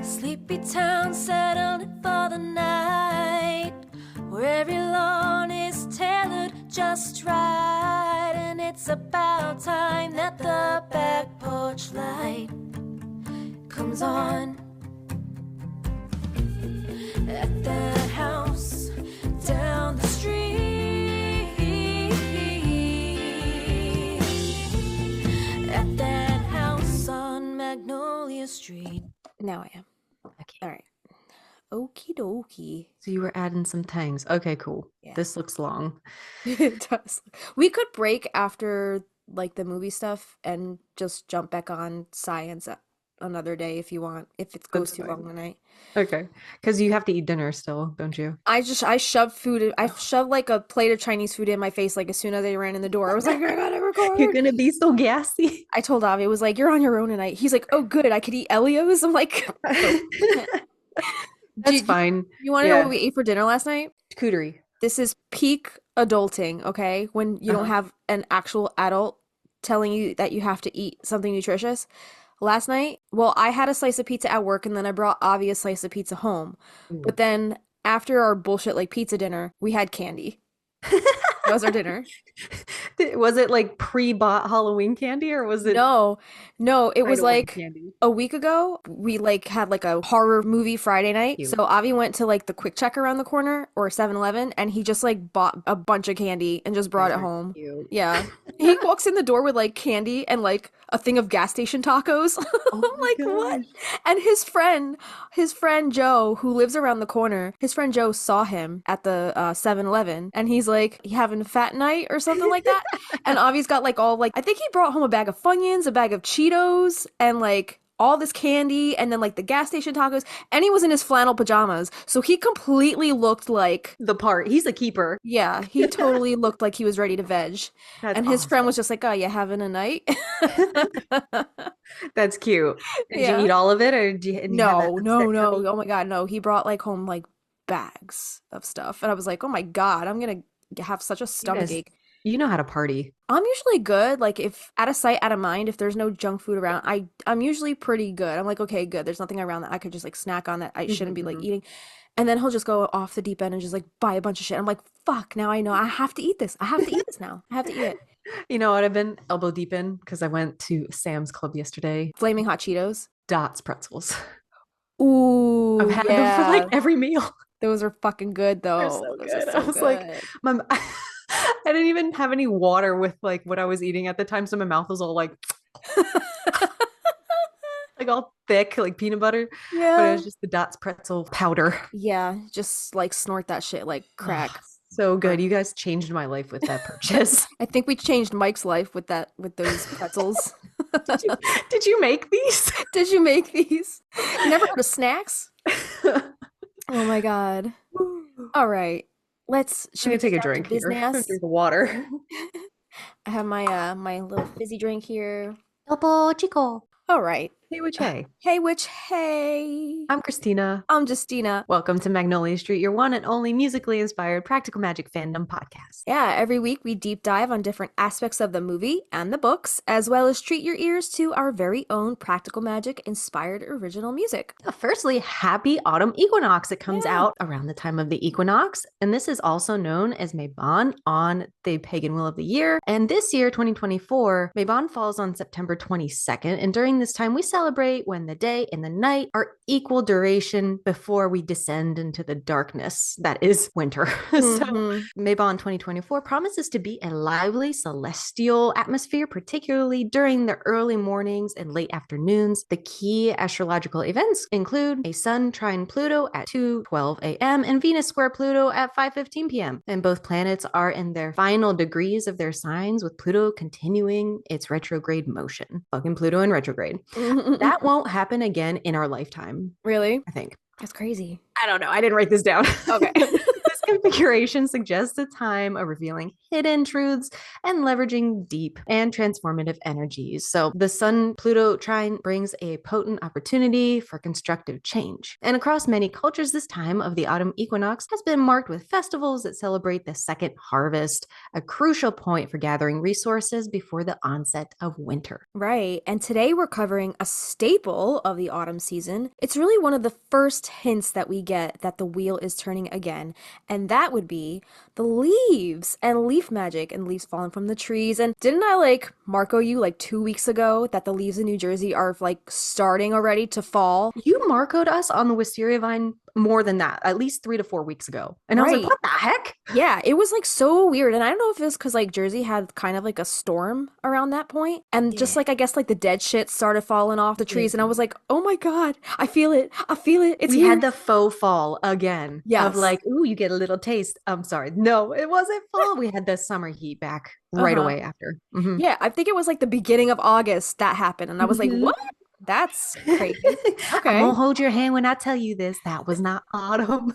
Sleepy town settling for the night, where every lawn is tailored just right, and it's about time that the back porch light comes on. At that house down the street, at that house on Magnolia Street. Now I am. Okay. All right. Okie dokie. So you were adding some tangs. Okay, cool. Yeah. This looks long. It does. We could break after like the movie stuff and just jump back on science another day if you want, if it goes That's too fine. long tonight. Okay. Because you have to eat dinner still, don't you? I shoved I shoved like a plate of Chinese food in my face like as soon as I ran in the door. I was like, I gotta record. You're gonna be so gassy. I told Avi, it was like, you're on your own tonight. He's like, oh good, I could eat Elio's. I'm like, That's fine. You want to know what we ate for dinner last night? Charcuterie. This is peak adulting, okay? When you don't have an actual adult telling you that you have to eat something nutritious. Last night, well, I had a slice of pizza at work and then I brought Avi a slice of pizza home. But then after our bullshit like pizza dinner, we had candy. That was our dinner. Was it like pre-bought Halloween candy or was it No, it was like candy? a week ago. We like had like a horror movie Friday night. Cute. So Avi went to like the Quick Check around the corner or 7-Eleven and he just like bought a bunch of candy and just brought it home. Cute. Yeah. He walks in the door with like candy and like a thing of gas station tacos. I'm like, what? And his friend Joe, who lives around the corner, his friend Joe saw him at the 7-Eleven and he's like, you having a fat night or something like that? And Avi's got like all like, I think he brought home a bag of Funyuns, a bag of Cheetos, and like all this candy, and then like the gas station tacos, and he was in his flannel pajamas. So he completely looked like the part. He's a keeper. Yeah, he totally looked like he was ready to veg. That's and his friend was just like, oh, you having a night? That's cute. Did you eat all of it or did you No. Oh my God, no. He brought like home like bags of stuff. And I was like, oh my God, I'm gonna have such a stomach ache. You know how to party. I'm usually good. Like if out of sight, out of mind, if there's no junk food around, I'm usually pretty good. I'm like, okay, good. There's nothing around that I could just like snack on that I shouldn't be like eating. And then he'll just go off the deep end and just like buy a bunch of shit. I'm like, fuck, now I know I have to eat this. I have to eat this now. I have to eat it. You know what I've been elbow deep in? Because I went to Sam's Club yesterday. Flaming hot Cheetos. Dots pretzels. Ooh, I've had them for like every meal. Those are fucking good though. They're so good. I was like, I didn't even have any water with like what I was eating at the time, so my mouth was all like like all thick, like peanut butter. Yeah. But it was just the Dots pretzel powder. Yeah, just like snort that shit like crack. So good. You guys changed my life with that purchase. I think we changed Mike's life with those pretzels. Did you make these? Did you make these? You never go to snacks? Oh my God. All right. Should we take a drink here? Drink the water. I have my little fizzy drink here. Topo Chico. All right. Hey, Witch, hey. Hey, Witch, hey. I'm Christina. I'm Justina. Welcome to Magnolia Street, your one and only musically inspired practical magic fandom podcast. Yeah, every week we deep dive on different aspects of the movie and the books, as well as treat your ears to our very own practical magic inspired original music. Firstly, happy autumn equinox. It comes out around the time of the equinox, and this is also known as Mabon on the pagan wheel of the year. And this year, 2024, Mabon falls on September 22nd, and during this time we celebrate when the day and the night are equal duration before we descend into the darkness that is winter. So Mabon 2024 promises to be a lively celestial atmosphere, particularly during the early mornings and late afternoons. The key astrological events include a Sun trine Pluto at 2:12 a.m. and Venus square Pluto at 5:15 p.m. And both planets are in their final degrees of their signs, with Pluto continuing its retrograde motion. Fucking Pluto in retrograde. That won't happen again in our lifetime. Really? I think. That's crazy. I don't know. I didn't write this down. Okay. This configuration suggests a time of revealing hidden truths and leveraging deep and transformative energies. So the Sun-Pluto trine brings a potent opportunity for constructive change. And across many cultures, this time of the autumn equinox has been marked with festivals that celebrate the second harvest, a crucial point for gathering resources before the onset of winter. Right. And today we're covering a staple of the autumn season. It's really one of the first hints that we get that the wheel is turning again. And that would be the leaves and leaf magic and leaves falling from the trees. And didn't I Marco you 2 weeks ago that the leaves in New Jersey are starting already to fall? You Marcoed us on the wisteria vine more than that, at least 3 to 4 weeks ago. And I was like, what the heck? Yeah, it was so weird. And I don't know if it was because Jersey had kind of a storm around that point. And just I guess the dead shit started falling off the trees. And I was like, oh my God, I feel it. I feel it. It's We had the faux fall again. Yes. Of ooh, you get a little taste. I'm sorry. No, it wasn't fall. We had the summer heat back right away after. Mm-hmm. Yeah, I think it was the beginning of August that happened. And I was like, what? That's crazy. Okay. I'm gonna hold your hand when I tell you this. That was not autumn.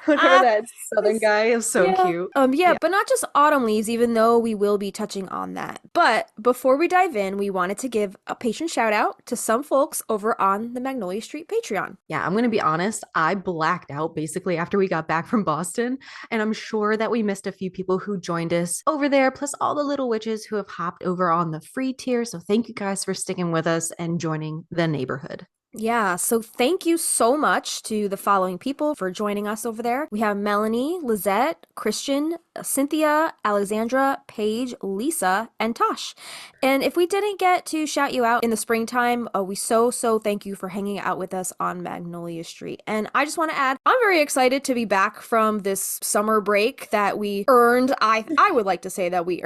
Whatever that southern guy is so cute. Yeah, but not just autumn leaves, even though we will be touching on that. But before we dive in, we wanted to give a patron shout out to some folks over on the Magnolia Street Patreon. Yeah, I'm gonna be honest. I blacked out basically after we got back from Boston, and I'm sure that we missed a few people who joined us over there, plus all the little witches who have hopped over on the free tier. So thank you guys for sticking with us and joining the neighborhood. Yeah, so thank you so much to the following people for joining us over there. We have Melanie, Lizette, Christian, Cynthia, Alexandra, Paige, Lisa, and Tosh. And if we didn't get to shout you out in the springtime, we so thank you for hanging out with us on Magnolia Street. And I just want to add, I'm very excited to be back from this summer break that we earned. I would like to say that we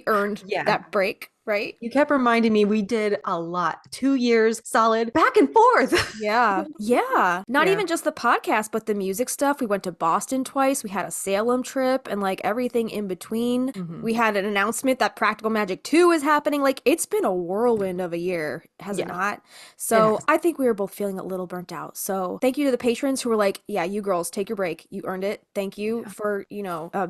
earned that break. Right? You kept reminding me we did a lot. 2 years solid back and forth. Yeah. Not even just the podcast, but the music stuff. We went to Boston twice. We had a Salem trip and everything in between. Mm-hmm. We had an announcement that Practical Magic 2 is happening. It's been a whirlwind of a year, has it not? So I think we were both feeling a little burnt out. So thank you to the patrons who were yeah, you girls, take your break. You earned it. Thank you for,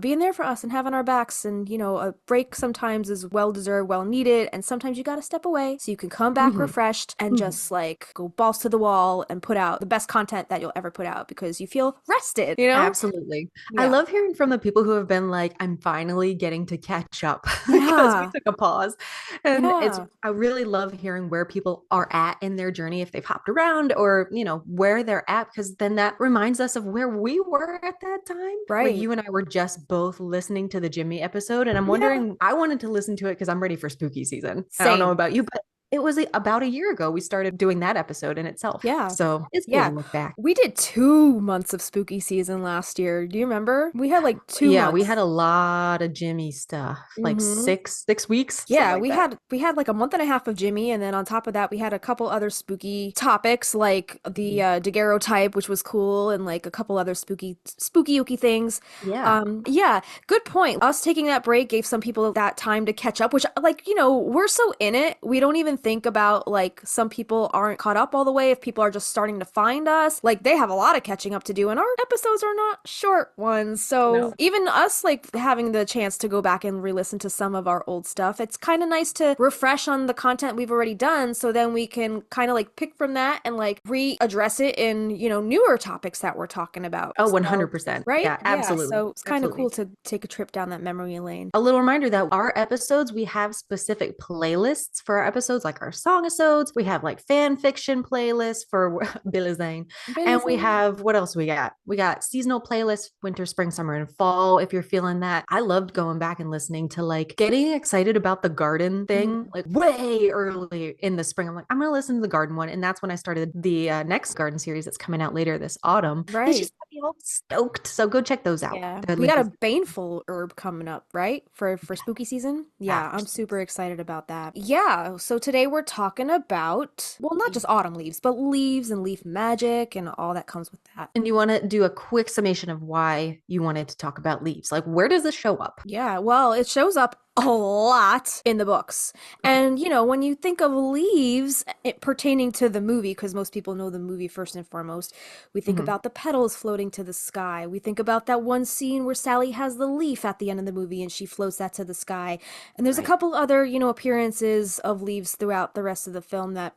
being there for us and having our backs. And, a break sometimes is well-deserved, well-needed. And sometimes you got to step away so you can come back refreshed and just go balls to the wall and put out the best content that you'll ever put out because you feel rested, Absolutely. Yeah. I love hearing from the people who have been I'm finally getting to catch up because we took a pause. And I really love hearing where people are at in their journey, if they've hopped around or, where they're at, because then that reminds us of where we were at that time. Right. You and I were just both listening to the Jimmy episode and I'm wondering, I wanted to listen to it because I'm ready for spooky season. Same. I don't know about you, but it was about a year ago we started doing that episode in itself. Yeah. So it's good to look back. We did 2 months of spooky season last year. Do you remember? We had 2 months. Yeah, we had a lot of Jimmy stuff. 6 weeks. Yeah, we had a month and a half of Jimmy, and then on top of that, we had a couple other spooky topics like the daguerreotype, which was cool, and a couple other spooky ooky things. Yeah. Good point. Us taking that break gave some people that time to catch up, which we're so in it, we don't even think about some people aren't caught up all the way. If people are just starting to find us, they have a lot of catching up to do, and our episodes are not short ones. So even us having the chance to go back and re-listen to some of our old stuff, it's kind of nice to refresh on the content we've already done, so then we can kind of pick from that and readdress it in newer topics that we're talking about. Oh, 100%. Right? Yeah, absolutely. So it's kind of cool to take a trip down that memory lane. A little reminder that our episodes, we have specific playlists for our episodes, our song-episodes. We have fan fiction playlists for Billy Zane. And we have, what else we got? We got seasonal playlists, winter, spring, summer, and fall, if you're feeling that. I loved going back and listening to getting excited about the garden thing, way early in the spring. I'm I'm going to listen to the garden one. And that's when I started the next garden series that's coming out later this autumn. Right. It's just got me all stoked. So go check those out. Yeah. We got a baneful herb coming up, right? For spooky season. Yeah. I'm super excited about that. Yeah. So today we're talking about, well, not just autumn leaves, but leaves and leaf magic and all that comes with that. And you want to do a quick summation of why you wanted to talk about leaves? Where does this show up? Yeah, well, it shows up a lot in the books. Okay. And, when you think of leaves pertaining to the movie, because most people know the movie first and foremost, we think Mhm. about the petals floating to the sky. We think about that one scene where Sally has the leaf at the end of the movie and she floats that to the sky. And there's a Right. couple other, appearances of leaves throughout the rest of the film that,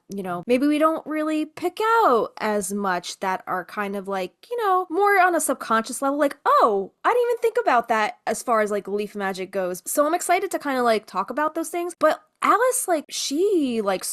maybe we don't really pick out as much that are kind of like, more on a subconscious level. Like, oh, I didn't even think about that as far as like leaf magic goes. So I'm excited to kind of like talk about those things. But Alice, like, she like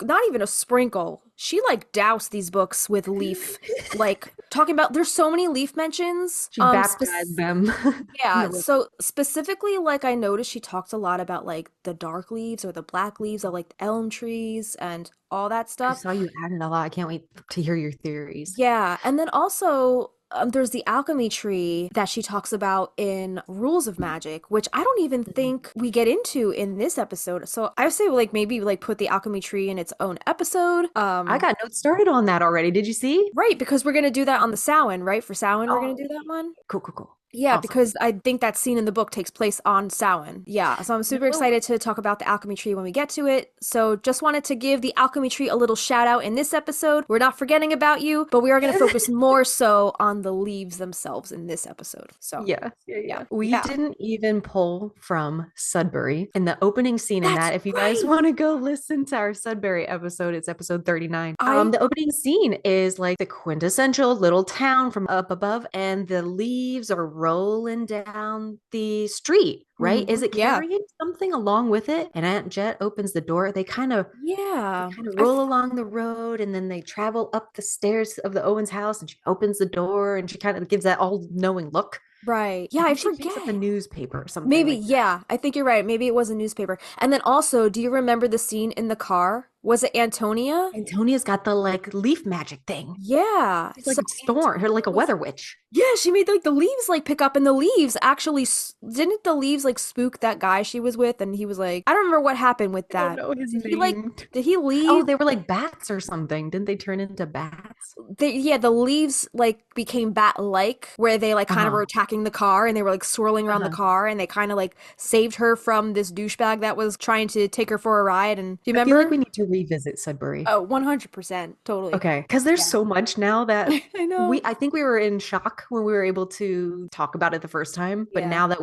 not even a sprinkle. She like doused these books with leaf, like talking about there's so many leaf mentions. She baptized them in Yeah, the river. so specifically, like I noticed she talks a lot about like the dark leaves or the black leaves of like the elm trees and all that I stuff. saw you added a lot. I can't wait to hear your theories. Yeah, and then also there's the alchemy tree that she talks about in Rules of Magic, which I don't even think we get into in this episode. So I say like maybe like put the alchemy tree in its own episode. I got notes started on that already. Did you see? Right, because we're gonna do that on the Samhain, right? For Samhain, we're gonna Oh, do that one. cool, cool, cool. Yeah, Awesome. because I think that scene in the book takes place on Samhain. Yeah, so I'm super No. excited to talk about the alchemy tree when we get to it. So just wanted to give the alchemy tree a little shout out in this episode. We're not forgetting about you, but we are going to focus more so on the leaves themselves in this episode. So, Yeah, yeah, yeah. yeah. We Yeah. didn't even pull from Sudbury in the opening scene in That's that. If you guys right. want to go listen to our Sudbury episode, it's episode 39. I The opening scene is like the quintessential little town from up above, and the leaves are rolling down the street, right? Is it yeah. carrying something along with it? And Aunt Jet opens the door. They Yeah. kind of roll along the road, and then they travel up the stairs of the Owens house, and she opens the door and she kind of gives that all knowing look. Right. Yeah, I I think she picks up a forget. newspaper or something Maybe, like that. yeah. I think you're right. Maybe it was a newspaper. And then also, do you remember the scene in the car? Was it Antonia? Antonia's got the like leaf magic thing. Yeah. She's like So a storm, her like a Antonia weather witch. Yeah, she made like the leaves like pick up, and the leaves actually didn't the leaves like spook that guy she was with, and he was like, I don't remember what happened with I don't that. know his Did he like name. did he Oh, leave? they were like bats or something. Didn't they turn into bats? Yeah, the leaves like became bat-like, where they like kind of were Uh-huh. attacking the car and they were like swirling around the Uh-huh. car, and they kind of like saved her from this douchebag that was trying to take her for a ride. And do you I feel like remember? we need to revisit Sudbury. Oh, 100%, totally. Okay, because there's Yeah. so much now that I know. I think we were in shock when we were able to talk about it the first time, but Yeah. now that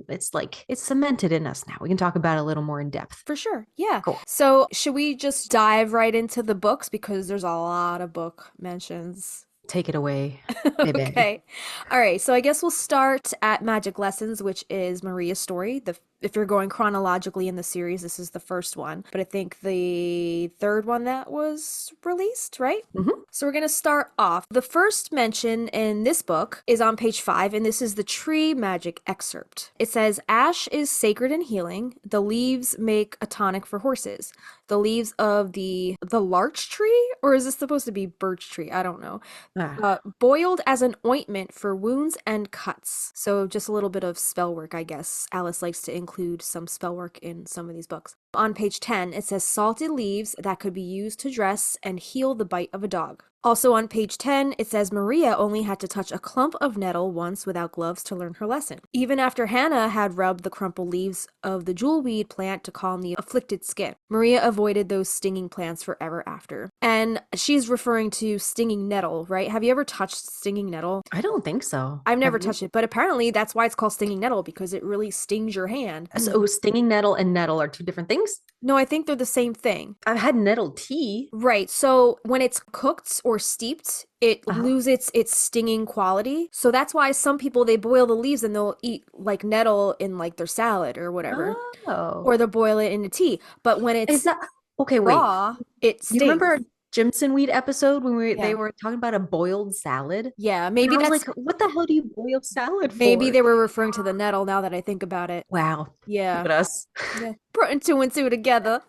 it's like it's cemented in us now. We can talk about it a little more in depth. For sure. Yeah. Cool. So, should we just dive right into the books because there's a lot of book mentions? Take it away, baby. Okay. All right. So I guess we'll start at Magic Lessons, which is Maria's story. The If you're going chronologically in the series, this is the first one, but I think the third one that was released, right? Mhm. So we're going to start off. The first mention in this book is on page 5, and this is the tree magic excerpt. It says, Ash is sacred and healing. The leaves make a tonic for horses. The leaves of the larch tree, or is this supposed to be birch tree? I don't know. Ah, Boiled as an ointment for wounds and cuts. So just a little bit of spell work, I guess. Alice likes to include some spell work in some of these books. On page 10, it says salted leaves that could be used to dress and heal the bite of a dog. Also on page 10, it says Maria only had to touch a clump of nettle once without gloves to learn her lesson. Even after Hannah had rubbed the crumpled leaves of the jewelweed plant to calm the afflicted skin, Maria avoided those stinging plants forever after. And she's referring to stinging nettle, right? Have you ever touched stinging nettle? I don't think so. I've Have never you? touched it, but apparently that's why it's called stinging nettle, because it really stings your hand. So stinging nettle and nettle are two different things. No, I think they're the same thing. I've had nettle tea. Right. So when it's cooked or steeped, it Uh-huh. loses its stinging quality. So that's why some people they boil the leaves and they'll eat like nettle in like their salad or whatever, Oh, or they'll boil it in a tea. But when is it's that okay? Wait, raw, it you stings. remember our Jimson weed episode when they Yeah. were talking about a boiled salad? Yeah, And I was like, what the hell do you boil salad maybe for? they were referring to the nettle now that I think about it. Wow, look Yeah. at us. Yeah. Putting two and two together.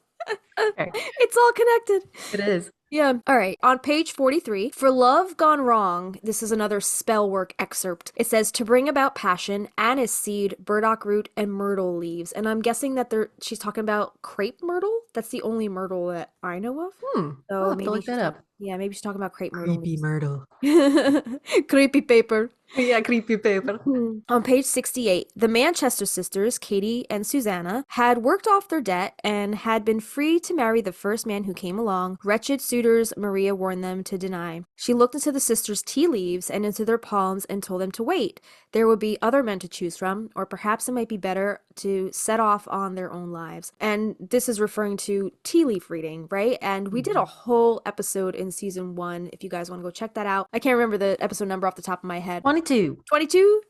Okay, It's all connected. it is. Yeah. All right. On page 43, For Love Gone Wrong, this is another spell work excerpt. It says to bring about passion, anise seed, burdock root, and myrtle leaves. And I'm guessing that she's talking about crepe myrtle. That's the only myrtle that I know of. I'll So have to maybe look that up. yeah, maybe she's talking about crepe myrtle Creepy leaves. myrtle. Creepy paper. Yeah, creepy paper. On page 68, the Manchester sisters, Katie and Susanna, had worked off their debt and had been free to marry the first man who came along. Wretched suitors, Maria warned them to deny. She looked into the sisters' tea leaves and into their palms and told them to wait. There would be other men to choose from, or perhaps it might be better to set off on their own lives. And this is referring to tea leaf reading, right? And we did a whole episode in season 1, if you guys want to go check that out. I can't remember the episode number off the top of my head. 22.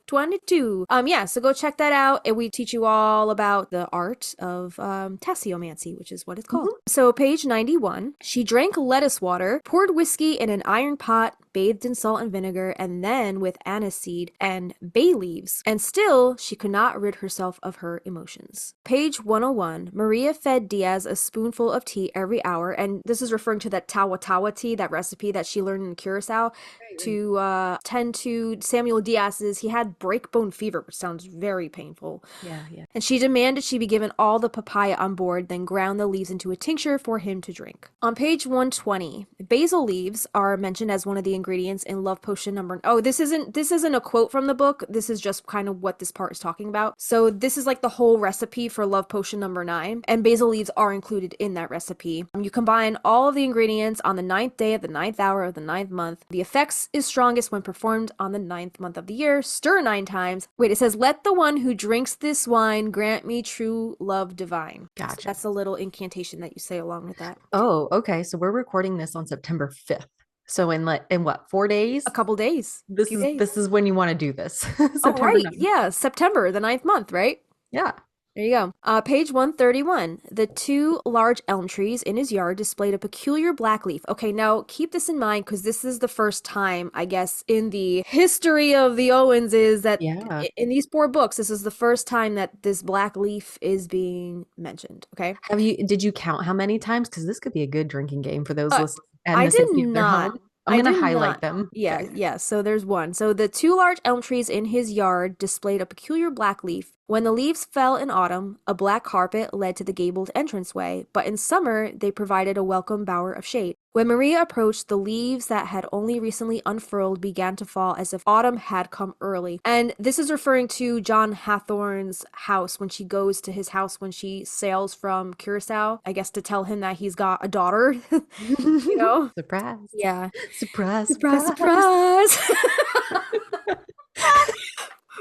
22. Yeah, so go check that out, and we teach you all about the art of tasseomancy, which is what it's called. So page 91, she drank lettuce water, poured whiskey in an iron pot, bathed in salt and vinegar, and then with aniseed and bay leaves, and still she could not rid herself of her emotions. Page 101, Maria fed Diaz a spoonful of tea every hour, and this is referring to that tawa tawa tea, that recipe that she learned in Curacao, to tend to Samuel Diaz's. He had breakbone fever, which sounds very painful. Yeah. And she demanded she be given all the papaya on board, then ground the leaves into a tincture for him to drink. On page 120, basil leaves are mentioned as one of the ingredients in love potion number. Oh, this isn't a quote from the book. This is just kind of what this part is talking about. So this is like the whole recipe for love potion number 9, and basil leaves are included in that recipe. You combine all of the ingredients on the 9th day of the 9th hour of the 9th month. The effects is strongest when performed on the 9th month of the year. Stir 9 times. Wait, it says, let the one who drinks this wine grant me true love divine. Gotcha. So that's a little incantation that you say along with that. Oh, okay. So we're recording this on September 5th. So in what, 4 days? A couple days. This is when you want to do this. Oh, right. 9th. Yeah, September, the 9th month, right? Yeah. There you go. Page 131. The 2 large elm trees in his yard displayed a peculiar black leaf. Okay, now keep this in mind, because this is the first time, I guess, in the history of the Owens is that in these 4 books, this is the first time that this black leaf is being mentioned. Okay. Did you count how many times? Because this could be a good drinking game for those listening. I did not. I'm going to highlight them. Yeah, okay. Yeah. So there's one. So the 2 large elm trees in his yard displayed a peculiar black leaf. When the leaves fell in autumn, a black carpet led to the gabled entranceway, but in summer, they provided a welcome bower of shade. When Maria approached, the leaves that had only recently unfurled began to fall as if autumn had come early. And this is referring to John Hathorne's house, when she goes to his house when she sails from Curacao, I guess to tell him that he's got a daughter, you know? Surprise. Yeah. Surprise.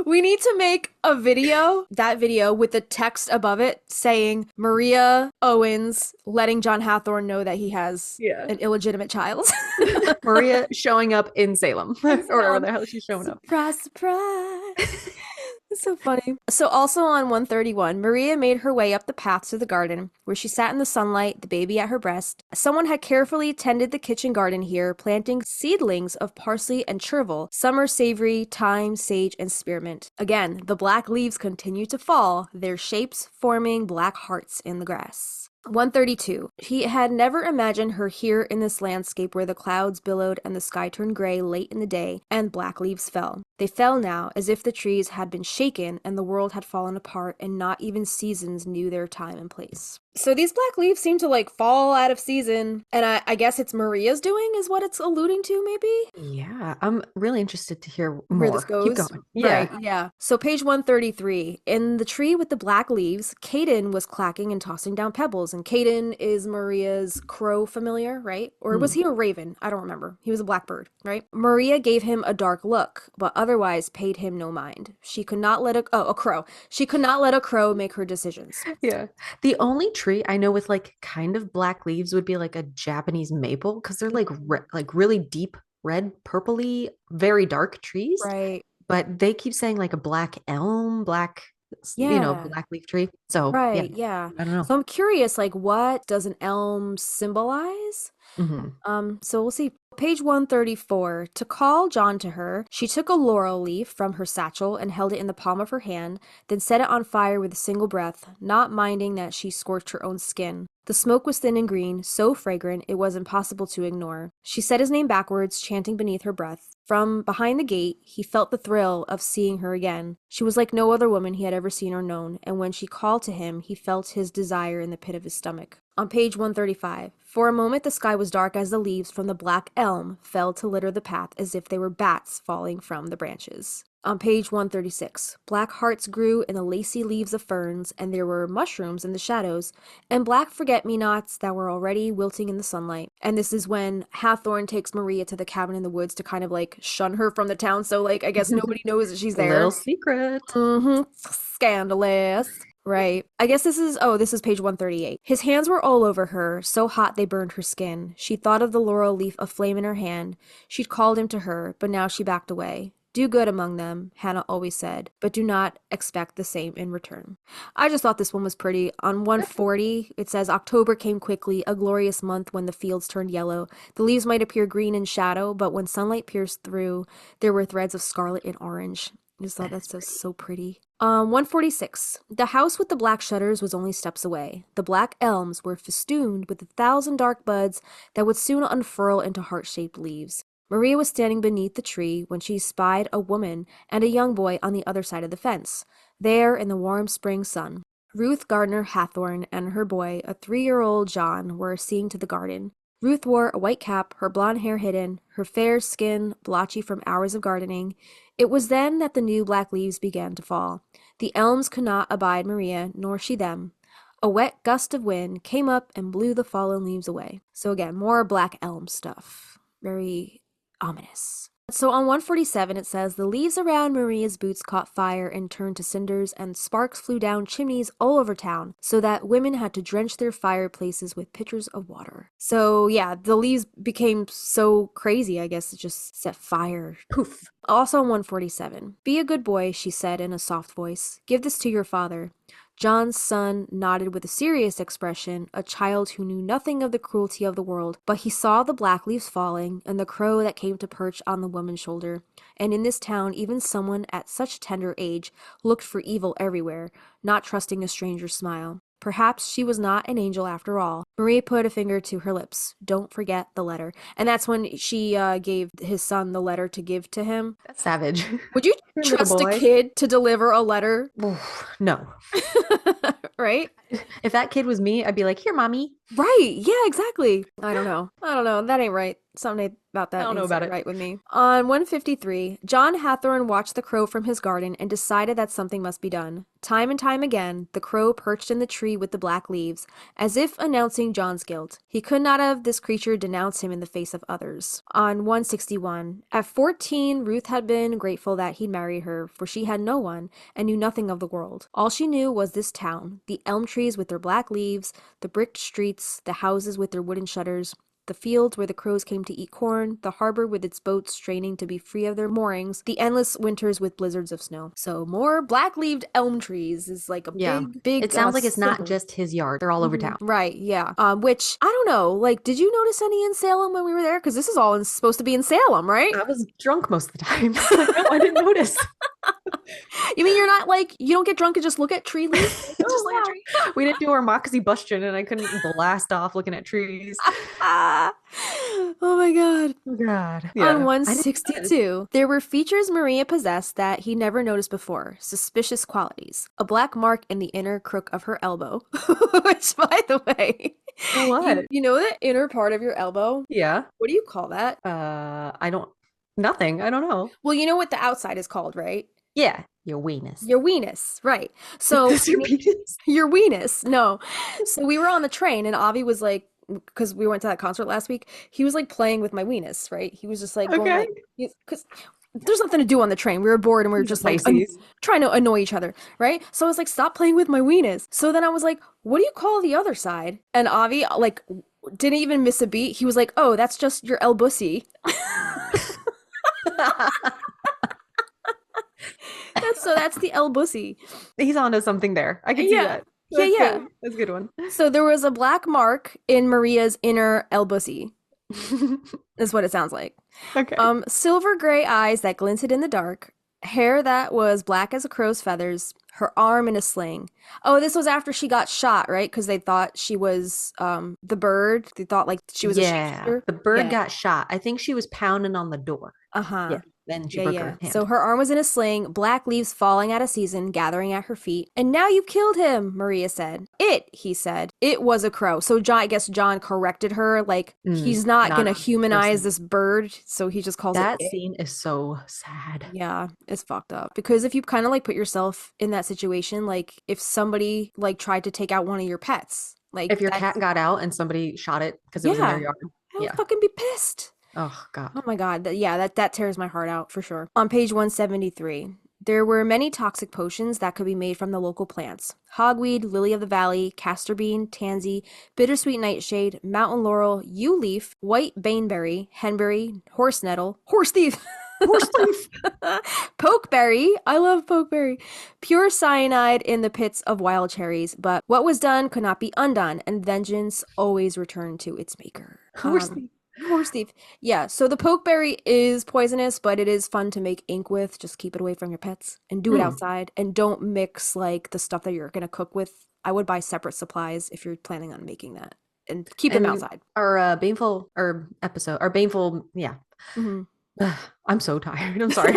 We need to make a that video with the text above it saying Maria Owens letting John Hathorne know that he has an illegitimate child. Maria showing up in Salem. Or where the hell she's showing up. Surprise. It's so funny. So also on 131, Maria made her way up the path to the garden, where she sat in the sunlight, the baby at her breast. Someone had carefully tended the kitchen garden here, planting seedlings of parsley and chervil, summer savory, thyme, sage, and spearmint. Again, the black leaves continue to fall, their shapes forming black hearts in the grass. 132. He had never imagined her here in this landscape where the clouds billowed and the sky turned gray late in the day and black leaves fell. They fell now as if the trees had been shaken and the world had fallen apart and not even seasons knew their time and place. So these black leaves seem to like fall out of season, and I guess it's Maria's doing is what it's alluding to, maybe? Yeah, I'm really interested to hear more. Where this goes. Keep going. Right, yeah. So page 133. In the tree with the black leaves, Caden was clacking and tossing down pebbles, and Caden is Maria's crow familiar, right? Or was he a raven? I don't remember. He was a blackbird, right? Maria gave him a dark look, but otherwise paid him no mind. She could not let a crow. She could not let a crow make her decisions. Yeah. The only tree I know with like kind of black leaves would be like a Japanese maple, because they're like really deep red, purpley, very dark trees. Right. But they keep saying like a black elm, black leaf tree. So yeah. I don't know. So I'm curious, like, what does an elm symbolize? So we'll see. Page 134. To call John to her, she took a laurel leaf from her satchel and held it in the palm of her hand, then set it on fire with a single breath, not minding that she scorched her own skin. The smoke was thin and green, so fragrant it was impossible to ignore. She said his name backwards, chanting beneath her breath, From behind the gate, he felt the thrill of seeing her again. She was like no other woman he had ever seen or known, and when she called to him, he felt his desire in the pit of his stomach. On page 135, for a moment the sky was dark as the leaves from the Black Elm fell to litter the path as if they were bats falling from the branches. On page 136, black hearts grew in the lacy leaves of ferns, and there were mushrooms in the shadows, and black forget-me-nots that were already wilting in the sunlight. And this is when Hathorn takes Maria to the cabin in the woods to kind of like shun her from the town, so like I guess nobody knows that she's there. Little secret. Scandalous. Right. I guess this is page 138. His hands were all over her, so hot they burned her skin. She thought of the laurel leaf aflame in her hand. She'd called him to her, but now she backed away. Do good among them, Hannah always said, but do not expect the same in return. I just thought this one was pretty. On 140, it says, October came quickly, a glorious month when the fields turned yellow. The leaves might appear green in shadow, but when sunlight pierced through, there were threads of scarlet and orange. I just thought that's so pretty. 146. The house with the black shutters was only steps away. The black elms were festooned with 1,000 dark buds that would soon unfurl into heart-shaped leaves. Maria was standing beneath the tree when she spied a woman and a young boy on the other side of the fence, there in the warm spring sun. Ruth Gardner Hathorn and her boy, a 3-year-old John, were seeing to the garden. Ruth wore a white cap, her blonde hair hidden, her fair skin blotchy from hours of gardening. It was then that the new black leaves began to fall. The elms could not abide Maria, nor she them. A wet gust of wind came up and blew the fallen leaves away. So again, more black elm stuff. Very ominous. So on 147 it says, the leaves around Maria's boots caught fire and turned to cinders, and sparks flew down chimneys all over town, so that women had to drench their fireplaces with pitchers of water. So yeah, the leaves became so crazy, I guess it just set fire. Poof. Also on 147, be a good boy, she said in a soft voice. Give this to your father. John's son nodded with a serious expression, a child who knew nothing of the cruelty of the world, but he saw the black leaves falling, and the crow that came to perch on the woman's shoulder. And in this town, even someone at such tender age looked for evil everywhere, not trusting a stranger's smile. Perhaps she was not an angel after all. Maria put a finger to her lips. Don't forget the letter. And that's when she gave his son the letter to give to him. That's savage. Would you trust a kid to deliver a letter? No. Right? If that kid was me, I'd be like, here, mommy. Right. Yeah, exactly. I don't know. That ain't right. Something about that. I don't know about it. Right with me. On 153, John Hathorn watched the crow from his garden and decided that something must be done. Time and time again, the crow perched in the tree with the black leaves, as if announcing John's guilt. He could not have this creature denounce him in the face of others. On 161, at 14, Ruth had been grateful that he'd married her, for she had no one and knew nothing of the world. All she knew was this town, the elm trees with their black leaves, the bricked streets, the houses with their wooden shutters, the fields where the crows came to eat corn, the harbor with its boats straining to be free of their moorings, the endless winters with blizzards of snow. So more black-leaved elm trees is like a big It sounds like it's not just his yard. They're all over town. Right, yeah. Which, I don't know, like, did you notice any in Salem when we were there? Because this is all supposed to be in Salem, right? I was drunk most of the time. No, I didn't notice. You mean you're not like, you don't get drunk and just look at tree leaves? Just look at trees. We didn't do our moxie bustion and I couldn't blast off looking at trees. Oh my god. Oh god. Yeah. On 162, there were features Maria possessed that he never noticed before. Suspicious qualities. A black mark in the inner crook of her elbow. Which, by the way, what? You know the inner part of your elbow? Yeah. What do you call that? Nothing. I don't know. Well, you know what the outside is called, right? Yeah. Your weenus. Your weenus, right. So your penis? Your weenus. No. So we were on the train and Avi was like, because we went to that concert last week, he was like playing with my weenus, right? He was just like, okay, because there's nothing to do on the train. We were bored and we were just like trying to annoy each other, right? So I was like, stop playing with my weenus. So then I was like, what do you call the other side? And Avi like didn't even miss a beat. He was like, oh, that's just your elbussy. That's the elbussy. He's onto something there. I can see that. That's good. That's a good one. So there was a black mark in Maria's inner elbussy. Is what it sounds like. Okay. Silver gray eyes that glinted in the dark, hair that was black as a crow's feathers, her arm in a sling. Oh, this was after she got shot, right? Because they thought she was the bird. They thought like she was a Yeah. shapeshifter. The bird Yeah. got shot. I think she was pounding on the door. Uh-huh. Yeah. Then she Yeah, broke yeah. her So hand. her arm was in a sling, black leaves falling out of season, gathering at her feet. And now you've killed him, Maria said. He said. It was a crow. So John, I guess John corrected her. Like, he's not Not gonna a humanize person. this bird, so he just calls That it. scene is so sad. Yeah, it's fucked up. Because if you kind of like put yourself in that situation, like if somebody like tried to take out one of your pets, like If your that's, cat got out and somebody shot it because it was in their yeah, yard. I would Yeah. fucking be pissed. Oh God. Oh my God. Yeah, that tears my heart out for sure. On page 173, there were many toxic potions that could be made from the local plants. Hogweed, lily of the valley, castor bean, tansy, bittersweet nightshade, mountain laurel, yew leaf, white baneberry, henberry, horse nettle, horse thief. Horse thief. Pokeberry. I love pokeberry. Pure cyanide in the pits of wild cherries, but what was done could not be undone, and vengeance always returned to its maker. Horse thief. Horse thief. Yeah, so the pokeberry is poisonous, but it is fun to make ink with. Just keep it away from your pets and do it outside. And don't mix like the stuff that you're gonna cook with. I would buy separate supplies if you're planning on making that. And keep them outside. Our baneful or episode, our baneful, yeah. Mm-hmm. I'm so tired. I'm sorry.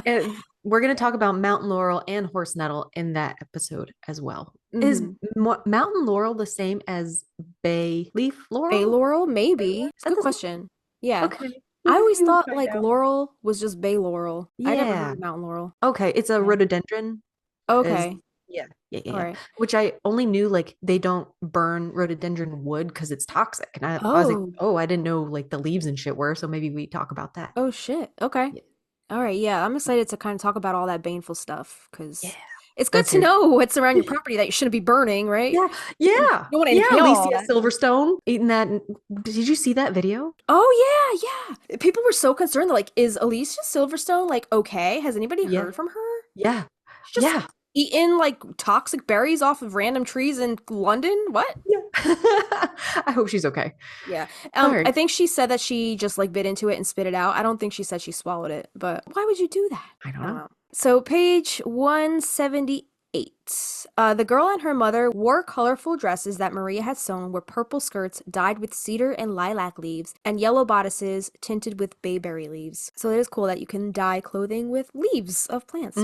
And we're going to talk about mountain laurel and horse nettle in that episode as well. Is mountain laurel the same as bay leaf laurel? Bay laurel, maybe. It's a good question. Yeah. Okay. I always thought like laurel was just bay laurel. I never Yeah. heard mountain laurel. Okay, it's a rhododendron. Okay. Yeah. All right. Which I only knew like they don't burn rhododendron wood because it's toxic. And I was like, oh, I didn't know like the leaves and shit were. So maybe we talk about that. Oh shit. Okay. Yeah. All right. Yeah, I'm excited to kind of talk about all that baneful stuff because Yeah. it's good to know what's around your property that you shouldn't be burning, right? Yeah. Yeah. You want to inhale all Alicia that. Silverstone eating that. Did you see that video? Oh yeah. People were so concerned. They're like, is Alicia Silverstone like okay? Has anybody heard from her? Yeah. She's just eating like toxic berries off of random trees in London? What? Yeah. I hope she's okay. Yeah. I think she said that she just like bit into it and spit it out. I don't think she said she swallowed it, but why would you do that? I don't know. So page 178. The girl and her mother wore colorful dresses that Maria had sewn with purple skirts dyed with cedar and lilac leaves and yellow bodices tinted with bayberry leaves. So it is cool that you can dye clothing with leaves of plants.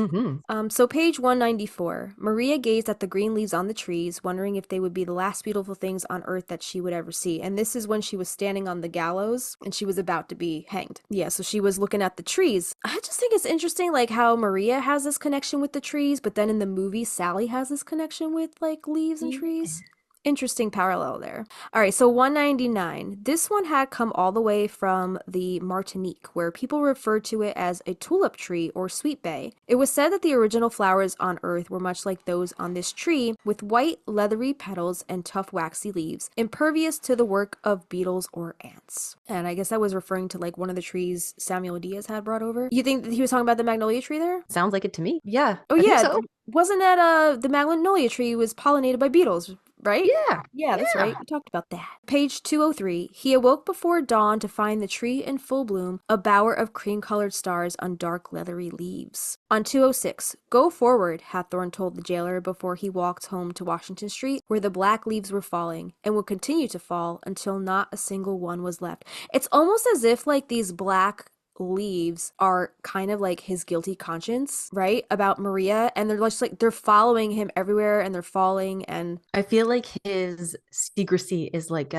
So page 194. Maria gazed at the green leaves on the trees, wondering if they would be the last beautiful things on earth that she would ever see. And this is when she was standing on the gallows and she was about to be hanged. Yeah, so she was looking at the trees. I just think it's interesting like how Maria has this connection with the trees, but then in the movie Sally has this connection with like leaves and trees. Interesting parallel there. All right, so 199. This one had come all the way from the Martinique, where people referred to it as a tulip tree or sweet bay. It was said that the original flowers on Earth were much like those on this tree, with white, leathery petals and tough, waxy leaves, impervious to the work of beetles or ants. And I guess that was referring to like one of the trees Samuel Diaz had brought over. You think that he was talking about the magnolia tree there? Sounds like it to me. Yeah. Oh, yeah. So. Wasn't that the magnolia tree was pollinated by beetles, right? Yeah, that's right. We talked about that. Page 203. He awoke before dawn to find the tree in full bloom, a bower of cream-colored stars on dark leathery leaves. On 206. Go forward, Hathorn told the jailer before he walked home to Washington Street, where the black leaves were falling, and would continue to fall until not a single one was left. It's almost as if like these black leaves are kind of like his guilty conscience, right, about Maria, and they're just like they're following him everywhere and they're falling. And I feel like his secrecy is like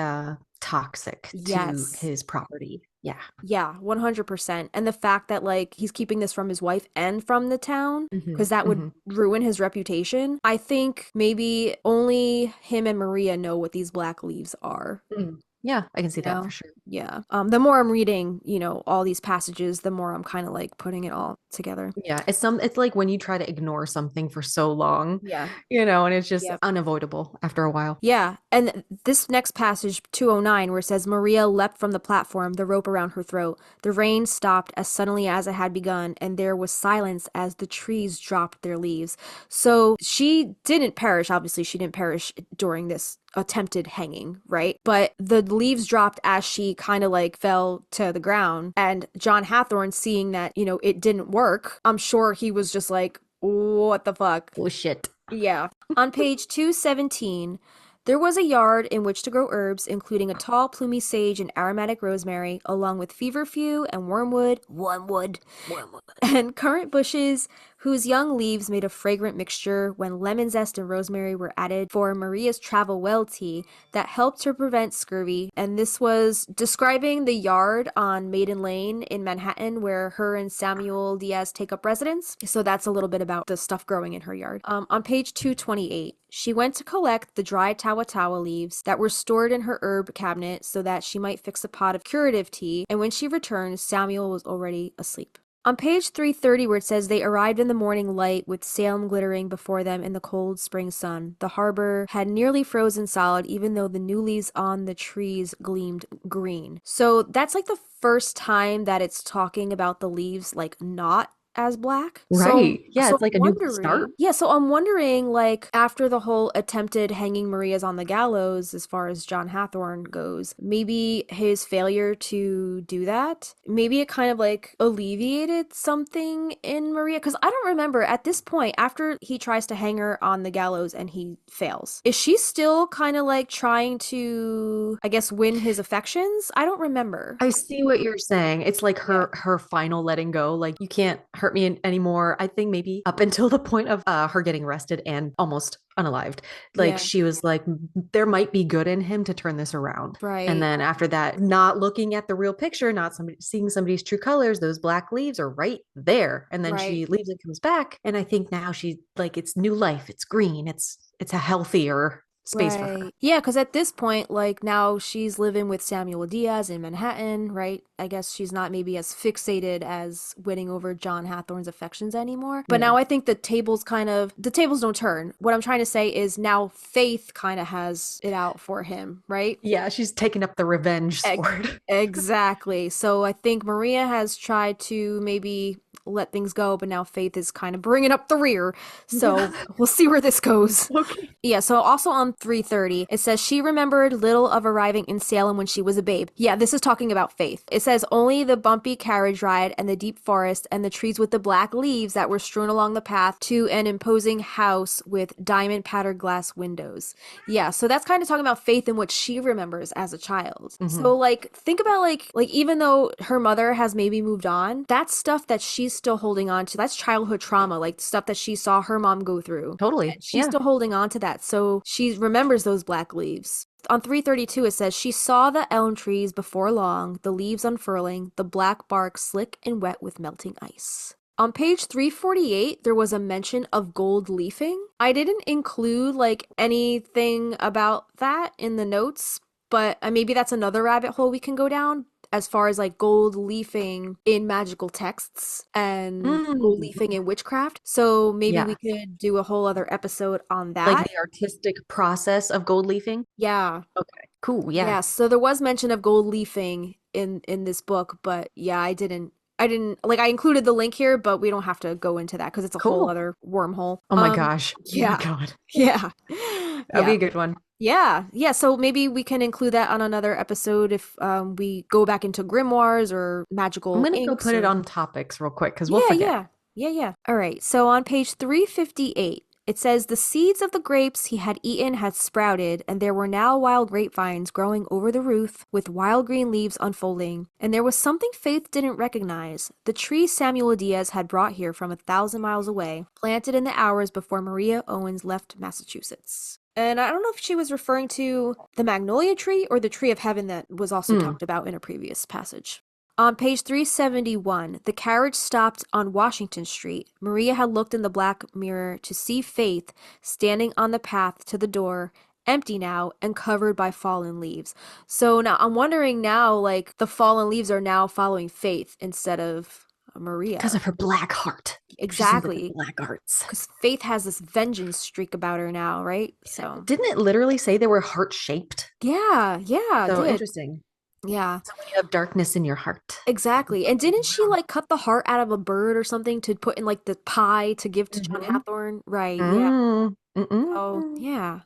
toxic to his property. Yeah 100%. And the fact that like he's keeping this from his wife and from the town because that would ruin his reputation. I think maybe only him and Maria know what these black leaves are. Yeah, I can see that for sure. Yeah. The more I'm reading, all these passages, the more I'm kind of like putting it all together. Yeah. It's like when you try to ignore something for so long. Yeah. And it's just unavoidable after a while. Yeah. And this next passage, 209, where it says Maria leapt from the platform, the rope around her throat. The rain stopped as suddenly as it had begun, and there was silence as the trees dropped their leaves. So she didn't perish. Obviously, she didn't perish during this attempted hanging, right? But the leaves dropped as she kind of like fell to the ground, and John Hathorn, seeing that it didn't work, I'm sure he was just like, What the fuck? Oh shit. Yeah. On page 217, there was a yard in which to grow herbs, including a tall, plumy sage and aromatic rosemary, along with feverfew and wormwood, and currant bushes, whose young leaves made a fragrant mixture when lemon zest and rosemary were added for Maria's travel well tea that helped her prevent scurvy. And this was describing the yard on Maiden Lane in Manhattan where her and Samuel Diaz take up residence. So that's a little bit about the stuff growing in her yard. On page 228, she went to collect the dried tawa leaves that were stored in her herb cabinet so that she might fix a pot of curative tea, and when she returned, Samuel was already asleep. On page 330, where it says they arrived in the morning light with Salem glittering before them in the cold spring sun, the harbor had nearly frozen solid, even though the new leaves on the trees gleamed green. So that's like the first time that it's talking about the leaves like not as black. Right. Yeah, So it's like I'm a new wondering, start. yeah, so I'm wondering, like, after the whole attempted hanging Maria's on the gallows, as far as John Hathorne goes, maybe his failure to do that, maybe it kind of like alleviated something in Maria. Because I don't remember at this point, after he tries to hang her on the gallows and he fails, is she still kind of like trying to, I guess, win his affections? I don't remember. I see what you're saying. It's like Yeah. her final letting go. Like you can't hurt me anymore. I think maybe up until the point of her getting arrested and almost unalived. Like Yeah. she was like, there might be good in him to turn this around. And Right. then after that, not looking at the real picture, not somebody seeing somebody's true colors, those black leaves are right there. And then Right. she leaves and comes back. And I think now she like it's new life. It's green. It's a healthier space for her. Right. Yeah, because at this point, like now she's living with Samuel Diaz in Manhattan, right? I guess she's not maybe as fixated as winning over John Hathorne's affections anymore. But Yeah. now I think the tables don't turn. What I'm trying to say is now Faith kind of has it out for him, right? Yeah, she's taking up the revenge Ex- sword. Exactly. So I think Maria has tried to maybe let things go, but now Faith is kind of bringing up the rear. Yeah. So we'll see where this goes. Okay. Yeah, so also on 330, it says she remembered little of arriving in Salem when she was a babe. Yeah, this is talking about Faith. It says only the bumpy carriage ride and the deep forest and the trees with the black leaves that were strewn along the path to an imposing house with diamond patterned glass windows. Yeah, so that's kind of talking about Faith and what she remembers as a child. Mhm. So like think about like even though her mother has maybe moved on, that's stuff that she's still holding on to. That's childhood trauma, like stuff that she saw her mom go through. Totally. And she's Yeah. still holding on to that. So she remembers those black leaves. On 332, it says, she saw the elm trees before long, the leaves unfurling, the black bark slick and wet with melting ice. On page 348, there was a mention of gold leafing. I didn't include like anything about that in the notes, but maybe that's another rabbit hole we can go down as far as like gold leafing in magical texts and gold leafing Mm. in witchcraft. So maybe we Yeah. could do a whole other episode on Like that. the artistic process of gold leafing. Yeah. Okay. Cool. Yeah. Yeah, so there was mention of gold leafing in this book, but yeah, I didn't like I included the link here, but we don't have to go into that because it's a whole Cool. other wormhole. Oh my gosh. Oh my Yeah. God. Yeah. That'd be Yeah. a good one. Yeah. Yeah, so maybe we can include that on another episode if we go back into grimoires or I'm magical gonna go inks put it or on topics real quick because we'll yeah, forget. yeah. Yeah, yeah. All right. So on page 358, it says the seeds of the grapes he had eaten had sprouted, and there were now wild grapevines growing over the roof with wild green leaves unfolding. And there was something Faith didn't recognize. The tree Samuel Diaz had brought here from 1,000 miles away, planted in the hours before Maria Owens left Massachusetts. And I don't know if she was referring to the magnolia tree or the tree of heaven that was also Mm. talked about in a previous passage. On page 371, the carriage stopped on Washington Street. Maria had looked in the black mirror to see Faith standing on the path to the door, empty now and covered by fallen leaves. So now I'm wondering now, like, the fallen leaves are now following Faith instead of Because Maria. of her black heart. She's into the Exactly. black arts. Because Faith has this vengeance streak about her now, right? So, Didn't it literally say they were heart shaped? yeah, yeah, it So did. interesting. Yeah. So when you have darkness in your heart. Exactly. And didn't she like cut the heart out of a bird or something to put in like the pie to give to John Mhm. Hathorne? Right. Yeah. Mm. Oh, Mm-mm. yeah.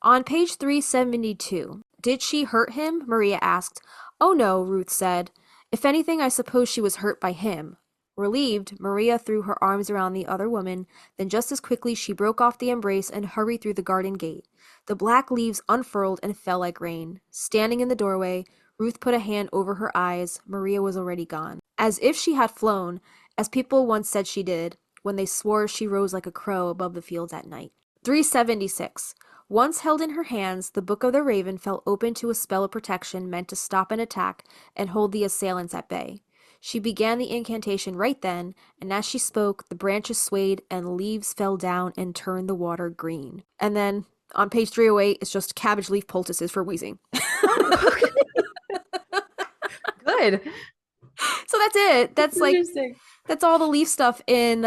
On page 372, did she hurt him? Maria asked. Oh no, Ruth said. If anything, I suppose she was hurt by him. Relieved, Maria threw her arms around the other woman, then just as quickly she broke off the embrace and hurried through the garden gate. The black leaves unfurled and fell like rain. Standing in the doorway, Ruth put a hand over her eyes. Maria was already gone. As if she had flown, as people once said she did, when they swore she rose like a crow above the fields at night. 376. Once held in her hands, the Book of the Raven fell open to a spell of protection meant to stop an attack and hold the assailants at bay. She began the incantation right then, and as she spoke, the branches swayed and leaves fell down and turned the water green. And then on page 308, it's just cabbage leaf poultices for wheezing. Oh, good. So that's it. That's like Interesting. that's all the leaf stuff in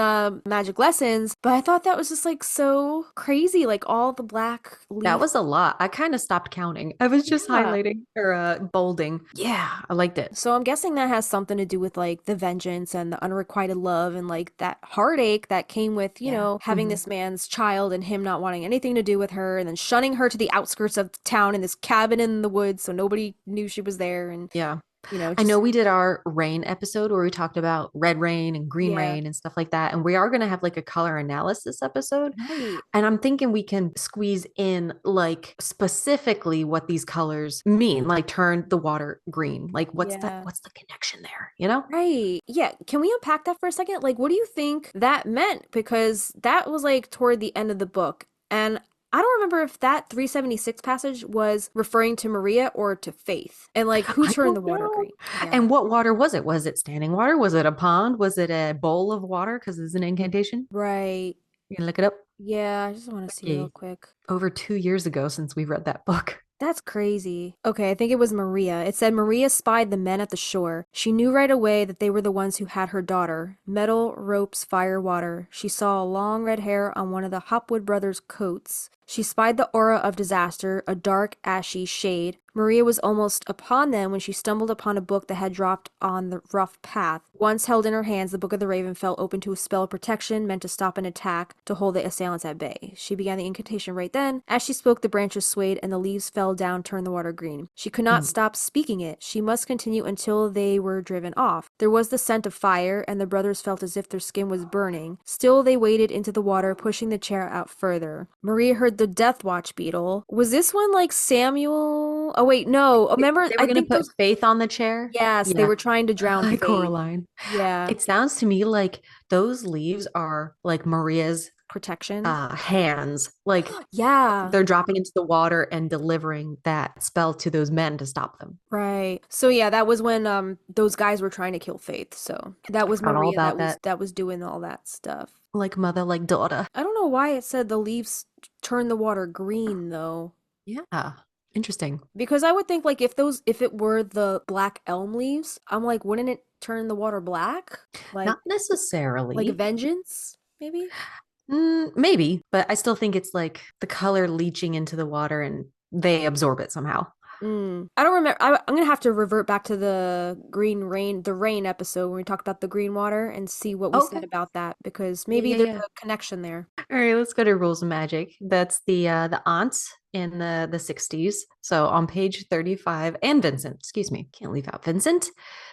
Magic Lessons. But I thought that was just like so crazy, like all the black leaf. That was a lot. I kind of stopped counting. I was just Yeah. highlighting or bolding. Yeah, I liked it. So I'm guessing that has something to do with like the vengeance and the unrequited love and like that heartache that came with, you Yeah. know, having Mhm. this man's child and him not wanting anything to do with her and then shunning her to the outskirts of town in this cabin in the woods so nobody knew she was there and Yeah. you know, I know just we did our rain episode where we talked about red rain and green yeah. rain and stuff like that. And we are going to have like a color analysis episode. Right. And I'm thinking we can squeeze in like specifically what these colors mean, like turn the water green. Like Yeah. what's the connection there, you know? Right. Yeah. Can we unpack that for a second? Like, what do you think that meant? Because that was like toward the end of the book. And I don't remember if that 376 passage was referring to Maria or to Faith. And like, who I turned the don't water know. green? Yeah. And what water was it? Was it standing water? Was it a pond? Was it a bowl of water? Because it's an incantation. Right. You can look it up. Yeah. I just want to see real Okay. quick. Over 2 years ago since we read that book. That's crazy. Okay, I think it was Maria. It said Maria spied the men at the shore. She knew right away that they were the ones who had her daughter. Metal, ropes, fire, water. She saw a long red hair on one of the Hopwood brothers' coats. She spied the aura of disaster, a dark, ashy shade. Maria was almost upon them when she stumbled upon a book that had dropped on the rough path. Once held in her hands, the Book of the Raven fell open to a spell of protection meant to stop an attack, to hold the assailants at bay. She began the incantation right then. As she spoke, the branches swayed and the leaves fell down, turned the water green. She could not stop speaking it. She must continue until they were driven off. There was the scent of fire, and the brothers felt as if their skin was burning. Still, they waded into the water, pushing the chair out further. Maria heard the Death Watch beetle. Was this one like Samuel? Oh wait, no. Remember, They I were going to think put those. Faith on the chair. Yes, they Yeah. were trying to drown Hi, Faith. Coraline. Yeah, It sounds to me like those leaves are like Maria's protection. hands. Like Yeah, they're dropping into the water and delivering that spell to those men to stop them. right. So yeah, that was when those guys were trying to kill Faith. So that was Forgot all Maria about that was doing all that stuff. Like mother, like daughter. I don't know why it said the leaves turn the water green though. Yeah. Interesting. Because I would think like if it were the Black Elm leaves, I'm like, wouldn't it turn the water black? Not Like necessarily. vengeance, maybe? Maybe, but I still think it's like the color leaching into the water and they absorb it somehow. I don't remember. I'm gonna have to revert back to the the rain episode when we talked about the green water and see what we said Okay. about that because Yeah, maybe yeah, there's yeah. a connection there. All right, let's go to rules of magic. That's the aunts in the 60s. So on page 35, and Vincent, excuse me, can't leave out Vincent.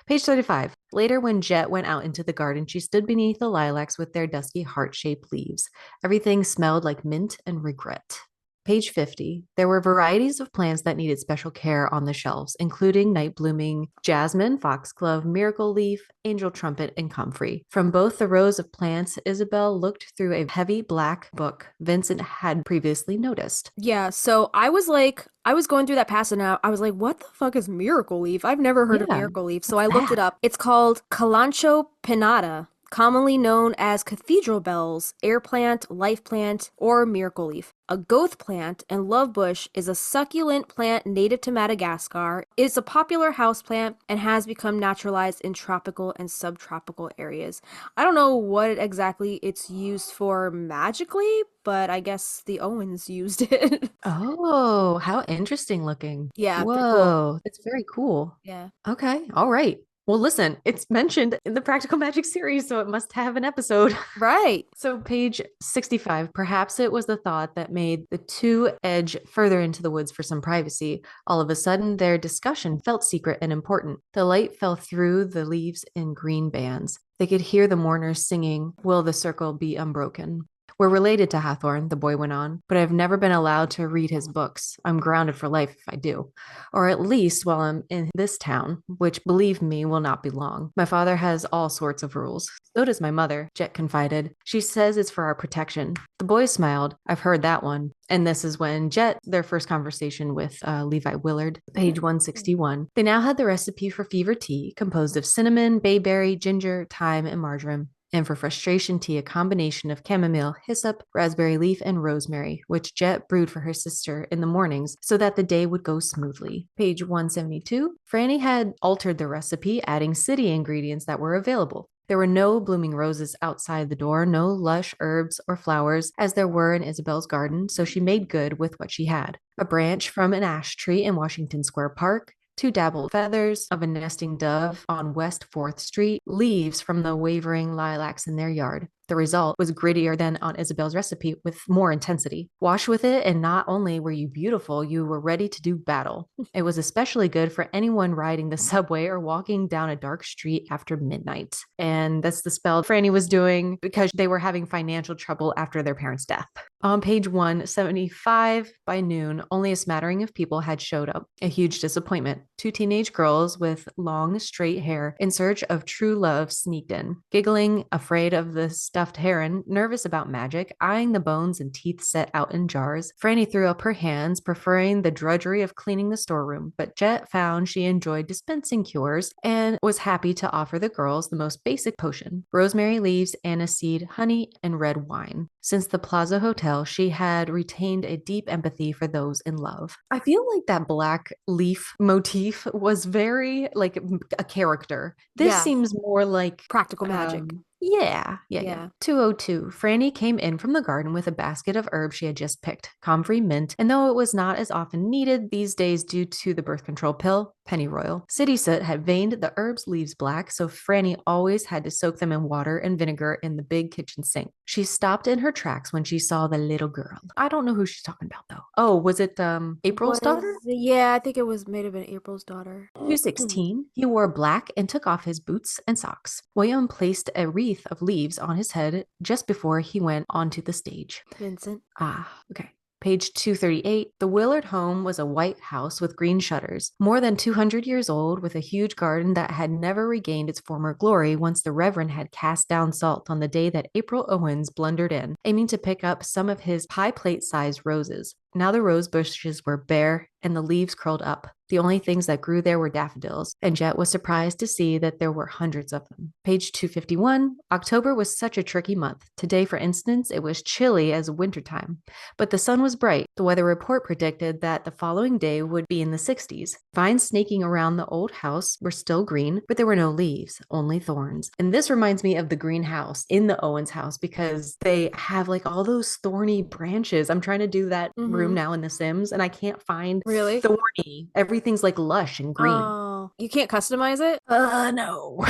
Page 35. Later, when Jet went out into the garden, she stood beneath the lilacs with their dusky heart-shaped leaves. Everything smelled like mint and regret. Page 50. There were varieties of plants that needed special care on the shelves, including night blooming jasmine, foxglove, miracle leaf, angel trumpet, and comfrey. From both the rows of plants, Isabel looked through a heavy black book Vincent had previously noticed. Yeah, so I was going through that passage now. I was like, what the fuck is miracle leaf? I've never heard of Yeah, miracle leaf. So what's I looked it that? up. It's called Calancho pinnata, commonly known as cathedral bells, air plant, life plant, or miracle leaf. A goth plant and love bush is a succulent plant native to Madagascar. It's a popular houseplant and has become naturalized in tropical and subtropical areas. I don't know what exactly it's used for magically, but I guess the Owens used it. Oh, how interesting looking. Yeah, pretty cool. Whoa, that's very cool. Yeah. Okay, all right. Well, listen, it's mentioned in the Practical Magic series, so it must have an episode. Right. So, page 65, perhaps it was the thought that made the two edge further into the woods for some privacy. All of a sudden, their discussion felt secret and important. The light fell through the leaves in green bands. They could hear the mourners singing, "Will the Circle Be Unbroken?" "We're related to Hathorn," the boy went on, "but I've never been allowed to read his books. I'm grounded for life if I do. Or at least while I'm in this town, which, believe me, will not be long. My father has all sorts of rules. So does my mother," Jet confided. "She says it's for our protection." The boy smiled. "I've heard that one." And this is when Jet, their first conversation with Levi Willard, page 161. They now had the recipe for fever tea, composed of cinnamon, bayberry, ginger, thyme, and marjoram. And for frustration tea, a combination of chamomile, hyssop, raspberry leaf, and rosemary, which Jet brewed for her sister in the mornings so that the day would go smoothly. Page 172. Franny had altered the recipe, adding city ingredients that were available. There were no blooming roses outside the door, no lush herbs or flowers as there were in Isabel's garden, so she made good with what she had. A branch from an ash tree in Washington Square Park, 2 dabbled feathers of a nesting dove on West 4th Street, leaves from the wavering lilacs in their yard. The result was grittier than on Isabel's recipe with more intensity. Wash with it, and not only were you beautiful, you were ready to do battle. It was especially good for anyone riding the subway or walking down a dark street after midnight. And that's the spell Franny was doing because they were having financial trouble after their parents' death. On page 175, by noon, only a smattering of people had showed up. A huge disappointment. 2 teenage girls with long, straight hair in search of true love sneaked in, giggling, afraid of the stuffed heron, nervous about Magick, eyeing the bones and teeth set out in jars. Franny threw up her hands, preferring the drudgery of cleaning the storeroom, but Jet found she enjoyed dispensing cures and was happy to offer the girls the most basic potion: rosemary leaves, aniseed, honey, and red wine. Since the Plaza Hotel, she had retained a deep empathy for those in love. I feel like that black leaf motif was very like a character. This Yeah. seems more like Practical magic. Yeah. Yeah. 202. Franny came in from the garden with a basket of herbs she had just picked, comfrey mint, and though it was not as often needed these days due to the birth control pill, pennyroyal, city soot had veined the herbs' leaves black, so Franny always had to soak them in water and vinegar in the big kitchen sink. She stopped in her tracks when she saw the little girl. I don't know who she's talking about, though. Oh, was it April's daughter? Yeah, I think it was may have been April's daughter. 216. He wore black and took off his boots and socks. William placed a wreath of leaves on his head just before he went onto the stage. Vincent. Okay. Page 238. The Willard home was a white house with green shutters, more than 200 years old, with a huge garden that had never regained its former glory once the Reverend had cast down salt on the day that April Owens blundered in, aiming to pick up some of his pie plate-sized roses. Now the rose bushes were bare and the leaves curled up. The only things that grew there were daffodils, and Jet was surprised to see that there were hundreds of them. Page 251. October was such a tricky month. Today, for instance, it was chilly as wintertime, but the sun was bright. The weather report predicted that the following day would be in the 60s. Vines snaking around the old house were still green, but there were no leaves, only thorns. And this reminds me of the greenhouse in the Owens house because they have like all those thorny branches. I'm trying to do that room now in The Sims, and I can't find Really? thorny. Everything's like lush and green. Oh, you can't customize it? No.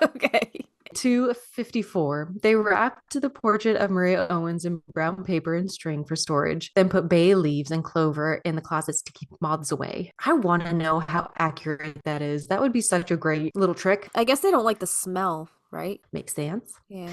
Okay. 254. They wrapped the portrait of Maria Owens in brown paper and string for storage, then put bay leaves and clover in the closets to keep moths away. I want to know how accurate that is. That would be such a great little trick. I guess they don't like the smell, right? Makes sense. Yeah.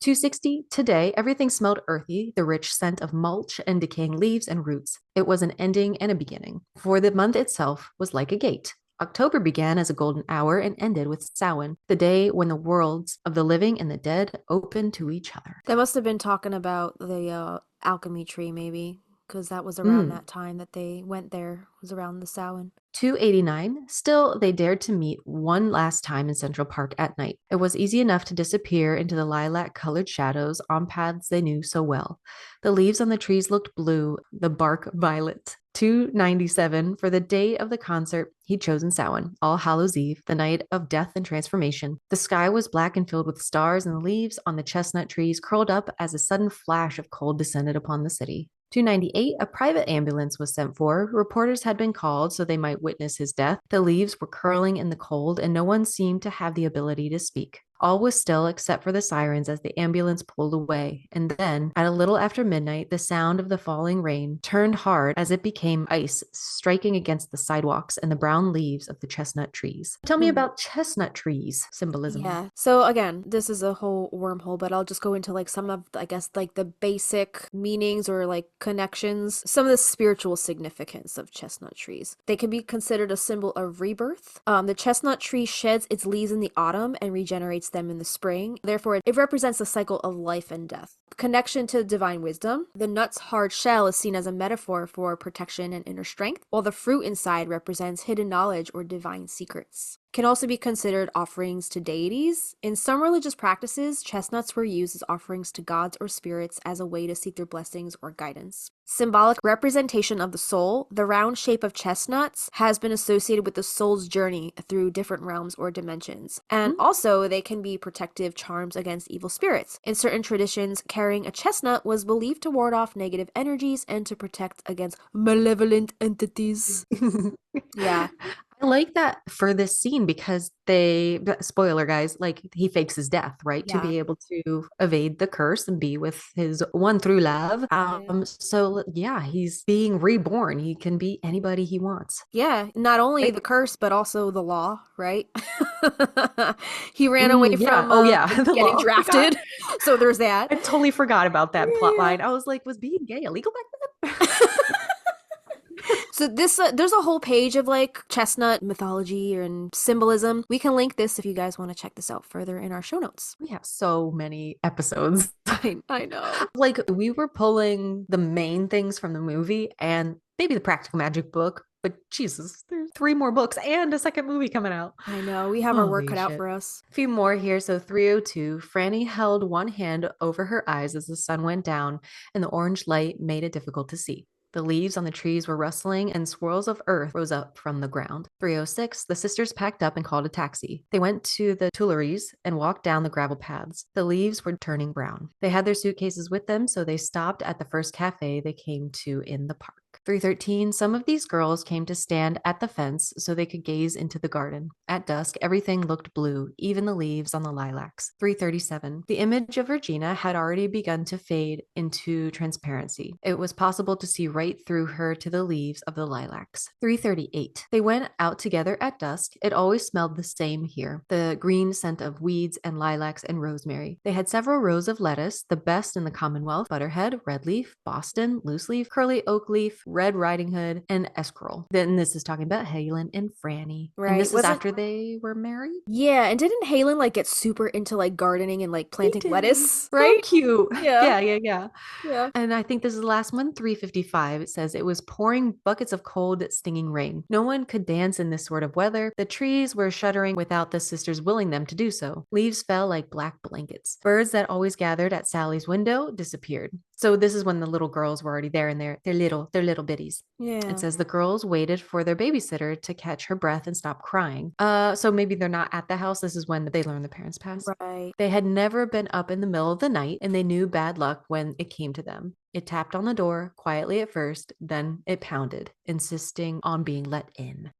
260. Today, everything smelled earthy, the rich scent of mulch and decaying leaves and roots. It was an ending and a beginning, for the month itself was like a gate. October began as a golden hour and ended with Samhain, the day when the worlds of the living and the dead opened to each other. They must have been talking about the alchemy tree, maybe, because that was around that time that they went there, was around the Samhain. 289. Still, they dared to meet one last time in Central Park at night. It was easy enough to disappear into the lilac-colored shadows on paths they knew so well. The leaves on the trees looked blue, the bark violet. 297. For the day of the concert, he'd chosen Samhain, All Hallows Eve, the night of death and transformation. The sky was black and filled with stars, and the leaves on the chestnut trees curled up as a sudden flash of cold descended upon the city. 298. A private ambulance was sent for. Reporters had been called so they might witness his death. The leaves were curling in the cold, and no one seemed to have the ability to speak. All was still except for the sirens as the ambulance pulled away. And then, at a little after midnight, the sound of the falling rain turned hard as it became ice striking against the sidewalks and the brown leaves of the chestnut trees. Tell me about chestnut trees symbolism. Yeah. So again, this is a whole wormhole, but I'll just go into like some of, I guess, like the basic meanings or like connections, some of the spiritual significance of chestnut trees. They can be considered a symbol of rebirth. The chestnut tree sheds its leaves in the autumn and regenerates them in the spring. Therefore, it represents a cycle of life and death. Connection to divine wisdom. The nut's hard shell is seen as a metaphor for protection and inner strength, while the fruit inside represents hidden knowledge or divine secrets. Can also be considered offerings to deities. In some religious practices, chestnuts were used as offerings to gods or spirits as a way to seek their blessings or guidance. Symbolic representation of the soul. The round shape of chestnuts has been associated with the soul's journey through different realms or dimensions. And also, they can be protective charms against evil spirits. In certain traditions, carrying a chestnut was believed to ward off negative energies and to protect against malevolent entities. Yeah. I like that for this scene because spoiler guys, like he fakes his death, right? To Yeah. be able to evade the curse and be with his one through love. So yeah, he's being reborn. He can be anybody he wants. Yeah, not only the curse, but also the law, right? He ran away from the getting law. drafted. So there's that. I totally forgot about that plot line. I was like, was being gay illegal back then? So this there's a whole page of like chestnut mythology and symbolism. We can link this if you guys want to check this out further in our show notes. We have so many episodes. I know. Like we were pulling the main things from the movie and maybe the Practical Magic book, but Jesus, there's 3 more books and a second movie coming out. I know. We have our work cut out for us. A few more here. So 302, Franny held one hand over her eyes as the sun went down and the orange light made it difficult to see. The leaves on the trees were rustling and swirls of earth rose up from the ground. 306, the sisters packed up and called a taxi. They went to the Tuileries and walked down the gravel paths. The leaves were turning brown. They had their suitcases with them, so they stopped at the first cafe they came to in the park. 313, some of these girls came to stand at the fence so they could gaze into the garden. At dusk, everything looked blue, even the leaves on the lilacs. 337, the image of Regina had already begun to fade into transparency. It was possible to see right through her to the leaves of the lilacs. 338, they went out together at dusk. It always smelled the same here, the green scent of weeds and lilacs and rosemary. They had several rows of lettuce, the best in the Commonwealth: Butterhead, Red Leaf, Boston, Loose Leaf, Curly Oak Leaf, Red Riding Hood, and Esquirrel. Then this is talking about Halen and Franny. Right. And this is after they were married? Yeah, and didn't Halen like get super into like gardening and like planting lettuce? Right? So cute. Yeah. Yeah. And I think this is the last one, 355. It says it was pouring buckets of cold, stinging rain. No one could dance in this sort of weather. The trees were shuddering without the sisters willing them to do so. Leaves fell like black blankets. Birds that always gathered at Sally's window disappeared. So this is when the little girls were already there and they're little bitties. Yeah. It says the girls waited for their babysitter to catch her breath and stop crying. So maybe they're not at the house. This is when they learned the parents passed. Right. They had never been up in the middle of the night and they knew bad luck when it came to them. It tapped on the door quietly at first, then it pounded, insisting on being let in.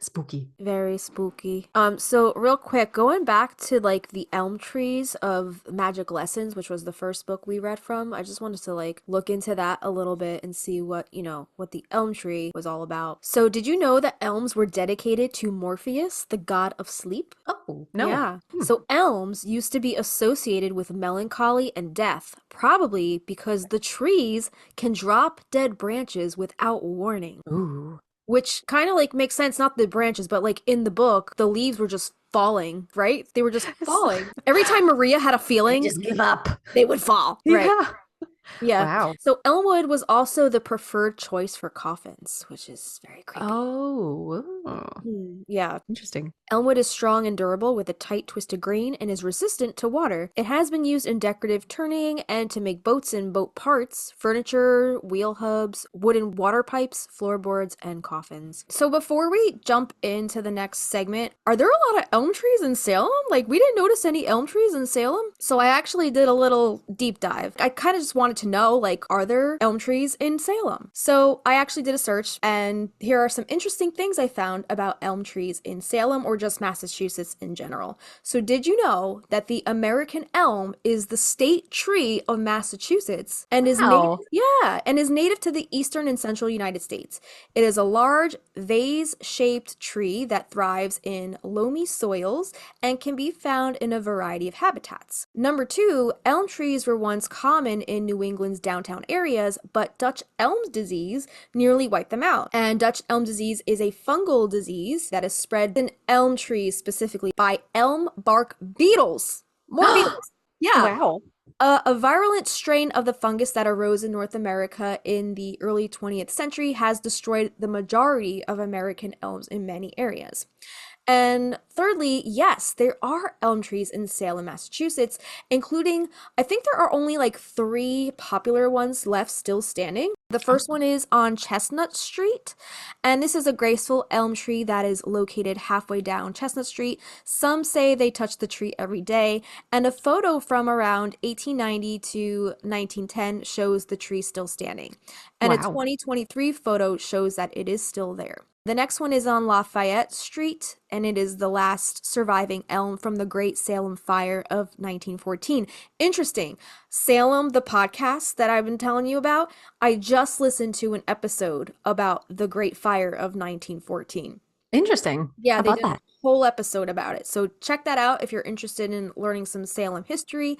Spooky. Very spooky. So real quick, going back to like the elm trees of Magic Lessons, which was the first book we read from, I just wanted to like look into that a little bit and see what the elm tree was all about. So did you know that elms were dedicated to Morpheus, the god of sleep? Oh, no. Yeah. So elms used to be associated with melancholy and death, probably because the trees can drop dead branches without warning. Ooh. Which kind of like makes sense, not the branches, but like in the book, the leaves were just falling, right? They were just falling. Every time Maria had a feeling, just give up. They would fall, right? Yeah. Wow. So elmwood was also the preferred choice for coffins, which is very creepy. Oh. Yeah. Interesting. Elmwood is strong and durable with a tight twisted grain and is resistant to water. It has been used in decorative turning and to make boats and boat parts, furniture, wheel hubs, wooden water pipes, floorboards, and coffins. So before we jump into the next segment, are there a lot of elm trees in Salem? Like, we didn't notice any elm trees in Salem. So I actually did a little deep dive. I kind of just wanted wanted to know, like, are there elm trees in Salem? So I actually did a search, and here are some interesting things I found about elm trees in Salem or just Massachusetts in general. So did you know that the American elm is the state tree of Massachusetts and is native, Wow. yeah, and is native to the eastern and central United States. It is a large vase-shaped tree that thrives in loamy soils and can be found in a variety of habitats. Number two, elm trees were once common in New England's downtown areas, but Dutch elm disease nearly wiped them out. And Dutch elm disease is a fungal disease that is spread in elm trees specifically by elm bark beetles. More beetles. Yeah. Wow. A virulent strain of the fungus that arose in North America in the early 20th century has destroyed the majority of American elms in many areas. And thirdly, yes, there are elm trees in Salem, Massachusetts, including, I think there are only like 3 popular ones left still standing. The first one is on Chestnut Street, and this is a graceful elm tree that is located halfway down Chestnut Street. Some say they touch the tree every day, and a photo from around 1890 to 1910 shows the tree still standing. And a Wow. 2023 photo shows that it is still there. The next one is on Lafayette Street, and it is the last surviving elm from the Great Salem Fire of 1914. Interesting. Salem, the podcast that I've been telling you about, I just listened to an episode about the Great Fire of 1914. Interesting. Yeah, How they about did a that? whole episode about it. So check that out if you're interested in learning some Salem history.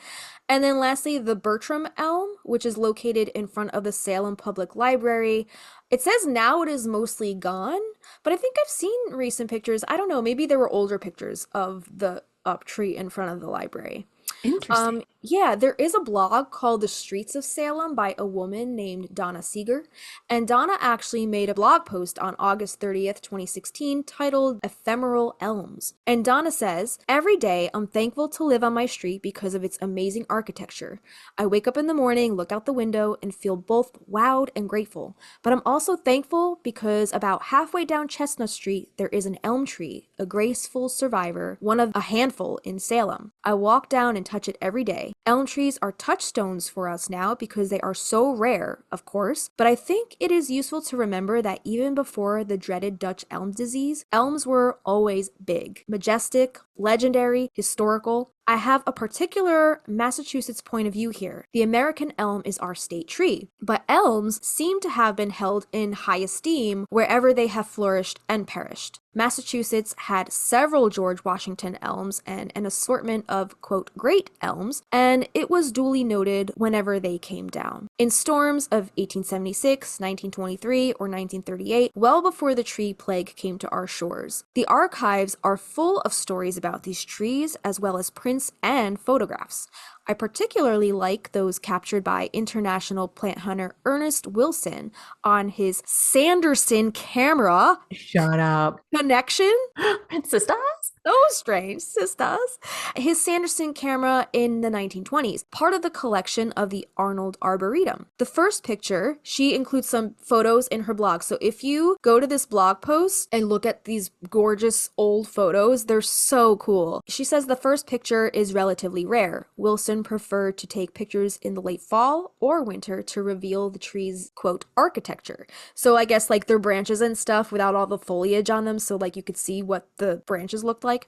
And then lastly, the Bertram Elm, which is located in front of the Salem Public Library. It says now it is mostly gone, but I think I've seen recent pictures. I don't know, maybe there were older pictures of the up tree in front of the library. Interesting. Yeah, there is a blog called The Streets of Salem by a woman named Donna Seeger. And Donna actually made a blog post on August 30th, 2016, titled Ephemeral Elms. And Donna says, every day I'm thankful to live on my street because of its amazing architecture. I wake up in the morning, look out the window, and feel both wowed and grateful. But I'm also thankful because about halfway down Chestnut Street, there is an elm tree, a graceful survivor, one of a handful in Salem. I walk down and touch it every day. Elm trees are touchstones for us now because they are so rare, of course, but I think it is useful to remember that even before the dreaded Dutch elm disease, elms were always big, majestic, legendary, historical. I have a particular Massachusetts point of view here. The American elm is our state tree, but elms seem to have been held in high esteem wherever they have flourished and perished. Massachusetts had several George Washington elms and an assortment of, quote, great elms, and it was duly noted whenever they came down. In storms of 1876, 1923, or 1938, well before the tree plague came to our shores. The archives are full of stories about these trees, as well as prints and photographs. I particularly like those captured by international plant hunter Ernest Wilson on his Sanderson camera. Shut up. Connection? Sisters? So strange, sisters. His Sanderson camera in the 1920s, part of the collection of the Arnold Arboretum. The first picture, she includes some photos in her blog. So if you go to this blog post and look at these gorgeous old photos, they're so cool. She says the first picture is relatively rare. Wilson preferred to take pictures in the late fall or winter to reveal the tree's, quote, architecture. So I guess like their branches and stuff without all the foliage on them, so like you could see what the branches looked like.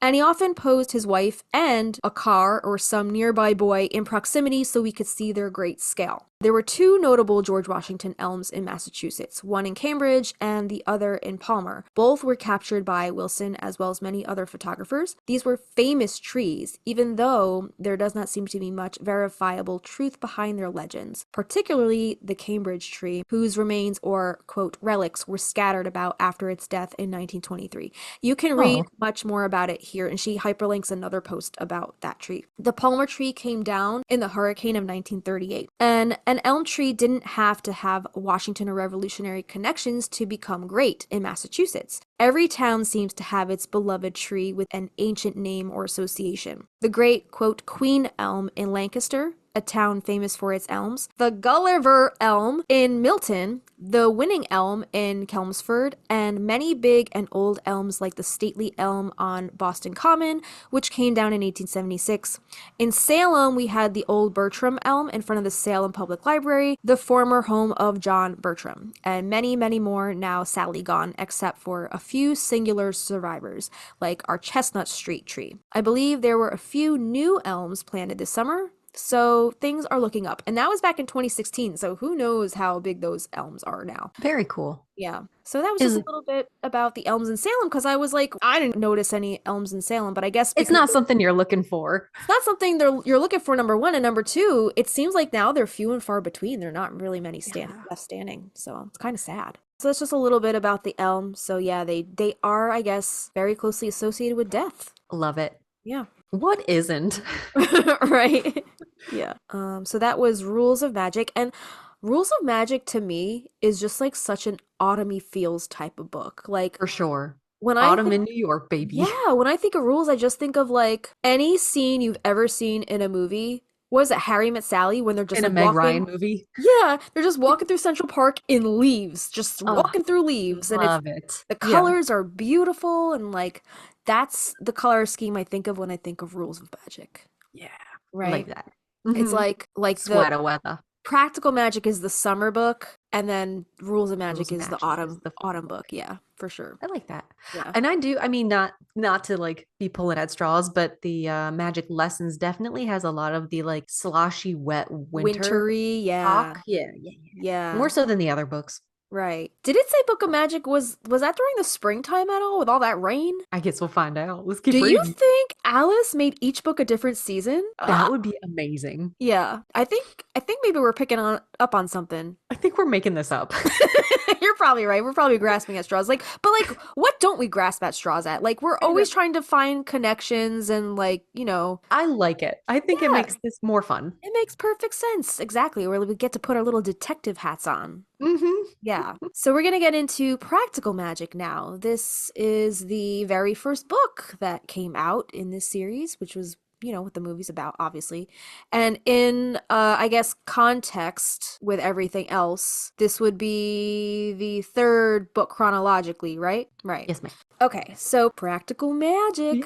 And he often posed his wife and a car or some nearby boy in proximity so we could see their great scale. There were 2 notable George Washington elms in Massachusetts, one in Cambridge and the other in Palmer. Both were captured by Wilson as well as many other photographers. These were famous trees, even though there does not seem to be much verifiable truth behind their legends, particularly the Cambridge tree, whose remains or, quote, relics were scattered about after its death in 1923. You can read much more about it here, and she hyperlinks another post about that tree. The Palmer tree came down in the hurricane of 1938, and an elm tree didn't have to have Washington or Revolutionary connections to become great in Massachusetts. Every town seems to have its beloved tree with an ancient name or association. The great, quote, Queen Elm in Lancaster a town famous for its elms, the Gulliver Elm in Milton, the Winning Elm in Chelmsford, and many big and old elms like the stately elm on Boston Common, which came down in 1876. In Salem, we had the old Bertram Elm in front of the Salem Public Library, the former home of John Bertram, and many, many more now sadly gone, except for a few singular survivors, like our Chestnut Street tree. I believe there were a few new elms planted this summer, so things are looking up. And that was back in 2016, so who knows how big those elms are now. Very cool. Yeah. So that was just a little bit about the elms in Salem, because I was like, I didn't notice any elms in Salem, but I guess It's not something you're looking for. it's not something you're looking for, number one. And number two, it seems like now they're few and far between. There are not really many left standing. So it's kind of sad. So that's just a little bit about the elm. So yeah, they are, I guess, very closely associated with death. Love it. Yeah. What isn't? Right. Yeah. So that was Rules of Magic. And Rules of Magic to me is just like such an autumny feels type of book. Like, For sure. when Autumn in New York, baby. yeah, when I think of rules, I just think of like any scene you've ever seen in a movie. Was it Harry Met Sally, when they're just In a like Meg walking? Ryan movie. Yeah, they're just walking through Central Park in leaves, just Oh, walking through leaves, and Love it. the Yeah. colors are beautiful, and like that's the color scheme I think of when I think of Rules of Magic. Yeah. Right? Like that. It's Mhm. like the Sweater weather. Practical Magic is the summer book, and then Rules of Magic of is the Magic is the fall autumn book. Yeah, for sure. I like that. Yeah. And I mean, not to like be pulling at straws, but the Magic Lessons definitely has a lot of the like sloshy, wet winter Wintry, yeah. talk. Yeah. Yeah. More so than the other books. Right. Did it say Book of Magic was that during the springtime at all with all that rain? I guess we'll find out. Let's keep Do you reading. think Alice made each book a different season? That would be amazing. Yeah. I think maybe we're picking up on something. I think we're making this up. You're probably right. We're probably grasping at straws. Like, but like, what don't we grasp at straws at? Like, we're always trying to find connections and like, I like it. I think it Yeah. makes this more fun. it makes perfect sense. Exactly. Where we get to put our little detective hats on. Mm-hmm. Yeah. So we're going to get into Practical Magic now. This is the very first book that came out in this series, which was, what the movie's about, obviously. And in, I guess, context with everything else, this would be the third book chronologically, right? Right. Yes, ma'am. Okay, so Practical Magic.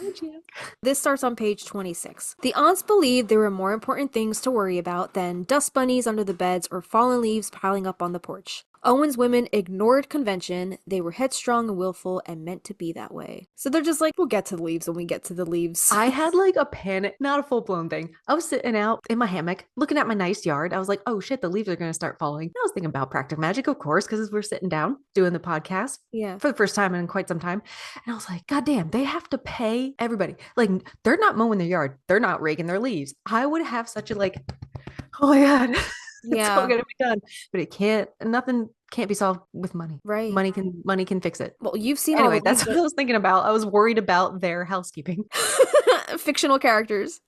This starts on page 26. The aunts believed there were more important things to worry about than dust bunnies under the beds or fallen leaves piling up on the porch. Owen's women ignored convention. They were headstrong and willful and meant to be that way. So they're just like, we'll get to the leaves when we get to the leaves. I had like a panic, not a full blown thing. I was sitting out in my hammock, looking at my nice yard. I was like, oh shit, the leaves are going to start falling. I was thinking about Practical Magic, of course, because we're sitting down doing the podcast Yeah. for the first time in quite some time. And I was like, God damn, they have to pay everybody. Like, they're not mowing their yard. They're not raking their leaves. I would have such a like, oh my God, it's Yeah. all going to be done. But nothing can't be solved with money. Right. Money can fix it. Well, you've seen Anyway, all the that's what I was thinking about. I was worried about their housekeeping. fictional characters.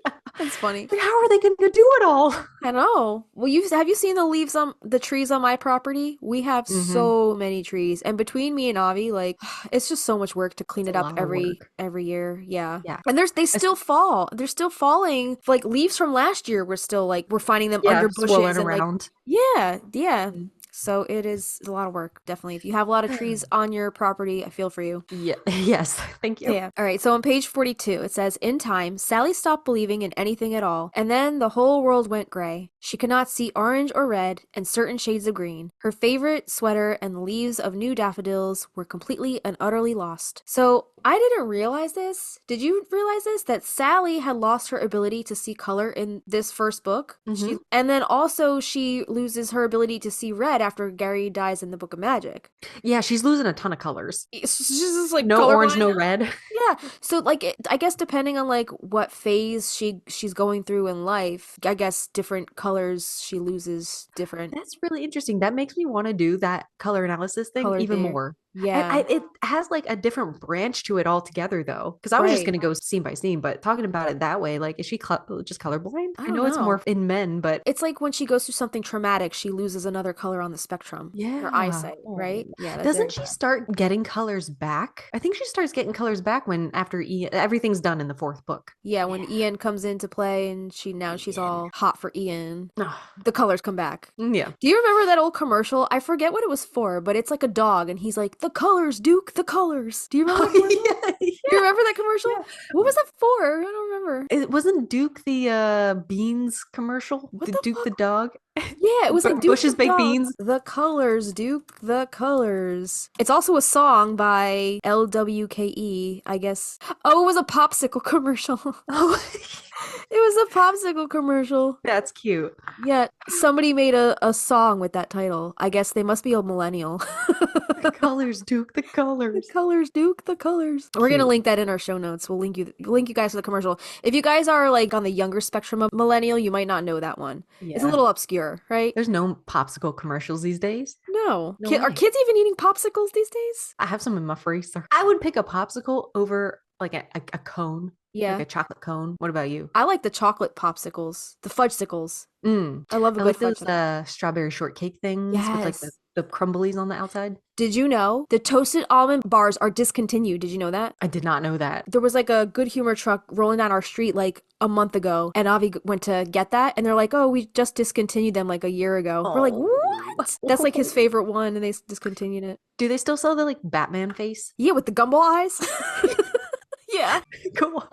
Yeah. That's funny. Like, how are they going to do it all? I know. Well, have you seen the leaves on the trees on my property? We have so many trees, and between me and Avi, like it's just so much work to clean it up every year. Yeah. Yeah. And they still fall. They're still falling. Like leaves from last year, we're finding them under bushes swirling and around. Like, yeah. So it is a lot of work, definitely. If you have a lot of trees on your property, I feel for you. Yeah. Yes. Thank you. Yeah. All right. So on page 42, it says, in time, Sally stopped believing in anything at all. And then the whole world went gray. She could not see orange or red and certain shades of green. Her favorite sweater and the leaves of new daffodils were completely and utterly lost. So I didn't realize this. Did you realize this? That Sally had lost her ability to see color in this first book. And then also she loses her ability to see red after Gary dies in the Book of Magic. Yeah, she's losing a ton of colors. She's just like No orange, colorblind. no red. Yeah. So like I guess depending on like what phase she's going through in life, I guess different colors she loses different. That's really interesting. That makes me want to do that color analysis thing even more. And Yeah. it has like a different branch to it altogether, though. Because I was just Right. going to go scene by scene, but talking about it that way, like, is she just colorblind? I I don't know it's more know. in men, but It's like when she goes through something traumatic, she loses another color on the spectrum. Her yeah. eyesight, right? Oh. Yeah, that's very Doesn't she sad. start getting colors back? I think she starts getting colors back when after everything's done in the fourth book. Yeah, Yeah. when Ian comes into play and she's Ian. all hot for Ian, Oh, the colors come back. yeah. Do you remember that old commercial? I forget what it was for, but it's like a dog and he's like, "The colors, Duke, the colors." Do you remember that commercial? Oh, yeah, You yeah, remember that commercial? What yeah. was that for? I don't remember. It wasn't Duke the Beans commercial? What The the Duke the fuck? dog? Yeah, it was like Duke Bush's the baked dog. beans. The colors, Duke, the colors. It's also a song by LWKE, I guess. Oh, it was a popsicle commercial. Oh, It was a popsicle commercial. that's cute. Yeah, somebody made a song with that title. I guess they must be a millennial. The colors, Duke, the The colors. colors, Duke, the colors. We're gonna Cute. link that in our show notes. We'll link you guys to the commercial. If you guys are like on the younger spectrum of millennial, you might not know that one. It's a Yeah. little obscure, right? There's no popsicle commercials these days. No. No Are way. kids even eating popsicles these days? I have some in my freezer. I would pick a popsicle over like a cone, like Yeah. a chocolate cone. What about you? I like the chocolate popsicles, the fudgesicles. Mm. I love a I good like those fudge. strawberry shortcake things with like Yes. the crumblies on the outside. Did you know the toasted almond bars are discontinued? Did you know that? I did not know that. There was like a good humor truck rolling down our street like a month ago, and Avi went to get that, and they're like, "Oh, we just discontinued them like a year ago." We're like, Oh. "What?" That's like his favorite one, and they discontinued it. Do they still sell the like Batman face? Yeah, with the gumball eyes. Yeah. Cool.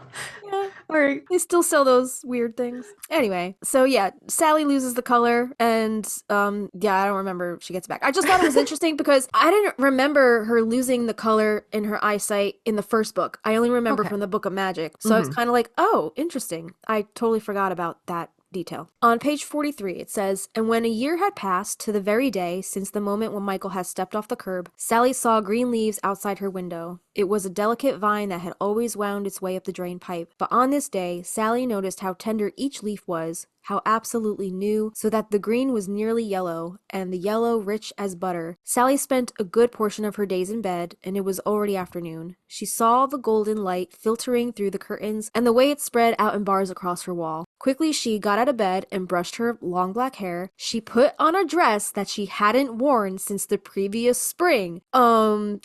Yeah. All right. They still sell those weird things. Anyway, so yeah, Sally loses the color and yeah, I don't remember if she gets it back. I just thought it was interesting because I didn't remember her losing the color in her eyesight in the first book. I only remember Okay. from the Book of Magic. So I was kind of like, "Oh, interesting." I totally forgot about that detail. On page 43, it says, "And when a year had passed to the very day since the moment when Michael had stepped off the curb, Sally saw green leaves outside her window. It was a delicate vine that had always wound its way up the drain pipe. But on this day, Sally noticed how tender each leaf was, how absolutely new, so that the green was nearly yellow, and the yellow rich as butter. Sally spent a good portion of her days in bed, and it was already afternoon. She saw the golden light filtering through the curtains, and the way it spread out in bars across her wall. Quickly she got out of bed and brushed her long black hair. She put on a dress that she hadn't worn since the previous spring.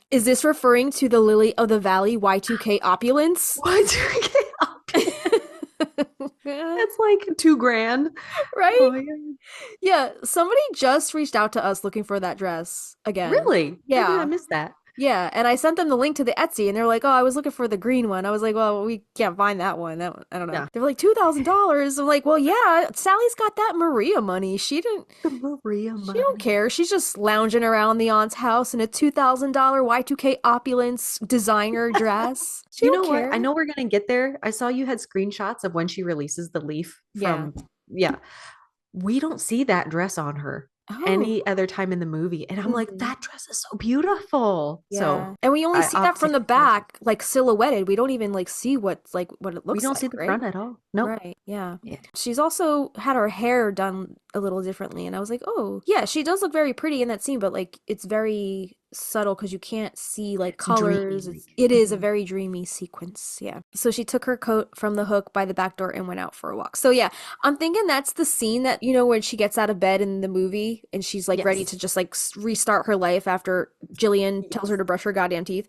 Is this referring to the Lily of the Valley Y2K opulence? Y2K. That's like $2,000. Right? Oh, yeah. Yeah, somebody just reached out to us looking for that dress again. Really? Yeah. How did I miss that? Yeah, and I sent them the link to the Etsy, and they're like, "Oh, I was looking for the green one." I was like, "Well, we can't find that one. That one, I don't know." Yeah. They're like $2,000. I'm like, "Well, yeah, Sally's got that Maria money. She didn't. The Maria She money. don't care. She's just lounging around the aunt's house in a $2,000 Y2K opulence designer dress. She You don't know care." what? I know we're gonna get there. I saw you had screenshots of when she releases the leaf Yeah. from yeah. We don't see that dress on her Oh. any other time in the movie. And I'm like, Mhm. that dress is so beautiful. Yeah. So And we only see I'll that from take the the commercial. back, like silhouetted. We don't even like see what it We looks don't like, see the right? front at all. Nope. Right, yeah. Yeah. She's also had her hair done a little differently, and I was like, "Oh, yeah, she does look very pretty in that scene, but like it's very subtle because you can't see like It's dreamy, colors. like, It is a very dreamy sequence, yeah." So she took her coat from the hook by the back door and went out for a walk. So yeah, I'm thinking that's the scene that, when she gets out of bed in the movie and she's like ready Yes. to just like restart her life after Jillian tells her to brush her goddamn teeth.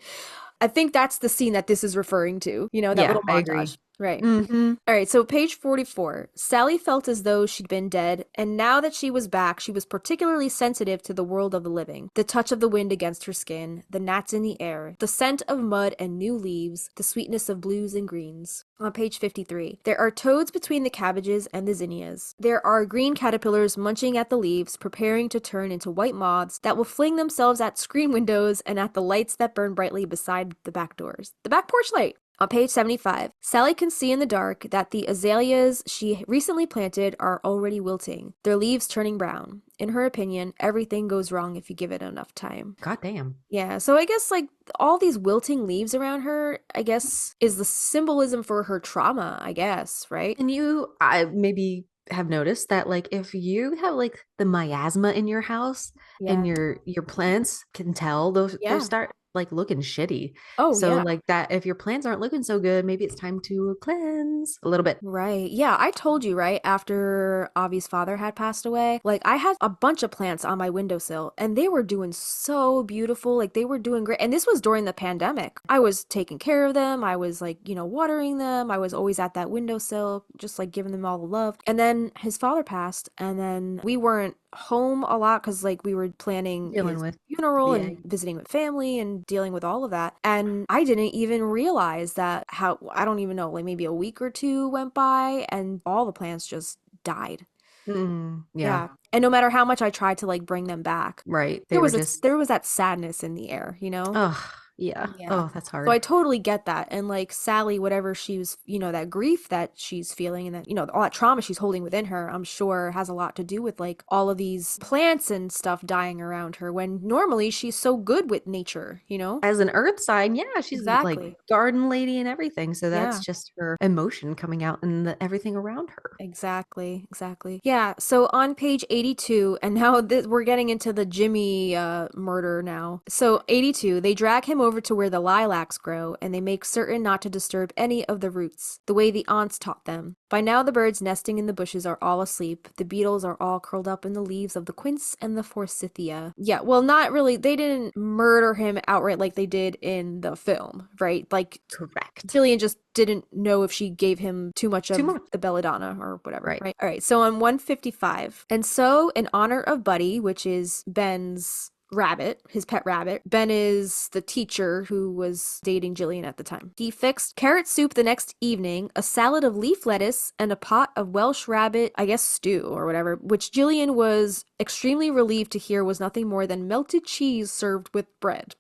I think that's the scene that this is referring to, that Yeah, little I agree. montage. Right. Mm-hmm. All right, so page 44. Sally felt as though she'd been dead, and now that she was back, she was particularly sensitive to the world of the living. The touch of the wind against her skin, the gnats in the air, the scent of mud and new leaves, the sweetness of blues and greens. On page 53. There are toads between the cabbages and the zinnias. There are green caterpillars munching at the leaves, preparing to turn into white moths that will fling themselves at screen windows and at the lights that burn brightly beside the back doors. The back porch light. On page 75, Sally can see in the dark that the azaleas she recently planted are already wilting, their leaves turning brown. In her opinion, everything goes wrong if you give it enough time. God damn. Yeah, so I guess like all these wilting leaves around her, I guess, is the symbolism for her trauma, I guess, right? Can you maybe have noticed that like if you have like the miasma in your house and Yeah. your plants can tell those Yeah. start like looking shitty. Oh, So yeah. like that if your plants aren't looking so good, maybe it's time to cleanse a little bit. Right. Yeah, I told you, right? After Avi's father had passed away, like I had a bunch of plants on my windowsill and they were doing so beautiful. Like they were doing great. And this was during the pandemic. I was taking care of them. I was like, watering them. I was always at that windowsill, just like giving them all the love. And then his father passed, and then we weren't home a lot because like we were planning Dealing his with funeral yeah. and visiting with family and dealing with all of that. And I didn't even realize that how I don't even know, like maybe a week or two went by and all the plants just died. Yeah, Yeah. And no matter how much I tried to like bring them back, right. They were just there was that sadness in the air, you know? oh, yeah. Yeah. Oh, that's So I hard. totally get that. And like Sally, whatever she was, that grief that she's feeling and that, all that trauma she's holding within her, I'm sure has a lot to do with like all of these plants and stuff dying around her when normally she's so good with nature, you know? As an earth sign, yeah, she's like Exactly. garden lady and everything. So that's Yeah. just her emotion coming out in everything around her. Exactly, exactly. Yeah, so on page 82, and now we're getting into the Jimmy murder now. So 82, they drag him over to where the lilacs grow, and they make certain not to disturb any of the roots, the way the aunts taught them. By now, the birds nesting in the bushes are all asleep. The beetles are all curled up in the leaves of the quince and the forsythia. Yeah, well, not really. They didn't murder him outright like they did in the film, right? Like Correct. Jillian just didn't know if she gave him too much Too of much. the belladonna or whatever, Right. right? All right, so on 155. And so, in honor of Buddy, which is Ben's rabbit, his pet rabbit, Ben is the teacher who was dating Jillian at the time. He fixed carrot soup the next evening, a salad of leaf lettuce, and a pot of Welsh rabbit, I guess stew or whatever, which Jillian was extremely relieved to hear was nothing more than melted cheese served with bread.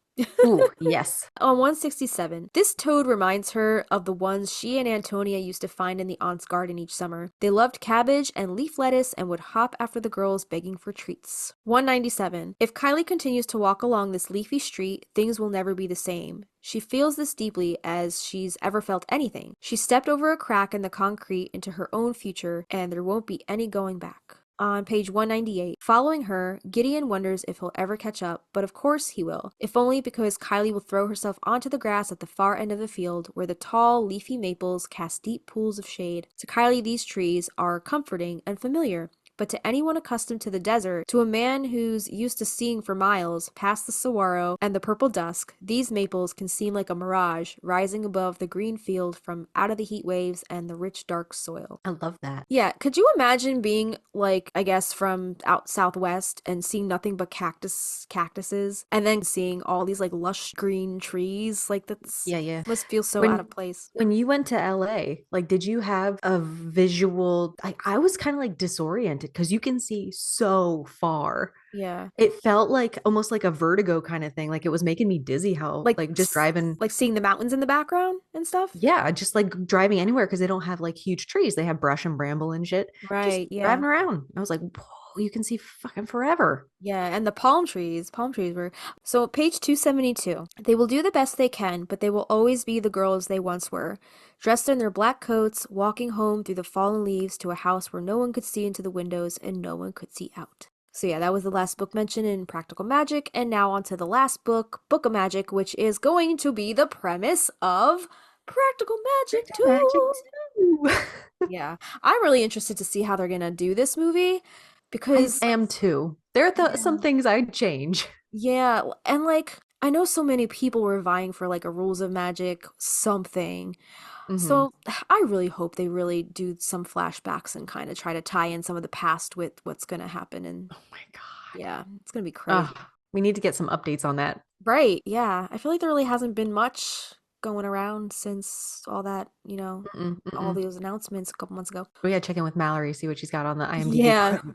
Ooh, yes. On 167, this toad reminds her of the ones she and Antonia used to find in the aunt's garden each summer. They loved cabbage and leaf lettuce and would hop after the girls begging for treats. 197. If Kylie continues to walk along this leafy street, things will never be the same. She feels this deeply as she's ever felt anything. She stepped over a crack in the concrete into her own future, and there won't be any going back. On page 198, following her, Gideon wonders if he'll ever catch up, but of course he will, if only because Kylie will throw herself onto the grass at the far end of the field where the tall, leafy maples cast deep pools of shade. To Kylie, these trees are comforting and familiar. But to anyone accustomed to the desert, to a man who's used to seeing for miles past the saguaro and the purple dusk, these maples can seem like a mirage rising above the green field from out of the heat waves and the rich dark soil. I love that. Yeah, could you imagine being like, I guess, from out southwest and seeing nothing but cactuses, and then seeing all these like lush green trees? Like that's Yeah, yeah. must feel so out When of place. when you went to LA, like did you have a visual like I was kind of like disoriented because you can see so far. Yeah. It felt like almost like a vertigo kind of thing. Like it was making me dizzy how Like like just driving like seeing the mountains in the background and stuff? yeah, just like driving anywhere because they don't have like huge trees. They have brush and bramble and shit. Just Right, yeah. driving around. I was like, whoa, you can see fucking forever. Yeah, and the palm trees were. So, page 272. They will do the best they can, but they will always be the girls they once were, dressed in their black coats, walking home through the fallen leaves to a house where no one could see into the windows and no one could see out. So, yeah, that was the last book mentioned in Practical Magic, and now on to the last book, Book of Magic, which is going to be the premise of Practical Magic Magic 2. too. Yeah, I'm really interested to see how they're gonna do this movie I because am too. There are some yeah. things I'd change. Yeah, and like I know so many people were vying for like a Rules of Magic something. Hmm. So I really hope they really do some flashbacks and kind of try to tie in some of the past with what's gonna happen and Oh my God. yeah, it's gonna be Oh, crazy. we need to get some updates on that. Right, yeah. I feel like there really hasn't been much going around since all that, Mm-mm, all mm-mm. those announcements a couple months ago. We gotta check in with Mallory, see what she's got on the IMDb Yeah. pro.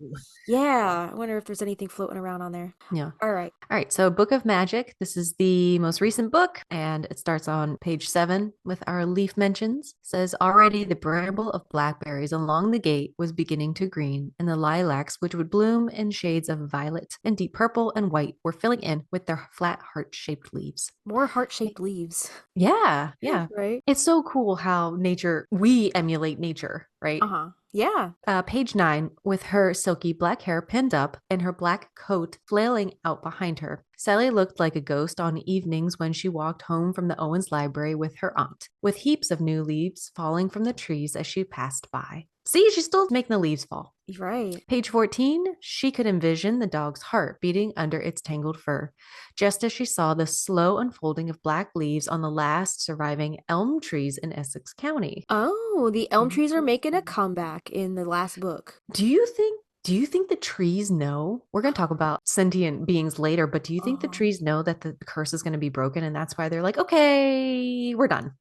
Yeah. I wonder if there's anything floating around on there. Yeah. All right. All right, so Book of Magic. This is the most recent book, and it starts on page 7 with our leaf mentions. It says already the bramble of blackberries along the gate was beginning to green, and the lilacs, which would bloom in shades of violet and deep purple and white, were filling in with their flat heart-shaped leaves. More heart-shaped leaves. Yeah, Yeah, yeah. Right? It's so cool how we emulate nature, right? Uh-huh. Yeah. Page 9, with her silky black hair pinned up and her black coat flailing out behind her. Sally looked like a ghost on evenings when she walked home from the Owens Library with her aunt, with heaps of new leaves falling from the trees as she passed by. See, she's still making the leaves fall. Right. Page 14, she could envision the dog's heart beating under its tangled fur, just as she saw the slow unfolding of black leaves on the last surviving elm trees in Essex County. Oh, the elm trees are making a comeback in the last book. Do you think the trees know? We're going to talk about sentient beings later, but do you think the Oh. trees know that the curse is going to be broken and that's why they're like, okay, we're done?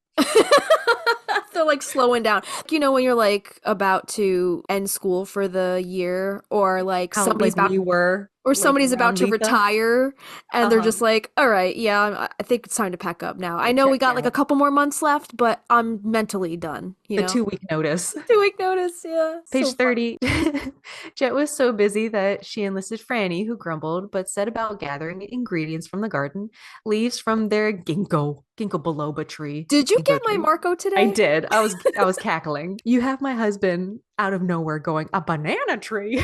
They're like slowing down. You know, when you're like about to end school for the year, or like How like we were like somebody's about around to Letha? retire, and they're Uh-huh. just like, all right, yeah, I think it's time to pack up now. I Yeah, know we check got like a out. couple more months left, but I'm mentally done, you The know? 2 week notice. 2 week notice, yeah. Page So funny. 30. Jet was so busy that she enlisted Franny, who grumbled, but set about gathering ingredients from the garden, leaves from their ginkgo biloba tree. Did you Ginkgo get my tree. Marco I today? did. I was cackling. You have my husband out of nowhere going, a banana tree.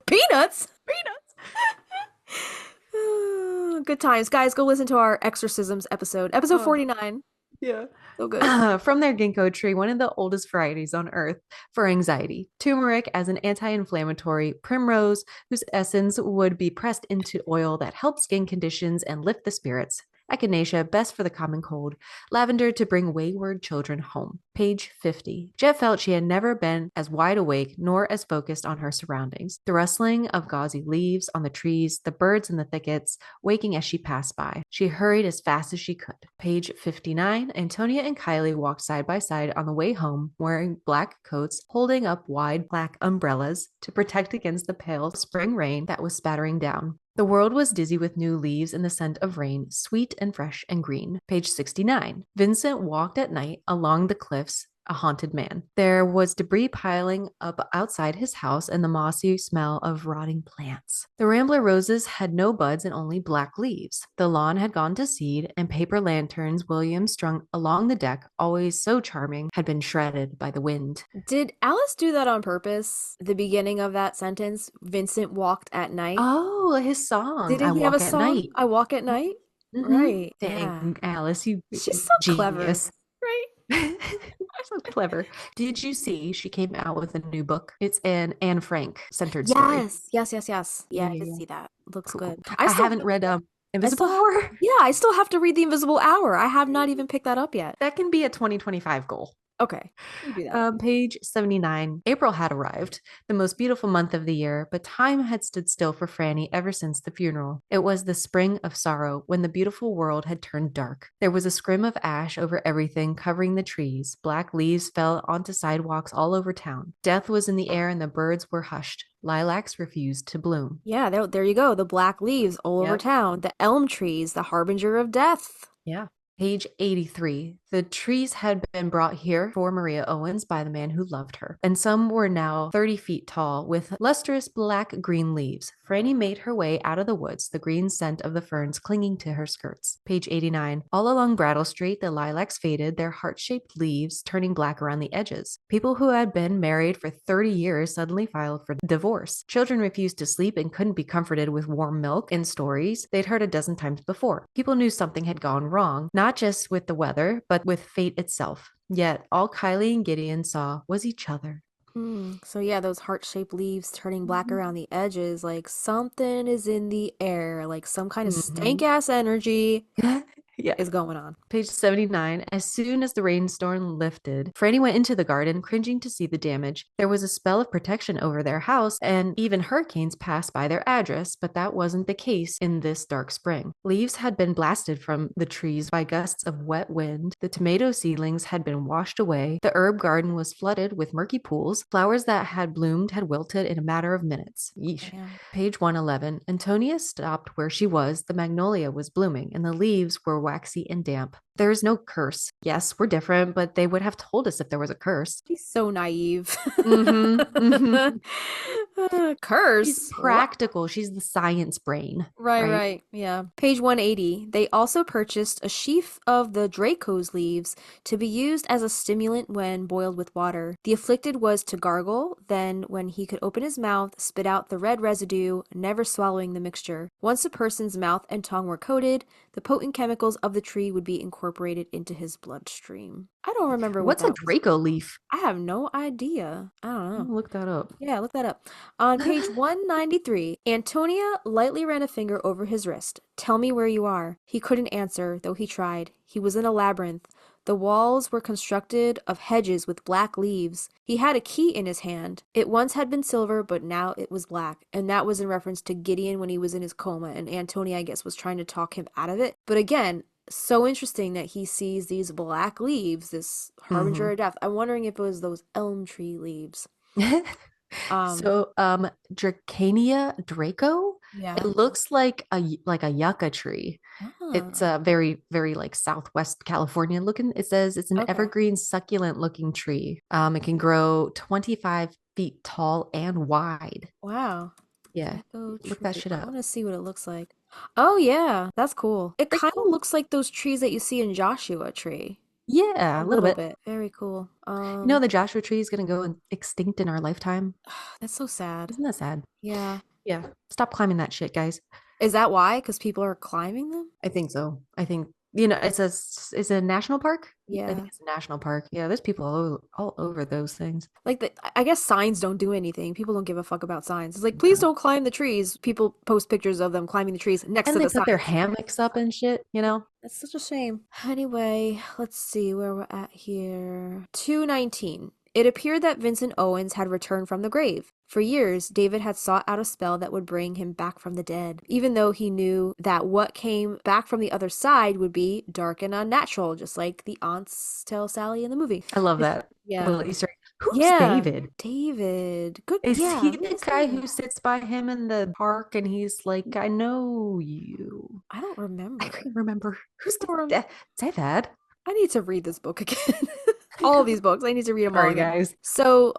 Peanuts? Peanuts. Good times. Guys, go listen to our exorcisms episode. Episode 49. Yeah. So good. From their ginkgo tree, one of the oldest varieties on earth for anxiety. Turmeric as an anti inflammatory, primrose, whose essence would be pressed into oil that helps skin conditions and lift the spirits. Echinacea, best for the common cold. Lavender to bring wayward children home. Page 50. Jet felt she had never been as wide awake nor as focused on her surroundings. The rustling of gauzy leaves on the trees, the birds in the thickets, waking as she passed by. She hurried as fast as she could. Page 59. Antonia and Kylie walked side by side on the way home, wearing black coats, holding up wide black umbrellas to protect against the pale spring rain that was spattering down. The world was dizzy with new leaves and the scent of rain, sweet and fresh and green. Page 69. Vincent walked at night along the cliffs, a haunted man. There was debris piling up outside his house and the mossy smell of rotting plants. The rambler roses had no buds and only black leaves. The lawn had gone to seed, and paper lanterns William strung along the deck, always so charming, had been shredded by the wind. Did Alice do that on purpose? The beginning of that sentence, Vincent walked at night. Oh, his song, Didn't I he have a Walk at song? Night. I walk at night? Mm-hmm. Right. Yeah. Dang, Alice, you She's so clever. genius. Right? So clever. Did you see she came out with a new book? It's an Anne Frank centered story. Yes. Yes, yes, yes. Yeah, Yeah, I yeah, did yeah. see that. Looks Cool, cool. good. I haven't read I Invisible still Hour. Yeah, I still have to read The Invisible Hour. I have not even picked that up yet. That can be a 2025 goal. Okay. You do that. Page 79. April had arrived, the most beautiful month of the year, but time had stood still for Franny ever since the funeral. It was the spring of sorrow when the beautiful world had turned dark. There was a scrim of ash over everything, covering the trees. Black leaves fell onto sidewalks all over town. Death was in the air and the birds were hushed. Lilacs refused to bloom. Yeah, there you go. The black leaves all over Yep. town. The elm trees, the harbinger of death. Yeah. Page 83. The trees had been brought here for Maria Owens by the man who loved her, and some were now 30 feet tall with lustrous black-green leaves. Franny made her way out of the woods, the green scent of the ferns clinging to her skirts. Page 89. All along Brattle Street, the lilacs faded, their heart-shaped leaves turning black around the edges. People who had been married for 30 years suddenly filed for divorce. Children refused to sleep and couldn't be comforted with warm milk and stories they'd heard a dozen times before. People knew something had gone wrong, not just with the weather, but with fate itself. Yet all Kylie and Gideon saw was each other. So yeah, those heart-shaped leaves turning black around the edges, like something is in the air, like some kind of stank-ass energy Yeah. is going on. Page 79. As soon as the rainstorm lifted, Franny went into the garden, cringing to see the damage. There was a spell of protection over their house, and even hurricanes passed by their address, but that wasn't the case in this dark spring. Leaves had been blasted from the trees by gusts of wet wind. The tomato seedlings had been washed away. The herb garden was flooded with murky pools. Flowers that had bloomed had wilted in a matter of minutes. Yeesh. Damn. Page 111. Antonia stopped where she was. The magnolia was blooming, and the leaves were waxy and damp. There is no curse. Yes, we're different, but they would have told us if there was a curse. She's so naive. Mm-hmm. Mm-hmm. She's Curse. What? practical. She's the science brain, Right, right? right. Yeah. Page 180. They also purchased a sheaf of the Draco's leaves to be used as a stimulant when boiled with water. The afflicted was to gargle, then, when he could open his mouth, spit out the red residue, never swallowing the mixture. Once a person's mouth and tongue were coated, the potent chemicals of the tree would be incorporated into his bloodstream. I don't remember what What's a that was. Draco leaf? I have no idea. I don't I'm know. gonna look that up. Yeah, look that up. On page 193, Antonia lightly ran a finger over his wrist. Tell me where you are. He couldn't answer, though he tried. He was in a labyrinth. The walls were constructed of hedges with black leaves. He had a key in his hand. It once had been silver, but now it was black. And that was in reference to Gideon when he was in his coma, and Antonia, I guess, was trying to talk him out of it. But again, so interesting that he sees these black leaves, this harbinger Hmm. of death. I'm wondering if it was those elm tree leaves. Um, So, Dracania Draco, it yeah. looks like a yucca tree. It's Ah, a very, very like Southwest California looking. It says it's an okay. evergreen succulent looking tree. It can grow 25 feet tall and wide. Wow. Yeah, Draco look that tree. shit I up. want to see what it looks like. Oh, yeah. That's cool. It Pretty kind of cool. looks like those trees that you see in Joshua Tree. A Yeah, a little little bit. bit. Very cool. You know, the Joshua tree is gonna go extinct in our lifetime. That's so sad. Isn't that sad? Yeah. Yeah. Stop climbing that shit, guys. Is that why? Because people are climbing them? I think so. I think it's a national park. I think Yeah. it's a national park. Yeah, there's people all over those things. Like I guess signs don't do anything. People don't give a fuck about signs. It's like, please don't climb the trees. People post pictures of them climbing the trees next And to they the put their signs. hammocks up and shit, you know? That's such a shame. Anyway, let's see where we're at here. 219. It appeared that Vincent Owens had returned from the grave. For years, David had sought out a spell that would bring him back from the dead, even though he knew that what came back from the other side would be dark and unnatural, just like the aunts tell Sally in the movie. I love that Yeah. little Easter egg. Who's Yeah. David? David. Good. Is Yeah. he Who the is guy David? who sits by him in the park and he's like, I know you? I don't I remember. couldn't remember. Who's I don't rem- David? I need to read this book again. All of these books. I need to read them all Sorry, again. guys. So,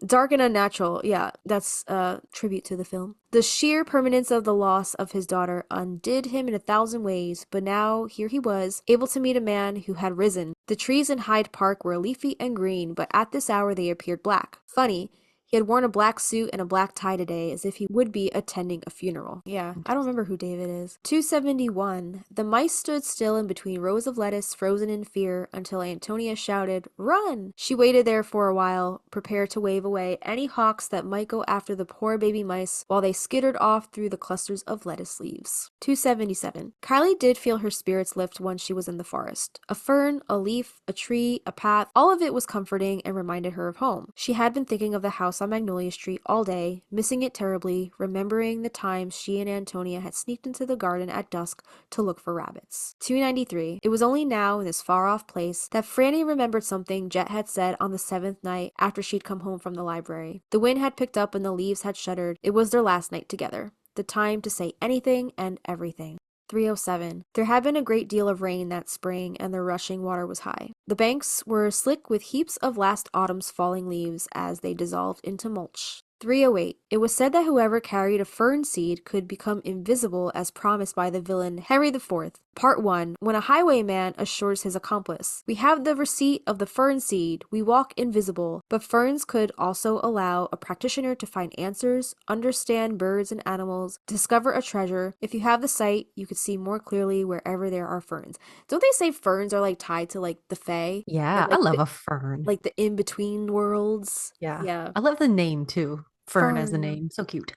Dark and Unnatural. Yeah, that's tribute to the film. The sheer permanence of the loss of his daughter undid him in 1,000 ways, but now here he was, able to meet a man who had risen. The trees in Hyde Park were leafy and green, but at this hour they appeared black. Funny, he had worn a black suit and a black tie today, as if he would be attending a funeral. Yeah, I don't remember who David is. 271. The mice stood still in between rows of lettuce, frozen in fear, until Antonia shouted, "Run!" She waited there for a while, prepared to wave away any hawks that might go after the poor baby mice while they skittered off through the clusters of lettuce leaves. 277. Kylie did feel her spirits lift once she was in the forest. A fern, a leaf, a tree, a path, all of it was comforting and reminded her of home. She had been thinking of the house on Magnolia Street all day, missing it terribly, remembering the times she and Antonia had sneaked into the garden at dusk to look for rabbits. 293. It was only now, in this far-off place, that Franny remembered something Jet had said on the 7th night after she'd come home from the library. The wind had picked up and the leaves had shuddered. It was their last night together. The time to say anything and everything. 307. There had been a great deal of rain that spring, and the rushing water was high. The banks were slick with heaps of last autumn's falling leaves as they dissolved into mulch. 308. It was said that whoever carried a fern seed could become invisible as promised by the villain Henry IV. Part 1. When a highwayman assures his accomplice, "We have the receipt of the fern seed. We walk invisible." But ferns could also allow a practitioner to find answers, understand birds and animals, discover a treasure. If you have the sight, you could see more clearly wherever there are ferns. Don't they say ferns are like tied to like the fae and Yeah, I love a fern. like the in-between worlds? Yeah. Yeah. I love the name too. Fern as the Fern. name. So cute.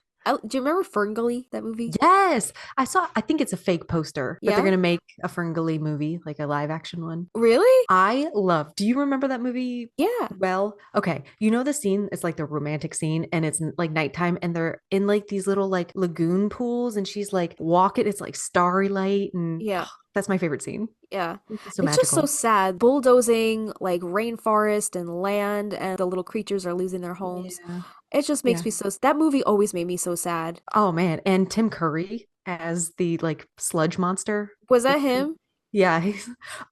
Do you remember Ferngully, that movie? Yes. I think it's a fake poster, but they're Yeah? gonna make a Ferngully movie, like a live action one. Really? Do you remember that movie Yeah. well? Okay. You know the scene, it's like the romantic scene and it's like nighttime and they're in like these little like lagoon pools and she's like walking, it's like starry light and Yeah. that's my favorite scene. Yeah. It's so It's just so magical. sad. Bulldozing like rainforest and land, and the little creatures are losing their homes. Yeah. It just makes Yeah. me so that movie always made me so sad. Oh man. And Tim Curry as the like sludge monster. Was that It's him? Yeah,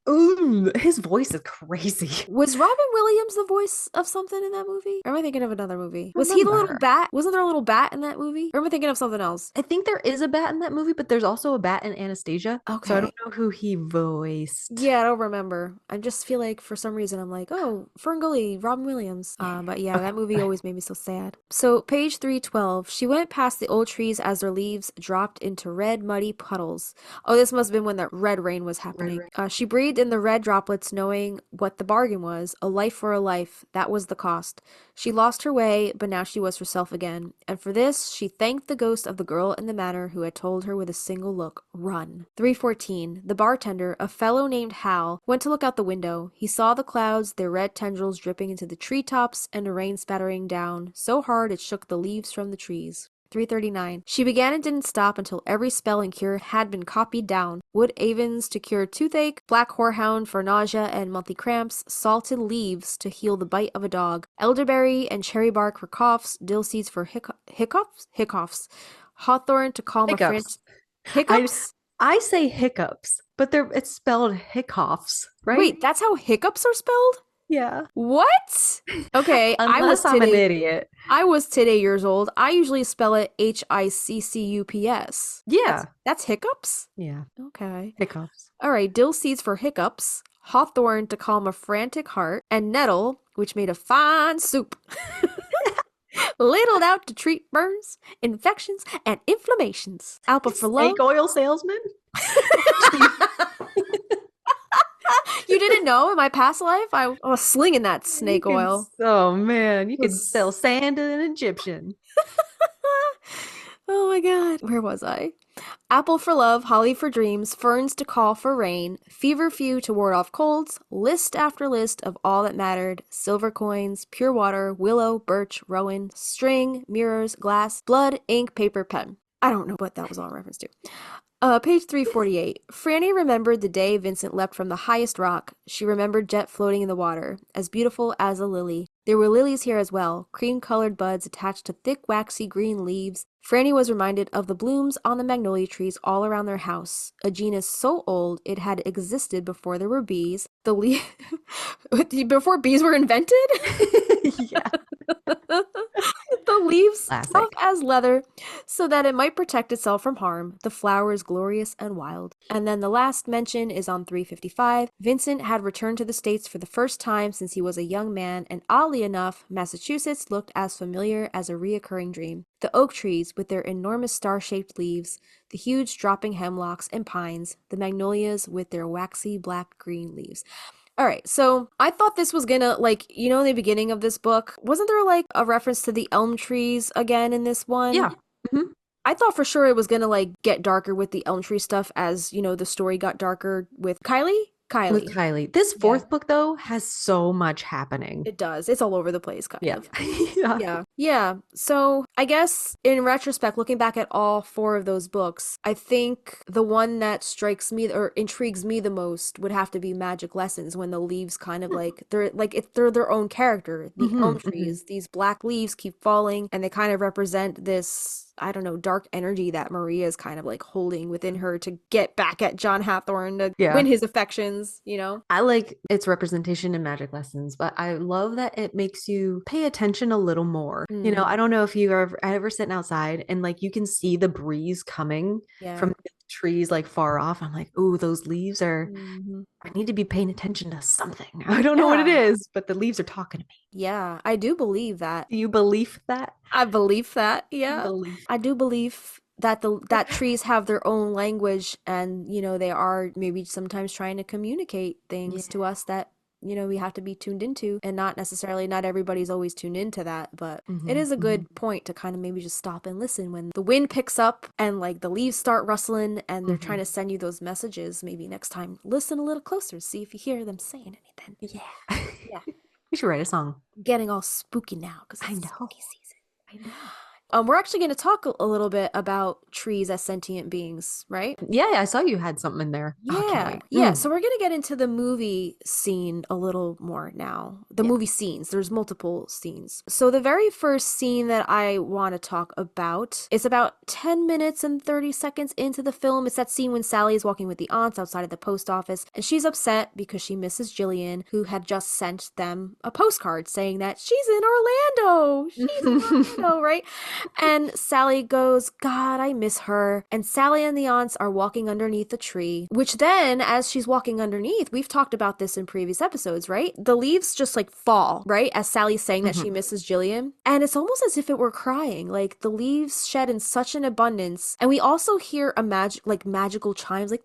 ooh, his voice is crazy. Was Robin Williams the voice of something in that movie? Or am I thinking of another movie? Was he the little Remember. bat? Wasn't there a little bat in that movie? Or am I thinking of something else? I think there is a bat in that movie, but there's also a bat in Anastasia. So I Okay. don't know who he voiced. Yeah, I don't remember. I just feel like for some reason I'm like, oh, Ferngully, Robin Williams. Yeah. But yeah, Okay. that movie always made me so sad. So page 312, she went past the old trees as their leaves dropped into red, muddy puddles. Oh, this must have been when the red rain was Right, happening. right. She breathed in the red droplets, knowing what the bargain was. A life for a life. That was the cost. She lost her way, but now she was herself again. And for this, she thanked the ghost of the girl in the manor who had told her with a single look, run. 314. The bartender, a fellow named Hal, went to look out the window. He saw the clouds, their red tendrils dripping into the treetops, and the rain spattering down so hard it shook the leaves from the trees. 339. She began and didn't stop until every spell and cure had been copied down. Wood avens to cure toothache, black horehound for nausea and monthly cramps, salted leaves to heal the bite of a dog, elderberry and cherry bark for coughs, dill seeds for hiccups, hawthorn to calm a Hiccups. I hiccups? I say hiccups, but it's spelled hiccoughs, right? Wait, that's how hiccups are spelled? Yeah. What? Okay, Unless I'm an idiot. I was today years old. I usually spell it Hiccups. Yeah. That's hiccups? Yeah. Okay. Hiccups. All right, dill seeds for hiccups, hawthorn to calm a frantic heart, and nettle, which made a fine soup. Ladled out to treat burns, infections, and inflammations. Alpa for love. Snake oil salesman? You didn't know in my past life I was slinging that snake oil. Oh man, you could Was- sell sand to an Egyptian. Oh my god. Where was I? Apple for love, holly for dreams, ferns to call for rain, feverfew to ward off colds, list after list of all that mattered, silver coins, pure water, willow, birch, rowan, string, mirrors, glass, blood, ink, paper, pen. I don't know what that was all in reference to. Page 348. Franny remembered the day Vincent leapt from the highest rock. She remembered Jet floating in the water, as beautiful as a lily. There were lilies here as well, cream-colored buds attached to thick, waxy green leaves. Franny was reminded of the blooms on the magnolia trees all around their house, a genus so old it had existed before there were bees. Before bees were invented? Yeah. The leaves Classic. tough as leather so that it might protect itself from harm. The flowers glorious and wild. And then the last mention is on 355. Vincent had returned to the States for the first time since he was a young man, and oddly enough, Massachusetts looked as familiar as a reoccurring dream. The oak trees with their enormous star-shaped leaves, the huge dropping hemlocks and pines, the magnolias with their waxy black-green leaves. All right, so I thought this was gonna, like, you know, in the beginning of this book, wasn't there like a reference to the elm trees again in this one? Yeah. Mhm. I thought for sure it was gonna like get darker with the elm tree stuff as, you know, the story got darker with Kylie. With Kylie. This Yeah. fourth book, though, has so much happening. It does. It's all over the place, kind Yeah. of. Yeah. Yeah. Yeah. So I guess in retrospect, looking back at all four of those books, I think the one that strikes me or intrigues me the most would have to be Magic Lessons, when the leaves kind of like they're their own character. The elm trees, these black leaves keep falling, and they kind of represent this, I don't know, dark energy that Maria is kind of like holding within her to get back at John Hathorne to Yeah. win his affections, you know? I like its representation in Magic Lessons, but I love that it makes you pay attention a little more. You know, I don't know if you ever sitting outside and like you can see the breeze coming Yeah. from the trees like far off. I'm like, ooh, those leaves are, Mhm. I need to be paying attention to something. I don't know what it Yeah. is, but the leaves are talking to me. Yeah, I do believe that. Do you believe that? I believe that. Yeah. Believe. I do believe that that trees have their own language, and you know they are maybe sometimes trying to communicate things to us that, you know, we have to be tuned into, and not necessarily, not everybody's always tuned into that, but it is a good point to kind of maybe just stop and listen when the wind picks up and like the leaves start rustling and they're trying to send you those messages. Maybe next time listen a little closer, see if you hear them saying anything. Yeah. Yeah. We should write a song. Getting all spooky now because I it's know. spooky season. I know. We're actually going to talk a little bit about trees as sentient beings, right? Yeah, I saw you had something in there. Oh, I can't Yeah, wait. yeah. So we're gonna get into the movie scene a little more now. The Yeah. movie scenes. There's multiple scenes. So the very first scene that I want to talk about is about 10 minutes and 30 seconds into the film. It's that scene when Sally is walking with the aunts outside of the post office, and she's upset because she misses Jillian, who had just sent them a postcard saying that she's in Orlando. She's in Orlando, right? And Sally goes, God, I miss her. And Sally and the aunts are walking underneath a tree, which then, as she's walking underneath, we've talked about this in previous episodes, right? The leaves just like fall, right? As Sally's saying that she misses Jillian. And it's almost as if it were crying. Like the leaves shed in such an abundance. And we also hear a magical chimes, like,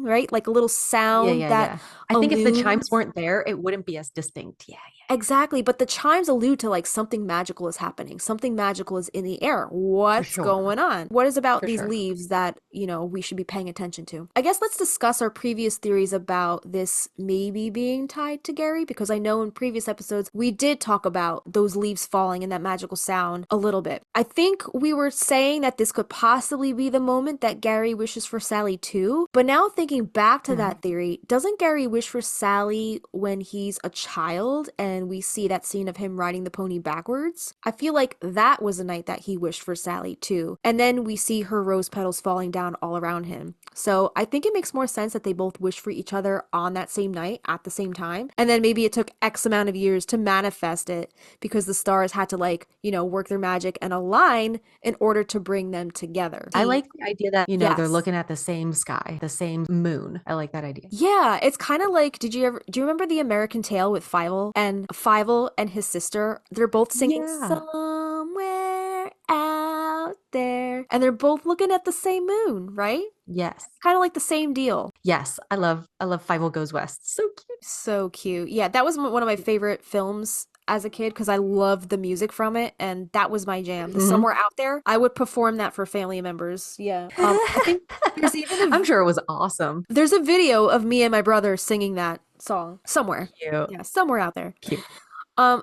right? Like a little Yeah, sound yeah, that yeah. I think if the chimes alludes. weren't there, it wouldn't be as distinct. Yeah, Exactly, but the chimes allude to like something magical is happening. Something magical is in the air. for What's sure. going on? What is about For these sure. leaves that, we should be paying attention to? I guess let's discuss our previous theories about this maybe being tied to Gary, because I know in previous episodes we did talk about those leaves falling and that magical sound a little bit. I think we were saying that this could possibly be the moment that Gary wishes for Sally too, but now thinking back to that theory, doesn't Gary wish for Sally when he's a child and we see that scene of him riding the pony backwards? I feel like that was a night that he wished for Sally too. And then we see her rose petals falling down all around him. So I think it makes more sense that they both wish for each other on that same night at the same time. And then maybe it took X amount of years to manifest it because the stars had to work their magic and align in order to bring them together. I like the idea that, they're Yes. looking at the same sky, the same moon. I like that idea. Yeah, it's kind of like, do you remember the American Tale with Fievel and his sister? They're both singing Yeah. somewhere out there, and they're both looking at the same moon, right? Yes. Kind of like the same deal. Yes. I love Five Goes West. So cute. So cute. Yeah, that was one of my favorite films as a kid because I loved the music from it, and that was my jam. The Mhm. Somewhere Out There, I would perform that for family members. Yeah. I think there's even I'm sure it was awesome. there's a video of me and my brother singing that song somewhere. Cute. Yeah, somewhere out there. Cute.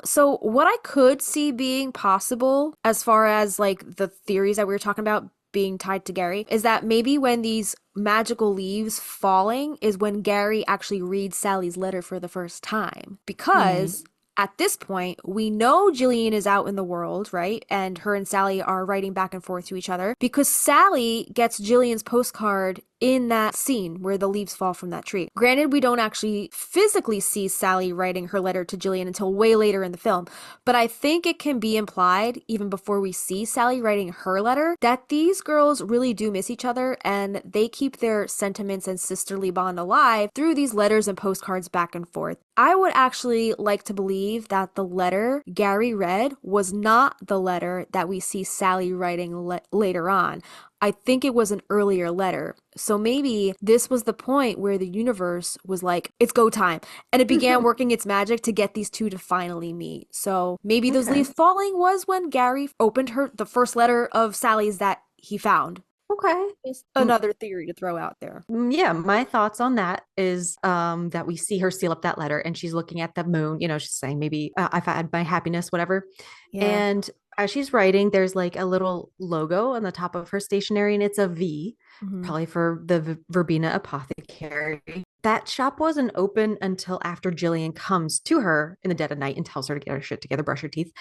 So what I could see being possible as far as like the theories that we were talking about being tied to Gary is that maybe when these magical leaves falling is when Gary actually reads Sally's letter for the first time. Because at this point, we know Jillian is out in the world, right? And her and Sally are writing back and forth to each other because Sally gets Jillian's postcard in that scene where the leaves fall from that tree. Granted, we don't actually physically see Sally writing her letter to Jillian until way later in the film, but I think it can be implied, even before we see Sally writing her letter, that these girls really do miss each other and they keep their sentiments and sisterly bond alive through these letters and postcards back and forth. I would actually like to believe that the letter Gary read was not the letter that we see Sally writing later on. I think it was an earlier letter. So maybe this was the point where the universe was like, it's go time. And it began working its magic to get these two to finally meet. So maybe those Okay. leaves falling was when Gary opened the first letter of Sally's that he found. Okay. Just another theory to throw out there. Yeah, my thoughts on that is that we see her seal up that letter and she's looking at the moon, she's saying maybe I've had my happiness, whatever. Yeah. And as she's writing, there's like a little logo on the top of her stationery and it's a V, Mhm. probably for the Verbena Apothecary. That shop wasn't open until after Jillian comes to her in the dead of night and tells her to get her shit together, brush her teeth.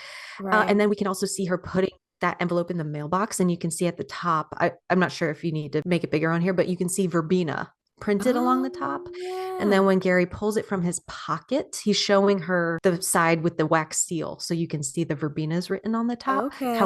Right. And then we can also see her putting that envelope in the mailbox. And you can see at the top, I'm not sure if you need to make it bigger on here, but you can see Verbena printed along the top. And then Yeah. when Gary pulls it from his pocket, he's showing her the side with the wax seal. So you can see the Verbenas written on the top. Okay.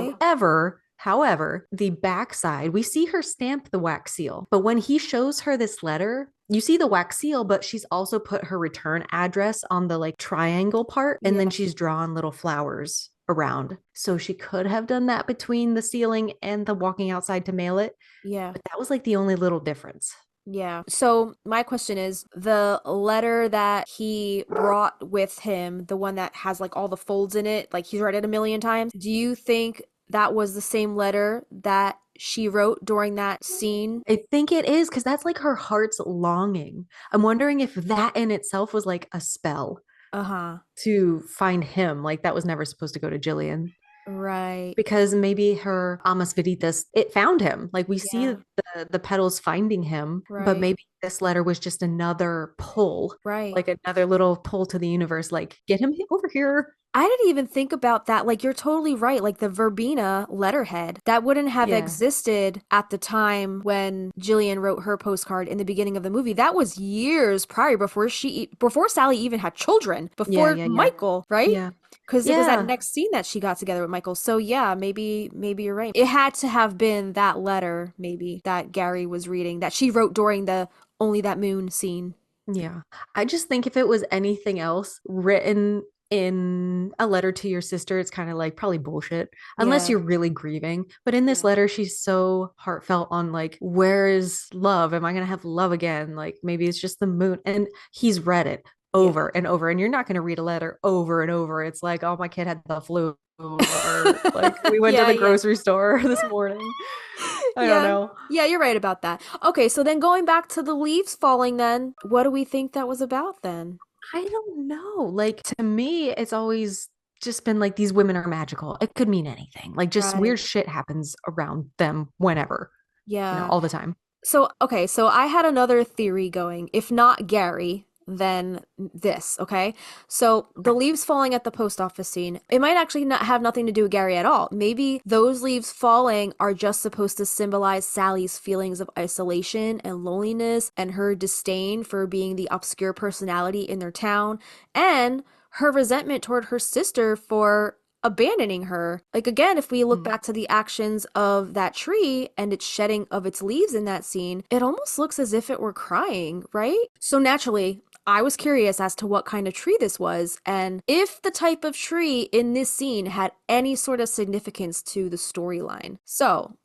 However, the back side, we see her stamp the wax seal. But when he shows her this letter, you see the wax seal, but she's also put her return address on the like triangle part. And then Yeah. she's drawn little flowers around. So she could have done that between the sealing and the walking outside to mail it. Yeah. But that was like the only little difference. Yeah. So my question is the letter that he brought with him, the one that has like all the folds in it, like he's read it a million times. Do you think that was the same letter that she wrote during that scene? I think it is because that's like her heart's longing. I'm wondering if that in itself was like a spell Uh-huh. to find him. Like that was never supposed to go to Jillian. Right. because maybe her Amas Veritas, it found him. Like we see Yeah. the petals finding him, but Right. maybe this letter was just another pull, Right. like another little pull to the universe, like get him over here. I didn't even think about that. Like, you're totally right. Like, the verbena letterhead, that wouldn't have Yeah. existed at the time when Jillian wrote her postcard in the beginning of the movie. That was years prior, before Sally even had children, Yeah, before yeah, yeah. Michael, right? Yeah. Because it was that Yeah. next scene that she got together with Michael. So yeah, maybe you're right. It had to have been that letter, maybe, that Gary was reading, that she wrote during the Only That Moon scene. Yeah. I just think if it was anything else written in a letter to your sister, it's kind of like probably bullshit, unless Yeah. you're really grieving. But in this Yeah. letter, she's so heartfelt on like, where is love? Am I going to have love again? Like maybe it's just the moon. And he's read it Yeah. over and over. And you're not going to read a letter over and over. It's like, oh, my kid had the flu. Or like, we went to Yeah, the yeah. grocery store this morning. I don't Yeah. know. Yeah, you're right about that. Okay, so then going back to the leaves falling then, what do we think that was about then? I don't know. Like to me, it's always just been like these women are magical. It could mean anything. Like just Right. weird shit happens around them whenever, Yeah. all the time. So, okay, so I had another theory going. If not Gary, then this, okay? So, Okay. the leaves falling at the post office scene, it might actually not have nothing to do with Gary at all. Maybe those leaves falling are just supposed to symbolize Sally's feelings of isolation and loneliness and her disdain for being the obscure personality in their town and her resentment toward her sister for abandoning her. Like, again, if we look Hmm. back to the actions of that tree and its shedding of its leaves in that scene, it almost looks as if it were crying, right? So naturally, I was curious as to what kind of tree this was and if the type of tree in this scene had any sort of significance to the storyline. So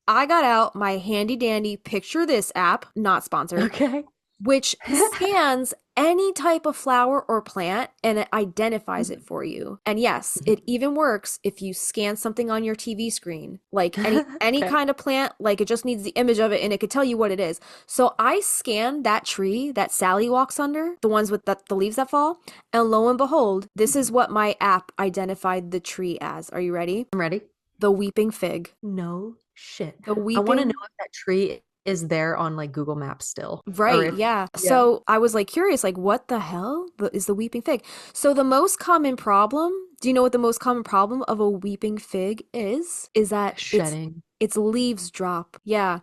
I got out my handy dandy Picture This app, not sponsored, Okay. which scans any type of flower or plant and it identifies it for you. And yes, it even works if you scan something on your TV screen, like any Okay. kind of plant, like it just needs the image of it and it could tell you what it is. So I scanned that tree that Sally walks under, the ones with the leaves that fall, and lo and behold, this is what my app identified the tree as. Are you ready? I'm ready. The weeping fig. No shit. The I want to know weeping. if that tree is there on like Google Maps still, or Right, if, yeah. yeah. So I was like curious, like what the hell is the weeping fig? So the most common problem, do you know what the most common problem of a weeping fig is? Is that Shedding. its leaves drop. Yeah.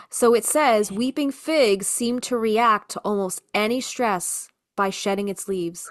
So it says weeping figs seem to react to almost any stress by shedding its leaves.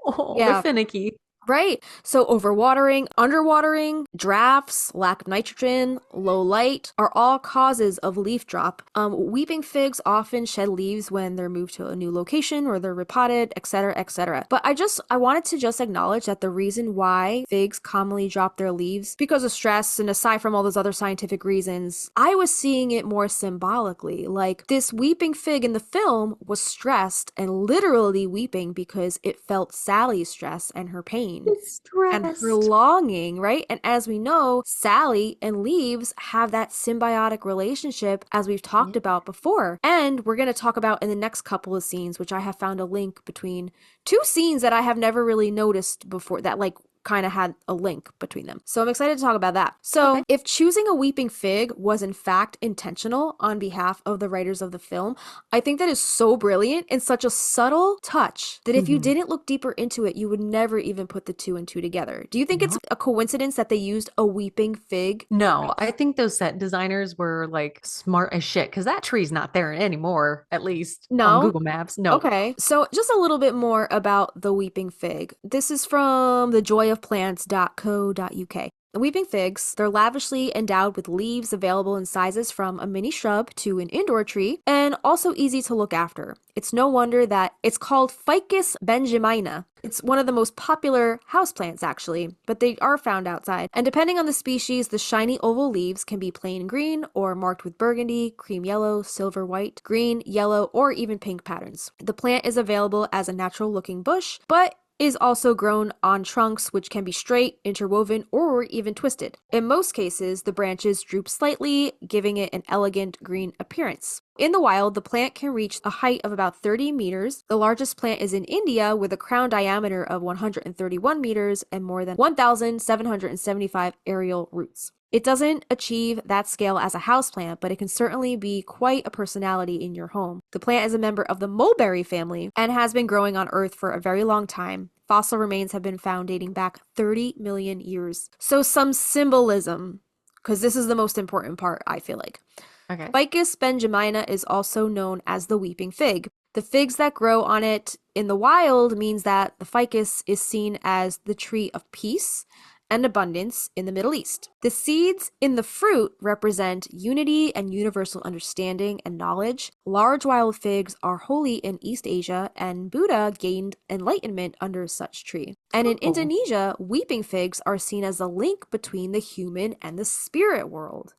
Oh, they're Yeah. finicky. Right. So overwatering, underwatering, drafts, lack of nitrogen, low light are all causes of leaf drop. Weeping figs often shed leaves when they're moved to a new location or they're repotted, etc., etc. But I wanted to just acknowledge that the reason why figs commonly drop their leaves because of stress and aside from all those other scientific reasons, I was seeing it more symbolically. Like this weeping fig in the film was stressed and literally weeping because it felt Sally's stress and her pain It's and her stressed. longing, right? And as we know, Sally and leaves have that symbiotic relationship as we've talked Yeah. about before. And we're going to talk about in the next couple of scenes, which I have found a link between two scenes that I have never really noticed before that like kind of had a link between them. So I'm excited to talk about that. So, Okay. if choosing a weeping fig was in fact intentional on behalf of the writers of the film, I think that is so brilliant and such a subtle touch that if you Mhm. didn't look deeper into it, you would never even put the two and two together. Do you think it's No. a coincidence that they used a weeping fig? No, I think those set designers were like smart as shit because that tree's not there anymore, at least on No? Google Maps. No. Okay, so just a little bit more about the weeping fig. This is from thejoyofplants.co.uk. The weeping figs, they're lavishly endowed with leaves available in sizes from a mini shrub to an indoor tree, and also easy to look after. It's no wonder that it's called Ficus benjamina. It's one of the most popular houseplants, actually, but they are found outside. And depending on the species, the shiny oval leaves can be plain green or marked with burgundy, cream yellow, silver white, green, yellow, or even pink patterns. The plant is available as a natural looking bush, but is also grown on trunks, which can be straight, interwoven, or even twisted. In most cases, the branches droop slightly, giving it an elegant green appearance. In the wild, the plant can reach a height of about 30 meters. The largest plant is in India with a crown diameter of 131 meters and more than 1,775 aerial roots. It doesn't achieve that scale as a houseplant, but it can certainly be quite a personality in your home. The plant is a member of the mulberry family and has been growing on Earth for a very long time. Fossil remains have been found dating back 30 million years. So some symbolism, because this is the most important part, I feel like. Okay. Ficus benjamina is also known as the weeping fig. The figs that grow on it in the wild means that the ficus is seen as the tree of peace and abundance in the Middle East. The seeds in the fruit represent unity and universal understanding and knowledge. Large wild figs are holy in East Asia, and Buddha gained enlightenment under such tree. And in Indonesia, weeping figs are seen as a link between the human and the spirit world.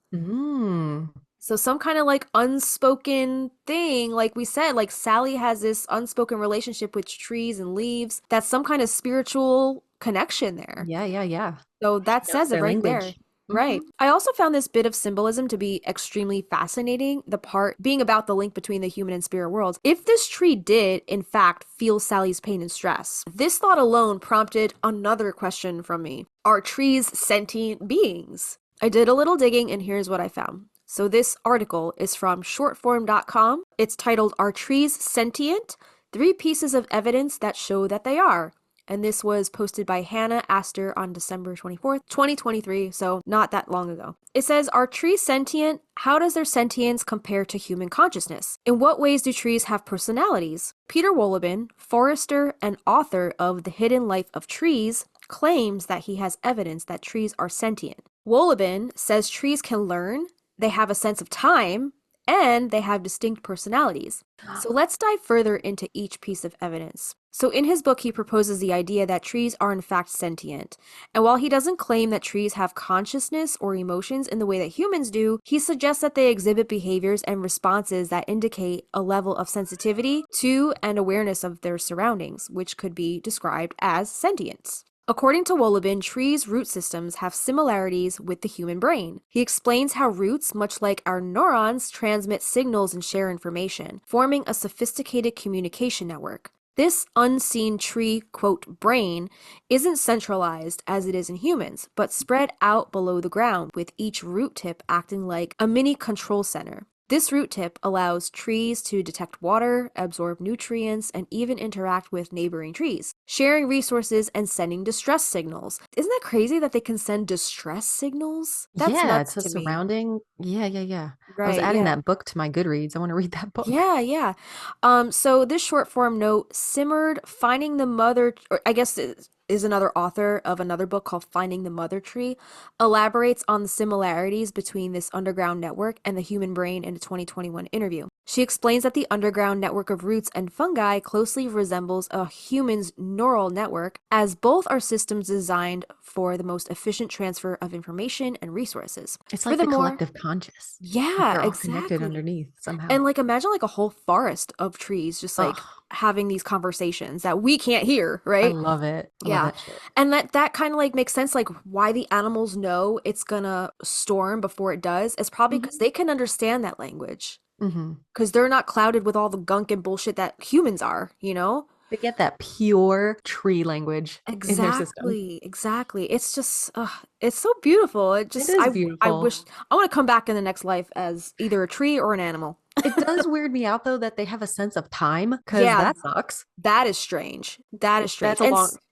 So some kind of like unspoken thing, like we said, like Sally has this unspoken relationship with trees and leaves. That's some kind of spiritual connection there. Yeah. So that She knows says it their right there. language. Right. I also found this bit of symbolism to be extremely fascinating, the part being about the link between the human and spirit worlds. If this tree did, in fact, feel Sally's pain and stress, this thought alone prompted another question from me. Are trees sentient beings? I did a little digging and here's what I found. So this article is from shortform.com. It's titled, Are Trees Sentient? 3 Pieces of Evidence That Show That They Are. And this was posted by Hannah Astor on December 24th, 2023, so not that long ago. It says, are trees sentient? How does their sentience compare to human consciousness? In what ways do trees have personalities? Peter Wohlleben, forester and author of The Hidden Life of Trees, claims that he has evidence that trees are sentient. Wohlleben says trees can learn, they have a sense of time, and they have distinct personalities. So let's dive further into each piece of evidence. So in his book, he proposes the idea that trees are in fact sentient. And while he doesn't claim that trees have consciousness or emotions in the way that humans do, he suggests that they exhibit behaviors and responses that indicate a level of sensitivity to and awareness of their surroundings, which could be described as sentience. According to Wohlleben, trees' root systems have similarities with the human brain. He explains how roots, much like our neurons, transmit signals and share information, forming a sophisticated communication network. This unseen tree, quote, brain, isn't centralized as it is in humans, but spread out below the ground, with each root tip acting like a mini control center. This root tip allows trees to detect water, absorb nutrients, and even interact with neighboring trees, sharing resources and sending distress signals. Isn't that crazy that they can send distress signals? That's nuts It's a to me. surrounding. Yeah. I was Right, adding yeah. that book to my Goodreads. I want to read that book. Yeah. So this short form note, Simmered, Finding the Mother, or I guess it is another author of another book called Finding the Mother Tree, elaborates on the similarities between this underground network and the human brain in a 2021 interview. She explains that the underground network of roots and fungi closely resembles a human's neural network, as both are systems designed for the most efficient transfer of information and resources. It's like the collective conscious. Yeah, They're all connected exactly. underneath somehow. And like imagine like a whole forest of trees just like having these conversations that we can't hear, I right? love it. I love that shit. And that kind of like makes sense, like why the animals know it's gonna storm before it does. It's probably because they can understand that language. Because they're not clouded with all the gunk and bullshit that humans are, you know? They get that pure tree language in their system. Exactly. It's just, it's so beautiful. It is beautiful. I wish, I want to come back in the next life as either a tree or an animal. It does weird me out though that they have a sense of time, because that sucks. That is strange. That is strange.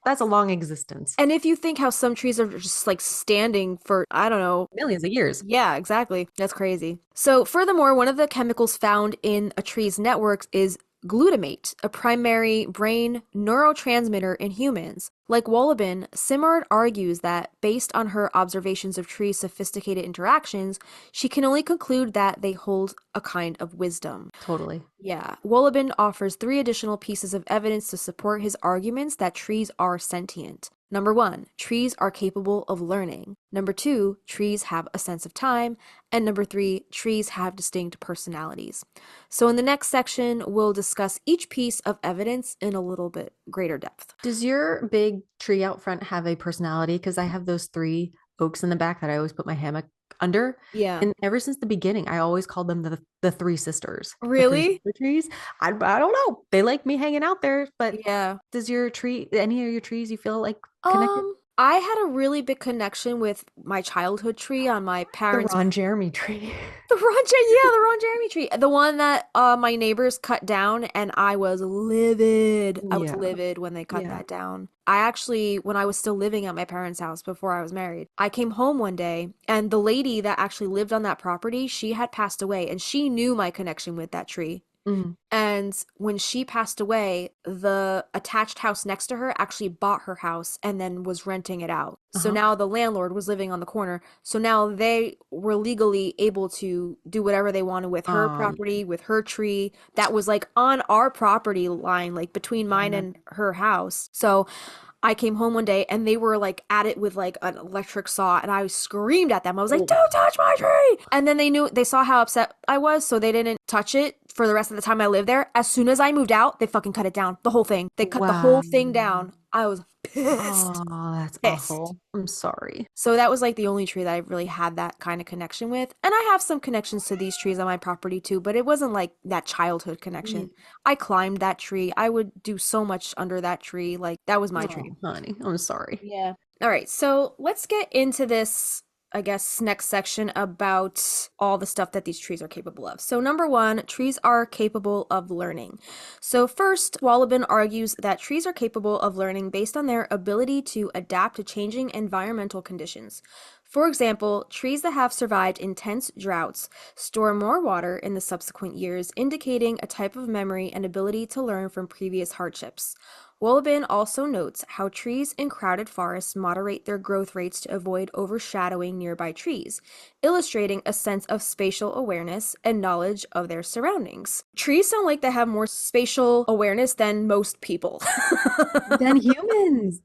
That's a long existence. And if you think how some trees are just like standing for, I don't know, millions of years. Yeah, exactly. That's crazy. So furthermore, one of the chemicals found in a tree's networks is glutamate, a primary brain neurotransmitter in humans. Like Wohlleben, Simard argues that, based on her observations of trees' sophisticated interactions, she can only conclude that they hold a kind of wisdom. Totally. Yeah. Wohlleben offers 3 additional pieces of evidence to support his arguments that trees are sentient. Number one, trees are capable of learning. Number two, trees have a sense of time. And number three, trees have distinct personalities. So in the next section, we'll discuss each piece of evidence in a little bit greater depth. Does your big tree out front have a personality? Because I have those three oaks in the back that I always put my hammock under. Yeah. And ever since the beginning, I always called them the three sisters. The three Really? sister trees. I don't know. They like me hanging out there, but Yeah. does your tree, any of your trees you feel like connected? I had a really big connection with my childhood tree on my The parents' Ron Jeremy tree. The Ron Jeremy tree. The one that my neighbors cut down and I was livid. I was Yeah. livid when they cut Yeah. that down. I actually, when I was still living at my parents' house before I was married, I came home one day and the lady that actually lived on that property, she had passed away and she knew my connection with that tree. Mm. And when she passed away, the attached house next to her actually bought her house and then was renting it out. So Uh-huh. now the landlord was living on the corner. So now they were legally able to do whatever they wanted with her property, with her tree that was like on our property line, like between mine Yeah. and her house. So I came home one day and they were like at it with like an electric saw and I screamed at them. I was like, Oh. "Don't touch my tree!" And then they saw how upset I was, so they didn't touch it for the rest of the time I lived there. As soon as I moved out, they fucking cut it down. The whole thing. They cut the whole Wow. thing down. I was pissed. Oh, that's Pissed. awful. I'm sorry. So that was like the only tree that I really had that kind of connection with. And I have some connections to these trees on my property too, but it wasn't like that childhood connection. I climbed that tree. I would do so much under that tree. Like that was my tree. Oh, honey, I'm sorry. Yeah. All right. So let's get into this, I guess, next section about all the stuff that these trees are capable of. So, number one, trees are capable of learning. So, first, Wolleben argues that trees are capable of learning based on their ability to adapt to changing environmental conditions. For example, trees that have survived intense droughts store more water in the subsequent years, indicating a type of memory and ability to learn from previous hardships. Wolleben also notes how trees in crowded forests moderate their growth rates to avoid overshadowing nearby trees, illustrating a sense of spatial awareness and knowledge of their surroundings. Trees sound like they have more spatial awareness than most people. Than humans.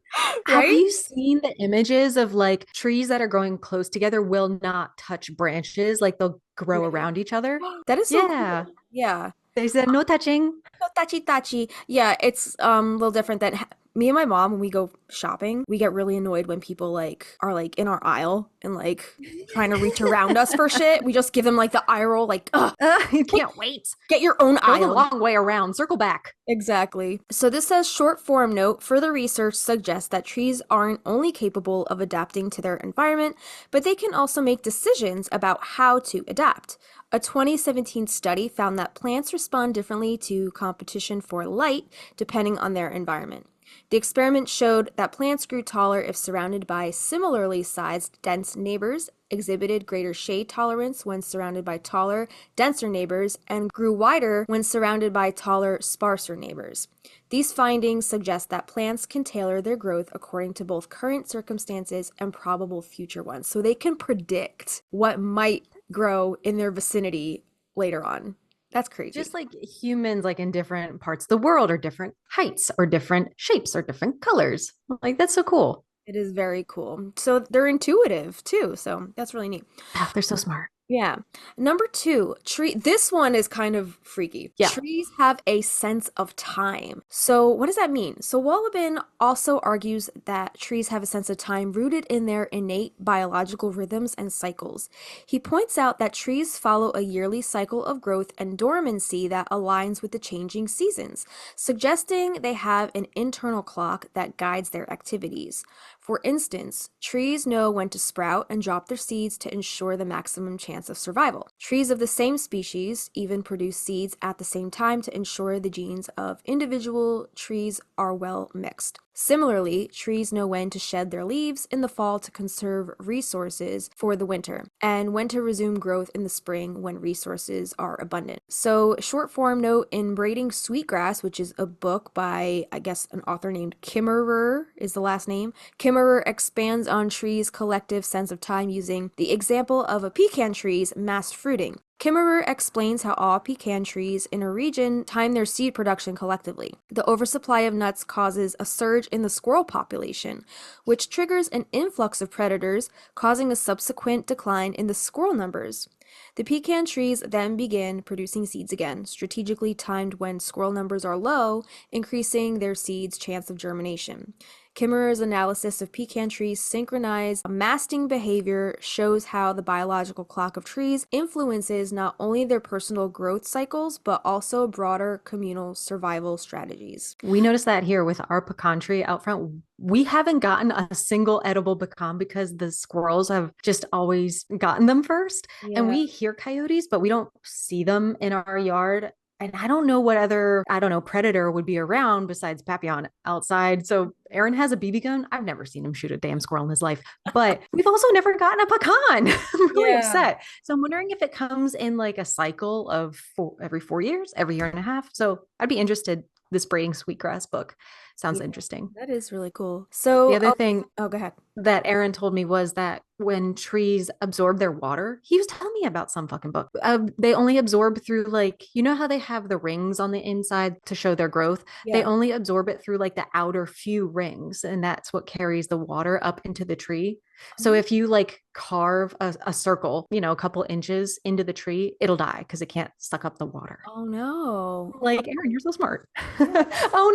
Have Right? you seen the images of like trees that are growing close together will not touch branches, like they'll grow Really? around each other? That is so Yeah. cool. Yeah. They said no touching. So tachi tachi. Yeah, it's a little different than me and my mom when we go shopping, we get really annoyed when people like are like in our aisle and like trying to reach around us for shit. We just give them like the eye roll, like, ugh, You can't wait. get your own Go the aisle. long way around. Circle back. Exactly. So this says short form note, further research suggests that trees aren't only capable of adapting to their environment, but they can also make decisions about how to adapt. A 2017 study found that plants respond differently to competition for light depending on their environment. The experiment showed that plants grew taller if surrounded by similarly sized, dense neighbors, exhibited greater shade tolerance when surrounded by taller, denser neighbors, and grew wider when surrounded by taller, sparser neighbors. These findings suggest that plants can tailor their growth according to both current circumstances and probable future ones. So they can predict what might grow in their vicinity later on. That's crazy. Just like humans, like in different parts of the world, or different heights, or different shapes, or different colors. Like, that's so cool. It is very cool. So they're intuitive too. So that's really neat. Oh, they're so smart. Yeah. Number two, this one is kind of freaky. Yeah. Trees have a sense of time. So what does that mean? So Wolleben also argues that trees have a sense of time rooted in their innate biological rhythms and cycles. He points out that trees follow a yearly cycle of growth and dormancy that aligns with the changing seasons, suggesting they have an internal clock that guides their activities. For instance, trees know when to sprout and drop their seeds to ensure the maximum chance of survival. Trees of the same species even produce seeds at the same time to ensure the genes of individual trees are well mixed. Similarly, trees know when to shed their leaves in the fall to conserve resources for the winter, and when to resume growth in the spring when resources are abundant. So, short form note, in Braiding Sweetgrass, which is a book by, I guess, an author named Kimmerer is the last name, Kimmerer expands on trees' collective sense of time using the example of a pecan tree's mass fruiting. Kimmerer explains how all pecan trees in a region time their seed production collectively. The oversupply of nuts causes a surge in the squirrel population, which triggers an influx of predators, causing a subsequent decline in the squirrel numbers. The pecan trees then begin producing seeds again, strategically timed when squirrel numbers are low, increasing their seeds' chance of germination. Kimmerer's analysis of pecan trees' synchronized masting behavior shows how the biological clock of trees influences not only their personal growth cycles, but also broader communal survival strategies. We noticed that here with our pecan tree out front. We haven't gotten a single edible pecan because the squirrels have just always gotten them first. And Yeah. we hear coyotes, but we don't see them in our yard. And I don't know what other, I don't know, predator would be around besides Papillon outside. So Aaron has a BB gun. I've never seen him shoot a damn squirrel in his life, but we've also never gotten a pecan. I'm really Yeah. upset. So I'm wondering if it comes in like a cycle of every 4 years, every year and a half. So I'd be interested. This braiding sweetgrass book sounds Yeah, interesting. that is really cool. The So, other thing oh, go ahead. that Aaron told me was that when trees absorb their water, he was telling me about some fucking book. They only absorb through like, you know how they have the rings on the inside to show their growth? They Yeah. only absorb it through like the outer few rings, and that's what carries the water up into the tree. So Oh, if you like carve a circle, you know, a couple inches into the tree, it'll die because it can't suck up the water. oh no. Like, Aaron, you're so smart. Yeah. Oh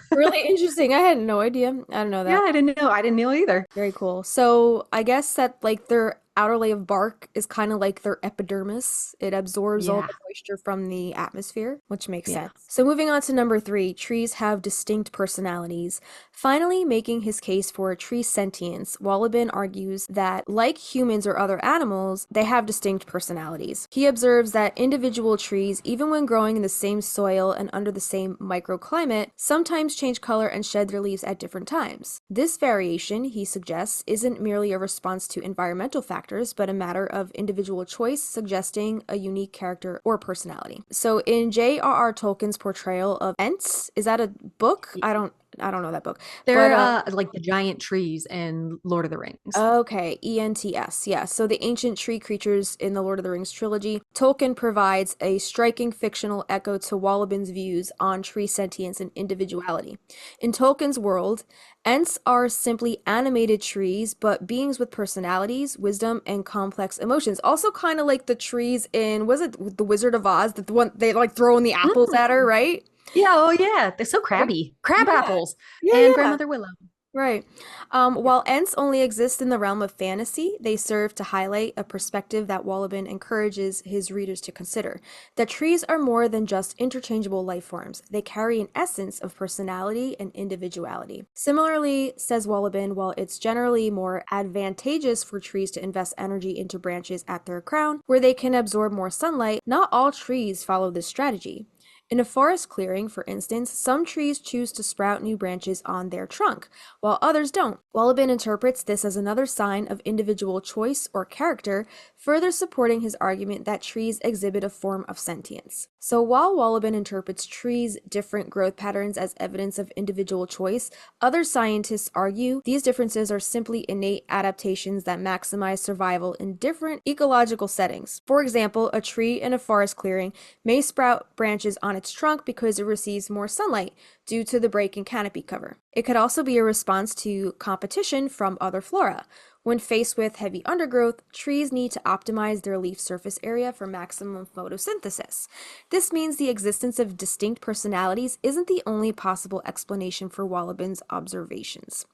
no. Really interesting. I had no idea. I don't know Yeah, that. I didn't know. I didn't know either. Very cool. So I guess that like their outer layer of bark is kind of like their epidermis. It absorbs all Yeah. the moisture from the atmosphere, which makes Yeah. sense. So moving on to number three, trees have distinct personalities. Finally, making his case for tree sentience, Wollobin argues that, like humans or other animals, they have distinct personalities. He observes that individual trees, even when growing in the same soil and under the same microclimate, sometimes change color and shed their leaves at different times. This variation, he suggests, isn't merely a response to environmental factors, but a matter of individual choice, suggesting a unique character or personality. So in J.R.R. Tolkien's portrayal of Ents, is that a book? I don't know that book. They're But like the giant trees in Lord of the Rings. okay, ENTS, yeah. So the ancient tree creatures in the Lord of the Rings trilogy, Tolkien provides a striking fictional echo to Wollobin's views on tree sentience and individuality. In Tolkien's world, Ents are simply animated trees, but beings with personalities, wisdom, and complex emotions. Also kind of like the trees in, was it The Wizard of Oz, that the one they like throwing the apples at her, Mm. right? Yeah, oh yeah. They're so Very, crabby. Crab yeah, apples yeah, and yeah. Grandmother Willow. Right. Yeah. While Ents only exist in the realm of fantasy, they serve to highlight a perspective that Wollobin encourages his readers to consider. That trees are more than just interchangeable life forms. They carry an essence of personality and individuality. Similarly, says Wollobin, while it's generally more advantageous for trees to invest energy into branches at their crown, where they can absorb more sunlight, not all trees follow this strategy. In a forest clearing, for instance, some trees choose to sprout new branches on their trunk, while others don't. Wollobin interprets this as another sign of individual choice or character, further supporting his argument that trees exhibit a form of sentience. So while Wollobin interprets trees' different growth patterns as evidence of individual choice, other scientists argue these differences are simply innate adaptations that maximize survival in different ecological settings. For example, a tree in a forest clearing may sprout branches on its trunk because it receives more sunlight due to the break in canopy cover. It could also be a response to competition from other flora. When faced with heavy undergrowth, trees need to optimize their leaf surface area for maximum photosynthesis. This means the existence of distinct personalities isn't the only possible explanation for Wollobin's observations.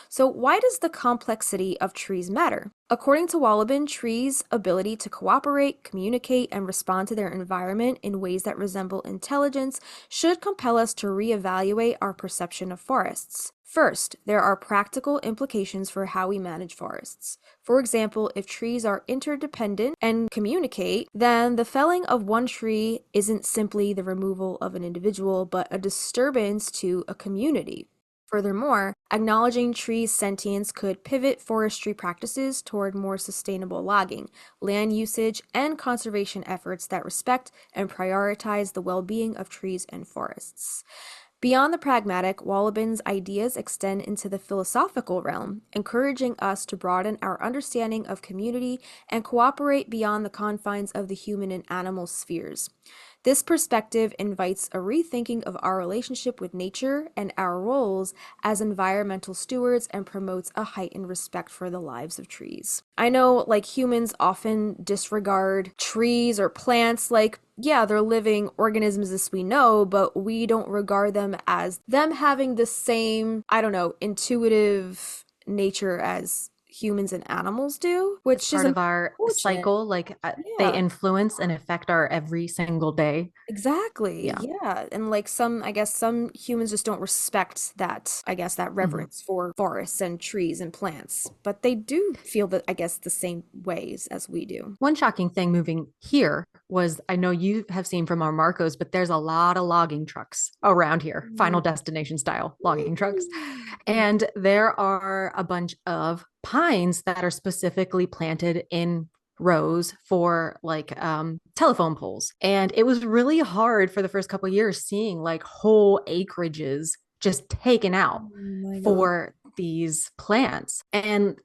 So, why does the complexity of trees matter? According to Wollobin, trees' ability to cooperate, communicate, and respond to their environment in ways that resemble intelligence should compel us to reevaluate our perception of forests. First, there are practical implications for how we manage forests. For example, if trees are interdependent and communicate, then the felling of one tree isn't simply the removal of an individual, but a disturbance to a community. Furthermore, acknowledging trees' sentience could pivot forestry practices toward more sustainable logging, land usage, and conservation efforts that respect and prioritize the well being of trees and forests. Beyond the pragmatic, Wollobin's ideas extend into the philosophical realm, encouraging us to broaden our understanding of community and cooperate beyond the confines of the human and animal spheres. This perspective invites a rethinking of our relationship with nature and our roles as environmental stewards and promotes a heightened respect for the lives of trees. I know, like, humans often disregard trees or plants, like, yeah, they're living organisms as we know, but we don't regard them as them having the same, I don't know, intuitive nature as humans and animals do, It's which is part of our unfortunate. cycle. Like they Yeah. influence and affect our every single day. Exactly. Yeah. Yeah. And like some, I guess some humans just don't respect that, I guess, that Mhm. reverence for forests and trees and plants. But they do feel that, I guess, the same ways as we do. One shocking thing moving here was I know you have seen from our Marcos, but there's a lot of logging trucks around here, Final Mm. Destination style logging trucks. Mm. And there are a bunch of pines that are specifically planted in rows for like telephone poles. And it was really hard for the first couple of years seeing like whole acreages just taken out Oh my God. for these plants. And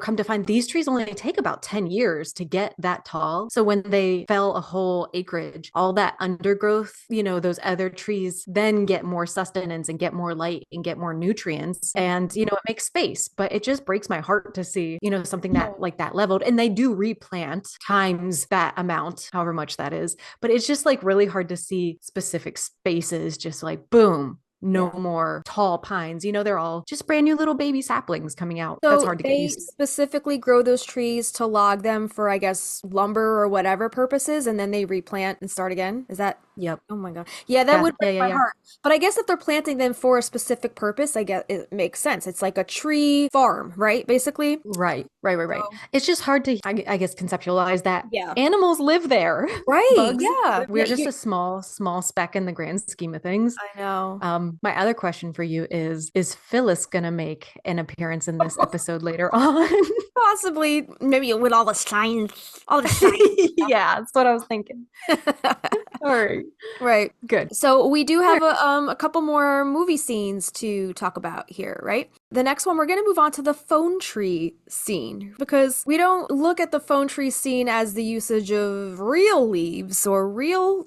come to find these trees only take about 10 years to get that tall. So when they fell a whole acreage, all that undergrowth, those other trees then get more sustenance and get more light and get more nutrients. And, it makes space. But it just breaks my heart to see, something that Oh. like that leveled. And they do replant times that amount, however much that is. But it's just like really hard to see specific spaces just like boom, no Yeah. more tall pines. They're all just brand new little baby saplings coming out. That's So hard to get they used to. specifically grow those trees to log them for, I guess, lumber or whatever purposes, and then they replant and start again. Is that? Yep. Oh my God. Yeah, that Yeah. would Yeah. break Yeah. my Yeah. heart. But I guess if they're planting them for a specific purpose, I guess it makes sense. It's like a tree farm, right? Basically. Right. Right. Right. Right. So, It's just hard to, I guess, conceptualize that yeah. animals live there. Right. Bugs Yeah. live. Yeah. We're just a small, small speck in the grand scheme of things. I know. My other question for you is Phyllis gonna make an appearance in this episode later on? Possibly, maybe with all the science, all the science Yeah, that's what I was thinking. stuff. All right. Right. Good. So we do All have right. a couple more movie scenes to talk about here, right? The next one, we're going to move on to the phone tree scene because we don't look at the phone tree scene as the usage of real leaves or real,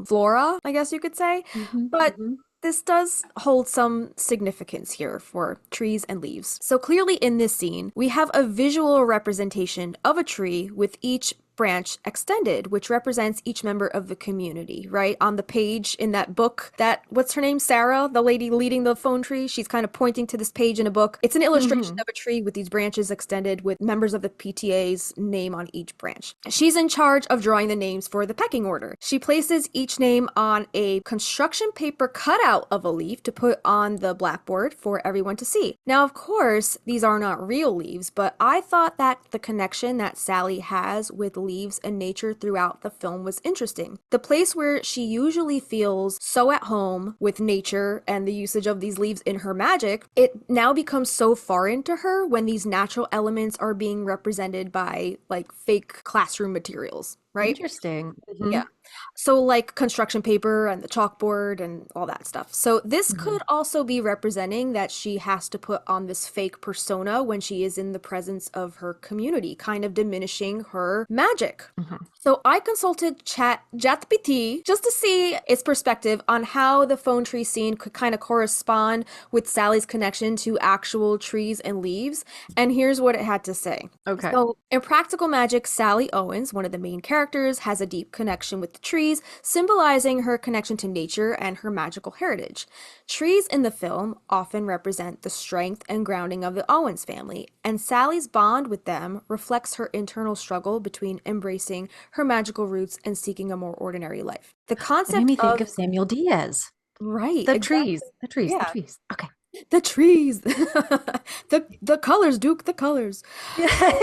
flora, I guess you could say. Mhm, But mhm. this does hold some significance here for trees and leaves. So clearly in this scene, we have a visual representation of a tree with each branch extended, which represents each member of the community, right? On the page in that book, what's her name? Sarah, the lady leading the phone tree, she's kind of pointing to this page in a book. It's an illustration Mhm. of a tree with these branches extended with members of the PTA's name on each branch. She's in charge of drawing the names for the pecking order. She places each name on a construction paper cutout of a leaf to put on the blackboard for everyone to see. Now, of course, these are not real leaves, but I thought that the connection that Sally has with leaves and nature throughout the film was interesting. The place where she usually feels so at home with nature and the usage of these leaves in her magic, it now becomes so foreign to her when these natural elements are being represented by like fake classroom materials, right? Interesting. Yeah. So, like construction paper and the chalkboard and all that stuff. So, this Mhm. could also be representing that she has to put on this fake persona when she is in the presence of her community, kind of diminishing her magic. Mhm. So, I consulted ChatGPT just to see its perspective on how the phone tree scene could kind of correspond with Sally's connection to actual trees and leaves. And here's what it had to say. Okay. So, in Practical Magic, Sally Owens, one of the main characters, has a deep connection with the trees, symbolizing her connection to nature and her magical heritage. Trees in the film often represent the strength and grounding of the Owens family, and Sally's bond with them reflects her internal struggle between embracing her magical roots and seeking a more ordinary life. The That made concept me think of of Samuel Diaz. right, The trees. exactly. The trees. The Yeah, trees. Okay. the trees. The colors, Duke, the colors. Yeah.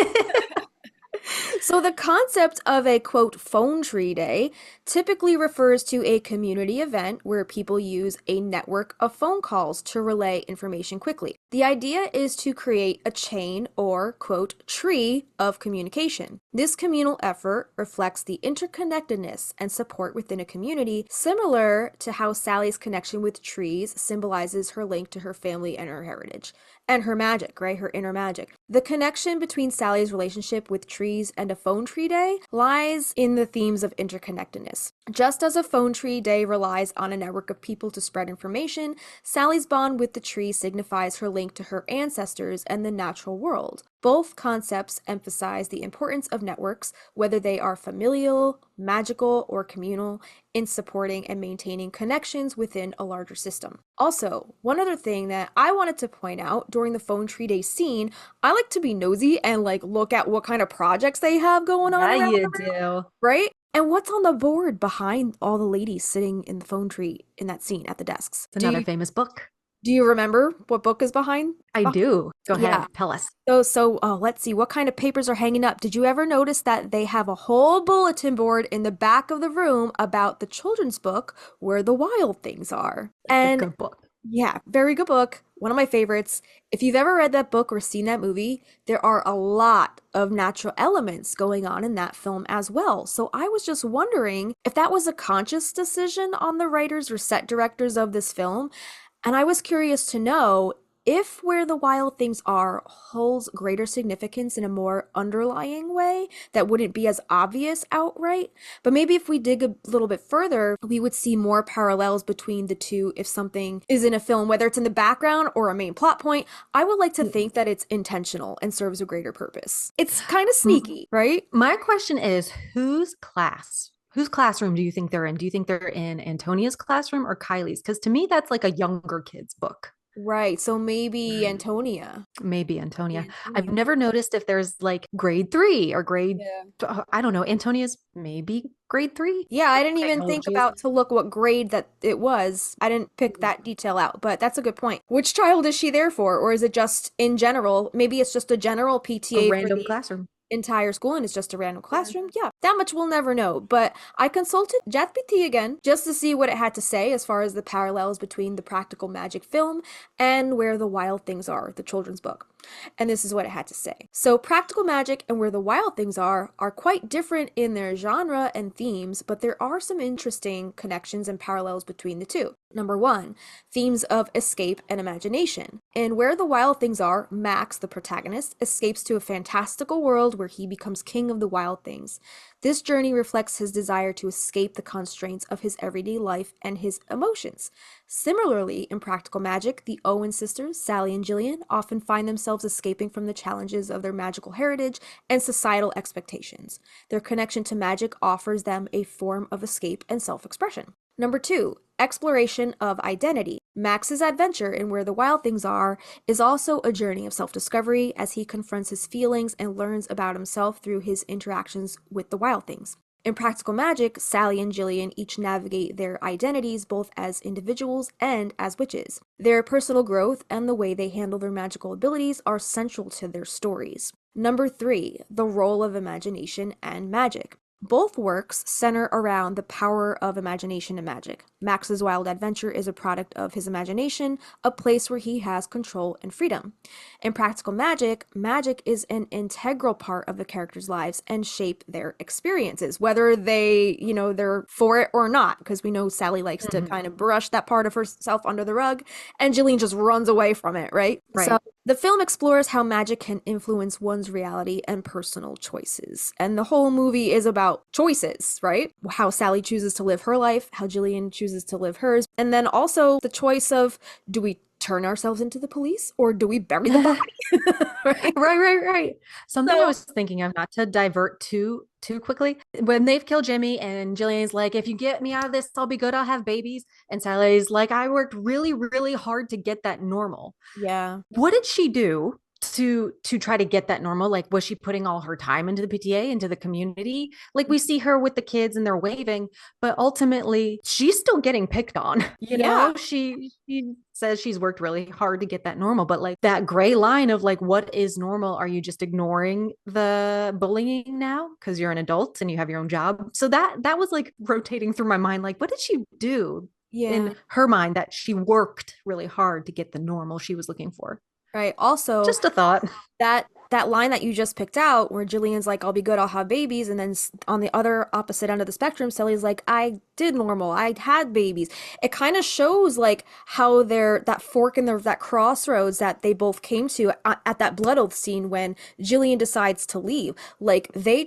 So the concept of a quote phone tree day typically refers to a community event where people use a network of phone calls to relay information quickly. The idea is to create a chain or quote tree of communication. This communal effort reflects the interconnectedness and support within a community, similar to how Sally's connection with trees symbolizes her link to her family and her heritage and her magic, right? Her inner magic. The connection between Sally's relationship with trees and a phone tree day lies in the themes of interconnectedness. Just as a phone tree day relies on a network of people to spread information, Sally's bond with the tree signifies her link to her ancestors and the natural world. Both concepts emphasize the importance of networks, whether they are familial, magical, or communal, in supporting and maintaining connections within a larger system. Also, one other thing that I wanted to point out during the phone tree day scene, I like to be nosy and like look at what kind of projects they have going on Yeah, around you the room, do. right? And what's on the board behind all the ladies sitting in the phone tree in that scene at the desks? It's another famous book. Do you remember what book is behind? I do. Go Yeah. ahead, tell us. Let's see, what kind of papers are hanging up? Did you ever notice that they have a whole bulletin board in the back of the room about the children's book Where the Wild Things Are? It's a And good book. yeah, very good book. One of my favorites. If you've ever read that book or seen that movie, there are a lot of natural elements going on in that film as well. So I was just wondering if that was a conscious decision on the writers or set directors of this film. And I was curious to know if Where the Wild Things Are holds greater significance in a more underlying way that wouldn't be as obvious outright. But maybe if we dig a little bit further, we would see more parallels between the two if something is in a film, whether it's in the background or a main plot point. I would like to think that it's intentional and serves a greater purpose. It's kind of sneaky, right? My question is, whose classroom do you think they're in? Do you think they're in Antonia's classroom or Kylie's? Because to me, that's like a younger kid's book. Right. So maybe Mm. Antonia. Maybe Maybe Antonia. I've Antonia. never noticed if there's like grade 3 or grade, Yeah. I don't know. Antonia's maybe grade 3. Yeah, I didn't I even know think she is. about to look what grade that it was. I didn't pick that detail out, but that's a good point. Which child is she there for? Or is it just in general? Maybe it's just a general A PTA for random the classroom. entire school and it's just a random Yeah. classroom. Yeah, that much we'll never know. But I consulted ChatGPT again just to see what it had to say as far as the parallels between the Practical Magic film and Where the Wild Things Are, the children's book. And this is what it had to say. So, Practical Magic and Where the Wild Things are quite different in their genre and themes, but there are some interesting connections and parallels between the two. Number one, themes of escape and imagination. In Where the Wild Things Are, Max, the protagonist, escapes to a fantastical world where he becomes king of the wild things. This journey reflects his desire to escape the constraints of his everyday life and his emotions. Similarly, in Practical Magic, the Owen sisters, Sally and Gillian, often find themselves escaping from the challenges of their magical heritage and societal expectations. Their connection to magic offers them a form of escape and self expression. Number two, exploration of identity. Max's adventure in Where the Wild Things Are is also a journey of self discovery as he confronts his feelings and learns about himself through his interactions with the wild things. In Practical Magic, Sally and Gillian each navigate their identities both as individuals and as witches. Their personal growth and the way they handle their magical abilities are central to their stories. Number three, the role of imagination and magic. Both works center around the power of imagination and magic. Max's wild adventure is a product of his imagination, a place where he has control and freedom. In Practical Magic, magic is an integral part of the characters' lives and shape their experiences, whether they're for it or not, because we know Sally likes to kind of brush that part of herself under the rug, and Jillian just runs away from it, right? Right. So the film explores how magic can influence one's reality and personal choices. And the whole movie is about choices, right? How Sally chooses to live her life, how Jillian chooses to live hers, and then also the choice of, do we turn ourselves into the police or do we bury the body? Right? Right. Something I So, was thinking of, not to divert too quickly. When they've killed Jimmy and Jillian's like, if you get me out of this, I'll be good. I'll have babies. And Sally's like, I worked really, really hard to get that normal. yeah. What did she do to try to get that normal? Like, was she putting all her time into the PTA, into the community? Like, we see her with the kids and they're waving, but ultimately she's still getting picked on. Yeah. She says she's worked really hard to get that normal, but like that gray line of like, what is normal? Are you just ignoring the bullying now because you're an adult and you have your own job? So that was like rotating through my mind, like, what did she do Yeah. in her mind that she worked really hard to get the normal she was looking for? Right. Also, Just a thought. that line that you just picked out where Jillian's like, I'll be good, I'll have babies, and then on the other opposite end of the spectrum, Sally's like, I did normal, I had babies. It kind of shows like how they're that fork in the that crossroads that they both came to at that blood oath scene when Jillian decides to leave. Like they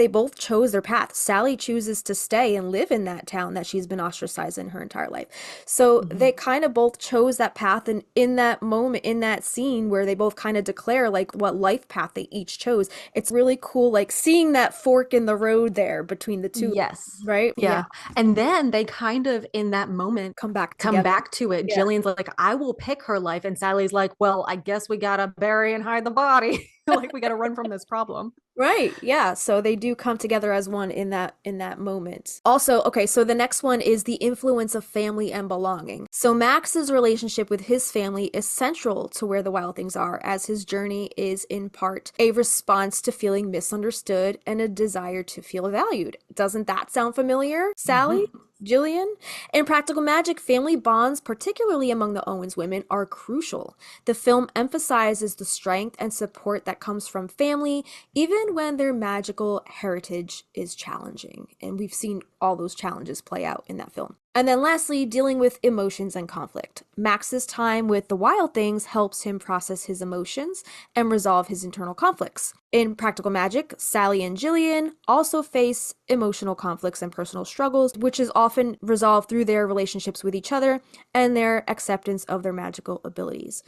both chose their path. Sally chooses to stay and live in that town that she's been ostracized in her entire life. So Mhm. they kind of both chose that path, and in that moment, in that scene where they both kind of declare like what life path they each chose, it's really cool like seeing that fork in the road there between the two, Yes. right? Yeah. Yeah. And then they kind of, in that moment, Come back come together. back to it. Yeah. Jillian's like, I will pick her life. And Sally's like, well, I guess we got to bury and hide the body. Like, we got to run from this problem. Right. Yeah. So they do come together as one in that moment. Also, okay, so the next one is the influence of family and belonging. So Max's relationship with his family is central to where the Wild Things are, as his journey is in part a response to feeling misunderstood and a desire to feel valued. Doesn't that sound familiar, Sally? Mhm. Jillian? In Practical Magic, family bonds, particularly among the Owens women, are crucial. The film emphasizes the strength and support that comes from family, even when their magical heritage is challenging. And we've seen all those challenges play out in that film. And then lastly, dealing with emotions and conflict. Max's time with the Wild Things helps him process his emotions and resolve his internal conflicts. In Practical Magic, Sally and Jillian also face emotional conflicts and personal struggles, which is often resolved through their relationships with each other and their acceptance of their magical abilities.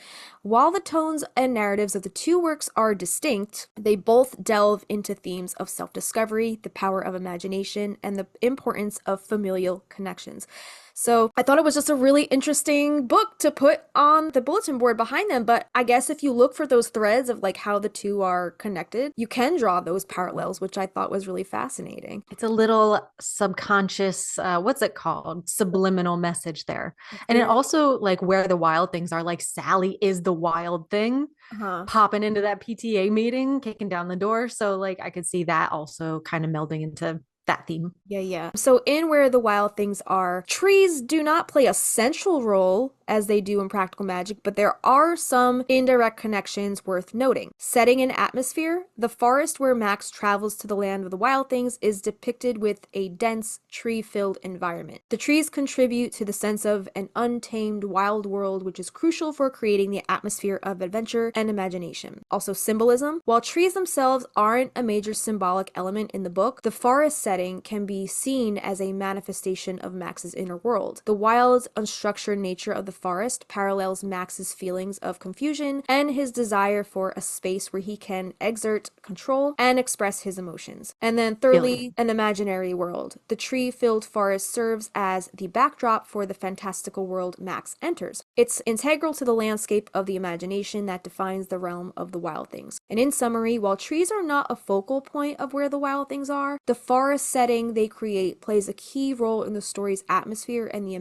While the tones and narratives of the two works are distinct, they both delve into themes of self-discovery, the power of imagination, and the importance of familial connections. So I thought it was just a really interesting book to put on the bulletin board behind them. But I guess if you look for those threads of like how the two are connected, you can draw those parallels, which I thought was really fascinating. It's a little subconscious, what's it called? Subliminal message there. And it Very, also, like, where the wild things are, like, Sally is the wild thing uh-huh. popping into that PTA meeting, kicking down the door. So, like, I could see that also kind of melding into that theme. Yeah, yeah. So in Where the Wild Things Are, trees do not play a central role as they do in Practical Magic, but there are some indirect connections worth noting. Setting an atmosphere, the forest where Max travels to the land of the wild things is depicted with a dense, tree-filled environment. The trees contribute to the sense of an untamed wild world, which is crucial for creating the atmosphere of adventure and imagination. Also, symbolism. While trees themselves aren't a major symbolic element in the book, the forest setting can be seen as a manifestation of Max's inner world. The wild, unstructured nature of the forest parallels Max's feelings of confusion and his desire for a space where he can exert control and express his emotions. And then Feeling. thirdly, an imaginary world. The tree-filled forest serves as the backdrop for the fantastical world Max enters. It's integral to the landscape of the imagination that defines the realm of the wild things. And in summary, while trees are not a focal point of where the wild things are, the forest setting they create plays a key role in the story's atmosphere and the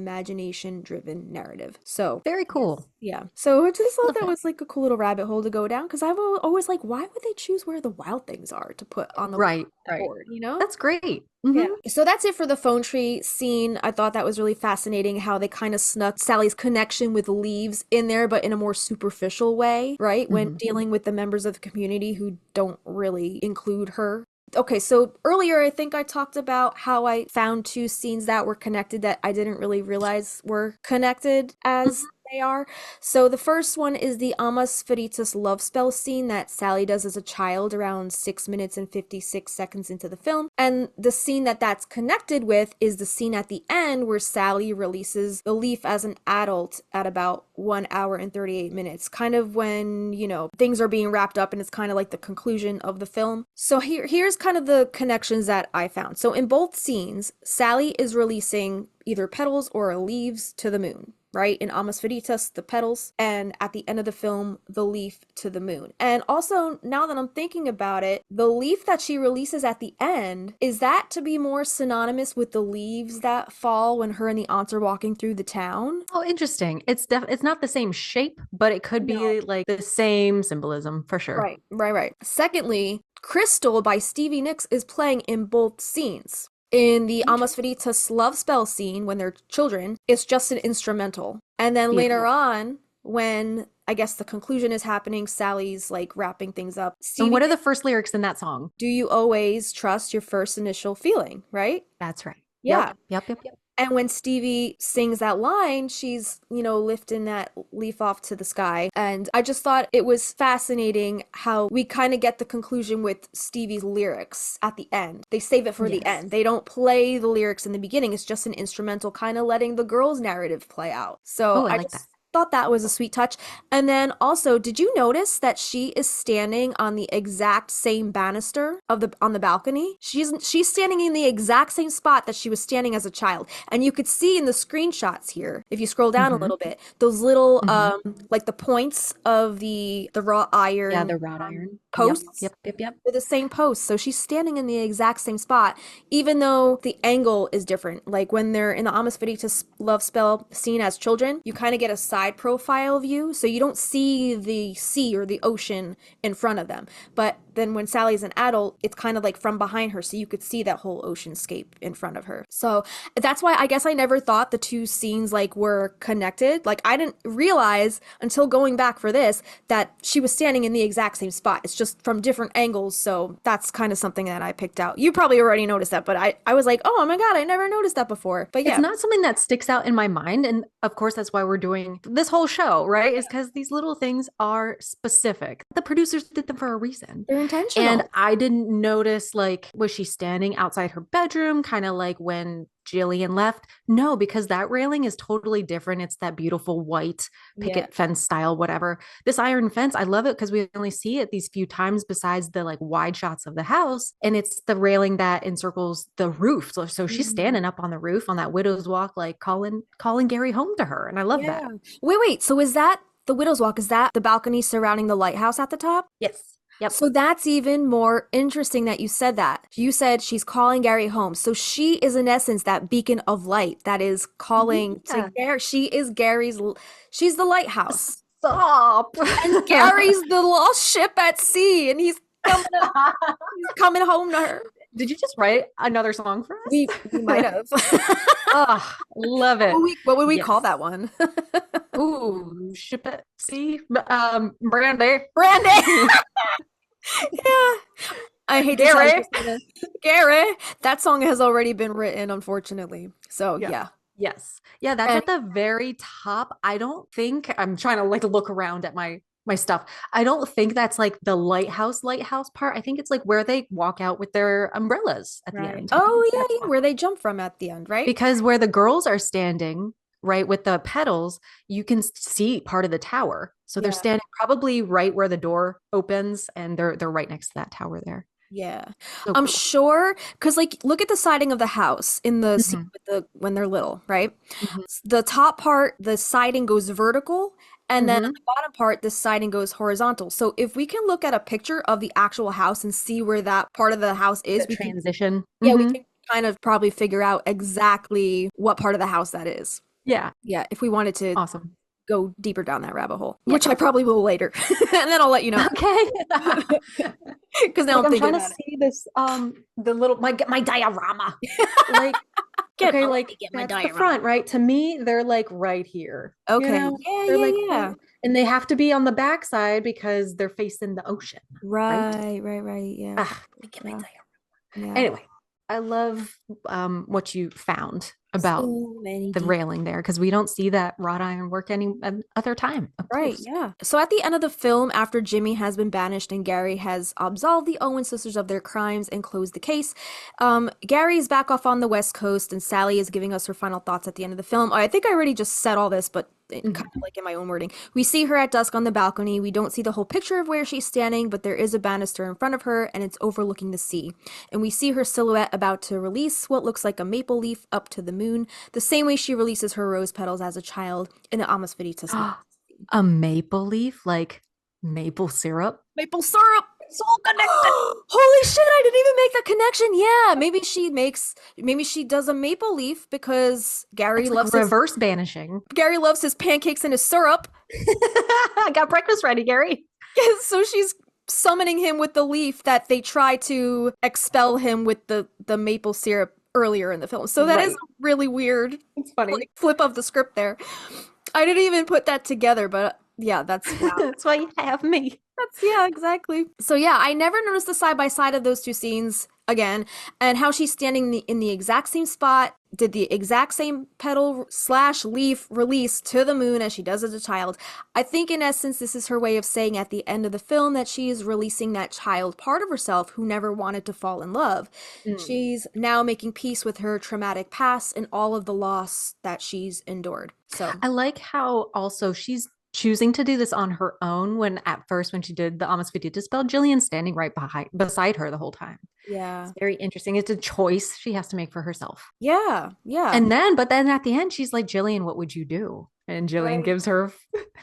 imagination-driven narrative. So, Very cool. yeah. So I just thought Love that it. was like a cool little rabbit hole to go down because I've always like, why would they choose where the wild things are to put on the Right, right. board, you know? That's great. Yeah. Hmm. So that's it for the phone tree scene. I thought that was really fascinating how they kind of snuck Sally's connection with leaves in there, but in a more superficial way, right? When Hmm. dealing with the members of the community who don't really include her. Okay, so earlier I think I talked about how I found two scenes that were connected that I didn't really realize were connected as they are. So the first one is the Amas Veritas love spell scene that Sally does as a child around 6 minutes and 56 seconds into the film. And the scene that that's connected with is the scene at the end where Sally releases the leaf as an adult at about 1 hour and 38 minutes, kind of when, you know, things are being wrapped up and it's kind of like the conclusion of the film. So here's kind of the connections that I found. So in both scenes, Sally is releasing either petals or leaves to the moon. right? In Amas Veritas, the petals, and at the end of the film, the leaf to the moon. And also, now that I'm thinking about it, the leaf that she releases at the end, is that to be more synonymous with the leaves that fall when her and the aunts are walking through the town? Oh, interesting. It's not the same shape, but it could No. be like the same symbolism for sure. Right, right, right. Secondly, Crystal by Stevie Nicks is playing in both scenes. In the Amas Veritas love spell scene, when they're children, it's just an instrumental. And then later Beautiful. on, when I guess the conclusion is happening, Sally's like wrapping things up. And Stevie what are the Nicks, first lyrics in that song? do you always trust your first initial feeling, right? That's right. Yeah. Yep. And when Stevie sings that line, she's, lifting that leaf off to the sky. And I just thought it was fascinating how we kind of get the conclusion with Stevie's lyrics at the end. They save it for the Yes. end. They don't play the lyrics in the beginning. It's just an instrumental kind of letting the girl's narrative play out. So Oh, I I like that. just thought that was a sweet touch. And then also, did you notice that she is standing on the exact same banister of the on the balcony? She's standing in the exact same spot that she was standing as a child. And you could see in the screenshots here, if you scroll down a Mm-hmm. little bit, those little Mm-hmm. like the points of the wrought Yeah, iron the wrought iron. Yep, posts. yep. They're the same post. So she's standing in the exact same spot, even though the angle is different. Like when they're in the Amos Veritas love spell scene as children, you kind of get a side profile view. So you don't see the sea or the ocean in front of them. But then when Sally's an adult, it's kind of like from behind her. So you could see that whole oceanscape in front of her. So that's why I guess I never thought the two scenes like were connected. Like I didn't realize until going back for this that she was standing in the exact same spot. It's just from different angles. So that's kind of something that I picked out. You probably already noticed that, but I was like, oh my God, I never noticed that before. But It's yeah. not something that sticks out in my mind. And of course, that's why we're doing this whole show, right? Is because these little things are specific. The producers did them for a reason. They're And intentional. I didn't notice, like, was she standing outside her bedroom, kind of like when Jillian left? No, because that railing is totally different. It's that beautiful white Yeah. picket fence style, whatever. This iron fence, I love it because we only see it these few times besides the like wide shots of the house. And it's the railing that encircles the roof. So she's Mhm. standing up on the roof on that widow's walk, like calling Gary home to her. And I love that. Yeah. Wait. So is that the Widow's Walk? Is that the balcony surrounding the lighthouse at the top? Yes. Yep. So that's even more interesting that you said that. You said she's calling Gary home. So she is in essence that beacon of light that is calling to Yeah. Gary. She's the lighthouse. Stop. And Gary's the lost ship at sea and he's coming home to her. Did you just write another song for us? We might have. Oh, love it. What would we call Yes. that one? Ooh, ship it. See, Brandy. Brandy. Yeah. I hate to tell Gary. you, Christina. Gary. That song has already been written, unfortunately. So yeah. Yes. Yeah, that's And at the very top. I don't think I'm trying to like look around at my stuff. I don't think that's like the lighthouse part. I think it's like where they walk out with their umbrellas at the right. end. I think Oh it's yeah, that yeah, spot. where they jump from at the end, right? Because where the girls are standing, right, with the petals, you can see part of the tower. So they're Yeah. standing probably right where the door opens and they're right next to that tower there. Yeah. So I'm cool. sure because like look at the siding of the house in the scene Mhm, with the when they're little, right? mhm, The top part, the siding goes vertical, and then on mhm. the bottom part, the siding goes horizontal. So if we can look at a picture of the actual house and see where that part of the house is, The transition. we Mhm. can kind of probably figure out exactly what part of the house that is. Yeah. Yeah, if we wanted to Awesome. go deeper down that rabbit hole, Yeah. which I probably will later. And then I'll let you know. Okay. Because now Like I'm I'm thinking trying to about it. see this the little my diorama. Like okay, Let like me get my that's the diagram. front, right? To me, they're like right here. You Okay. know? Yeah, They're yeah, like yeah. and they have to be on the back side because they're facing the ocean, right? Right. Yeah. Ah, let me get my Yeah. diorama. Yeah. Anyway, I love what you found about So many the details. railing there because we don't see that wrought iron work any other time up Right, close. yeah. So at the end of the film, after Jimmy has been banished and Gary has absolved the Owen sisters of their crimes and closed the case, Gary's back off on the West Coast and Sally is giving us her final thoughts at the end of the film. I think I already just said all this, but kind of like in my own wording. We see her at dusk on the balcony. We don't see the whole picture of where she's standing, but there is a banister in front of her, and it's overlooking the sea. And we see her silhouette about to release what looks like a maple leaf up to the moon, the same way she releases her rose petals as a child in the Amas Veritas. A maple leaf, like maple syrup? Maple syrup! It's all connected! Holy shit, I didn't even make that connection. Yeah, maybe she does a maple leaf because Gary loves reverse banishing. Gary loves his pancakes and his syrup. I got breakfast ready, Gary. So she's summoning him with the leaf that they try to expel him with the maple syrup earlier in the film. So that is really weird. It's funny. Like, flip of the script there. I didn't even put that together, but yeah, that's that's why you have me. Yeah, exactly. So yeah, I never noticed the side by side of those two scenes again, and how she's standing in the exact same spot, did the exact same petal / leaf release to the moon as she does as a child. I think in essence, this is her way of saying at the end of the film that she's releasing that child part of herself who never wanted to fall in love. She's now making peace with her traumatic past and all of the loss that she's endured. So I like how also she's choosing to do this on her own when at first when she did the Amas Veritas spell, Jillian's standing right beside her the whole time. Yeah. It's very interesting. It's a choice she has to make for herself. Yeah. But then at the end, she's like, Jillian, what would you do? And Jillian gives her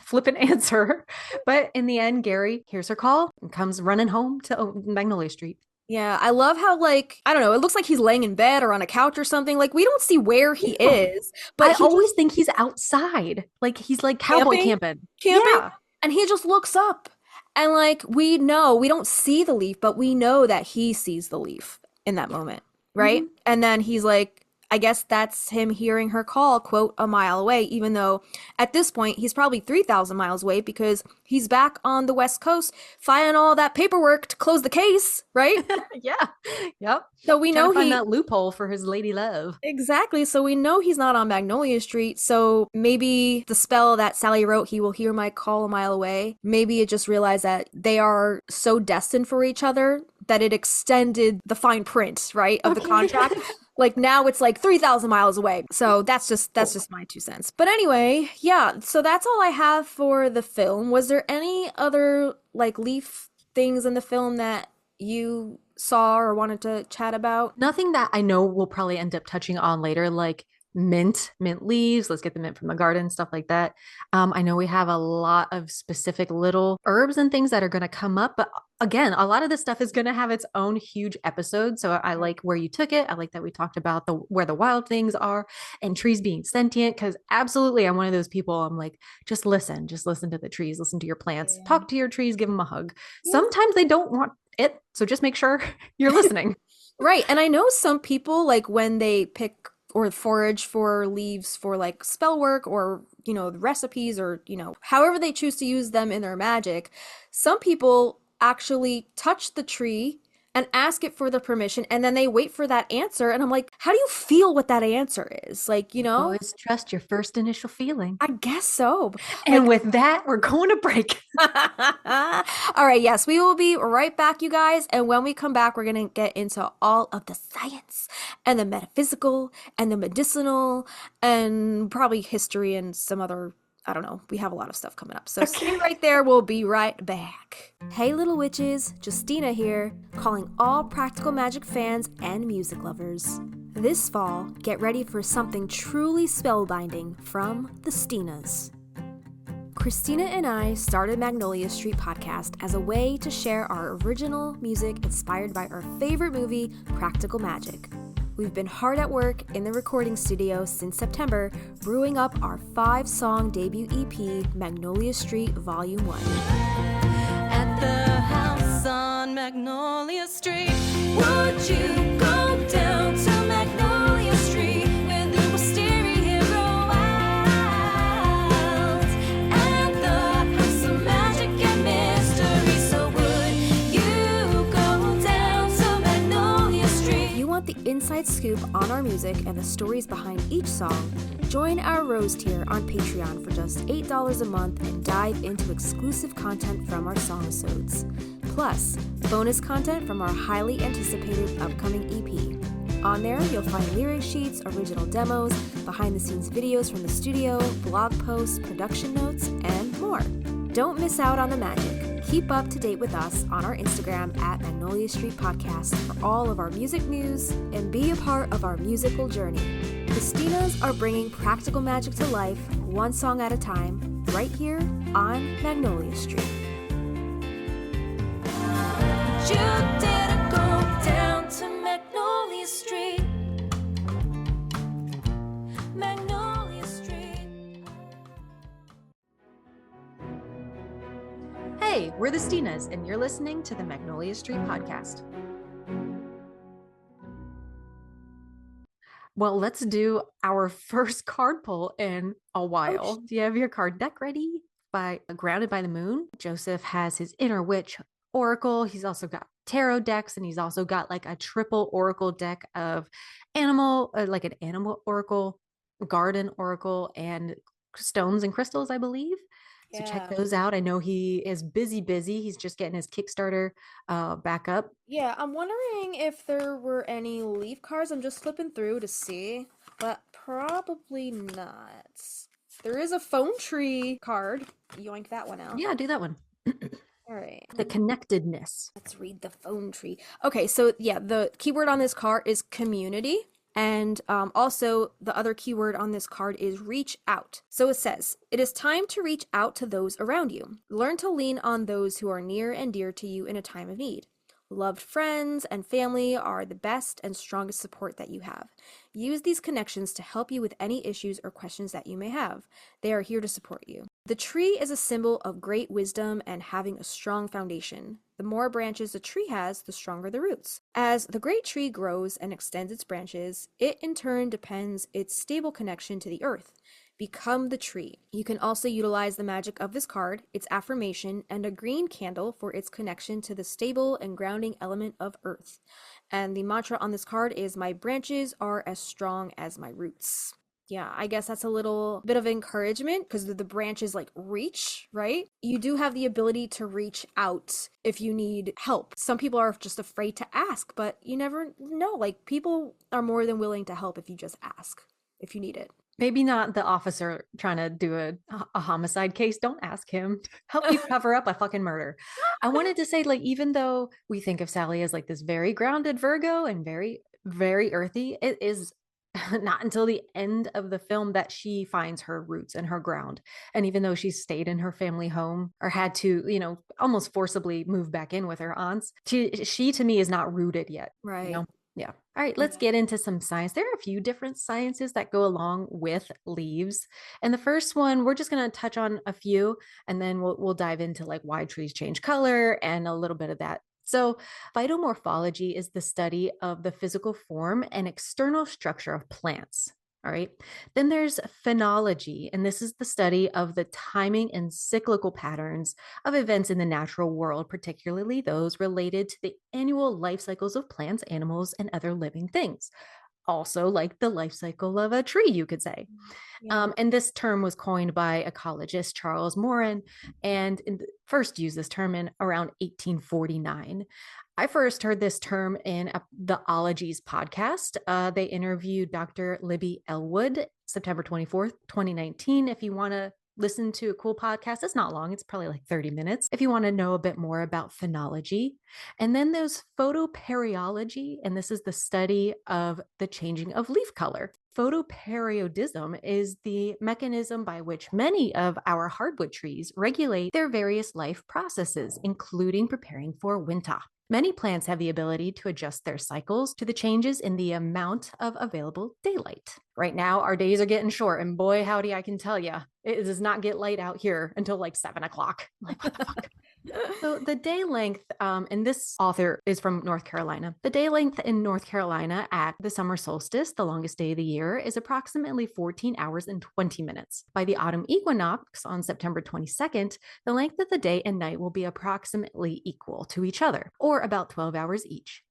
flippant answer. But in the end, Gary hears her call and comes running home to Magnolia Street. Yeah, I love how, like, I don't know, it looks like he's laying in bed or on a couch or something. Like, we don't see where he is. But I always think he's outside. Like, he's like cowboy camping. Yeah. And he just looks up. And, like, we don't see the leaf, but we know that he sees the leaf in that moment, right? And then he's like, I guess that's him hearing her call, quote, a mile away, even though at this point he's probably 3,000 miles away because he's back on the West Coast filing all that paperwork to close the case, right? Yeah. Yep. So we know find that loophole for his lady love. Exactly. So we know he's not on Magnolia Street. So maybe the spell that Sally wrote, he will hear my call a mile away. Maybe it just realized that they are so destined for each other that it extended the fine print, right, of the contract. Like now it's like 3,000 miles away. So that's just my 2 cents. But anyway, yeah, so that's all I have for the film. Was there any other like leaf things in the film that you saw or wanted to chat about? Nothing that I know we'll probably end up touching on later, like mint leaves. Let's get the mint from the garden, stuff like that. I know we have a lot of specific little herbs and things that are going to come up, but again, a lot of this stuff is going to have its own huge episode. So I like where you took it. I like that we talked about where the wild things are and trees being sentient, because absolutely I'm one of those people. I'm like, just listen to the trees, listen to your plants, talk to your trees, give them a hug. Sometimes they don't want it, so just make sure you're listening. Right. And I know some people, like when they pick or forage for leaves for like spell work or, you know, recipes or, you know, however they choose to use them in their magic, some people actually touch the tree and ask it for the permission, and then they wait for that answer. And I'm like, how do you feel what that answer is? Like, you know? Always trust your first initial feeling. I guess so. And with that, we're going to break. All right, yes, we will be right back, you guys. And when we come back, we're going to get into all of the science and the metaphysical and the medicinal and probably history and some other, I don't know. We have a lot of stuff coming up. So stay right there. We'll be right back. Hey, little witches. Justina here, calling all Practical Magic fans and music lovers. This fall, get ready for something truly spellbinding from the Stinas. Christina and I started Magnolia Street Podcast as a way to share our original music inspired by our favorite movie, Practical Magic. We've been hard at work in the recording studio since September, brewing up our 5-song debut EP, Magnolia Street Volume 1. At the house on Magnolia Street, would you go down to Magnolia Street where the wisteria grow wild? At the house of magic and mystery, so would you go down to Magnolia Street? You want the inside scoop on our music and the stories behind each song? Join our Rose tier on Patreon for just $8 a month and dive into exclusive content from our songisodes. Plus, bonus content from our highly anticipated upcoming EP. On there, you'll find lyric sheets, original demos, behind-the-scenes videos from the studio, blog posts, production notes, and more. Don't miss out on the magic. Keep up to date with us on our Instagram at Magnolia Street Podcast for all of our music news and be a part of our musical journey. The Stinas are bringing practical magic to life, one song at a time, right here on Magnolia Street. You didn't go down to Magnolia Street. Magnolia Street. Hey, we're the Stinas, and you're listening to the Magnolia Street Podcast. Well, let's do our first card pull in a while. Do you have your card deck ready? Grounded by the Moon, Joseph has his Inner Witch Oracle. He's also got tarot decks, and he's also got like a triple oracle deck of like an animal oracle, garden oracle, and stones and crystals, I believe. So check those out. I know he is busy. He's just getting his Kickstarter back up. Yeah, I'm wondering if there were any leaf cards. I'm just flipping through to see, but probably not. There is a phone tree card. Yoink that one out. Yeah, do that one. All right. The connectedness. Let's read the phone tree. Okay, so yeah, the keyword on this card is community. And also, the other keyword on this card is reach out. So it says, it is time to reach out to those around you. Learn to lean on those who are near and dear to you in a time of need. Loved friends and family are the best and strongest support that you have. Use these connections to help you with any issues or questions that you may have. They are here to support you. The tree is a symbol of great wisdom and having a strong foundation. The more branches a tree has, the stronger the roots. As the great tree grows and extends its branches, it in turn depends its stable connection to the earth. Become the tree. You can also utilize the magic of this card, its affirmation, and a green candle for its connection to the stable and grounding element of earth. And the mantra on this card is, my branches are as strong as my roots. Yeah, I guess that's a little bit of encouragement because the branches like reach, right? You do have the ability to reach out if you need help. Some people are just afraid to ask, but you never know. Like, people are more than willing to help if you just ask, if you need it. Maybe not the officer trying to do a homicide case. Don't ask him. Help you cover up a fucking murder. I wanted to say, like, even though we think of Sally as like this very grounded Virgo and very, very earthy, it is not until the end of the film that she finds her roots and her ground. And even though she stayed in her family home or had to, almost forcibly move back in with her aunts, she to me is not rooted yet. Right. Yeah. All right, let's get into some science. There are a few different sciences that go along with leaves. And the first one, we're just going to touch on a few, and then we'll dive into like why trees change color and a little bit of that. So phytomorphology is the study of the physical form and external structure of plants. All right. Then there's phenology, and this is the study of the timing and cyclical patterns of events in the natural world, particularly those related to the annual life cycles of plants, animals, and other living things. Also, like the life cycle of a tree, you could say. Yeah. And this term was coined by ecologist Charles Morin, and first used this term in around 1849. I first heard this term in the Ologies podcast. They interviewed Dr. Libby Elwood, September 24th, 2019. If you want to listen to a cool podcast, it's not long. It's probably like 30 minutes. If you want to know a bit more about phenology. And then there's photoperiology, and this is the study of the changing of leaf color. Photoperiodism is the mechanism by which many of our hardwood trees regulate their various life processes, including preparing for winter. Many plants have the ability to adjust their cycles to the changes in the amount of available daylight. Right now, our days are getting short, and boy, howdy, I can tell you, it does not get light out here until like 7 o'clock. Like, what the fuck? So the day length, and this author is from North Carolina. The day length in North Carolina at the summer solstice, the longest day of the year, is approximately 14 hours and 20 minutes. By the autumn equinox on September 22nd, the length of the day and night will be approximately equal to each other, or about 12 hours each.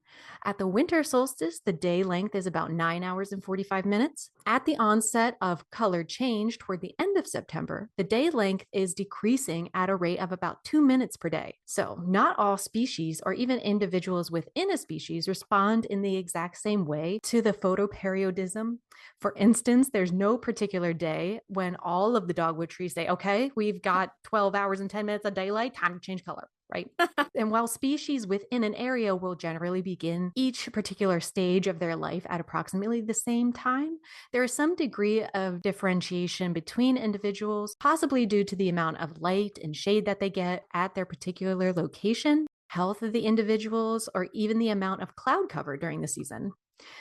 At the winter solstice, the day length is about 9 hours and 45 minutes. At the onset of color change toward the end of September, the day length is decreasing at a rate of about 2 minutes per day. So, not all species or even individuals within a species respond in the exact same way to the photoperiodism. For instance, there's no particular day when all of the dogwood trees say, okay, we've got 12 hours and 10 minutes of daylight, time to change color. Right. And while species within an area will generally begin each particular stage of their life at approximately the same time, there is some degree of differentiation between individuals, possibly due to the amount of light and shade that they get at their particular location, health of the individuals, or even the amount of cloud cover during the season.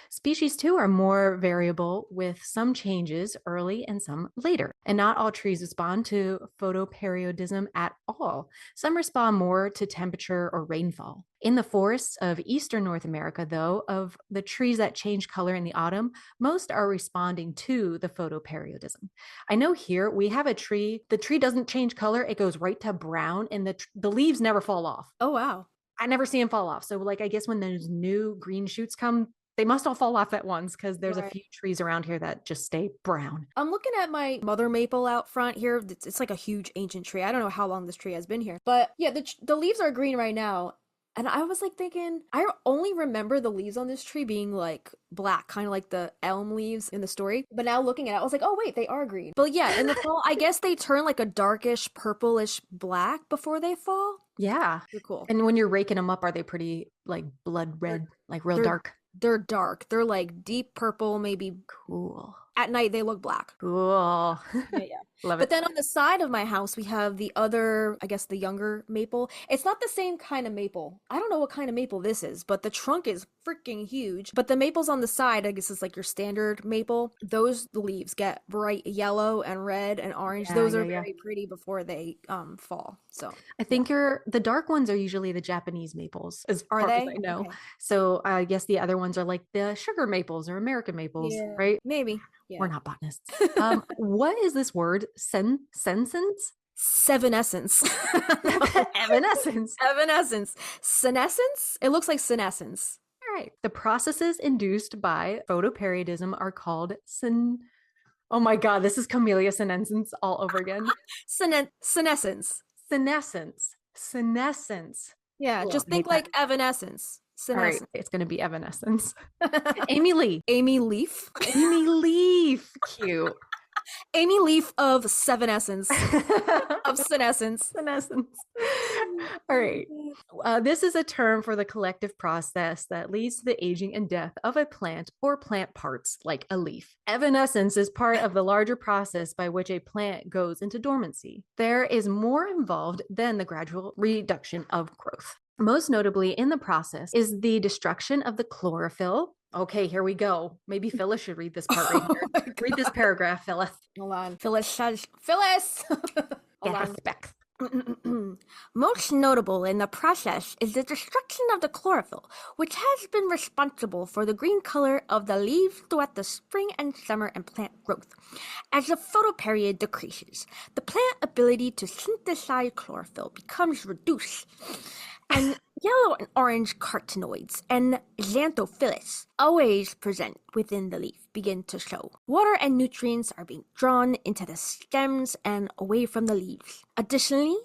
Species too are more variable, with some changes early and some later. And not all trees respond to photoperiodism at all. Some respond more to temperature or rainfall. In the forests of eastern North America, though, of the trees that change color in the autumn, most are responding to the photoperiodism. I know here we have a tree, the tree doesn't change color, it goes right to brown, and the leaves never fall off. Oh, wow. I never see them fall off. So I guess when those new green shoots come, they must all fall off at once, because there's a few trees around here that just stay brown. I'm looking at my mother maple out front here. It's like a huge ancient tree. I don't know how long this tree has been here. But yeah, the leaves are green right now. And I was thinking, I only remember the leaves on this tree being black, kind of like the elm leaves in the story. But now looking at it, I was like, oh wait, they are green. But yeah, in the fall, I guess they turn a darkish, purplish black before they fall. Yeah. They're cool. And when you're raking them up, are they pretty blood red, real dark? They're dark. They're deep purple, maybe. Cool. At night, they look black. Cool. Yeah. Love it. But then on the side of my house, we have the other, I guess the younger maple. It's not the same kind of maple. I don't know what kind of maple this is, but the trunk is freaking huge. But the maples on the side, I guess it's your standard maple. Those leaves get bright yellow and red and orange. Those are very pretty before they fall. So I think the dark ones are usually the Japanese maples, as far as I know. Okay. So I guess the other ones are the sugar maples or American maples, right? Maybe. Yeah. We're not botanists. What is this word? Senescence? Senescence. Evanescence. Evanescence. Senescence? It looks like senescence. All right. The processes induced by photoperiodism are called oh my God, this is Camellia sinensis all over again. Senescence. Senescence. Senescence. Yeah, just think evanescence. All right, it's going to be evanescence. Amy Lee. Amy Leaf. Amy Leaf. Cute. Amy Leaf of Senescence. Of senescence. Senescence. All right. This is a term for the collective process that leads to the aging and death of a plant or plant parts, like a leaf. Evanescence is part of the larger process by which a plant goes into dormancy. There is more involved than the gradual reduction of growth. Most notably in the process is the destruction of the chlorophyll. Okay, here we go. Maybe Phyllis should read this part right here. Read this paragraph, Phyllis. Hold on. Phyllis! Get respect. Most notable in the process is the destruction of the chlorophyll, which has been responsible for the green color of the leaves throughout the spring and summer and plant growth. As the photoperiod decreases, the plant ability to synthesize chlorophyll becomes reduced, and yellow and orange carotenoids and xanthophyllis, always present within the leaf, begin to show. Water and nutrients are being drawn into the stems and away from the leaves. Additionally,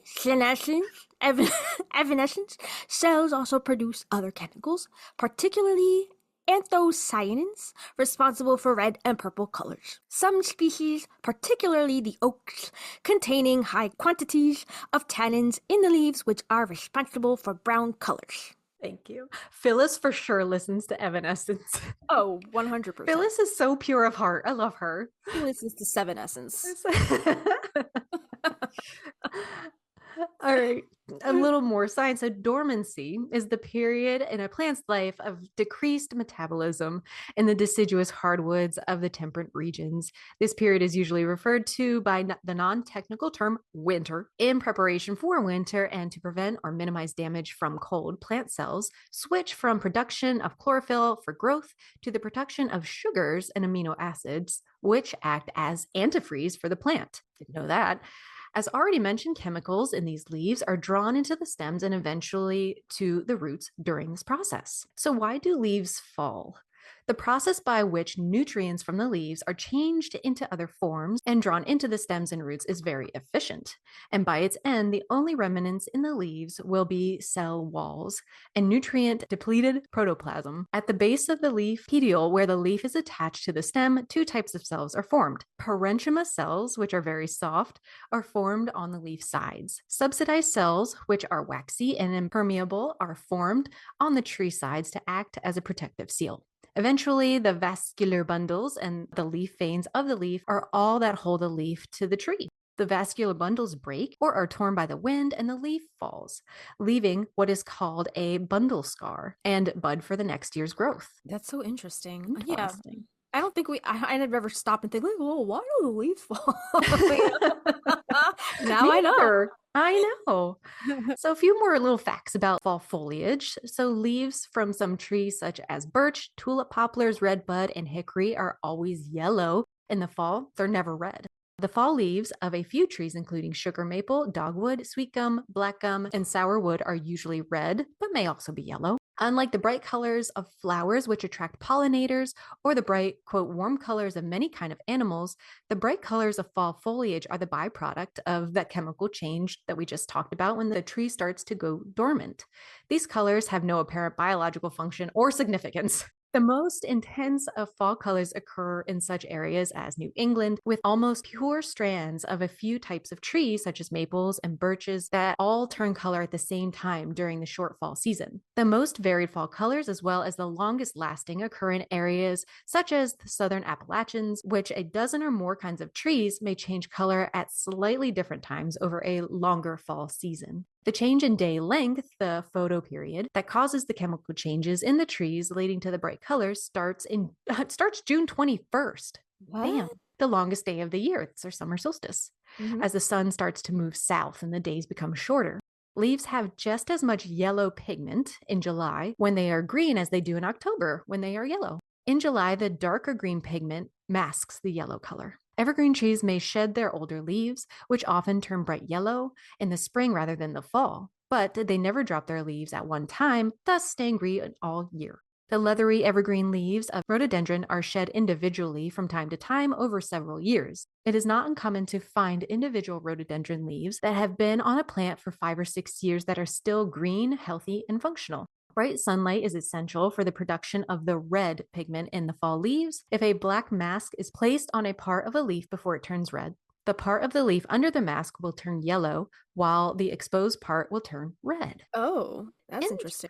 evanescence cells also produce other chemicals, particularly anthocyanins, responsible for red and purple colors. Some species, particularly the oaks, containing high quantities of tannins in the leaves, which are responsible for brown colors. Thank you. Phyllis for sure listens to Evanescence. Oh, 100%. Phyllis is so pure of heart. I love her. She listens to Senescence. All right. A little more science. So dormancy is the period in a plant's life of decreased metabolism in the deciduous hardwoods of the temperate regions. This period is usually referred to by the non-technical term winter. In preparation for winter and to prevent or minimize damage from cold, plant cells switch from production of chlorophyll for growth to the production of sugars and amino acids, which act as antifreeze for the plant. Didn't know that. As already mentioned, chemicals in these leaves are drawn into the stems and eventually to the roots during this process. So, why do leaves fall? The process by which nutrients from the leaves are changed into other forms and drawn into the stems and roots is very efficient. And by its end, the only remnants in the leaves will be cell walls and nutrient depleted protoplasm. At the base of the leaf petiole, where the leaf is attached to the stem, two types of cells are formed. Parenchyma cells, which are very soft, are formed on the leaf sides. Subsidized cells, which are waxy and impermeable, are formed on the tree sides to act as a protective seal. Eventually, the vascular bundles and the leaf veins of the leaf are all that hold the leaf to the tree. The vascular bundles break or are torn by the wind and the leaf falls, leaving what is called a bundle scar and bud for the next year's growth. That's so interesting. Yeah. Interesting. I don't think I never stop and think, like, oh, why do the leaves fall? Now I know. Neither. I know. So, a few more little facts about fall foliage. So, leaves from some trees, such as birch, tulip poplars, redbud, and hickory, are always yellow. In the fall, they're never red. The fall leaves of a few trees, including sugar maple, dogwood, sweet gum, black gum, and sourwood, are usually red, but may also be yellow. Unlike the bright colors of flowers, which attract pollinators, or the bright, quote, warm colors of many kind of animals, the bright colors of fall foliage are the byproduct of that chemical change that we just talked about when the tree starts to go dormant. These colors have no apparent biological function or significance. The most intense of fall colors occur in such areas as New England, with almost pure strands of a few types of trees, such as maples and birches, that all turn color at the same time during the short fall season. The most varied fall colors, as well as the longest lasting, occur in areas such as the southern Appalachians, which a dozen or more kinds of trees may change color at slightly different times over a longer fall season. The change in day length, the photoperiod, that causes the chemical changes in the trees leading to the bright colors starts June 21st. What? Damn, the longest day of the year. It's our summer solstice. Mhm. As the sun starts to move south and the days become shorter. Leaves have just as much yellow pigment in July when they are green as they do in October when they are yellow. In July, the darker green pigment masks the yellow color. Evergreen trees may shed their older leaves, which often turn bright yellow in the spring rather than the fall, but they never drop their leaves at one time, thus staying green all year. The leathery evergreen leaves of rhododendron are shed individually from time to time over several years. It is not uncommon to find individual rhododendron leaves that have been on a plant for 5 or 6 years that are still green, healthy, and functional. Bright sunlight is essential for the production of the red pigment in the fall leaves. If a black mask is placed on a part of a leaf before it turns red, the part of the leaf under the mask will turn yellow, while the exposed part will turn red. Oh, that's interesting.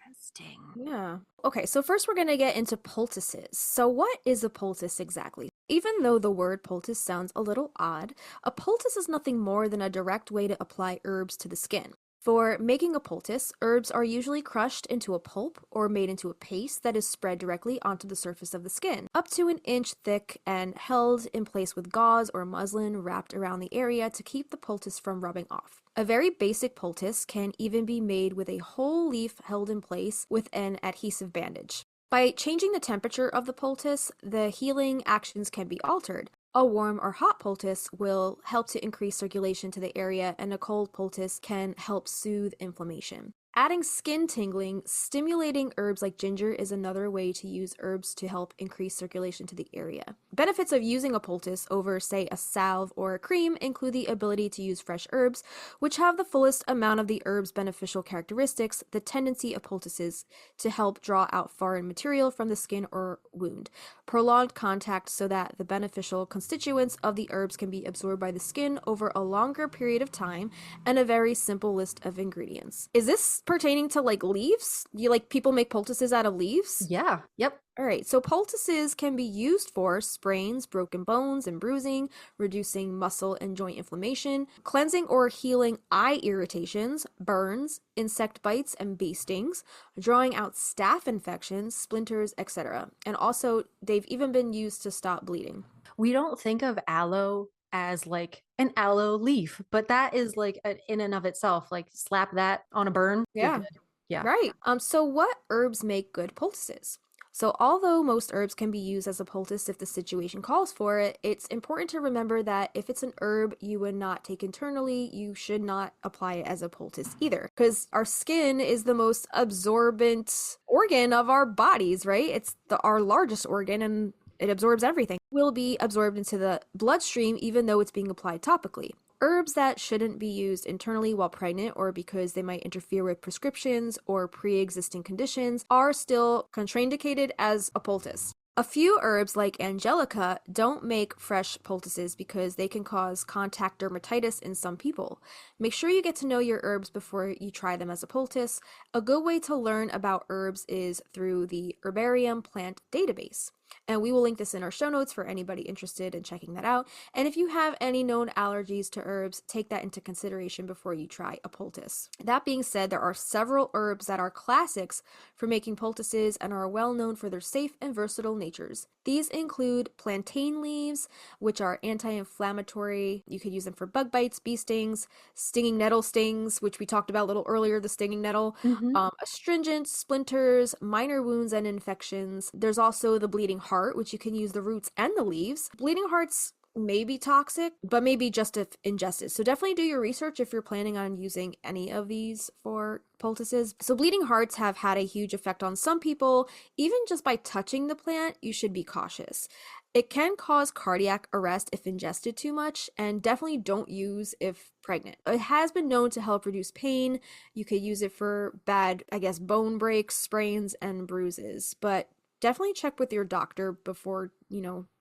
Yeah. Okay, so first we're going to get into poultices. So what is a poultice exactly? Even though the word poultice sounds a little odd, a poultice is nothing more than a direct way to apply herbs to the skin. For making a poultice, herbs are usually crushed into a pulp or made into a paste that is spread directly onto the surface of the skin, up to an inch thick and held in place with gauze or muslin wrapped around the area to keep the poultice from rubbing off. A very basic poultice can even be made with a whole leaf held in place with an adhesive bandage. By changing the temperature of the poultice, the healing actions can be altered. A warm or hot poultice will help to increase circulation to the area, and a cold poultice can help soothe inflammation. Adding skin tingling, stimulating herbs like ginger is another way to use herbs to help increase circulation to the area. Benefits of using a poultice over, say, a salve or a cream include the ability to use fresh herbs, which have the fullest amount of the herb's beneficial characteristics, the tendency of poultices to help draw out foreign material from the skin or wound, prolonged contact so that the beneficial constituents of the herbs can be absorbed by the skin over a longer period of time, and a very simple list of ingredients. Is this pertaining to like leaves? People make poultices out of leaves? Yeah. Yep. All right, so poultices can be used for sprains, broken bones and bruising, reducing muscle and joint inflammation, cleansing or healing eye irritations, burns, insect bites and bee stings, drawing out staph infections, splinters, etc. And also, they've even been used to stop bleeding. We don't think of aloe as like an aloe leaf, but that is like in and of itself, like slap that on a burn. you're Yeah. good. Yeah. Right. So what herbs make good poultices? So although most herbs can be used as a poultice if the situation calls for it, it's important to remember that if it's an herb you would not take internally, you should not apply it as a poultice either. Because our skin is the most absorbent organ of our bodies, right? It's our largest organ and it absorbs everything. It will be absorbed into the bloodstream even though it's being applied topically. Herbs that shouldn't be used internally while pregnant or because they might interfere with prescriptions or pre-existing conditions are still contraindicated as a poultice. A few herbs like Angelica don't make fresh poultices because they can cause contact dermatitis in some people. Make sure you get to know your herbs before you try them as a poultice. A good way to learn about herbs is through the Herbarium Plant Database. And we will link this in our show notes for anybody interested in checking that out. And if you have any known allergies to herbs, take that into consideration before you try a poultice. That being said, there are several herbs that are classics for making poultices and are well known for their safe and versatile natures. These include plantain leaves, which are anti-inflammatory. You could use them for bug bites, bee stings, stinging nettle stings, which we talked about a little earlier, the stinging nettle, astringent, splinters, minor wounds and infections. There's also the bleeding heart, which you can use the roots and the leaves. Bleeding hearts may be toxic, but maybe just if ingested. So definitely do your research if you're planning on using any of these for poultices. So bleeding hearts have had a huge effect on some people. Even just by touching the plant, you should be cautious. It can cause cardiac arrest if ingested too much, and definitely don't use if pregnant. It has been known to help reduce pain. You could use it for bad, bone breaks, sprains, and bruises, but definitely check with your doctor before,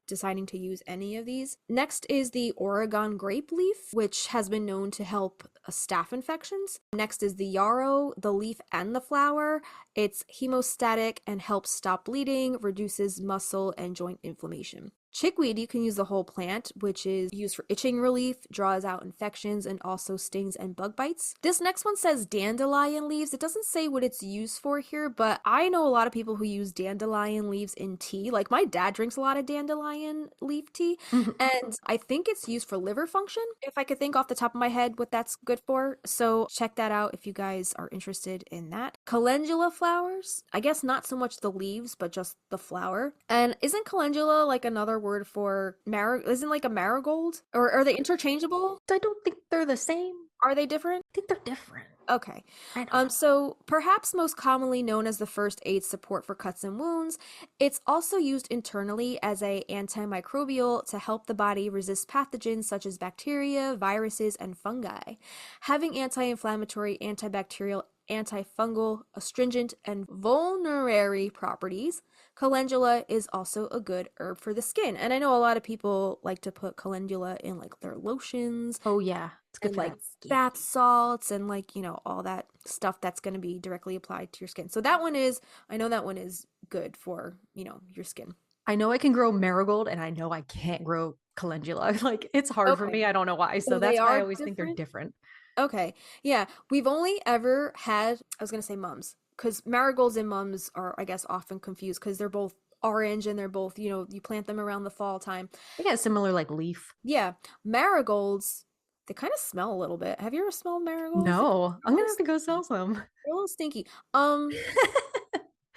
deciding to use any of these. Next is the Oregon grape leaf, which has been known to help staph infections. Next is the yarrow, the leaf and the flower. It's hemostatic and helps stop bleeding, reduces muscle and joint inflammation. Chickweed, you can use the whole plant, which is used for itching relief, draws out infections, and also stings and bug bites. This next one says dandelion leaves. It doesn't say what it's used for here, but I know a lot of people who use dandelion leaves in tea. Like my dad drinks a lot of dandelion leaf tea, and I think it's used for liver function, if I could think off the top of my head what that's good for. So check that out if you guys are interested in that. Calendula flowers, I guess not so much the leaves, but just the flower. And isn't calendula like another word for isn't like a marigold, or are they interchangeable? I don't think they're the same. Are they different? I think they're different. Okay. I don't know. So perhaps most commonly known as the first aid support for cuts and wounds, it's also used internally as a antimicrobial to help the body resist pathogens such as bacteria, viruses, and fungi. Having anti-inflammatory, antibacterial, antifungal, astringent, and vulnerary properties, calendula is also a good herb for the skin. And I know a lot of people like to put calendula in like their lotions. Oh yeah, it's good And for like that skin. bath salts and like, all that stuff that's going to be directly applied to your skin. So I know that one is good for, your skin. I know I can grow marigold and I know I can't grow calendula. Like it's hard for Okay. me. I don't know why. So So they that's why I are always think they're different? different. Okay. Yeah. We've only ever had, I was going to say mums, because marigolds and mums are, I guess, often confused because they're both orange and they're both, you plant them around the fall time. They got a similar like leaf. Yeah. Marigolds, they kind of smell a little bit. Have you ever smelled marigolds? No, I'm gonna have to go sell some. They're a little stinky.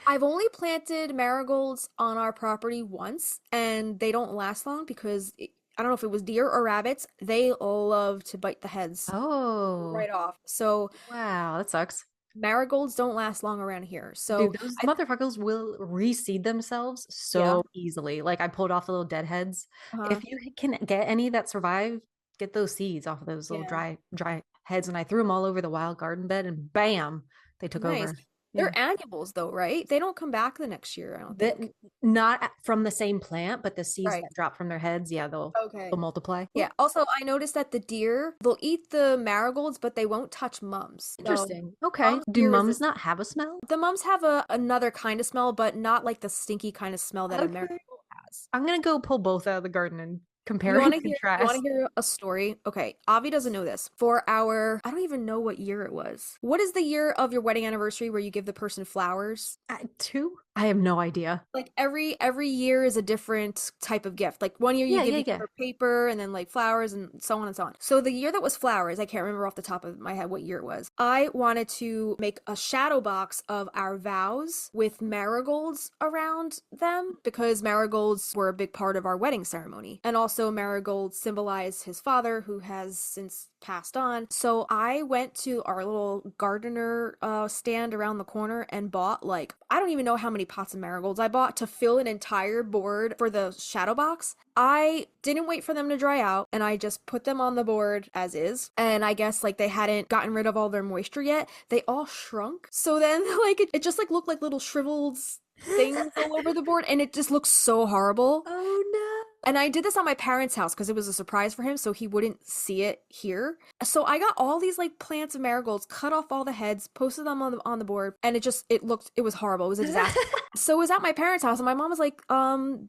I've only planted marigolds on our property once, and they don't last long because I don't know if it was deer or rabbits. They love to bite the heads Oh, right off. So wow, that sucks. marigolds don't last long around here. So Dude, those motherfuckers will reseed themselves yeah. so easily. Like I pulled off the little dead heads. Uh-huh. If you can get any that survive, get those seeds off of those little Yeah. dry heads, and I threw them all over the wild garden bed, and bam, they took Nice. over. They're annuals though, right? They don't come back the next year, I don't That think. not from the same plant, but the seeds Right. that drop from their heads, yeah, they'll Okay. multiply. Yeah. Also, I noticed that the deer, they'll eat the marigolds, but they won't touch mums. So Interesting. Okay. mums Do deer mums resist- not have a smell? the mums have another kind of smell, but not like the stinky kind of smell that a Okay. marigold has. I'm gonna go pull both out of the garden and compare You and want to contrast. hear a story? Okay, Avi doesn't know this. For our, I don't even know what year it was. What is the year of your wedding anniversary where you give the person flowers? 2? I have no idea. Like every year is a different type of gift. Like one year you Yeah, give yeah, each yeah. other paper and then like flowers and so on and so on. So the year that was flowers, I can't remember off the top of my head what year it was. I wanted to make a shadow box of our vows with marigolds around them because marigolds were a big part of our wedding ceremony. And also marigolds symbolize his father who has since passed on. So I went to our little gardener stand around the corner and bought like, I don't even know how many pots of marigolds I bought to fill an entire board for the shadow box. I didn't wait for them to dry out and I just put them on the board as is. And I guess like they hadn't gotten rid of all their moisture yet. They all shrunk. So then like it just like looked like little shriveled things all over the board and it just looks so horrible. Oh no. And I did this at my parents' house because it was a surprise for him, so he wouldn't see it here. So I got all these like plants of marigolds, cut off all the heads, posted them on the board, and it was horrible. It was a disaster. So it was at my parents' house, and my mom was like,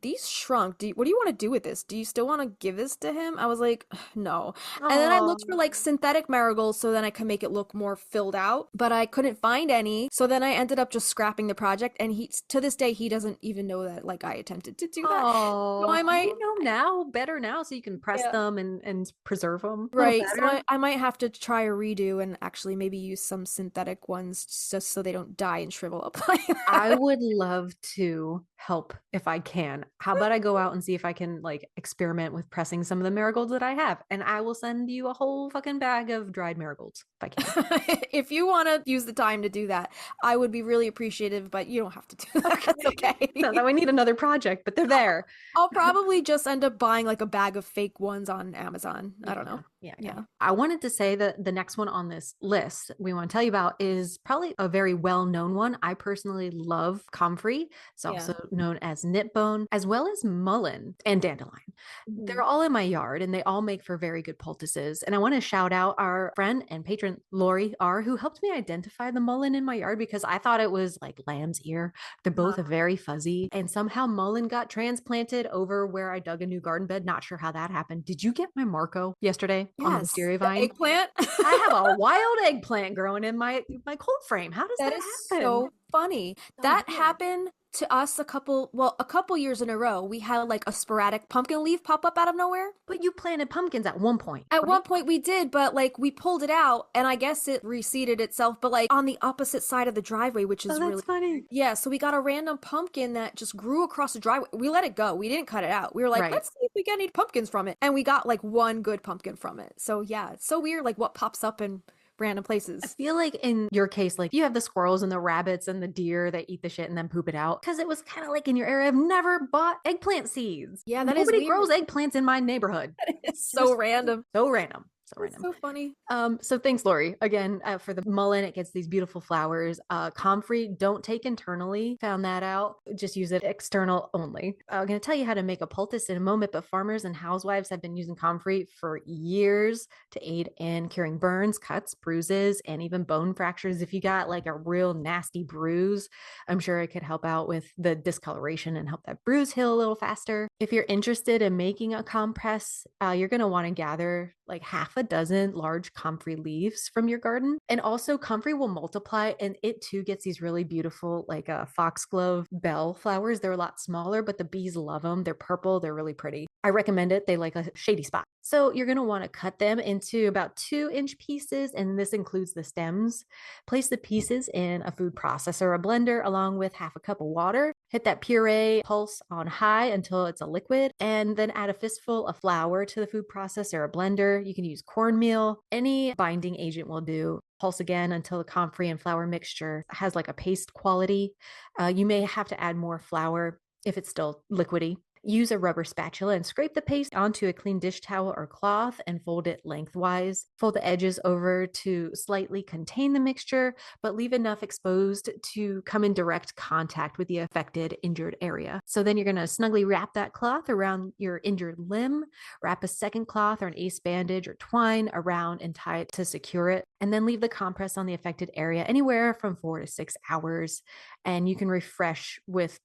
these shrunk. What do you want to do with this? Do you still want to give this to him? I was like, no. And then I looked for like synthetic marigolds so then I could make it look more filled out, but I couldn't find any. So then I ended up just scrapping the project, and he to this day he doesn't even know that like I attempted to do that. Oh, So I might you know now better now, so you can press Yeah. them and preserve them. Right, so I might have to try a redo and actually maybe use some synthetic ones just so they don't die and shrivel up like that. I would love to help if I can. How about I go out and see if I can like experiment with pressing some of the marigolds that I have, and I will send you a whole fucking bag of dried marigolds if I can. If you want to use the time to do that, I would be really appreciative, but you don't have to do that. That's okay. Not that we need another project, but they're there. I'll probably just end up buying like a bag of fake ones on Amazon. I don't know. Yeah. I wanted to say that the next one on this list we want to tell you about is probably a very well-known one. I personally love comfrey. It's also known as knitbone, as well as mullein and dandelion. They're all in my yard and they all make for very good poultices. And I want to shout out our friend and patron Lori R, who helped me identify the mullein in my yard because I thought it was like lamb's ear. They're both very fuzzy, and somehow mullein got transplanted over where I dug a new garden bed. Not sure how that happened. Did you get my Marco yesterday on the wisteria vine? Eggplant. I have a wild eggplant growing in my cold frame. How does that That is happen? so funny. That happened to us a couple years in a row. We had like a sporadic pumpkin leaf pop up out of nowhere. But you planted pumpkins at one point. At right? one point we did, but like we pulled it out and I guess it reseeded itself, but like on the opposite side of the driveway, which is Oh, that's really funny. Yeah, so we got a random pumpkin that just grew across the driveway. We let it go. We didn't cut it out. We were like, Right. let's see if we get any pumpkins from it. And we got like one good pumpkin from it. So yeah, it's so weird like what pops up in random I places. feel like in your case, like you have the squirrels and the rabbits and the deer that eat the shit and then poop it out. Because it was kind of like in your area, I've never bought eggplant seeds. Yeah, that is Nobody weird. grows eggplants in my neighborhood. It's so random. So random. So It's random. so funny. So thanks, Lori. Again, for the mullein, it gets these beautiful flowers. Comfrey, don't take internally. Found that out. Just use it external only. I'm going to tell you how to make a poultice in a moment, but farmers and housewives have been using comfrey for years to aid in curing burns, cuts, bruises, and even bone fractures. If you got like a real nasty bruise, I'm sure it could help out with the discoloration and help that bruise heal a little faster. If you're interested in making a compress, you're going to want to gather like half a dozen large comfrey leaves from your garden. And also comfrey will multiply and it too gets these really beautiful like foxglove bell flowers. They're a lot smaller, but the bees love them. They're purple. They're really pretty. I recommend it. They like a shady spot. So you're going to want to cut them into about 2-inch pieces, and this includes the stems. Place the pieces in a food processor or a blender along with half a cup of water. Hit that puree pulse on high until it's a liquid, and then add a fistful of flour to the food processor or blender. You can use cornmeal. Any binding agent will do. Pulse again until the comfrey and flour mixture has like a paste quality. You may have to add more flour if it's still liquidy. Use a rubber spatula and scrape the paste onto a clean dish towel or cloth and fold it lengthwise. Fold the edges over to slightly contain the mixture, but leave enough exposed to come in direct contact with the affected injured area. So then you're going to snugly wrap that cloth around your injured limb, wrap a second cloth or an ace bandage or twine around and tie it to secure it, and then leave the compress on the affected area anywhere from 4 to 6 hours. And you can refresh with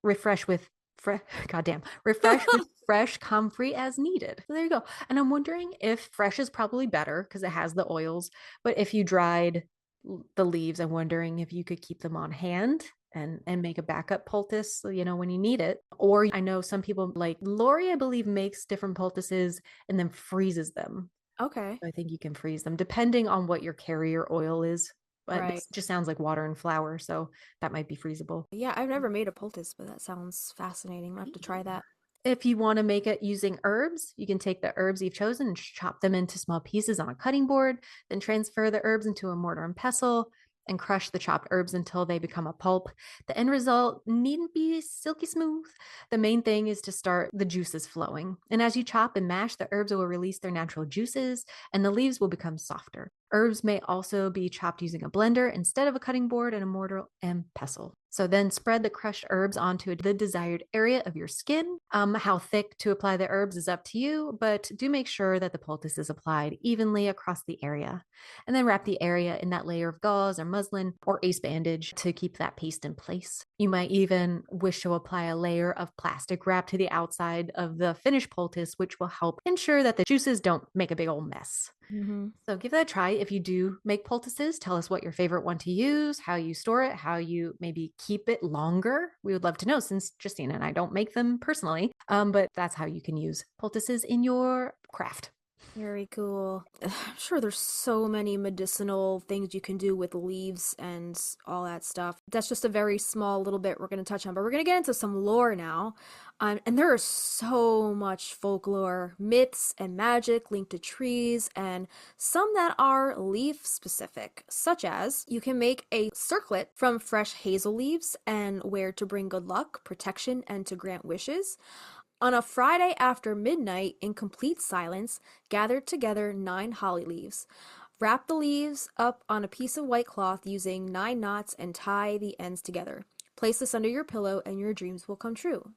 refresh with fresh comfrey as needed. So there you go. And I'm wondering if fresh is probably better because it has the oils, but if you dried the leaves, I'm wondering if you could keep them on hand and make a backup poultice, when you need it. Or I know some people, like Lori, I believe, makes different poultices and then freezes them. Okay. I think you can freeze them depending on what your carrier oil is. But Right. this just sounds like water and flour, so that might be freezable. Yeah, I've never made a poultice, but that sounds fascinating. I'll have to try that. If you want to make it using herbs, you can take the herbs you've chosen and chop them into small pieces on a cutting board, then transfer the herbs into a mortar and pestle and crush the chopped herbs until they become a pulp. The end result needn't be silky smooth. The main thing is to start the juices flowing. And as you chop and mash, the herbs will release their natural juices and the leaves will become softer. Herbs may also be chopped using a blender instead of a cutting board and a mortar and pestle. So then spread the crushed herbs onto the desired area of your skin. How thick to apply the herbs is up to you, but do make sure that the poultice is applied evenly across the area. And then wrap the area in that layer of gauze or muslin or ace bandage to keep that paste in place. You might even wish to apply a layer of plastic wrap to the outside of the finished poultice, which will help ensure that the juices don't make a big old mess. Mm-hmm. So give that a try. If you do make poultices, tell us what your favorite one to use, how you store it, how you maybe keep it longer. We would love to know, since Justine and I don't make them personally, but that's how you can use poultices in your craft. Very cool. I'm sure there's so many medicinal things you can do with leaves and all that stuff. That's just a very small little bit we're going to touch on, but we're going to get into some lore now. And there is so much folklore, myths, and magic linked to trees, and some that are leaf specific, such as you can make a circlet from fresh hazel leaves and wear to bring good luck, protection, and to grant wishes. On a Friday after midnight, in complete silence, gather together 9 holly leaves. Wrap the leaves up on a piece of white cloth using 9 knots and tie the ends together. Place this under your pillow and your dreams will come true.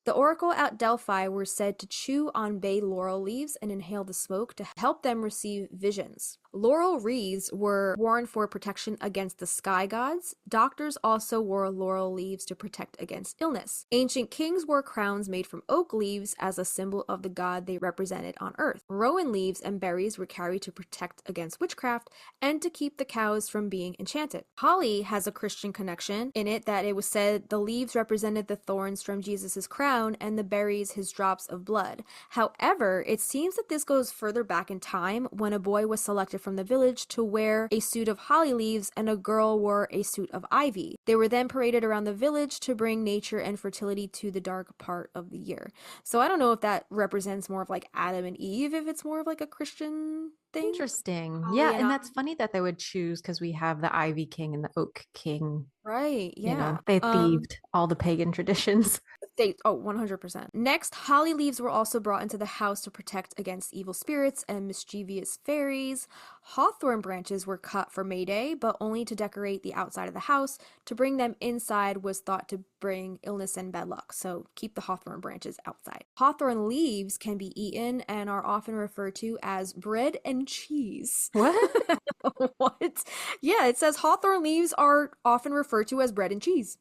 The oracle at Delphi were said to chew on bay laurel leaves and inhale the smoke to help them receive visions. Laurel wreaths were worn for protection against the sky gods. Doctors also wore laurel leaves to protect against illness. Ancient kings wore crowns made from oak leaves as a symbol of the god they represented on earth. Rowan leaves and berries were carried to protect against witchcraft and to keep the cows from being enchanted. Holly has a Christian connection in it that it was said the leaves represented the thorns from Jesus' crown and the berries his drops of blood. However, it seems that this goes further back in time when a boy was selected from the village to wear a suit of holly leaves and a girl wore a suit of ivy. They were then paraded around the village to bring nature and fertility to the dark part of the year. So I don't know if that represents more of like Adam and Eve, if it's more of like a Christian thing. Interesting. Holly Yeah, and and that's funny that they would choose because we have the Ivy King and the Oak King. Right, yeah. They thieved all the pagan traditions. 100%. Next, holly leaves were also brought into the house to protect against evil spirits and mischievous fairies. Hawthorn branches were cut for May Day, but only to decorate the outside of the house. To bring them inside was thought to bring illness and bad luck, so keep the hawthorn branches outside. Hawthorn leaves can be eaten and are often referred to as bread and cheese. What? What? Yeah, it says hawthorn leaves are often referred to as bread and cheese.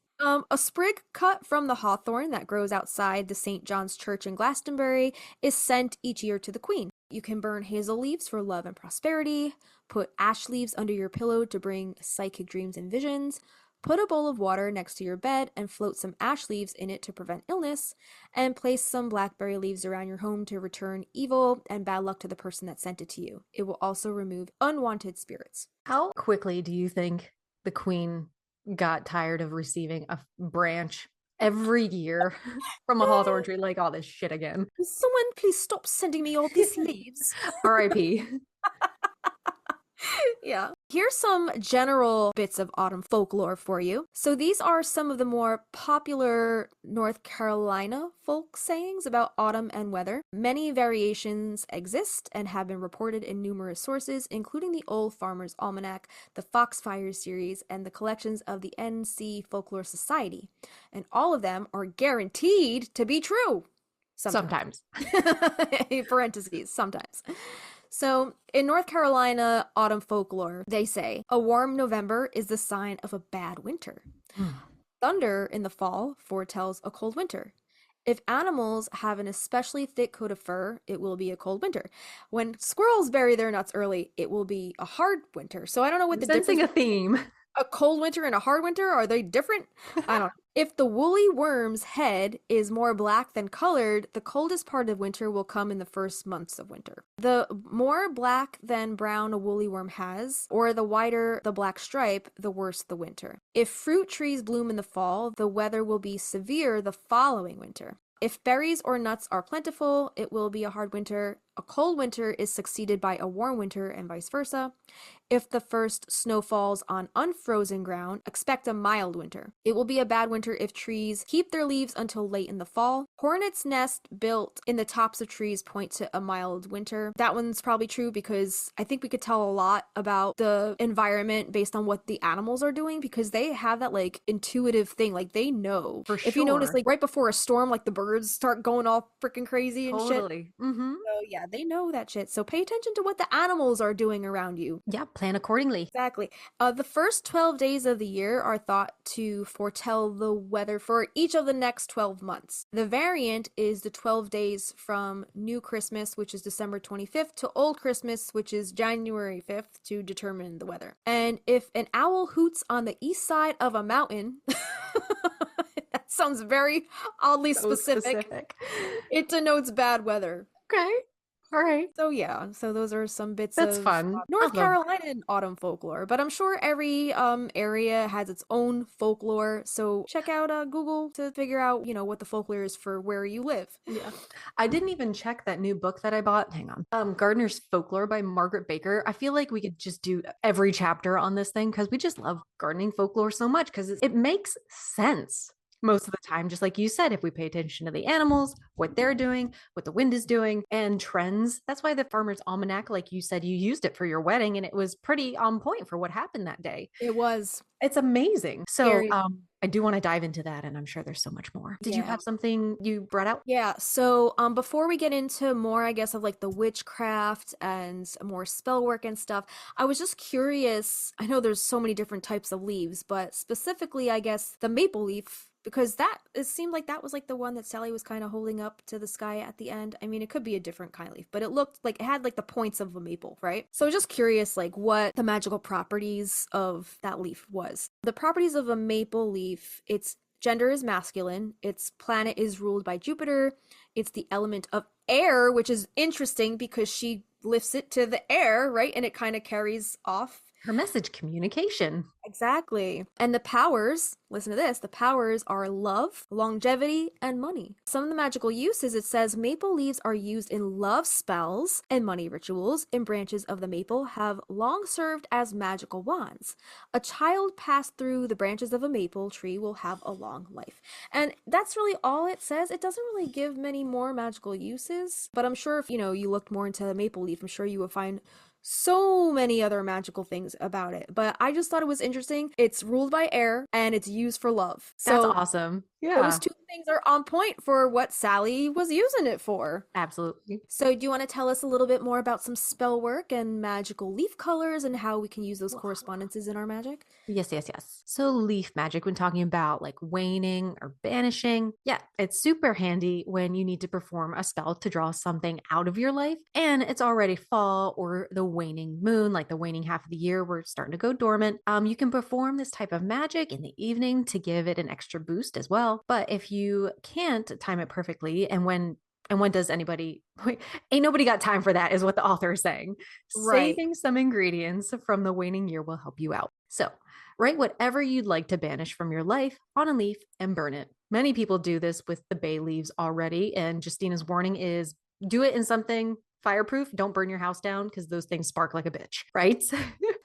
A sprig cut from the hawthorn that grows outside the St. John's Church in Glastonbury is sent each year to the Queen. You can burn hazel leaves for love and prosperity, put ash leaves under your pillow to bring psychic dreams and visions, put a bowl of water next to your bed and float some ash leaves in it to prevent illness, and place some blackberry leaves around your home to return evil and bad luck to the person that sent it to you. It will also remove unwanted spirits. How quickly do you think the Queen got tired of receiving a branch every year from a hawthorn tree? Like, all this shit again. Someone please stop sending me all these leaves. R.I.P. Yeah. Here's some general bits of autumn folklore for you. So these are some of the more popular North Carolina folk sayings about autumn and weather. Many variations exist and have been reported in numerous sources, including the Old Farmer's Almanac, the Foxfire series, and the collections of the NC Folklore Society. And all of them are guaranteed to be true. Sometimes. Parentheses, sometimes. So, in North Carolina autumn folklore, they say, a warm November is the sign of a bad winter. Thunder in the fall foretells a cold winter. If animals have an especially thick coat of fur, it will be a cold winter. When squirrels bury their nuts early, it will be a hard winter. So I don't know what the Sensing difference. a theme. A cold winter and a hard winter? Are they different? I don't know. If the woolly worm's head is more black than colored, the coldest part of winter will come in the first months of winter. The more black than brown a woolly worm has, or the wider the black stripe, the worse the winter. If fruit trees bloom in the fall, the weather will be severe the following winter. If berries or nuts are plentiful, it will be a hard winter. A cold winter is succeeded by a warm winter, and vice versa. If the first snow falls on unfrozen ground, expect a mild winter. It will be a bad winter if trees keep their leaves until late in the fall. Hornets' nest built in the tops of trees point to a mild winter. That one's probably true because I think we could tell a lot about the environment based on what the animals are doing, because they have that like intuitive thing. Like they know. For If you notice, sure. like right before a storm, like the birds start going all freaking crazy and shit. Totally. Mm-hmm. So yeah, they know that shit. So pay attention to what the animals are doing around you. Yeah, plan accordingly. Exactly. The first 12 days of the year are thought to foretell the weather for each of the next 12 months. The variant is the 12 days from New Christmas, which is December 25th, to Old Christmas, which is January 5th, to determine the weather. And if an owl hoots on the east side of a mountain, that sounds very oddly So specific. It denotes bad weather. Okay. All right. So yeah, so those are some bits That's of fun. North I love- Carolina autumn folklore, but I'm sure every area has its own folklore. So check out Google to figure out, what the folklore is for where you live. Yeah. I didn't even check that new book that I bought. Hang on. Gardener's Folklore by Margaret Baker. I feel like we could just do every chapter on this thing because we just love gardening folklore so much because it makes sense. Most of the time, just like you said, if we pay attention to the animals, what they're doing, what the wind is doing, and trends. That's why the Farmer's Almanac, like you said, you used it for your wedding, and it was pretty on point for what happened that day. It was. It's amazing. So Very. I do want to dive into that, and I'm sure there's so much more. Did you Yeah. have something you brought out? Yeah, so before we get into more, I guess, of like the witchcraft and more spell work and stuff, I was just curious. I know there's so many different types of leaves, but specifically, I guess, the maple leaf, because it seemed like that was like the one that Sally was kind of holding up to the sky at the end. I mean, it could be a different kind of leaf, but it looked like it had like the points of a maple, right? So I was just curious, like what the magical properties of that leaf was. The properties of a maple leaf, its gender is masculine, its planet is ruled by Jupiter, it's the element of air, which is interesting because she lifts it to the air, right? And it kind of carries off. Her message, communication. Exactly. And the powers, listen to this, the powers are love, longevity, and money. Some of the magical uses, it says maple leaves are used in love spells and money rituals, and branches of the maple have long served as magical wands. A child passed through the branches of a maple tree will have a long life. And that's really all it says. It doesn't really give many more magical uses, but I'm sure if, you looked more into the maple leaf, I'm sure you would find so many other magical things about it, but I just thought it was interesting. It's ruled by air and it's used for love. That's So awesome. Yeah, those two things are on point for what Sally was using it for. absolutely. So do you want to tell us a little bit more about some spell work and magical leaf colors and how we can use those correspondences in our magic? Yes. So leaf magic, when talking about like waning or banishing, yeah, it's super handy when you need to perform a spell to draw something out of your life and it's already fall or the waning moon, like the waning half of the year, we're starting to go dormant. You can perform this type of magic in the evening to give it an extra boost as well. But if you can't time it perfectly, and when does anybody, ain't nobody got time for that, is what the author is saying. Right. Saving some ingredients from the waning year will help you out. So write whatever you'd like to banish from your life on a leaf and burn it. Many people do this with the bay leaves already. And Justina's warning is do it in something fireproof. Don't burn your house down because those things spark like a bitch, right?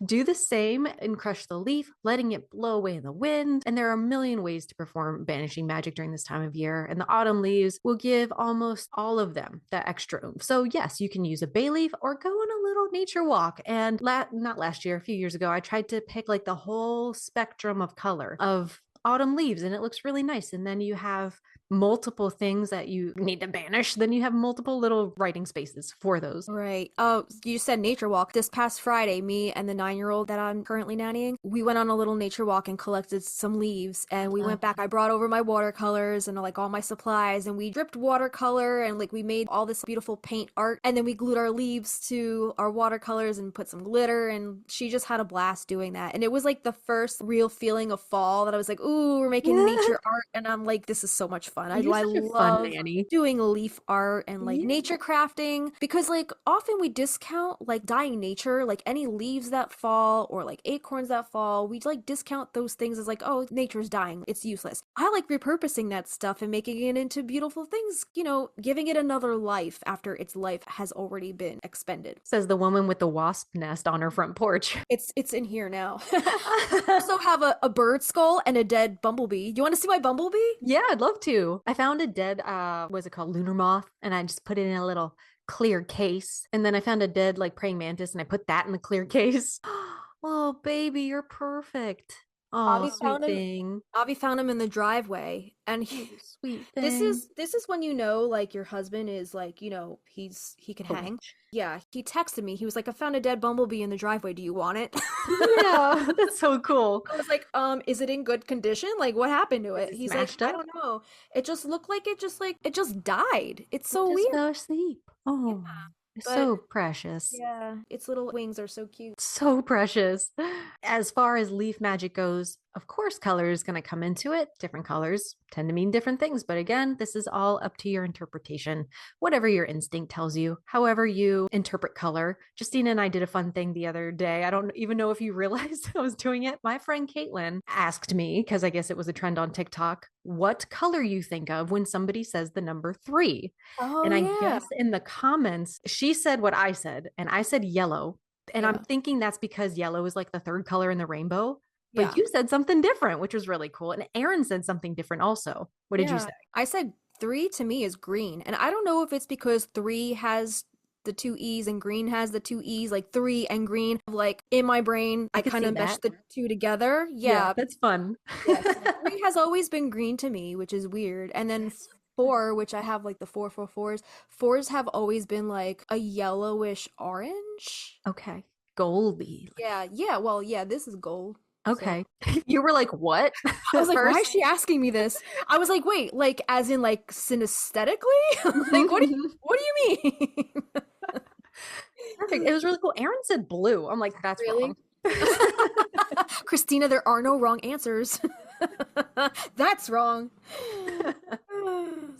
Do the same and crush the leaf, letting it blow away in the wind. And there are a million ways to perform banishing magic during this time of year. And the autumn leaves will give almost all of them that extra oomph. So yes, you can use a bay leaf or go on a little nature walk. And not last year, a few years ago, I tried to pick like the whole spectrum of color of autumn leaves and it looks really nice. And then you have multiple things that you need to banish. Then you have multiple little writing spaces for those. Right. Oh, you said nature walk. This past Friday, me and the 9-year-old that I'm currently nannying, we went on a little nature walk and collected some leaves. And we went back. I brought over my watercolors and like all my supplies, and we dripped watercolor and like we made all this beautiful paint art. And then we glued our leaves to our watercolors and put some glitter. And she just had a blast doing that. And it was like the first real feeling of fall that I was like, ooh, we're making nature art. And I'm like, this is so much fun. I love doing leaf art and like nature crafting, because like often we discount like dying nature, like any leaves that fall or like acorns that fall. We like discount those things as like, oh, nature's dying, it's useless. I like repurposing that stuff and making it into beautiful things, you know, giving it another life after its life has already been expended. Says the woman with the wasp nest on her front porch. It's in here now. I also have a bird skull and a dead bumblebee. You want to see my bumblebee? Yeah, I'd love to. I found a dead, what's it called? Lunar moth. And I just put it in a little clear case. And then I found a dead like praying mantis and I put that in the clear case. Oh, baby, you're perfect. Oh, sweet thing. Avi found him in the driveway, and sweet thing. This is when you know like your husband is like, you know, he can hang. Yeah, he texted me. He was like, I found a dead bumblebee in the driveway. Do you want it? Yeah, that's so cool. I was like, is it in good condition? Like, what happened to it? He's like, I don't know. It just looked like it just died. It's so weird. Fell asleep. Oh. Yeah. It's so precious. Yeah, its little wings are so cute. So precious. As far as leaf magic goes, of course, color is going to come into it. Different colors tend to mean different things. But again, this is all up to your interpretation, whatever your instinct tells you, however you interpret color. Justina and I did a fun thing the other day. I don't even know if you realized I was doing it. My friend Caitlin asked me, because I guess it was a trend on TikTok, what color you think of when somebody says the number 3. And I guess in the comments, she said what I said, and I said yellow. And I'm thinking that's because yellow is like the third color in the rainbow. But you said something different, which was really cool. And Aaron said something different also. What did you say? I said 3 to me is green. And I don't know if it's because 3 has the 2 E's and green has the 2 E's, like 3 and green. Like in my brain, I kind of meshed the two together. Yeah, that's fun. Yeah, 3 has always been green to me, which is weird. And then 4, which I have like the 4 4s have always been like a yellowish orange. Okay. Goldy. Yeah. Well, this is gold. Okay. So. You were like, what? I was like, why is she asking me this? I was like, wait, like as in like synesthetically? Like, what do you mean? Perfect. It was really cool. Aaron said blue. I'm like, that's really wrong. Christina, there are no wrong answers. That's wrong.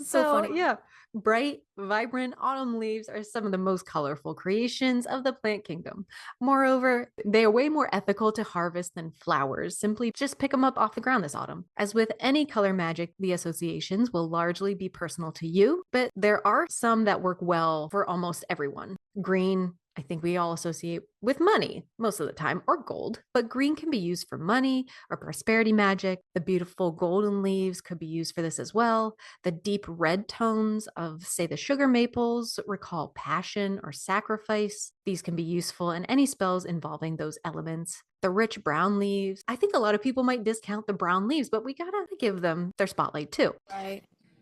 So funny. Yeah. Bright, vibrant autumn leaves are some of the most colorful creations of the plant kingdom. Moreover, they are way more ethical to harvest than flowers. Simply just pick them up off the ground this autumn. As with any color magic, the associations will largely be personal to you, but there are some that work well for almost everyone. Green, I think we all associate with money most of the time, or gold, but green can be used for money or prosperity magic. The beautiful golden leaves could be used for this as well. The deep red tones of, say, the sugar maples recall passion or sacrifice. These can be useful in any spells involving those elements. The rich brown leaves, I think a lot of people might discount the brown leaves, but we gotta give them their spotlight too. Right.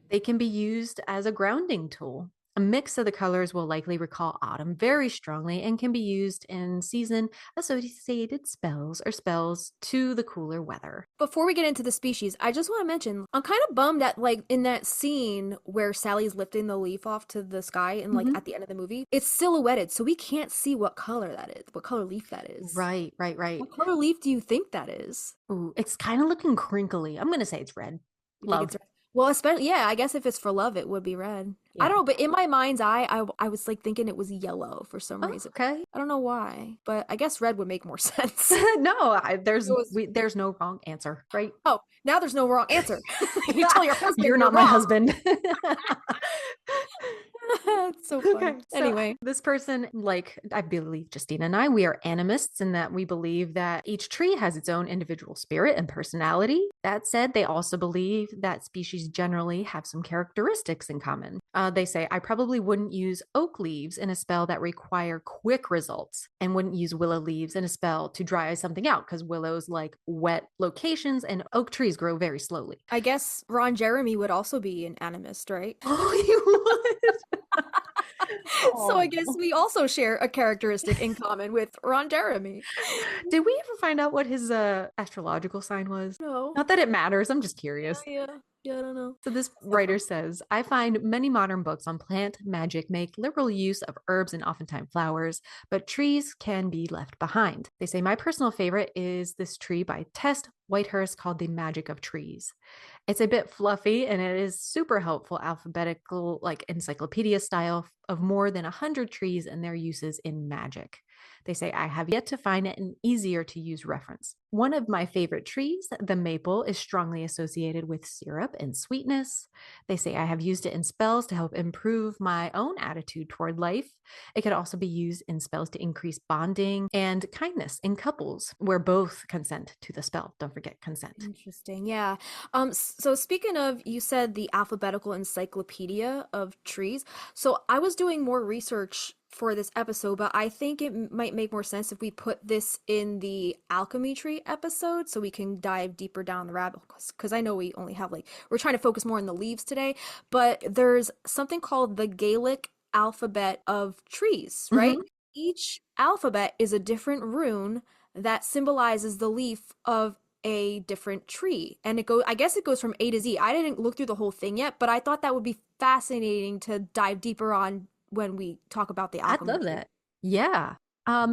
They can be used as a grounding tool. A mix of the colors will likely recall autumn very strongly and can be used in season-associated spells or spells to the cooler weather. Before we get into the species, I just want to mention, I'm kind of bummed at, like, in that scene where Sally's lifting the leaf off to the sky and, like, at the end of the movie, it's silhouetted, so we can't see what color that is, what color leaf that is. Right. What color leaf do you think that is? Ooh, it's kind of looking crinkly. I'm going to say it's red. Love. Well, especially, I guess if it's for love, it would be red. Yeah. I don't know, but in my mind's eye, I was like thinking it was yellow for some reason. Okay. I don't know why, but I guess red would make more sense. No, there's no wrong answer, right? Oh, now there's no wrong answer. You tell your husband you're not my husband. It's so funny. Okay, so Anyway, this person, like I believe Justina and I, we are animists in that we believe that each tree has its own individual spirit and personality. That said, they also believe that species generally have some characteristics in common. They say, I probably wouldn't use oak leaves in a spell that require quick results and wouldn't use willow leaves in a spell to dry something out because willows like wet locations and oak trees grow very slowly. I guess Ron Jeremy would also be an animist, right? Oh, you would? So I Oh. guess we also share a characteristic in common with Ron Jeremy. Did we ever find out what his astrological sign was? No. Not that it matters, I'm just curious. Yeah. Yeah, I don't know. So this writer says, I find many modern books on plant magic make liberal use of herbs and oftentimes flowers, but trees can be left behind. They say, my personal favorite is this tree by Tess Whitehurst called The Magic of Trees. It's a bit fluffy and it is super helpful alphabetical, like encyclopedia style of more than 100 trees and their uses in magic. They say, I have yet to find it an easier to use reference. One of my favorite trees, the maple, is strongly associated with syrup and sweetness. They say, I have used it in spells to help improve my own attitude toward life. It could also be used in spells to increase bonding and kindness in couples where both consent to the spell. Don't forget consent. Interesting. Yeah. So speaking of, you said the alphabetical encyclopedia of trees. So I was doing more research for this episode, but I think it might make more sense if we put this in the alchemy tree episode so we can dive deeper down the rabbit hole. Because I know we only have we're trying to focus more on the leaves today, but there's something called the Gaelic alphabet of trees, right? Each alphabet is a different rune that symbolizes the leaf of a different tree, and I guess it goes from A to Z. I didn't look through the whole thing yet, but I thought that would be fascinating to dive deeper on when we talk about the I'd alchemy love tree. that. Yeah.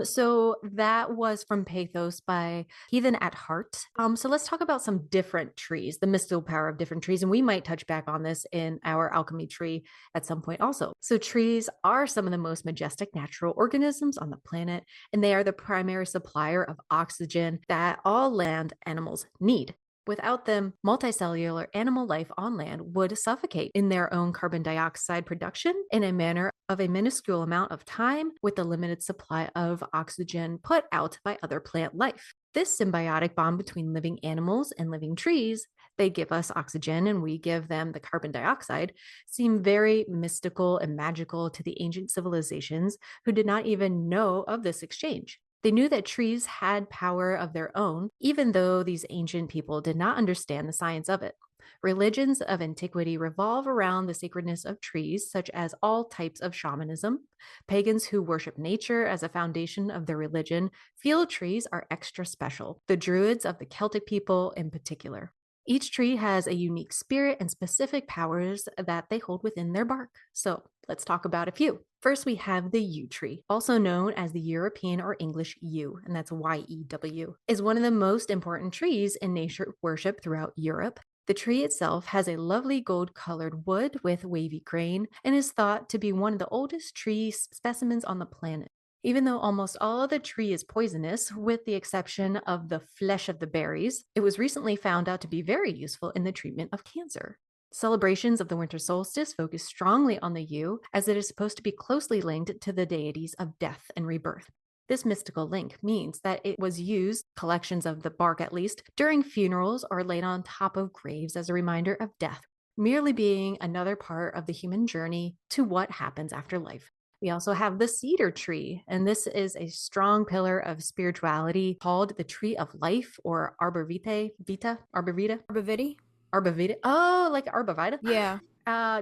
So that was from Pathos by Heathen at Heart. So let's talk about some different trees, the mystical power of different trees. And we might touch back on this in our alchemy tree at some point also. So trees are some of the most majestic natural organisms on the planet, and they are the primary supplier of oxygen that all land animals need. Without them, multicellular animal life on land would suffocate in their own carbon dioxide production in a manner of a minuscule amount of time with the limited supply of oxygen put out by other plant life. This symbiotic bond between living animals and living trees, they give us oxygen and we give them the carbon dioxide, seem very mystical and magical to the ancient civilizations who did not even know of this exchange. They knew that trees had power of their own, even though these ancient people did not understand the science of it. Religions of antiquity revolve around the sacredness of trees, such as all types of shamanism. Pagans who worship nature as a foundation of their religion feel trees are extra special, the Druids of the Celtic people in particular. Each tree has a unique spirit and specific powers that they hold within their bark. So let's talk about a few. First, we have the yew tree, also known as the European or English yew, and that's Y-E-W, is one of the most important trees in nature worship throughout Europe. The tree itself has a lovely gold-colored wood with wavy grain and is thought to be one of the oldest tree specimens on the planet. Even though almost all of the tree is poisonous, with the exception of the flesh of the berries, it was recently found out to be very useful in the treatment of cancer. Celebrations of the winter solstice focus strongly on the yew, as it is supposed to be closely linked to the deities of death and rebirth. This mystical link means that it was used, collections of the bark at least, during funerals or laid on top of graves as a reminder of death, merely being another part of the human journey to what happens after life. We also have the cedar tree, and this is a strong pillar of spirituality called the tree of life or arborvitae, Arbaviti? arbavita. Oh, like arbavita? Yeah.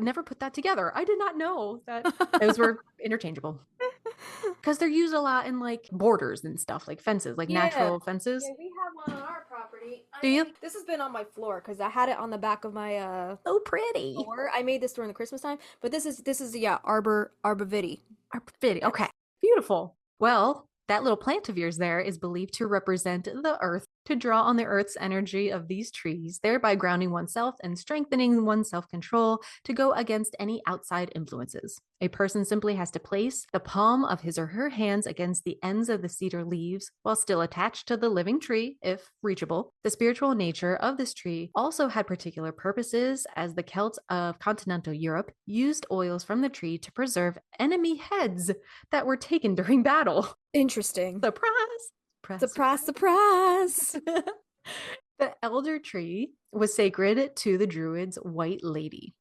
Never put that together. I did not know that those were interchangeable. Because they're used a lot in like borders and stuff, like fences, like natural fences. Yeah, we have one on our property. Do you? This has been on my floor because I had it on the back of my So pretty. floor. I made this during the Christmas time, but this is arbaviti. Arbavita. Okay. Beautiful. Well, that little plant of yours there is believed to represent the earth to draw on the earth's energy of these trees, thereby grounding oneself and strengthening one's self-control to go against any outside influences. A person simply has to place the palm of his or her hands against the ends of the cedar leaves while still attached to the living tree, if reachable. The spiritual nature of this tree also had particular purposes, as the Celts of continental Europe used oils from the tree to preserve enemy heads that were taken during battle. Interesting. Surprise! Surprise, surprise. The elder tree was sacred to the Druids' White Lady,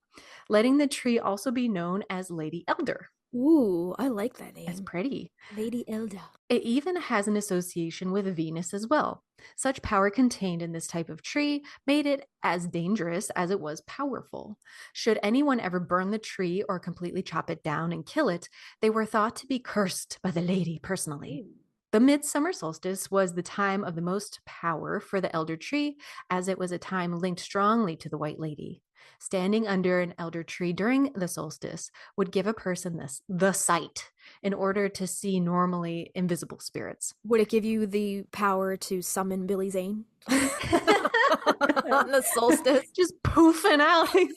letting the tree also be known as Lady Elder. Ooh, I like that name. It's pretty. Lady Elder. It even has an association with Venus as well. Such power contained in this type of tree made it as dangerous as it was powerful. Should anyone ever burn the tree or completely chop it down and kill it, they were thought to be cursed by the lady personally. The midsummer solstice was the time of the most power for the elder tree, as it was a time linked strongly to the White Lady. Standing under an elder tree during the solstice would give a person the sight in order to see normally invisible spirits. Would it give you the power to summon Billy Zane? On the solstice. Just poofing out, like,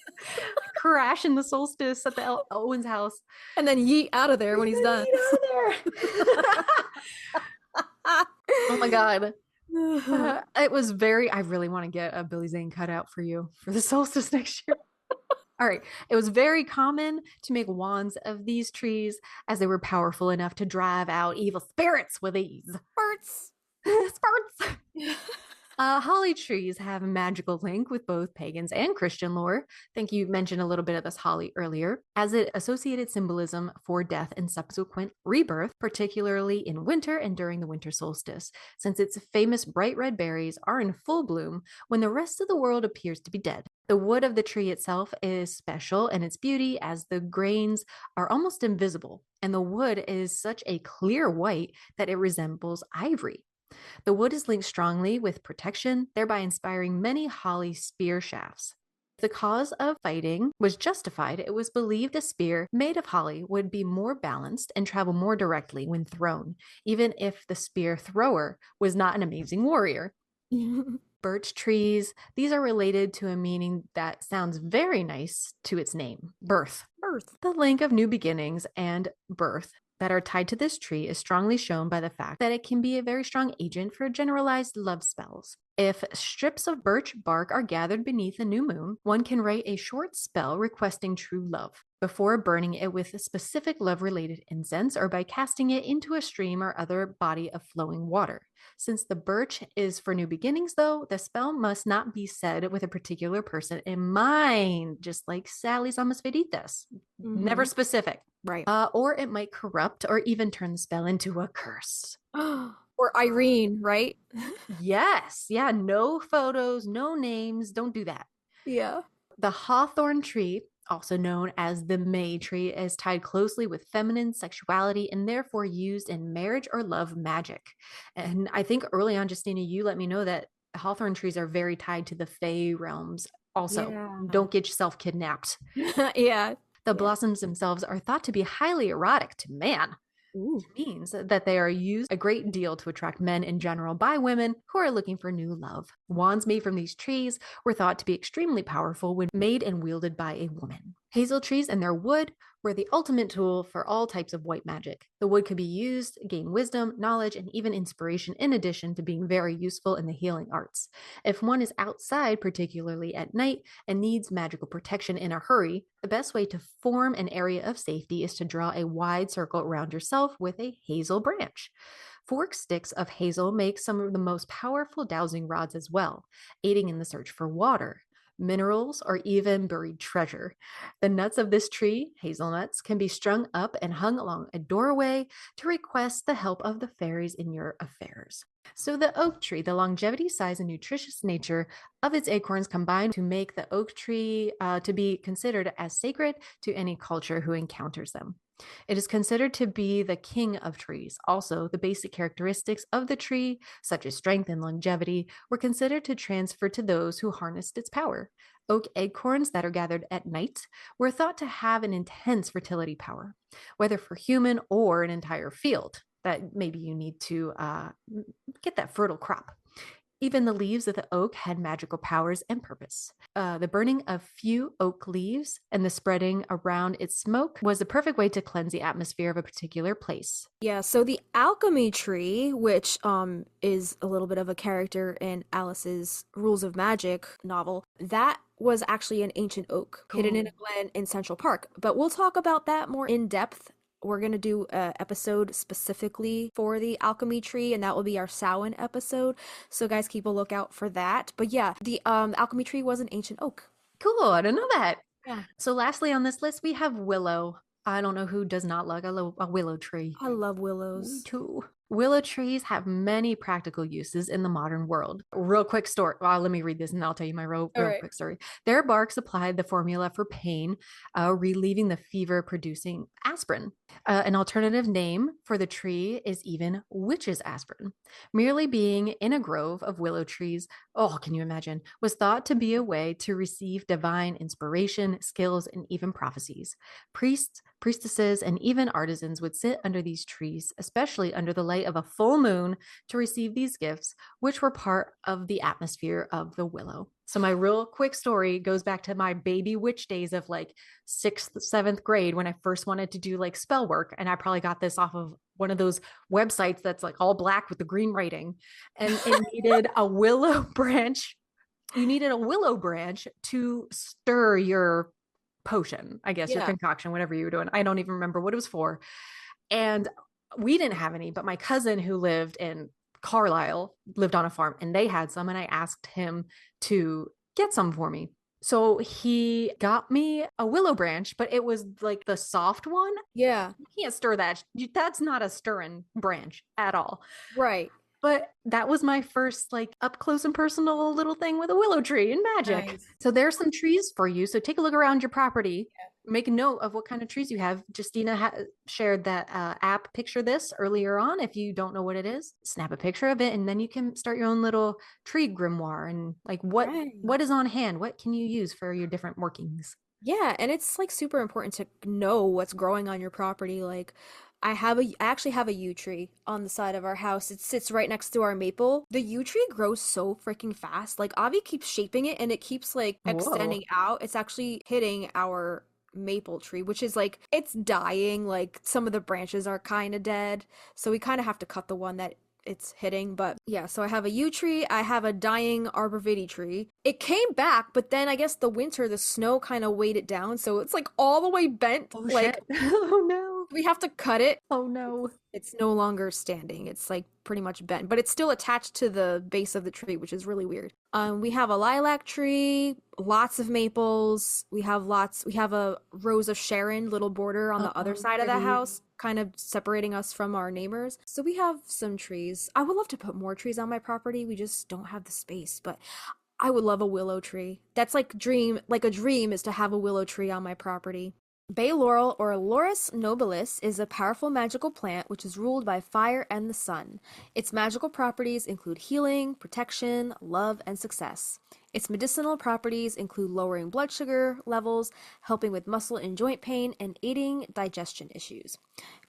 crashing the solstice at the Owen's house. And then yeet out of there when he's done. Yeet out of there. Oh my God. It was I really want to get a Billy Zane cutout for you for the solstice next year. All right. It was very common to make wands of these trees, as they were powerful enough to drive out evil spirits with ease. Farts. Sparks. Holly trees have a magical link with both pagans and Christian lore. I think you mentioned a little bit of this holly earlier, as it associated symbolism for death and subsequent rebirth, particularly in winter and during the winter solstice, since its famous bright red berries are in full bloom when the rest of the world appears to be dead. The wood of the tree itself is special in its beauty, as the grains are almost invisible, and the wood is such a clear white that it resembles ivory. The wood is linked strongly with protection, thereby inspiring many holly spear shafts. If the cause of fighting was justified, it was believed a spear made of holly would be more balanced and travel more directly when thrown, even if the spear thrower was not an amazing warrior. Birch trees, these are related to a meaning that sounds very nice to its name, birth. The link of new beginnings and birth that are tied to this tree is strongly shown by the fact that it can be a very strong agent for generalized love spells. If strips of birch bark are gathered beneath a new moon, one can write a short spell requesting true love before burning it with a specific love-related incense or by casting it into a stream or other body of flowing water. Since the birch is for new beginnings, though, the spell must not be said with a particular person in mind, just like Sally's Amas Veritas. Never specific. Right. Or it might corrupt or even turn the spell into a curse. Or Irene, right? Yes. Yeah. No photos, no names. Don't do that. Yeah. The hawthorn tree, also known as the May tree, is tied closely with feminine sexuality and therefore used in marriage or love magic. And I think early on, Justina, you let me know that hawthorn trees are very tied to the Fey realms. Also, don't get yourself kidnapped. Yeah. The blossoms themselves are thought to be highly erotic to man. Which means that they are used a great deal to attract men in general by women who are looking for new love. Wands made from these trees were thought to be extremely powerful when made and wielded by a woman. Hazel trees and their wood were the ultimate tool for all types of white magic. The wood could be used to gain wisdom, knowledge, and even inspiration, in addition to being very useful in the healing arts. If one is outside, particularly at night, and needs magical protection in a hurry, the best way to form an area of safety is to draw a wide circle around yourself with a hazel branch. Forked sticks of hazel make some of the most powerful dowsing rods as well, aiding in the search for water, minerals, or even buried treasure. The nuts of this tree, hazelnuts, can be strung up and hung along a doorway to request the help of the fairies in your affairs. So the oak tree, the longevity, size, and nutritious nature of its acorns combine to make the oak tree to be considered as sacred to any culture who encounters them. It is considered to be the king of trees. Also, the basic characteristics of the tree, such as strength and longevity, were considered to transfer to those who harnessed its power. Oak acorns that are gathered at night were thought to have an intense fertility power, whether for human or an entire field, that maybe you need to get that fertile crop. Even the leaves of the oak had magical powers and purpose. The burning of few oak leaves and the spreading around its smoke was the perfect way to cleanse the atmosphere of a particular place. Yeah, so the alchemy tree, which is a little bit of a character in Alice's Rules of Magic novel, that was actually an ancient oak hidden in a glen in Central Park. But we'll talk about that more in depth. We're going to do an episode specifically for the alchemy tree, and that will be our Samhain episode. So guys, keep a lookout for that. But yeah, the alchemy tree was an ancient oak. Cool, I didn't know that. Yeah. So lastly on this list, we have willow. I don't know who does not like a willow tree. I love Me willows. too. Willow trees have many practical uses in the modern world. Real quick story. Well, let me read this and I'll tell you my real right. quick story. Their bark supplied the formula for pain, relieving the fever producing aspirin. An alternative name for the tree is even witch's aspirin. Merely being in a grove of willow trees, oh, can you imagine, was thought to be a way to receive divine inspiration, skills, and even prophecies. Priests, priestesses, and even artisans would sit under these trees, especially under the light of a full moon, to receive these gifts, which were part of the atmosphere of the willow. So my real quick story goes back to my baby witch days of like 6th, 7th grade when I first wanted to do like spell work. And I probably got this off of one of those websites that's like all black with the green writing. And it needed a willow branch. You needed a willow branch to stir your potion, I guess, your concoction, whatever you were doing. I don't even remember what it was for. And we didn't have any, but my cousin who lived in Carlisle lived on a farm and they had some, and I asked him to get some for me. So he got me a willow branch, but it was like the soft one. Yeah. You can't stir that. That's not a stirring branch at all. Right. But that was my first like up close and personal little thing with a willow tree in Magic. Nice. So there's some trees for you. So take a look around your property. Make a note of what kind of trees you have. Justina shared that app Picture This earlier on. If you don't know what it is, snap a picture of it and then you can start your own little tree grimoire and like what is on hand? What can you use for your different workings? Yeah, and it's like super important to know what's growing on your property. Like I actually have a yew tree on the side of our house. It sits right next to our maple. The yew tree grows so freaking fast. Like Avi keeps shaping it and it keeps like extending out. It's actually hitting our maple tree, which is like it's dying. Like some of the branches are kind of dead. So we kind of have to cut the one that it's hitting. But yeah, so I have a yew tree. I have a dying arborvitae tree. It came back, but then I guess the winter, the snow kind of weighed it down. So it's like all the way bent. Oh, like, oh no. we have to cut it. Oh no. It's no longer standing. It's like pretty much bent, but it's still attached to the base of the tree, which is really weird. We have a lilac tree, lots of maples. We have a rose of Sharon little border on the other side of the house, kind of separating us from our neighbors. So we have some trees. I would love to put more trees on my property. We just don't have the space, but I would love a willow tree. That's like a dream is to have a willow tree on my property. Bay laurel, or Laurus nobilis, is a powerful magical plant which is ruled by fire and the sun. Its magical properties include healing, protection, love, and success. Its medicinal properties include lowering blood sugar levels, helping with muscle and joint pain, and aiding digestion issues.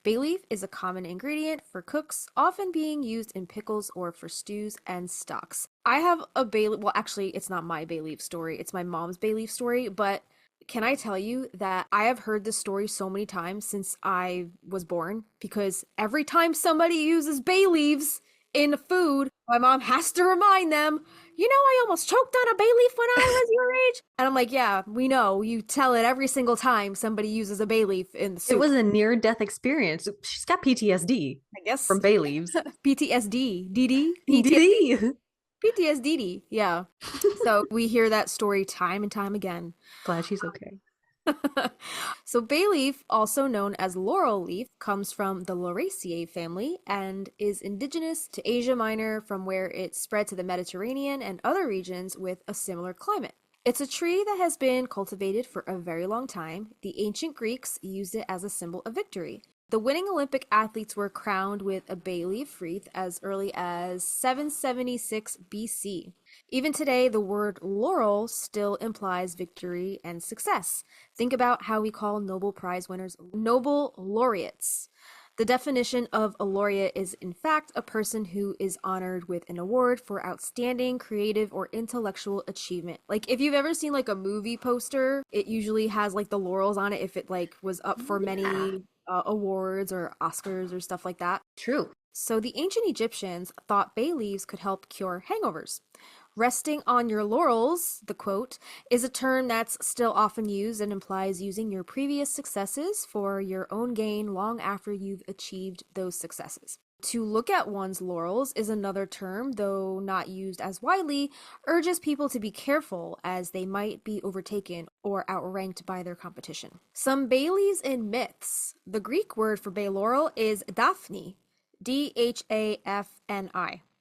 Bay leaf is a common ingredient for cooks, often being used in pickles or for stews and stocks. I have a bay leaf, well actually it's not my bay leaf story, it's my mom's bay leaf story, but can I tell you that I have heard this story so many times since I was born, because every time somebody uses bay leaves in food, my mom has to remind them, you know, I almost choked on a bay leaf when I was your age. And I'm like, yeah, we know. You tell it every single time somebody uses a bay leaf in the soup. It was a near-death experience. She's got PTSD, I guess, from bay leaves. PTSD. DD? PTSD. PTSD, yeah. So we hear that story time and time again. Glad she's okay. So bay leaf, also known as laurel leaf, comes from the Lauraceae family and is indigenous to Asia Minor, from where it spread to the Mediterranean and other regions with a similar climate. It's a tree that has been cultivated for a very long time. The ancient Greeks used it as a symbol of victory. The winning Olympic athletes were crowned with a bay leaf wreath as early as 776 BC. Even today, the word laurel still implies victory and success. Think about how we call Nobel Prize winners Nobel laureates. The definition of a laureate is, in fact, a person who is honored with an award for outstanding creative or intellectual achievement. Like, if you've ever seen like a movie poster, it usually has like the laurels on it if it like was up for many awards or Oscars or stuff like that. True. So the ancient Egyptians thought bay leaves could help cure hangovers. Resting on your laurels, the quote, is a term that's still often used and implies using your previous successes for your own gain long after you've achieved those successes. To look at one's laurels is another term, though not used as widely, urges people to be careful as they might be overtaken or outranked by their competition. Some bay leaves in myths. The Greek word for bay laurel is Daphne, Dhafni.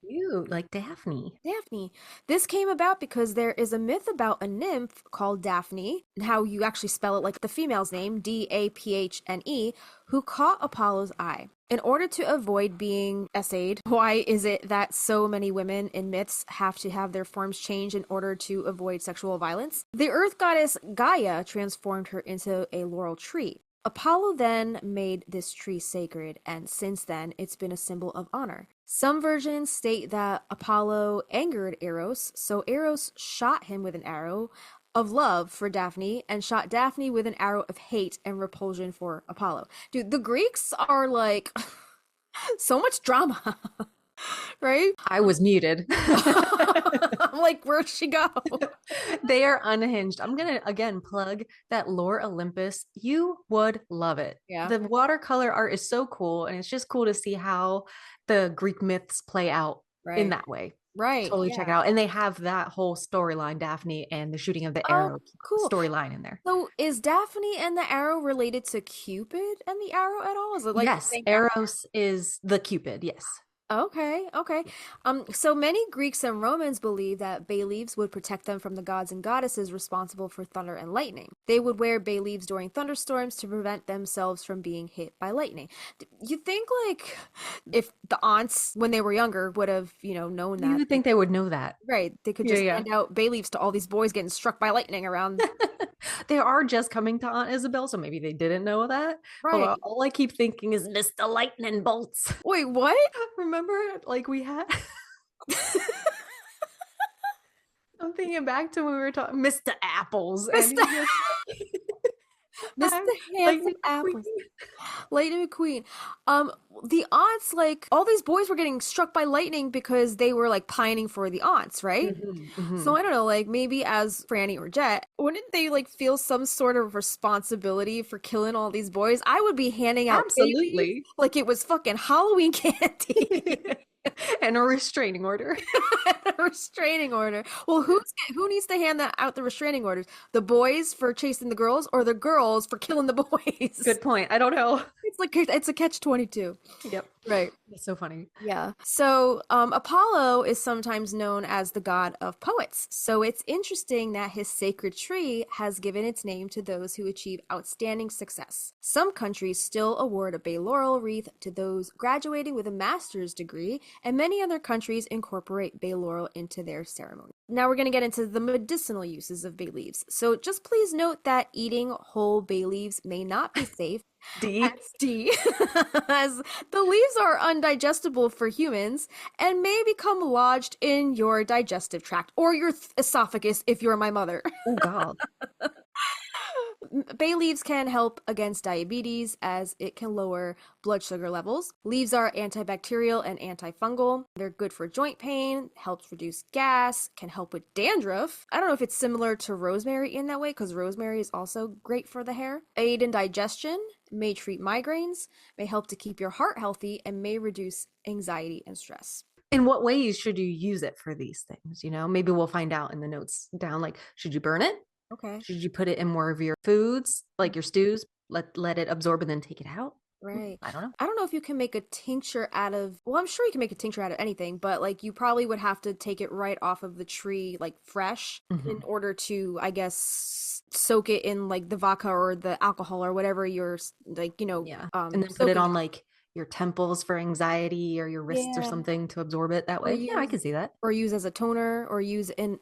You like Daphne. Daphne. This came about because there is a myth about a nymph called Daphne, and how you actually spell it like the female's name, Daphne, who caught Apollo's eye. In order to avoid being essayed, why is it that so many women in myths have to have their forms changed in order to avoid sexual violence? The earth goddess Gaia transformed her into a laurel tree. Apollo then made this tree sacred, and since then it's been a symbol of honor. Some versions state that Apollo angered Eros, so Eros shot him with an arrow of love for Daphne and shot Daphne with an arrow of hate and repulsion for Apollo. Dude, the Greeks are like so much drama, right? I was muted. I'm like, where'd she go? They are unhinged. I'm going to again plug that Lore Olympus. You would love it. Yeah. The watercolor art is so cool, and it's just cool to see how the Greek myths play out in that way. Right. Totally check it out. And they have that whole storyline, Daphne and the shooting of the arrow storyline in there. So is Daphne and the arrow related to Cupid and the arrow at all? Is it like yes, Eros is the Cupid, yes. Okay. So many Greeks and Romans believed that bay leaves would protect them from the gods and goddesses responsible for thunder and lightning. They would wear bay leaves during thunderstorms to prevent themselves from being hit by lightning. You think like if the aunts when they were younger would have, known that. You would think they would know that. Right. They could just hand out bay leaves to all these boys getting struck by lightning around. They are just coming to Aunt Isabel, so maybe they didn't know that. Right. But all I keep thinking is Mr. Lightning Bolts. Wait, what? Remember, like we had. I'm thinking back to when we were talking Mr. Apples. Mr. Handsome Apples. Lightning McQueen. The aunts, like all these boys were getting struck by lightning because they were like pining for the aunts, right? So I don't know, like maybe as Franny or Jet, wouldn't they like feel some sort of responsibility for killing all these boys? I would be handing out babies like it was fucking Halloween candy. And a restraining order. A restraining order. Well, who needs to hand out the restraining orders? The boys for chasing the girls, or the girls for killing the boys? Good point. I don't know. It's a catch-22. Yep. Right. That's so funny. Yeah. So Apollo is sometimes known as the god of poets. So it's interesting that his sacred tree has given its name to those who achieve outstanding success. Some countries still award a bay laurel wreath to those graduating with a master's degree, and many other countries incorporate bay laurel into their ceremony. Now we're going to get into the medicinal uses of bay leaves. So just please note that eating whole bay leaves may not be safe. D. As the leaves are undigestible for humans and may become lodged in your digestive tract or your esophagus if you're my mother. Oh, God. Bay leaves can help against diabetes as it can lower blood sugar levels. Leaves are antibacterial and antifungal. They're good for joint pain, helps reduce gas, can help with dandruff. I don't know if it's similar to rosemary in that way because rosemary is also great for the hair. Aid in digestion, may treat migraines, may help to keep your heart healthy, and may reduce anxiety and stress. In what ways should you use it for these things? Maybe we'll find out in the notes down. Like, should you burn it? Okay. Should you put it in more of your foods, like your stews? Let it absorb and then take it out? Right. I don't know. I don't know if you can make a tincture out of, well, I'm sure you can make a tincture out of anything, but like you probably would have to take it right off of the tree, like fresh, in order to, I guess, soak it in like the vodka or the alcohol or whatever you're like, and then put it on like your temples for anxiety or your wrists or something to absorb it that way. I can see that. Or use as a toner, or use in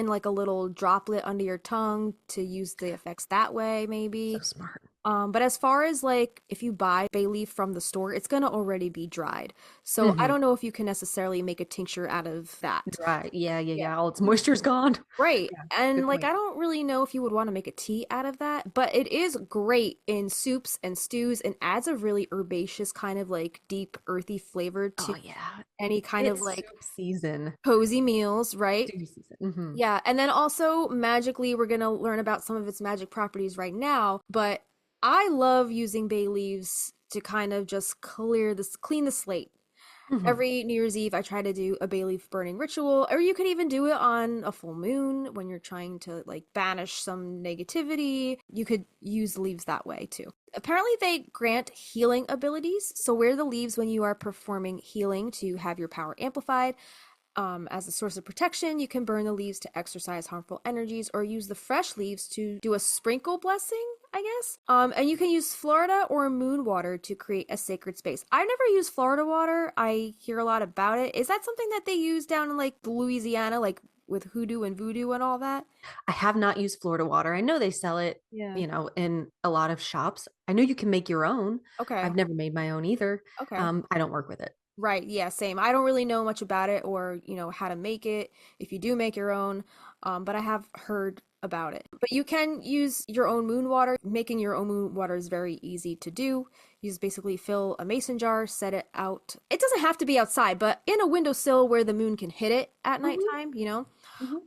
like a little droplet under your tongue to use the effects that way, maybe. So smart. But as far as like if you buy bay leaf from the store, it's gonna already be dried. So I Hmm. don't know if you can necessarily make a tincture out of that. Right. Yeah, yeah, Yeah. yeah. All its moisture's gone. Right. Yeah, And good like point. I don't really know if you would want to make a tea out of that, but it is great in soups and stews and adds a really herbaceous kind of like deep earthy flavor to Oh yeah. any kind of It's like soup season. cozy meals, right? Stew season. Hmm. Yeah, and then also magically, we're gonna learn about some of its magic properties right now, but I love using bay leaves to kind of just clean the slate. Hmm. Every New Year's Eve, I try to do a bay leaf burning ritual, or you could even do it on a full moon when you're trying to like banish some negativity. You could use leaves that way too. Apparently, they grant healing abilities, so wear the leaves when you are performing healing to have your power amplified. As a source of protection, you can burn the leaves to exorcise harmful energies or use the fresh leaves to do a sprinkle blessing, I guess. And you can use Florida or moon water to create a sacred space. I've never used Florida water. I hear a lot about it. Is that something that they use down in like Louisiana, like with hoodoo and voodoo and all that? I have not used Florida water. I know they sell it, Yeah. in a lot of shops. I know you can make your own. Okay. I've never made my own either. Okay. I don't work with it. Right, yeah, same. I don't really know much about it or, how to make it if you do make your own, but I have heard about it. But you can use your own moon water. Making your own moon water is very easy to do. You just basically fill a mason jar, set it out. It doesn't have to be outside, but in a windowsill where the moon can hit it at Hmm. nighttime.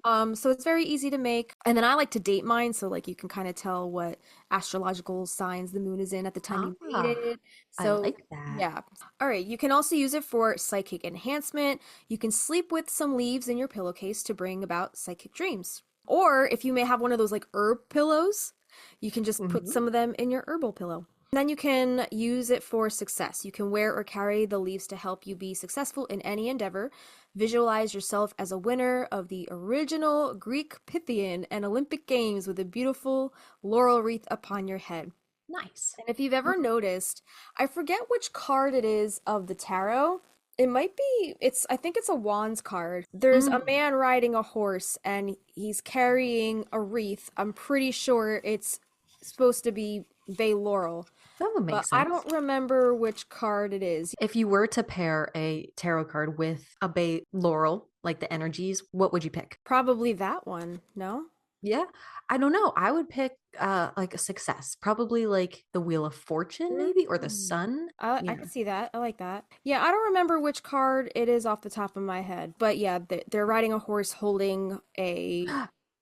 Hmm. So it's very easy to make. And then I like to date mine, so like you can kind of tell what astrological signs the moon is in at the time you made Ah, it. I So like that. yeah. All right, you can also use it for psychic enhancement. You can sleep with some leaves in your pillowcase to bring about psychic dreams. Or if you may have one of those like herb pillows, you can just put Hmm. some of them in your herbal pillow. Then you can use it for success. You can wear or carry the leaves to help you be successful in any endeavor. Visualize yourself as a winner of the original Greek Pythian and Olympic Games with a beautiful laurel wreath upon your head. Nice. And if you've ever noticed, I forget which card it is of the tarot. It might be, I think it's a wands card. There's a Mm, man riding a horse and he's carrying a wreath. I'm pretty sure it's supposed to be Bay Laurel, that would make but I sense. don't remember which card it is. If you were to pair a tarot card with a bay laurel, like the energies, what would you pick? Probably that one, no? Yeah, I don't know. I would pick like a success, probably like the Wheel of Fortune, maybe, or the Mm. Sun. I Yeah. can see that. I like that. Yeah, I don't remember which card it is off the top of my head, but yeah, they're riding a horse holding a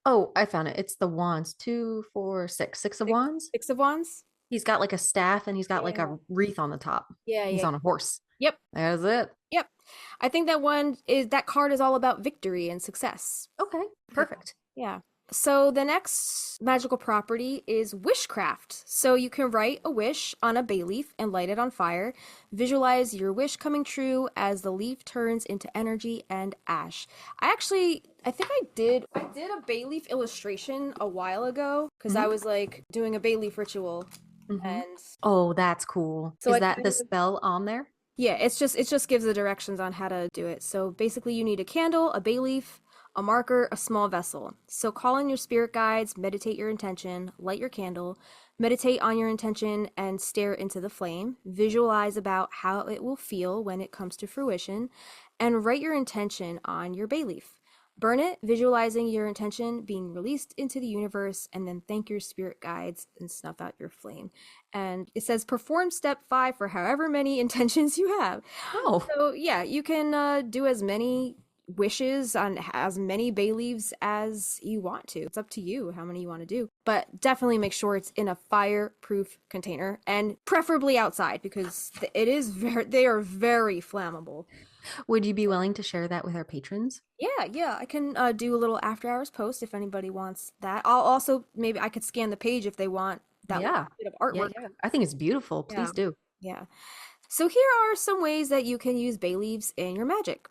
Oh, I found it. It's the wands. Two, four, six. Six of six, wands. six of wands. He's got like a staff and he's got like Yeah. a wreath on the top. Yeah, He's yeah. on a horse. Yep. That's it. Yep. I think that card is all about victory and success. Okay, Yeah. perfect. Yeah. So the next magical property is wishcraft. So you can write a wish on a bay leaf and light it on fire. Visualize your wish coming true as the leaf turns into energy and ash. I think I did a bay leaf illustration a while ago because I Mhm. was like doing a bay leaf ritual Mhm. and Oh, that's cool. so Is I that kind the of spell on there? yeah, it just gives the directions on how to do it. So basically you need a candle, a bay leaf, a marker, a small vessel. So call in your spirit guides, meditate your intention, light your candle, meditate on your intention and stare into the flame. Visualize about how it will feel when it comes to fruition and write your intention on your bay leaf. Burn it, visualizing your intention being released into the universe, and then thank your spirit guides and snuff out your flame. And it says perform step 5 for however many intentions you have. Oh, So yeah, you can do as many wishes on as many bay leaves as you want to. It's up to you how many you want to do. But definitely make sure it's in a fireproof container and preferably outside because they are very flammable. would you be willing to share that with our patrons? Yeah, I can do a little after hours post if anybody wants that. I'll also maybe I could scan the page if they want that little Yeah. bit of Yeah, artwork. yeah. I think it's beautiful. Yeah, Please do. yeah. So here are some ways that you can use bay leaves in your magic.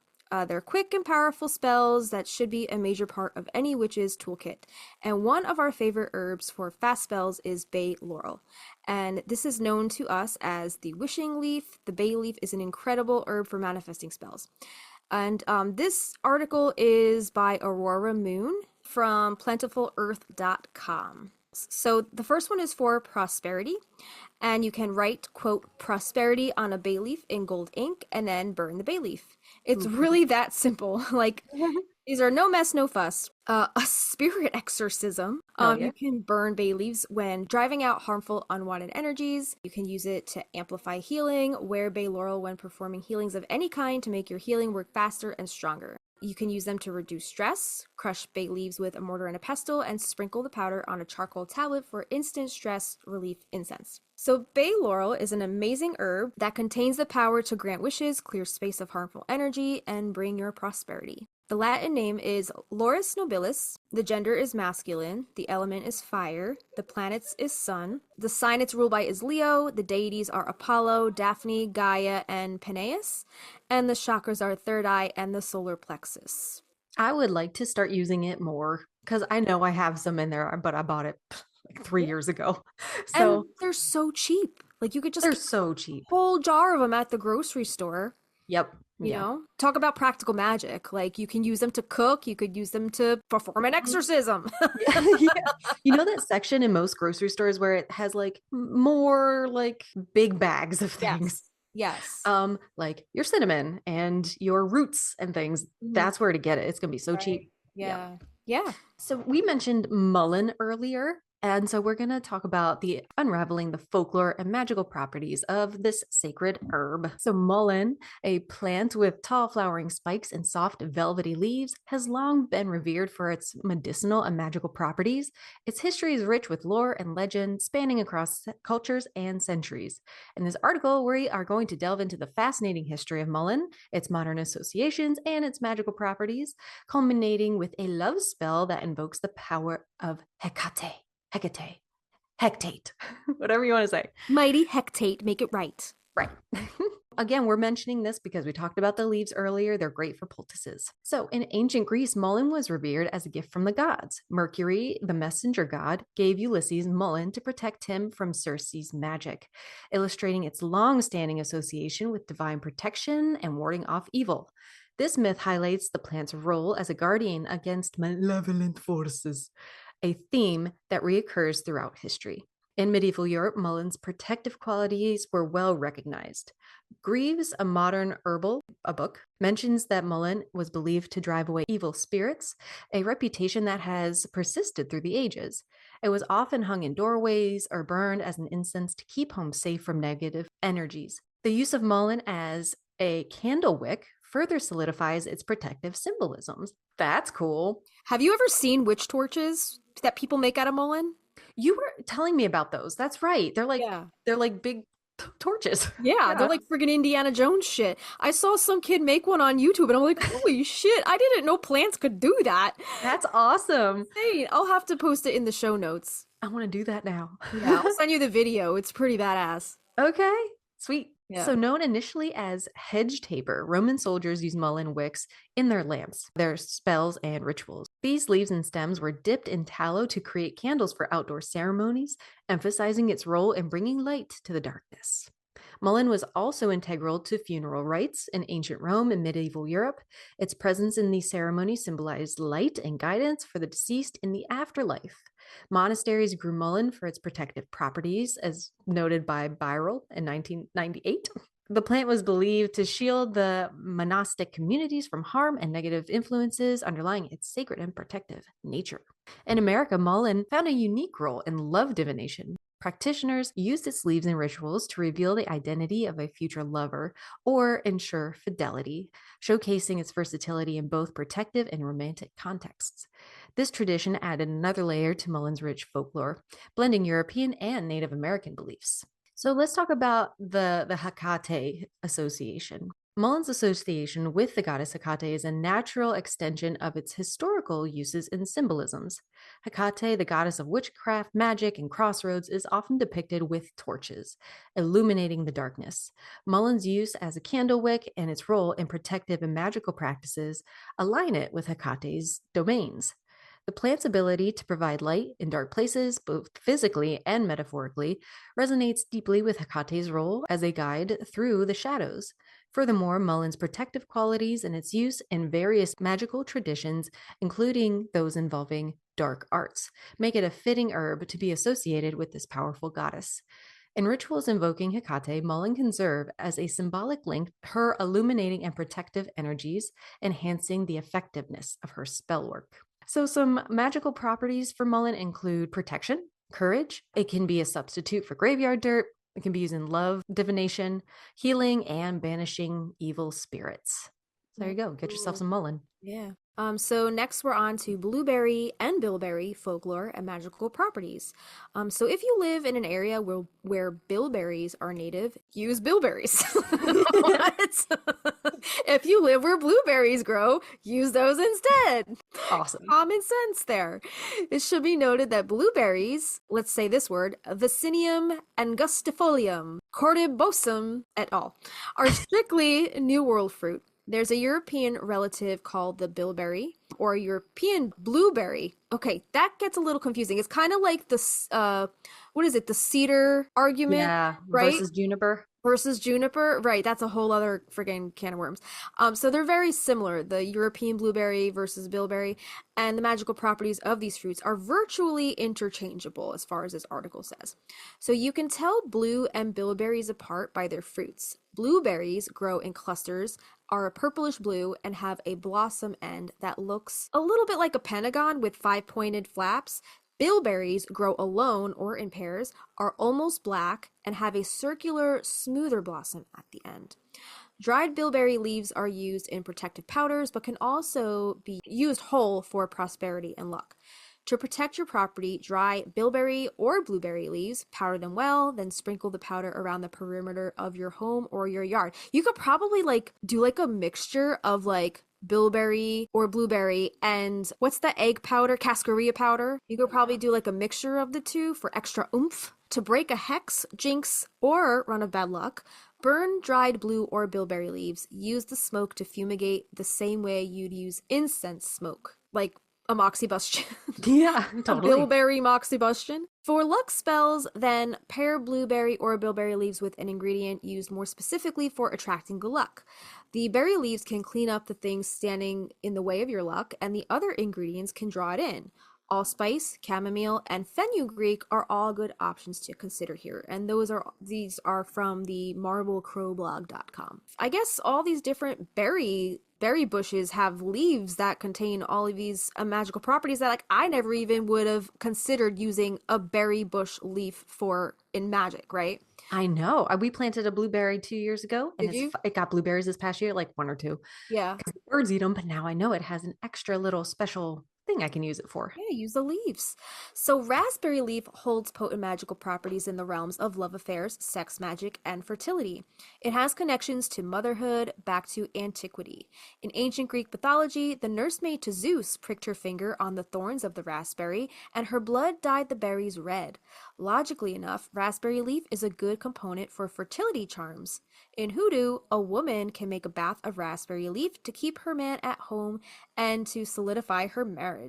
They're quick and powerful spells that should be a major part of any witch's toolkit. And one of our favorite herbs for fast spells is bay laurel. And this is known to us as the wishing leaf. The bay leaf is an incredible herb for manifesting spells. And this article is by Aurora Moon from plentiful earth.com. quotes. So the first one is for prosperity, and you can write, quote, prosperity on a bay leaf in gold ink and then burn the bay leaf. It's Ooh. really that simple. Like, these are no mess, no fuss. A spirit exorcism. Hell yeah. You can burn bay leaves when driving out harmful, unwanted energies. You can use it to amplify healing. Wear bay laurel when performing healings of any kind to make your healing work faster and stronger. You can use them to reduce stress, crush bay leaves with a mortar and a pestle, and sprinkle the powder on a charcoal tablet for instant stress relief incense. So bay laurel is an amazing herb that contains the power to grant wishes, clear space of harmful energy, and bring your prosperity. The Latin name is Laurus nobilis. The gender is masculine. The element is fire. The planets is sun. The sign it's ruled by is Leo. The deities are Apollo, Daphne, Gaia, and Peneus. And the chakras are third eye and the solar plexus. I would like to start using it more because I know I have some in there, but I bought it like 3 years ago. So And they're so cheap. Like, you could just they're get so cheap. a whole jar of them at the grocery store. Yep. You know, talk about practical magic. Like, you can use them to cook, you could use them to perform an exorcism. Yeah. You know that section in most grocery stores where it has like more like big bags of things. Yes. Like your cinnamon and your roots and things. That's where to get it. It's gonna be so cheap. Yeah. Yeah. So we mentioned mullein earlier. And so we're going to talk about the unraveling the folklore and magical properties of this sacred herb. So mullein, a plant with tall flowering spikes and soft velvety leaves, has long been revered for its medicinal and magical properties. Its history is rich with lore and legend spanning across cultures and centuries. In this article, we are going to delve into the fascinating history of mullein, its modern associations, and its magical properties, culminating with a love spell that invokes the power of Hecate, whatever you want to say. Mighty Hecate, make it right. Right. Again, we're mentioning this because we talked about the leaves earlier. They're great for poultices. So in ancient Greece, mullein was revered as a gift from the gods. Mercury, the messenger god, gave Ulysses mullein to protect him from Circe's magic, illustrating its long-standing association with divine protection and warding off evil. This myth highlights the plant's role as a guardian against malevolent forces, a theme that reoccurs throughout history. In medieval Europe, mullein's protective qualities were well recognized. Greaves, a modern herbal book, mentions that mullein was believed to drive away evil spirits, a reputation that has persisted through the ages. It was often hung in doorways or burned as an incense to keep homes safe from negative energies. The use of mullein as a candle wick further solidifies its protective symbolisms. That's cool. Have you ever seen witch torches that people make out of mullein? You were telling me about those. That's right. They're like big torches. Yeah, they're like friggin' Indiana Jones shit. I saw some kid make one on YouTube and I'm like, holy shit, I didn't know plants could do that. That's awesome. Hey, I'll have to post it in the show notes. I want to do that now. Yeah, I'll send you the video. It's pretty badass. Okay, sweet. Yeah. So known initially as hedge taper, Roman soldiers used mullein wicks in their lamps, their spells, and rituals. These leaves and stems were dipped in tallow to create candles for outdoor ceremonies, emphasizing its role in bringing light to the darkness. Mullein was also integral to funeral rites in ancient Rome and medieval Europe. Its presence in these ceremonies symbolized light and guidance for the deceased in the afterlife. Monasteries grew mullein for its protective properties, as noted by Birrell in 1998. The plant was believed to shield the monastic communities from harm and negative influences underlying its sacred and protective nature. In America, mullein found a unique role in love divination. Practitioners used its leaves in rituals to reveal the identity of a future lover or ensure fidelity, showcasing its versatility in both protective and romantic contexts. This tradition added another layer to mullein's rich folklore, blending European and Native American beliefs. So let's talk about the Hecate association. Mullein's association with the goddess Hecate is a natural extension of its historical uses and symbolisms. Hecate, the goddess of witchcraft, magic, and crossroads, is often depicted with torches, illuminating the darkness. Mullein's use as a candle wick and its role in protective and magical practices align it with Hecate's domains. The plant's ability to provide light in dark places, both physically and metaphorically, resonates deeply with Hecate's role as a guide through the shadows. Furthermore, mullein's protective qualities and its use in various magical traditions, including those involving dark arts, make it a fitting herb to be associated with this powerful goddess. In rituals invoking Hecate, mullein can serve as a symbolic link to her illuminating and protective energies, enhancing the effectiveness of her spell work. So, some magical properties for mullein include protection, courage. It can be a substitute for graveyard dirt. It can be used in love, divination, healing, and banishing evil spirits. So there you go. Get yourself some mullein. Yeah. So next we're on to blueberry and bilberry folklore and magical properties. So if you live in an area where bilberries are native, use bilberries. What? If you live where blueberries grow, use those instead. Awesome. Common sense there. It should be noted that blueberries, let's say this word, Vaccinium angustifolium, cordibosum et al., are strictly New World fruit. There's a European relative called the bilberry or European blueberry. Okay, that gets a little confusing. It's kind of like the, what is it, the cedar argument, Yeah, right? versus juniper. Versus juniper, right? That's a whole other friggin' can of worms. So they're very similar, the European blueberry versus bilberry, and the magical properties of these fruits are virtually interchangeable as far as this article says. So you can tell blue and bilberries apart by their fruits. Blueberries grow in clusters, are a purplish blue, and have a blossom end that looks a little bit like a pentagon with 5-pointed flaps. Bilberries grow alone or in pairs, are almost black, and have a circular, smoother blossom at the end. Dried bilberry leaves are used in protective powders, but can also be used whole for prosperity and luck. To protect your property, dry bilberry or blueberry leaves, powder them well, then sprinkle the powder around the perimeter of your home or your yard. You could probably do a mixture of bilberry or blueberry and what's the egg powder, cascarilla powder. You could probably do a mixture of the two for extra oomph. To break a hex, jinx, or run of bad luck, burn dried blue or bilberry leaves. Use the smoke to fumigate the same way you'd use incense smoke, like a moxibustion. Yeah, totally. A bilberry moxibustion. For luck spells, then pair blueberry or bilberry leaves with an ingredient used more specifically for attracting good luck. The berry leaves can clean up the things standing in the way of your luck, and the other ingredients can draw it in. Allspice, chamomile, and fenugreek are all good options to consider here, and these are from the marblecrowblog.com. I guess all these different berry bushes have leaves that contain all of these magical properties that I never even would have considered using a berry bush leaf for in magic, right? I know. We planted a blueberry 2 years ago, and Did you? it got blueberries this past year, like 1 or 2. Yeah. Because the birds eat them, but now I know it has an extra little special thing I can use it for. Yeah, use the leaves. So raspberry leaf holds potent magical properties in the realms of love affairs, sex magic, and fertility. It has connections to motherhood back to antiquity. In ancient Greek mythology, the nursemaid to Zeus pricked her finger on the thorns of the raspberry, and her blood dyed the berries red. Logically enough, raspberry leaf is a good component for fertility charms. In hoodoo, a woman can make a bath of raspberry leaf to keep her man at home and to solidify her marriage.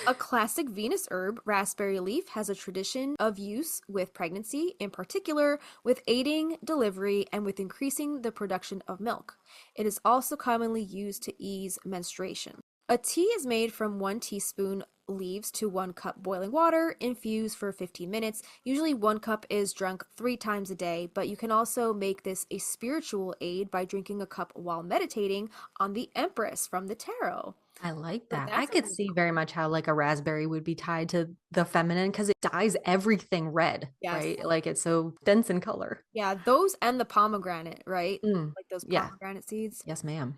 A classic Venus herb, raspberry leaf has a tradition of use with pregnancy, in particular with aiding delivery and with increasing the production of milk. It is also commonly used to ease menstruation. A tea is made from 1 teaspoon leaves to 1 cup boiling water, infused for 15 minutes. Usually 1 cup is drunk 3 times a day, but you can also make this a spiritual aid by drinking a cup while meditating on the Empress from the tarot. I like So that. that's I could really see very much how a raspberry would be tied to the feminine because it dyes everything red, Yes. right? It's so dense in color. Yeah, those and the pomegranate, right? Mm, Like those yeah. pomegranate seeds. Yes, ma'am.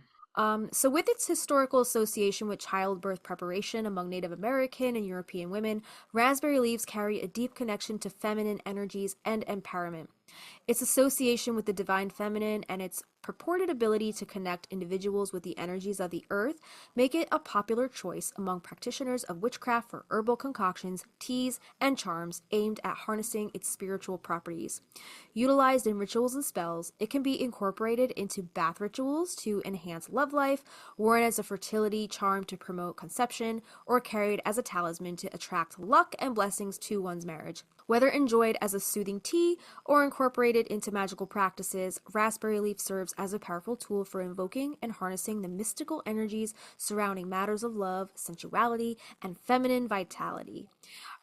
So with its historical association with childbirth preparation among Native American and European women, raspberry leaves carry a deep connection to feminine energies and empowerment. Its association with the divine feminine and its purported ability to connect individuals with the energies of the earth make it a popular choice among practitioners of witchcraft for herbal concoctions, teas, and charms aimed at harnessing its spiritual properties. Utilized in rituals and spells, it can be incorporated into bath rituals to enhance love life, worn as a fertility charm to promote conception, or carried as a talisman to attract luck and blessings to one's marriage. Whether enjoyed as a soothing tea or incorporated incorporated into magical practices, raspberry leaf serves as a powerful tool for invoking and harnessing the mystical energies surrounding matters of love, sensuality, and feminine vitality.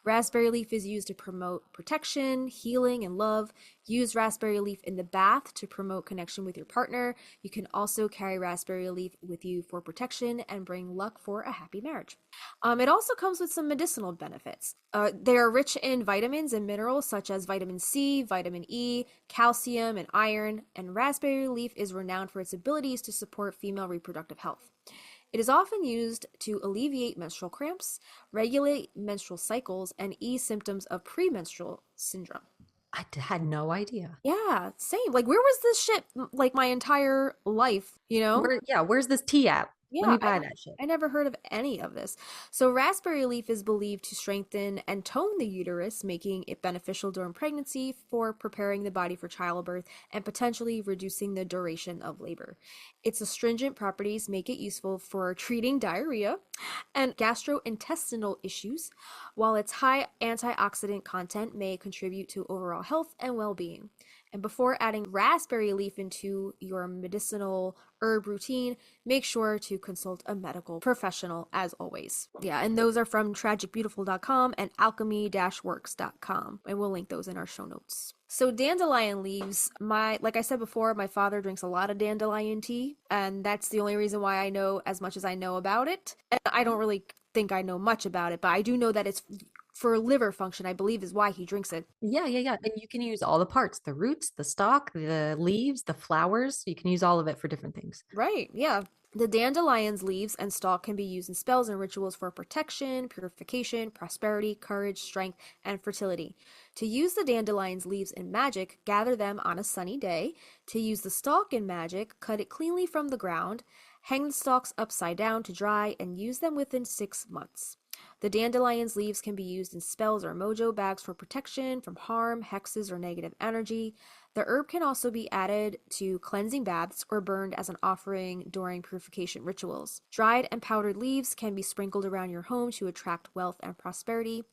Raspberry leaf is used to promote protection, healing, and love. Use raspberry leaf in the bath to promote connection with your partner. You can also carry raspberry leaf with you for protection and bring luck for a happy marriage. It also comes with some medicinal benefits. They are rich in vitamins and minerals such as vitamin C, vitamin E, calcium, and iron, and raspberry leaf is renowned for its abilities to support female reproductive health. It is often used to alleviate menstrual cramps, regulate menstrual cycles, and ease symptoms of premenstrual syndrome. Had no idea. Yeah, same. Like, where was this shit like my entire life, you know? Where's this tea at? Let Yeah, me buy that shit. I never heard of any of this. So, raspberry leaf is believed to strengthen and tone the uterus, making it beneficial during pregnancy for preparing the body for childbirth and potentially reducing the duration of labor. Its astringent properties make it useful for treating diarrhea and gastrointestinal issues, while its high antioxidant content may contribute to overall health and well being. And before adding raspberry leaf into your medicinal herb routine, make sure to consult a medical professional as always. Yeah, and those are from tragicbeautiful.com and alchemy-works.com. And we'll link those in our show notes. So dandelion leaves, like I said before, my father drinks a lot of dandelion tea, and that's the only reason why I know as much as I know about it. And I don't really think I know much about it, but I do know that it's for liver function, I believe, is why he drinks it. Yeah. And you can use all the parts, the roots, the stalk, the leaves, the flowers. You can use all of it for different things. Right, yeah. The dandelion's leaves and stalk can be used in spells and rituals for protection, purification, prosperity, courage, strength, and fertility. To use the dandelion's leaves in magic, gather them on a sunny day. To use the stalk in magic, cut it cleanly from the ground, hang the stalks upside down to dry, and use them within 6 months. The dandelion's leaves can be used in spells or mojo bags for protection from harm, hexes, or negative energy. The herb can also be added to cleansing baths or burned as an offering during purification rituals. Dried and powdered leaves can be sprinkled around your home to attract wealth and prosperity.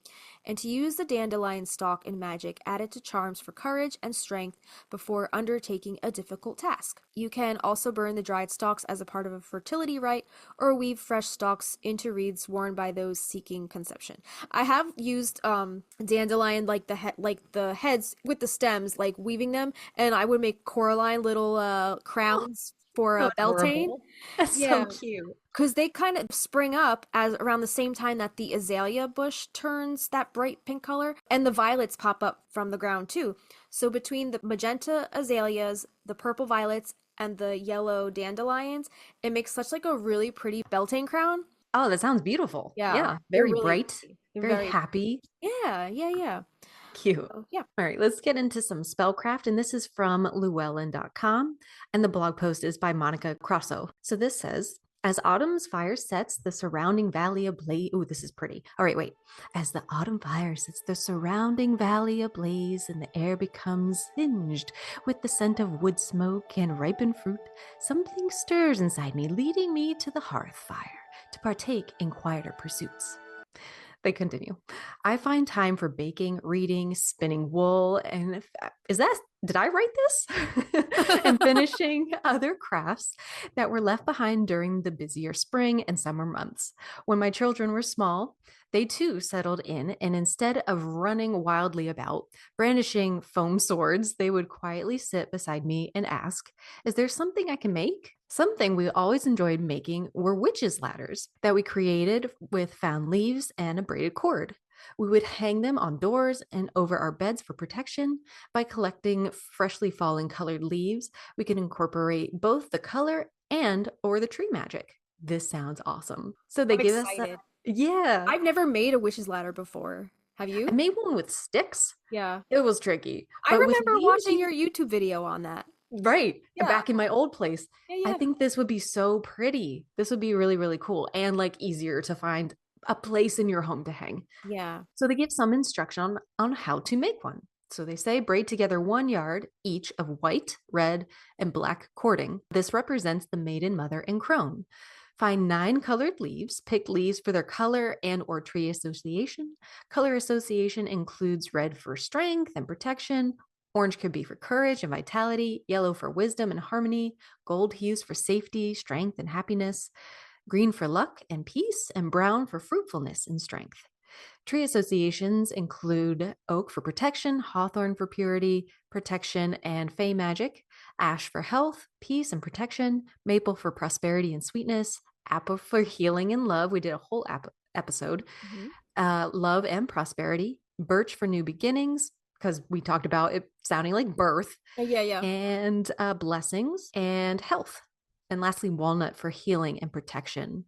And to use the dandelion stalk in magic, add it to charms for courage and strength before undertaking a difficult task. You can also burn the dried stalks as a part of a fertility rite or weave fresh stalks into wreaths worn by those seeking conception. I have used dandelion like the heads with the stems, like weaving them, and I would make Coraline little crowns for Beltane. That's Yeah. so cute. Because they kind of spring up as around the same time that the azalea bush turns that bright pink color, and the violets pop up from the ground too. So between the magenta azaleas, the purple violets, and the yellow dandelions, it makes such like a really pretty Beltane crown. Oh, that sounds beautiful. Yeah, they're Very really bright, pretty. They're very happy. Yeah. Cute. So, yeah. All right, let's get into some spellcraft. And this is from llewellyn.com. And the blog post is by Monica Crosso. So this says, as autumn's fire sets the surrounding valley ablaze. Ooh, this is pretty. All right, wait. As the autumn fire sets the surrounding valley ablaze and the air becomes singed with the scent of wood smoke and ripened fruit, something stirs inside me, leading me to the hearth fire to partake in quieter pursuits. They continue. I find time for baking, reading, spinning wool, and did I write this? And finishing other crafts that were left behind during the busier spring and summer months. When my children were small, they too settled in, and instead of running wildly about, brandishing foam swords, they would quietly sit beside me and ask, is there something I can make? Something we always enjoyed making were witches' ladders that we created with found leaves and a braided cord. We would hang them on doors and over our beds for protection. By collecting freshly fallen colored leaves, we could incorporate both the color and or the tree magic. This sounds awesome. So they I'm give excited. us yeah. I've never made a witch's ladder before. Have you? I made one with sticks. Yeah. It was tricky. I But with remember leaves, watching your YouTube video on that. right. Yeah. Back in my old place. Yeah. I think this would be so pretty. This would be really, really cool and like easier to find a place in your home to hang. Yeah. So they give some instruction on how to make one. So they say braid together 1 yard each of white, red, and black cording. This represents the maiden, mother, and crone. Find 9 colored leaves. Pick leaves for their color and or tree association. Color association includes red for strength and protection, Orange could be for courage and vitality, yellow for wisdom and harmony, gold hues for safety, strength, and happiness, green for luck and peace, and brown for fruitfulness and strength. Tree associations include oak for protection, hawthorn for purity, protection, and fey magic, ash for health, peace, and protection, maple for prosperity and sweetness, apple for healing and love. We did a whole episode. Love and prosperity, birch for new beginnings, because we talked about it sounding like birth, and blessings and health. And lastly, walnut for healing and protection.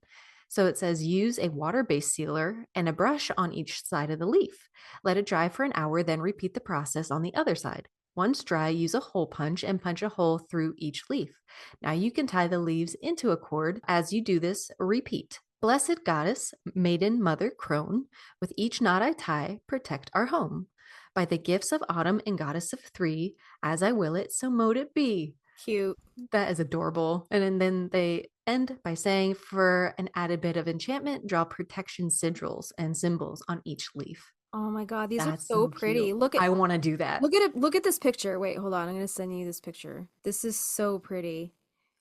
So it says use a water-based sealer and a brush on each side of the leaf. Let it dry for an hour, then repeat the process on the other side. Once dry, use a hole punch and punch a hole through each leaf. Now you can tie the leaves into a cord. As you do this, repeat. Blessed goddess, maiden, mother, crone, with each knot I tie, protect our home. By the gifts of autumn and goddess of three, as I will it, so mote it be. Cute. That is adorable. And then they end by saying, for an added bit of enchantment, draw protection sigils and symbols on each leaf. Oh my God, these That's are so pretty. cute. Look at I want to do that. Look at it. Look at this picture. Wait, hold on. I'm gonna send you this picture. This is so pretty.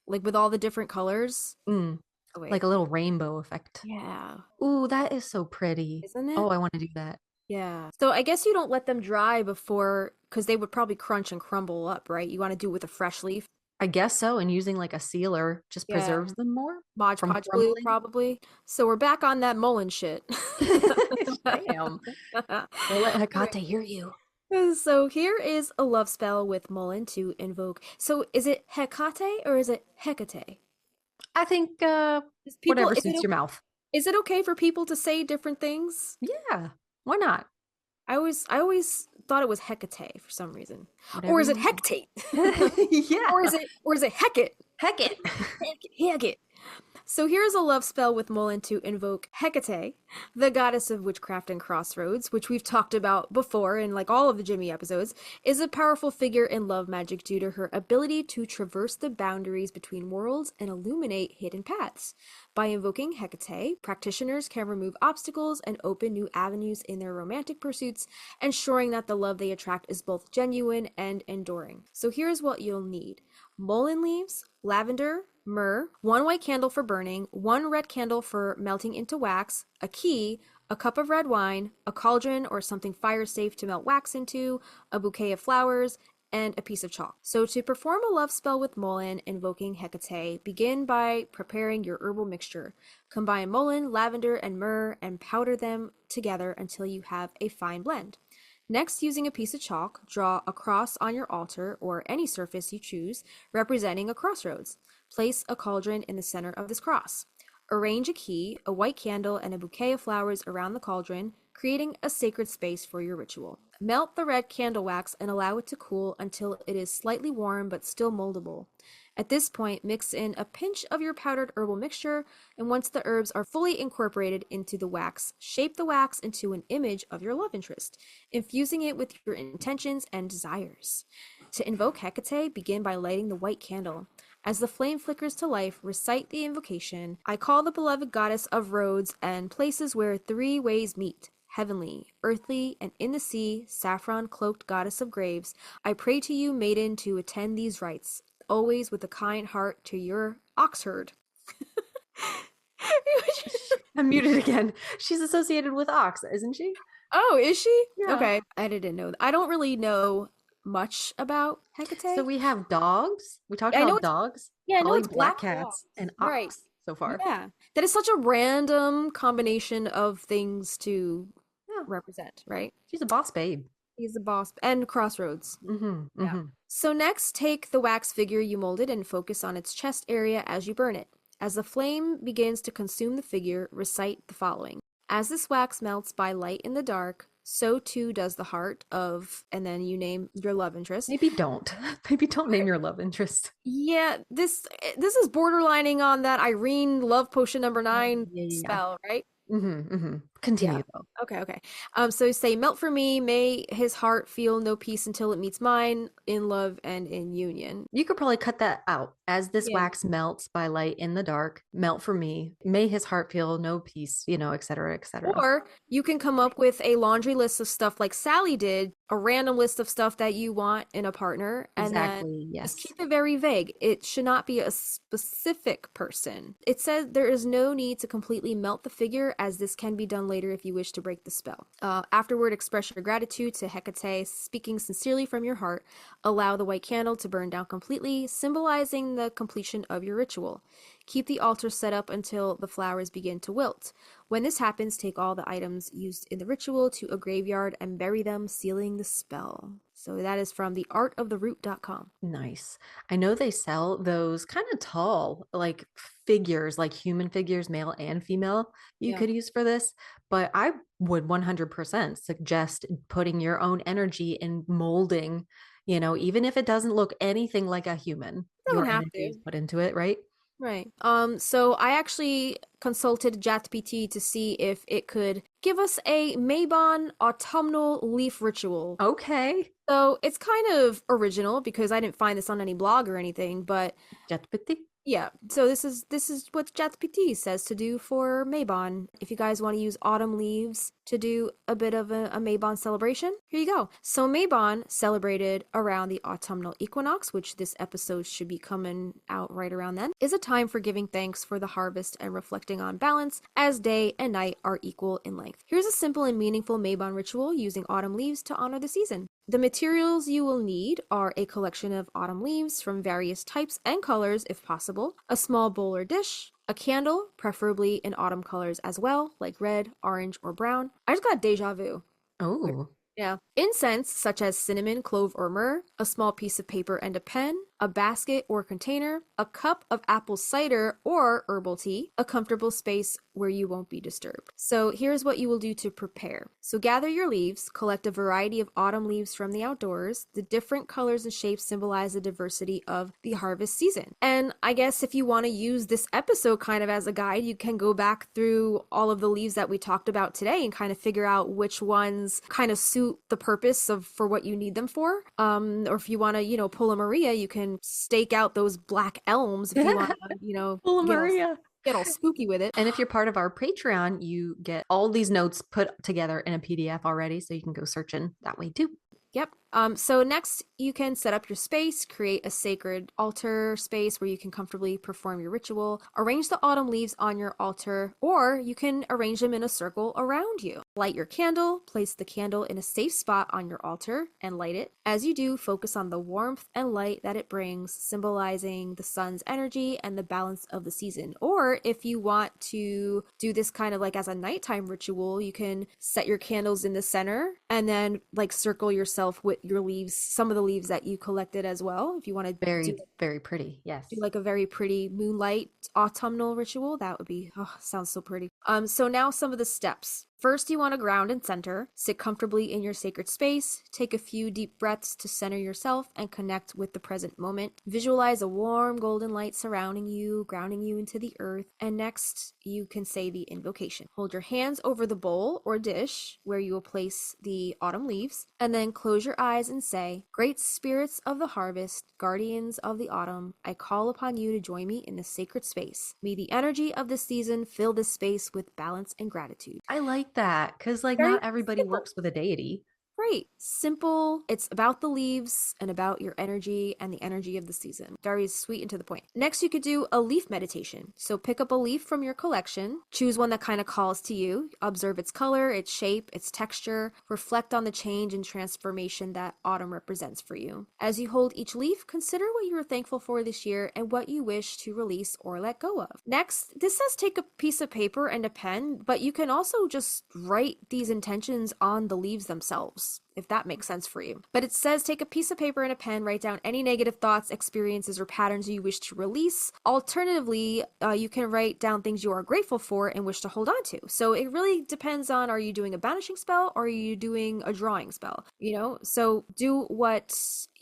Like with all the different colors. Oh, wait. Like a little rainbow effect. Yeah. Ooh, that is so pretty. Isn't it? Oh, I want to do that. Yeah. So I guess you don't let them dry before, because they would probably crunch and crumble up, right? You want to do it with a fresh leaf. I guess so. And using like a sealer just Yeah. preserves them more. Mod from Podge glue, crumbling. probably. So we're back on that Mullen shit. Damn. We'll let Hecate hear you. So here is a love spell with Mullen to invoke. So is it Hecate or is it Hecate? I think whatever suits your mouth. Is it okay for people to say different things? Yeah. Why not? I always thought it was Hecate for some reason. Whatever Or is it you want. Hecate? Yeah. Or is it Hecate? Hecate. Hecate. So here's a love spell with Mullen to invoke Hecate, the goddess of witchcraft and crossroads, which we've talked about before in like all of the Jimmy episodes, is a powerful figure in love magic due to her ability to traverse the boundaries between worlds and illuminate hidden paths. By invoking Hecate, practitioners can remove obstacles and open new avenues in their romantic pursuits, ensuring that the love they attract is both genuine and enduring. So here's what you'll need. Mullein leaves, lavender, myrrh, 1 white candle for burning, 1 red candle for melting into wax, a key, a cup of red wine, a cauldron or something fire safe to melt wax into, a bouquet of flowers, and a piece of chalk. So to perform a love spell with Mullein invoking Hecate, begin by preparing your herbal mixture. Combine mullein, lavender, and myrrh and powder them together until you have a fine blend. Next, using a piece of chalk, draw a cross on your altar or any surface you choose, representing a crossroads. Place a cauldron in the center of this cross. Arrange a key, a white candle, and a bouquet of flowers around the cauldron, creating a sacred space for your ritual. Melt the red candle wax and allow it to cool until it is slightly warm but still moldable. At this point, mix in a pinch of your powdered herbal mixture, and once the herbs are fully incorporated into the wax, shape the wax into an image of your love interest, infusing it with your intentions and desires. To invoke Hecate, begin by lighting the white candle. As the flame flickers to life, recite the invocation, I call the beloved goddess of roads and places where 3 ways meet. Heavenly, earthly, and in the sea, saffron-cloaked goddess of graves, I pray to you, maiden, to attend these rites, always with a kind heart to your ox herd. I'm muted again. She's associated with ox, isn't she? Oh, is she? Yeah. Okay, I didn't know. I don't really know much about Hecate. So we have dogs. We talked I know about it's- dogs. yeah, I know collie it's black black cats dogs. and ox Right. so far. Yeah, that is such a random combination of things to represent, right? She's a boss babe. He's the boss and crossroads. Mm-hmm, Yeah. So next, take the wax figure you molded and focus on its chest area as you burn it. As the flame begins to consume the figure, recite the following. As this wax melts by light in the dark, so too does the heart of, and then you name your love interest. Maybe don't. Maybe don't name your love interest. Yeah, this is borderlining on that Irene love potion number 9 Yeah. spell, right? Mm-hmm. Continue though. Okay. So say, melt for me, may his heart feel no peace until it meets mine, in love and in union. You could probably cut that out. As this Yeah. wax melts by light in the dark, melt for me. May his heart feel no peace, et cetera, et cetera. Or you can come up with a laundry list of stuff like Sally did, a random list of stuff that you want in a partner, and then Exactly. just Yes. keep it very vague. It should not be a specific person. It says there is no need to completely melt the figure, as this can be done later if you wish to break the spell. Afterward, express your gratitude to Hecate, speaking sincerely from your heart. Allow the white candle to burn down completely, symbolizing the completion of your ritual. Keep the altar set up until the flowers begin to wilt. When this happens, take all the items used in the ritual to a graveyard and bury them, sealing the spell. So that is from theartoftheroot.com. Nice. I know they sell those kind of tall, like figures, like human figures, male and female, you Yeah. could use for this. But I would 100% suggest putting your own energy in molding, even if it doesn't look anything like a human, Don't your have energy to. is put into it, right? Right. So I actually consulted ChatGPT to see if it could give us a Mabon autumnal leaf ritual. Okay. So it's kind of original because I didn't find this on any blog or anything, but Jetpiti. yeah, so this is what ChatGPT says to do for Mabon. If you guys want to use autumn leaves to do a bit of a Mabon celebration, here you go. So Mabon celebrated around the autumnal equinox, which this episode should be coming out right around then, is a time for giving thanks for the harvest and reflecting on balance as day and night are equal in length. Here's a simple and meaningful Mabon ritual using autumn leaves to honor the season. The materials you will need are a collection of autumn leaves from various types and colors if possible, a small bowl or dish, a candle, preferably in autumn colors as well, like red, orange, or brown. I just got deja vu. Oh, Yeah. Incense, such as cinnamon, clove, or myrrh, a small piece of paper and a pen, a basket or container, a cup of apple cider or herbal tea, a comfortable space where you won't be disturbed. So here's what you will do to prepare. So gather your leaves, collect a variety of autumn leaves from the outdoors. The different colors and shapes symbolize the diversity of the harvest season. And I guess if you want to use this episode kind of as a guide, you can go back through all of the leaves that we talked about today and kind of figure out which ones kind of suit the purpose of for what you need them for. Or if you want to, pull a Maria, you can stake out those black elms if you want to, Full of get all, Maria. get all spooky with it. And if you're part of our Patreon, you get all these notes put together in a PDF already, so you can go searching that way too. Yep. So next, you can set up your space, create a sacred altar space where you can comfortably perform your ritual, arrange the autumn leaves on your altar, or you can arrange them in a circle around you. Light your candle, place the candle in a safe spot on your altar, and light it. As you do, focus on the warmth and light that it brings, symbolizing the sun's energy and the balance of the season. Or if you want to do this kind of like as a nighttime ritual, you can set your candles in the center and then like circle yourself with your leaves, some of the leaves that you collected as well. If you want to Very, very pretty. Yes. do like a very pretty moonlight autumnal ritual, that would be, sounds so pretty. So now some of the steps. First, you want to ground and center. Sit comfortably in your sacred space. Take a few deep breaths to center yourself and connect with the present moment. Visualize a warm golden light surrounding you, grounding you into the earth. And next, you can say the invocation. Hold your hands over the bowl or dish where you will place the autumn leaves, and then close your eyes and say, "Great spirits of the harvest, guardians of the autumn, I call upon you to join me in this sacred space. May the energy of this season fill this space with balance and gratitude." I like that because, like, Very not everybody simple. works with a deity. Right. Simple. It's about the leaves and about your energy and the energy of the season. Very sweet and to the point. Next, you could do a leaf meditation. So pick up a leaf from your collection, choose one that kind of calls to you, observe its color, its shape, its texture, reflect on the change and transformation that autumn represents for you. As you hold each leaf, consider what you are thankful for this year and what you wish to release or let go of. Next, this says take a piece of paper and a pen, but you can also just write these intentions on the leaves themselves, if that makes sense for you. But it says take a piece of paper and a pen, write down any negative thoughts, experiences, or patterns you wish to release. Alternatively, you can write down things you are grateful for and wish to hold on to. So it really depends on, are you doing a banishing spell or are you doing a drawing spell? So do what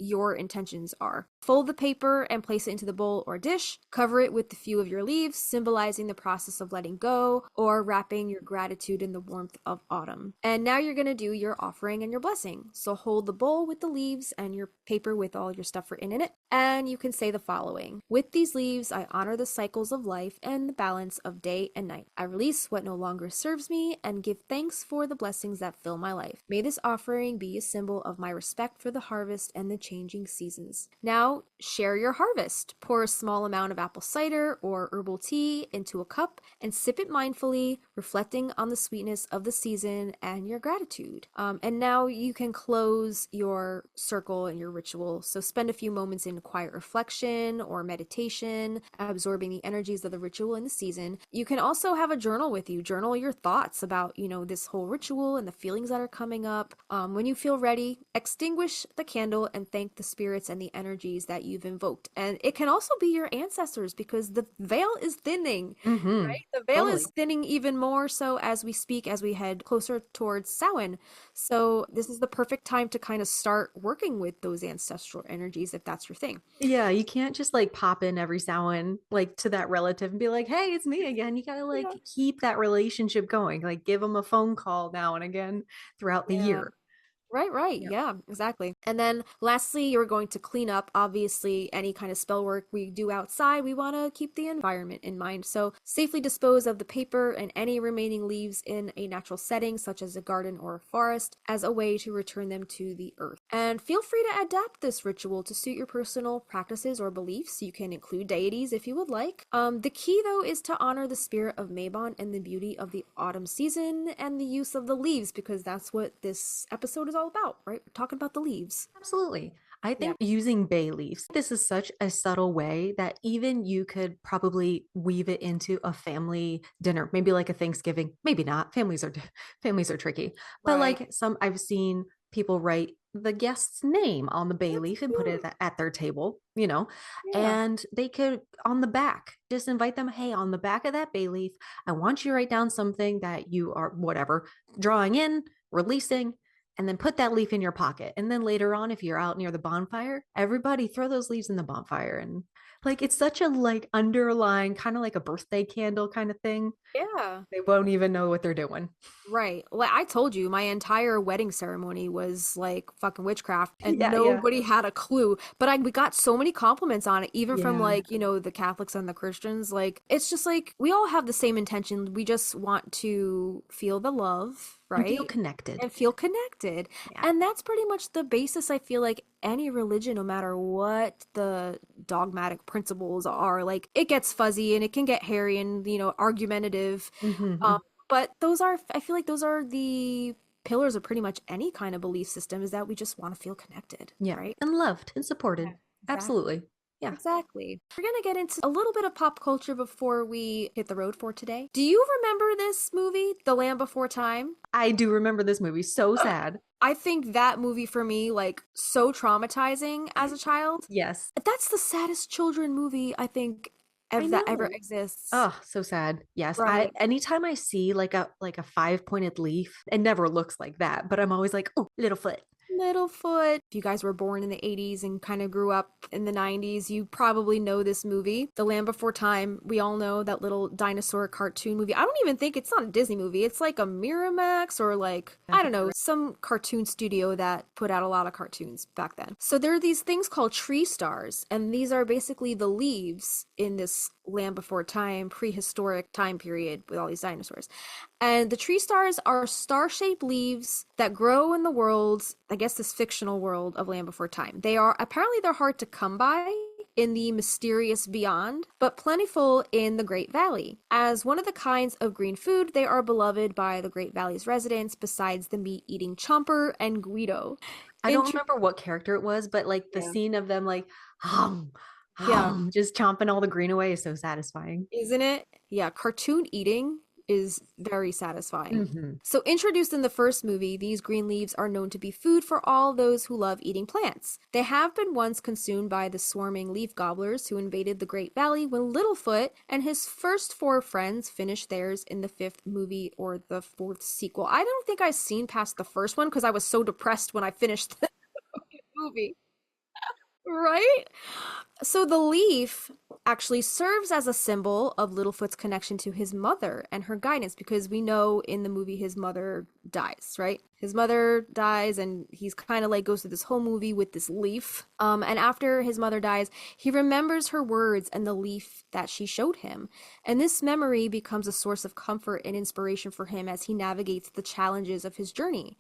your intentions are. Fold the paper and place it into the bowl or dish. Cover it with a few of your leaves, symbolizing the process of letting go or wrapping your gratitude in the warmth of autumn. And now you're going to do your offering and your blessing. So hold the bowl with the leaves and your paper with all your stuff written in it. And you can say the following: with these leaves, I honor the cycles of life and the balance of day and night. I release what no longer serves me and give thanks for the blessings that fill my life. May this offering be a symbol of my respect for the harvest and the changing seasons. Now, share your harvest. Pour a small amount of apple cider or herbal tea into a cup and sip it mindfully, reflecting on the sweetness of the season and your gratitude. And now you can close your circle and your ritual. So spend a few moments in quiet reflection or meditation, absorbing the energies of the ritual in the season. You can also have a journal with you. Journal your thoughts about, this whole ritual and the feelings that are coming up. When you feel ready, extinguish the candle and thank the spirits and the energies that you've invoked. And it can also be your ancestors, because the veil is thinning, right? The veil is thinning even more so as we speak, as we head closer towards Samhain. So this is the perfect time to kind of start working with those ancestral energies if that's your thing. Yeah, you can't just like pop in every Samhain like to that relative and be like, "Hey, it's me again." You gotta like keep that relationship going. Like give them a phone call now and again throughout the Yeah. year. Right. Yep. Yeah, exactly. And then lastly, you're going to clean up. Obviously, any kind of spell work we do outside, we want to keep the environment in mind. So safely dispose of the paper and any remaining leaves in a natural setting, such as a garden or a forest, as a way to return them to the earth. And feel free to adapt this ritual to suit your personal practices or beliefs. You can include deities if you would like. The key, though, is to honor the spirit of Mabon and the beauty of the autumn season and the use of the leaves, because that's what this episode is all about, right? We're talking about the leaves. Absolutely. I Yeah. think using bay leaves, this is such a subtle way that even you could probably weave it into a family dinner, maybe like a Thanksgiving, maybe not. Families are tricky. But Right. like I've seen people write the guest's name on the bay That's leaf and put it cute. at their table, Yeah. and they could on the back just invite them, "Hey, on the back of that bay leaf, I want you to write down something that you are whatever, drawing in, releasing, and then put that leaf in your pocket." And then later on, if you're out near the bonfire, everybody throw those leaves in the bonfire. And like it's such a like underlying kind of like a birthday candle kind of thing. Yeah. They won't even know what they're doing. Right. Like I told you, my entire wedding ceremony was like fucking witchcraft and Yeah. nobody had a clue. But we got so many compliments on it, even from Yeah. like, the Catholics and the Christians. Like it's just like we all have the same intention. We just want to feel the love, And feel right? connected. And feel connected. Yeah. And that's pretty much the basis, I feel like any religion, no matter what the dogmatic principles are, like it gets fuzzy and it can get hairy and, argumentative. Mm-hmm. But I feel like those are the pillars of pretty much any kind of belief system, is that we just want to feel connected, Yeah. right? And loved and Yeah, supported. exactly. Absolutely. Yeah. Exactly. We're going to get into a little bit of pop culture before we hit the road for today. Do you remember this movie, The Land Before Time? I do remember this movie. So sad. I think that movie for me, like, so traumatizing as a child. Yes. That's the saddest children movie I think I that ever know. exists. Oh, so sad. Yes. I Right. anytime I see like a five-pointed leaf, it never looks like that, but I'm always like, "Oh, Littlefoot." Littlefoot. If you guys were born in the 80s and kind of grew up in the 90s, you probably know this movie, The Land Before Time. We all know that little dinosaur cartoon movie. I don't even think it's not a Disney movie. It's like a Miramax or like, I I think don't you're know, right. some cartoon studio that put out a lot of cartoons back then. So there are these things called tree stars, and these are basically the leaves in this Land Before Time prehistoric time period with all these dinosaurs. And the tree stars are star-shaped leaves that grow in the world, I guess this fictional world of Land Before Time. They're hard to come by in the mysterious beyond, but plentiful in the Great Valley. As one of the kinds of green food, they are beloved by the Great Valley's residents, besides the meat-eating Chomper and Guido. I don't Intro- remember what character it was, but like the yeah. scene of them like Yeah. just chomping all the green away is so satisfying. Isn't it? Yeah, cartoon eating is very satisfying. Hmm. So, introduced in the first movie, these green leaves are known to be food for all those who love eating plants. They have been once consumed by the swarming leaf gobblers who invaded the Great Valley when Littlefoot and his first four friends finished theirs in the fifth movie or the fourth sequel. I don't think I've seen past the first one because I was so depressed when I finished the movie. Right? So the leaf actually serves as a symbol of Littlefoot's connection to his mother and her guidance, because we know in the movie his mother dies, right? His mother dies, and he's kind of like goes through this whole movie with this leaf. And after his mother dies, he remembers her words and the leaf that she showed him. And this memory becomes a source of comfort and inspiration for him as he navigates the challenges of his journey.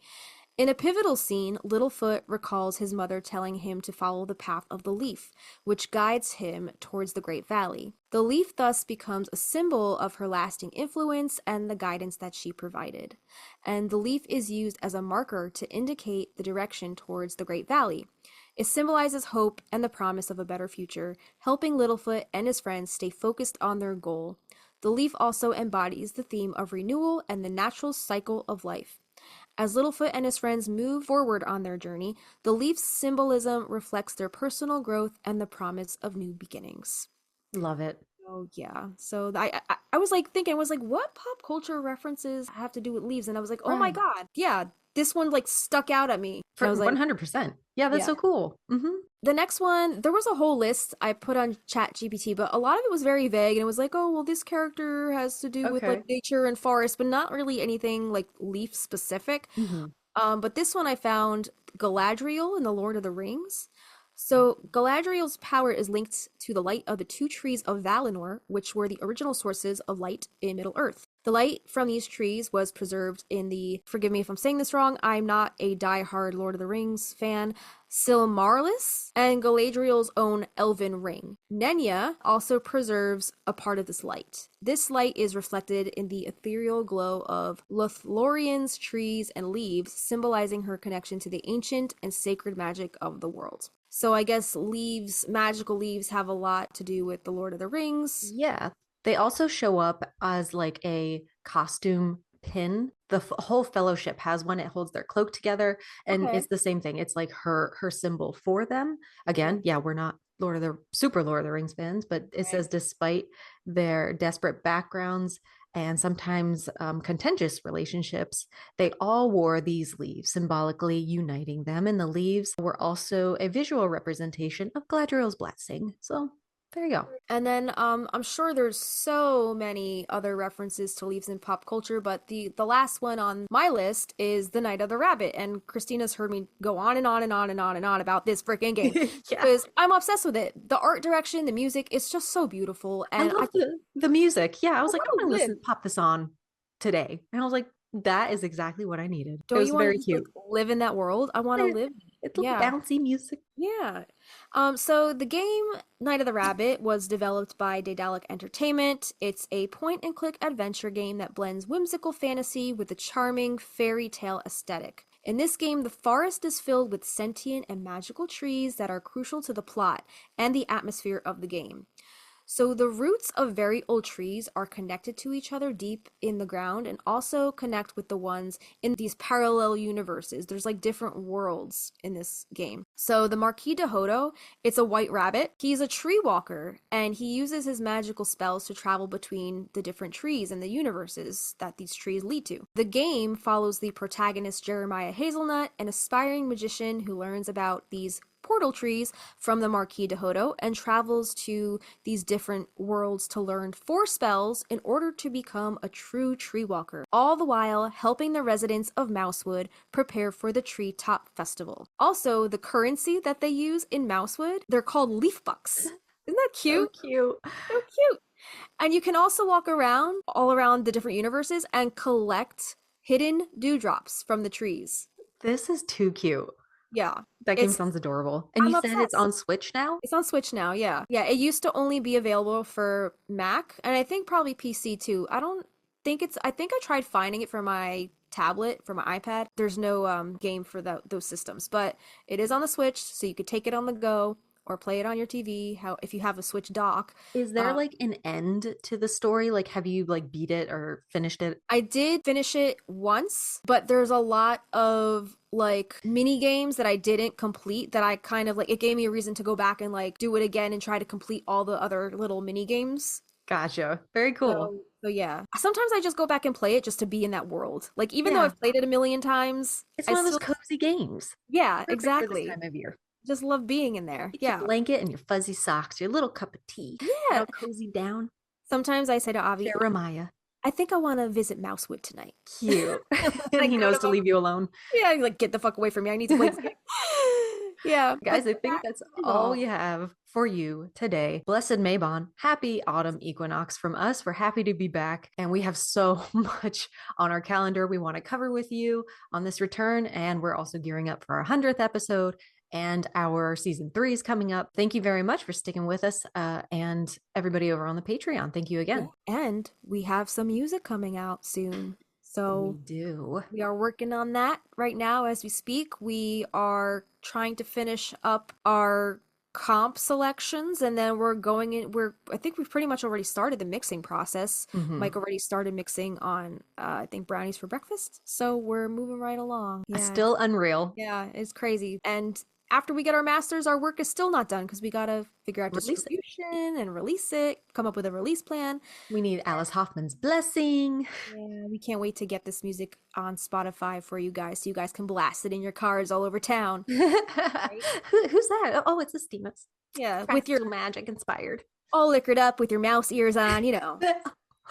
In a pivotal scene, Littlefoot recalls his mother telling him to follow the path of the leaf, which guides him towards the Great Valley. The leaf thus becomes a symbol of her lasting influence and the guidance that she provided. And the leaf is used as a marker to indicate the direction towards the Great Valley. It symbolizes hope and the promise of a better future, helping Littlefoot and his friends stay focused on their goal. The leaf also embodies the theme of renewal and the natural cycle of life. As Littlefoot and his friends move forward on their journey, the leaf's symbolism reflects their personal growth and the promise of new beginnings. Love it. Oh yeah. So I was like thinking, I was like, what pop culture references have to do with leaves? And I was like, oh my Right. God, yeah, this one like stuck out at me. For I was like, 100%. Yeah, that's yeah. so cool. The next one, there was a whole list I put on Chat GPT, but a lot of it was very vague, and it was like, oh, well, this character has to do with Okay. like nature and forest, but not really anything like leaf specific. But this one I found Galadriel in The Lord of the Rings. So Galadriel's power is linked to the light of the two trees of Valinor, which were the original sources of light in Middle-earth. The light from these trees was preserved in the, forgive me if I'm saying this wrong, I'm not a die-hard Lord of the Rings fan, Silmarils, and Galadriel's own elven ring. Nenya also preserves a part of this light. This light is reflected in the ethereal glow of Lothlorien's trees and leaves, symbolizing her connection to the ancient and sacred magic of the world. So I guess leaves, magical leaves, have a lot to do with the Lord of the Rings. Yeah. They also show up as like a costume pin. The whole fellowship has one. It holds their cloak together, and Okay. it's the same thing. It's like her symbol for them. Again, yeah, we're not Lord of the Rings fans, but it says despite their desperate backgrounds and sometimes contentious relationships, they all wore these leaves, symbolically uniting them. And the leaves were also a visual representation of Galadriel's blessing. So there you go. And then I'm sure there's so many other references to leaves in pop culture, but the last one on my list is The Night of the Rabbit. And Christina's heard me go on and on and on and on and on about this freaking game Yeah. because I'm obsessed with it. The art direction, the music, it's just so beautiful. I And love the music. Yeah, I was like, I'm wanna gonna live. pop this on today. And I was like, that is exactly what I needed. It Don't was you want to very just like cute. live in that world? I want to live. It's little Yeah. bouncy music. Yeah. So the game Night of the Rabbit was developed by Daedalic Entertainment. It's a point and click adventure game that blends whimsical fantasy with a charming fairy tale aesthetic. In this game, the forest is filled with sentient and magical trees that are crucial to the plot and the atmosphere of the game. So the roots of very old trees are connected to each other deep in the ground and also connect with the ones in these parallel universes. There's like different worlds in this game. So the Marquis de Hodo, it's a white rabbit. He's a tree walker and he uses his magical spells to travel between the different trees and the universes that these trees lead to. The game follows the protagonist Jeremiah Hazelnut, an aspiring magician who learns about these portal trees from the Marquis de Hodo and travels to these different worlds to learn 4 spells in order to become a true tree walker, all the while helping the residents of Mousewood prepare for the Treetop Festival. Also, the currency that they use in Mousewood, they're called leaf bucks. Isn't that cute? So cute. So cute. And you can also walk around all around the different universes and collect hidden dewdrops from the trees. This is too cute. Yeah. That game It's- sounds adorable. And I'm you said it's obsessed. on Switch now? It's on Switch now, yeah. Yeah, it used to only be available for Mac, and I think probably PC too. I think I tried finding it for my tablet, for my iPad. There's no game for those systems, but it is on the Switch, so you could take it on the go or play it on your TV, if you have a Switch dock. Is there like an end to the story? Like, have you like beat it or finished it? I did finish it once, but there's a lot of like mini games that I didn't complete that I kind of like, it gave me a reason to go back and like do it again and try to complete all the other little mini games. Gotcha. Very cool. So yeah. Sometimes I just go back and play it just to be in that world. Like even though Yeah. I've played it a million times, It's I one of those still, cozy games. yeah, Perfect for exactly. this time of year. just love being in there. Get Yeah. your blanket and your fuzzy socks, your little cup of tea. Yeah. All cozy down. Sometimes I say to Avi, Jeremiah. I think I want to visit Mousewood tonight. Cute. I And he go knows to to my- leave you alone. Yeah, he's like, get the fuck away from me. I need to play this game. Yeah. Guys, I but think that that's is all we have for you today. Blessed Mabon. Happy autumn equinox from us. We're happy to be back. And we have so much on our calendar we want to cover with you on this return. And we're also gearing up for our 100th episode. And our season 3 is coming up. Thank you very much for sticking with us and everybody over on the Patreon. Thank you again. Yeah. And we have some music coming out soon. So We do. we are working on that right now as we speak. We are trying to finish up our comp selections, and then we're going in. I think we've pretty much already started the mixing process. Mhm. Mike already started mixing on I think brownies for breakfast. So we're moving right along. Yeah. Still unreal. Yeah, it's crazy. And after we get our masters, our work is still not done because we gotta figure out Release it. distribution and release it, come up with a release plan. We need Alice Hoffman's blessing. Yeah, we can't wait to get this music on Spotify for you guys so you guys can blast it in your cars all over town. Who's that? Oh, it's the Stinas. Yeah, with your Magic inspired. all liquored up with your mouse ears on,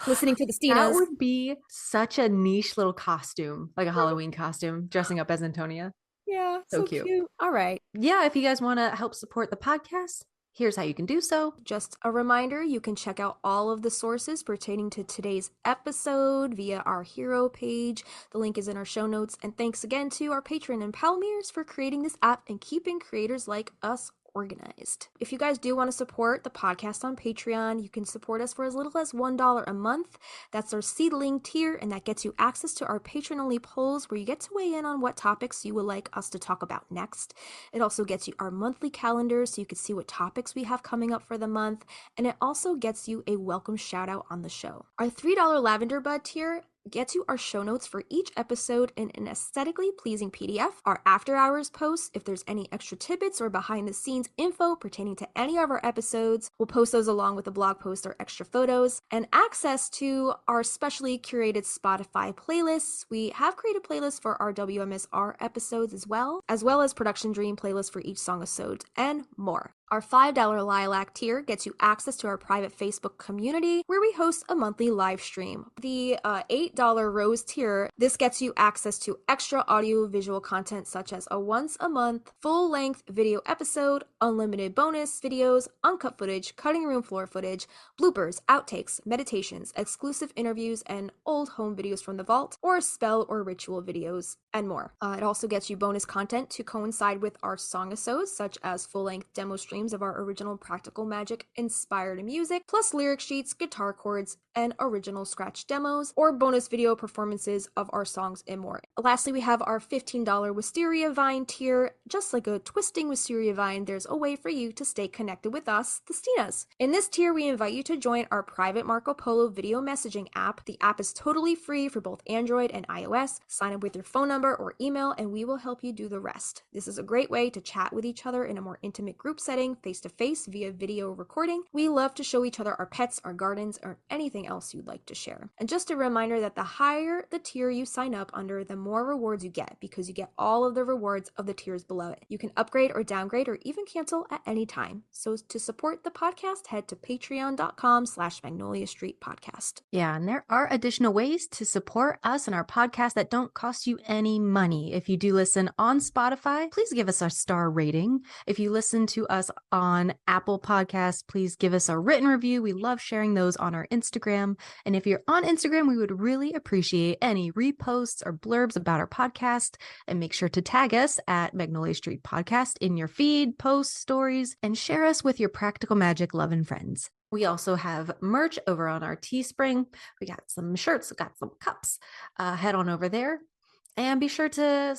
listening to the That Stinas. would be such a niche little costume, like a Halloween costume, dressing up as Antonia. Yeah, So so cute. All right. Yeah, if you guys want to help support the podcast, here's how you can do so. Just a reminder, you can check out all of the sources pertaining to today's episode via our hero page. The link is in our show notes. And thanks again to our patron and Palmiers for creating this app and keeping creators like us organized. If you guys do want to support the podcast on Patreon, you can support us for as little as $1 a month. That's our seedling tier, and that gets you access to our patron-only polls where you get to weigh in on what topics you would like us to talk about next. It also gets you our monthly calendar so you can see what topics we have coming up for the month, and it also gets you a welcome shout out on the show. Our $3 Lavender Bud tier gets you our show notes for each episode in an aesthetically pleasing PDF, our after hours posts, if there's any extra tidbits or behind the scenes info pertaining to any of our episodes, we'll post those along with a blog post or extra photos, and access to our specially curated Spotify playlists. We have created playlists for our WMSR episodes as well as Production Dream playlists for each song episode, and more. Our $5 Lilac tier gets you access to our private Facebook community where we host a monthly live stream. The $8 Rose tier, this gets you access to extra audio-visual content such as a once-a-month full-length video episode, unlimited bonus videos, uncut footage, cutting room floor footage, bloopers, outtakes, meditations, exclusive interviews, and old home videos from the vault, or spell or ritual videos, and more. It also gets you bonus content to coincide with our song-episodes, such as full-length demo streams of our original Practical Magic inspired music, plus lyric sheets, guitar chords, and original scratch demos, or bonus video performances of our songs and more. Lastly, we have our $15 Wisteria Vine tier. Just like a twisting Wisteria Vine, there's a way for you to stay connected with us, the Stinas. In this tier, we invite you to join our private Marco Polo video messaging app. The app is totally free for both Android and iOS. Sign up with your phone number or email, and we will help you do the rest. This is a great way to chat with each other in a more intimate group setting, face-to-face via video recording. We love to show each other our pets, our gardens, or anything else you'd like to share. And just a reminder that the higher the tier you sign up under, the more rewards you get, because you get all of the rewards of the tiers below it. You can upgrade or downgrade or even cancel at any time. So to support the podcast, head to patreon.com/Magnolia Street Podcast. Yeah, and there are additional ways to support us and our podcast that don't cost you any money. If you do listen on Spotify, please give us a star rating. If you listen to us on Apple Podcasts, please give us a written review. We love sharing those on our Instagram. And if you're on Instagram, we would really appreciate any reposts or blurbs about our podcast. And make sure to tag us at Magnolia Street Podcast in your feed, posts, stories, and share us with your Practical Magic loving friends. We also have merch over on our Teespring. We got some shirts, we got some cups. Head on over there and be sure to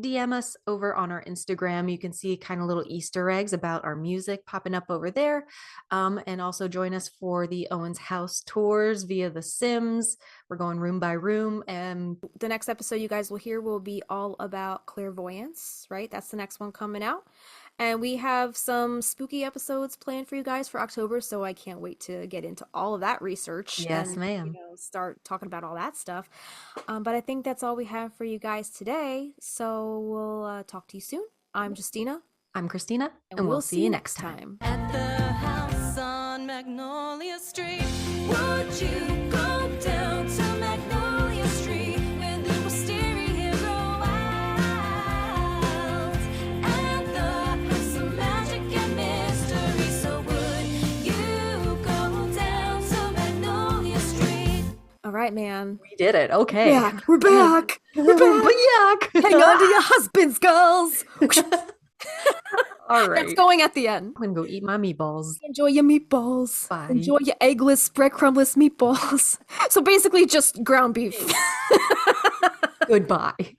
DM us over on our Instagram. You can see kind of little Easter eggs about our music popping up over there. And also join us for the Owens House tours via The Sims. We're going room by room. And The next episode you guys will hear will be all about clairvoyance, right? That's the next one coming out. And we have some spooky episodes planned for you guys for October, so I can't wait to get into all of that research. Yes, and, ma'am. Start talking about all that stuff. But I think that's all we have for you guys today. So we'll talk to you soon. I'm Justina. I'm Christina, And we'll see you next time. At the house on Magnolia Street, would you go down to Magnolia Street where the wisteria grow out? At the house of magic and mystery, so would you go down to Magnolia Street? All right, man. We did it. Okay. Back. We're back. We're back. Yuck. Hang on to your husbands, girls. All right. That's going at the end. I'm gonna go eat my meatballs. Enjoy your meatballs. Bye. Enjoy your eggless, breadcrumbeless meatballs. So basically just ground beef. Goodbye.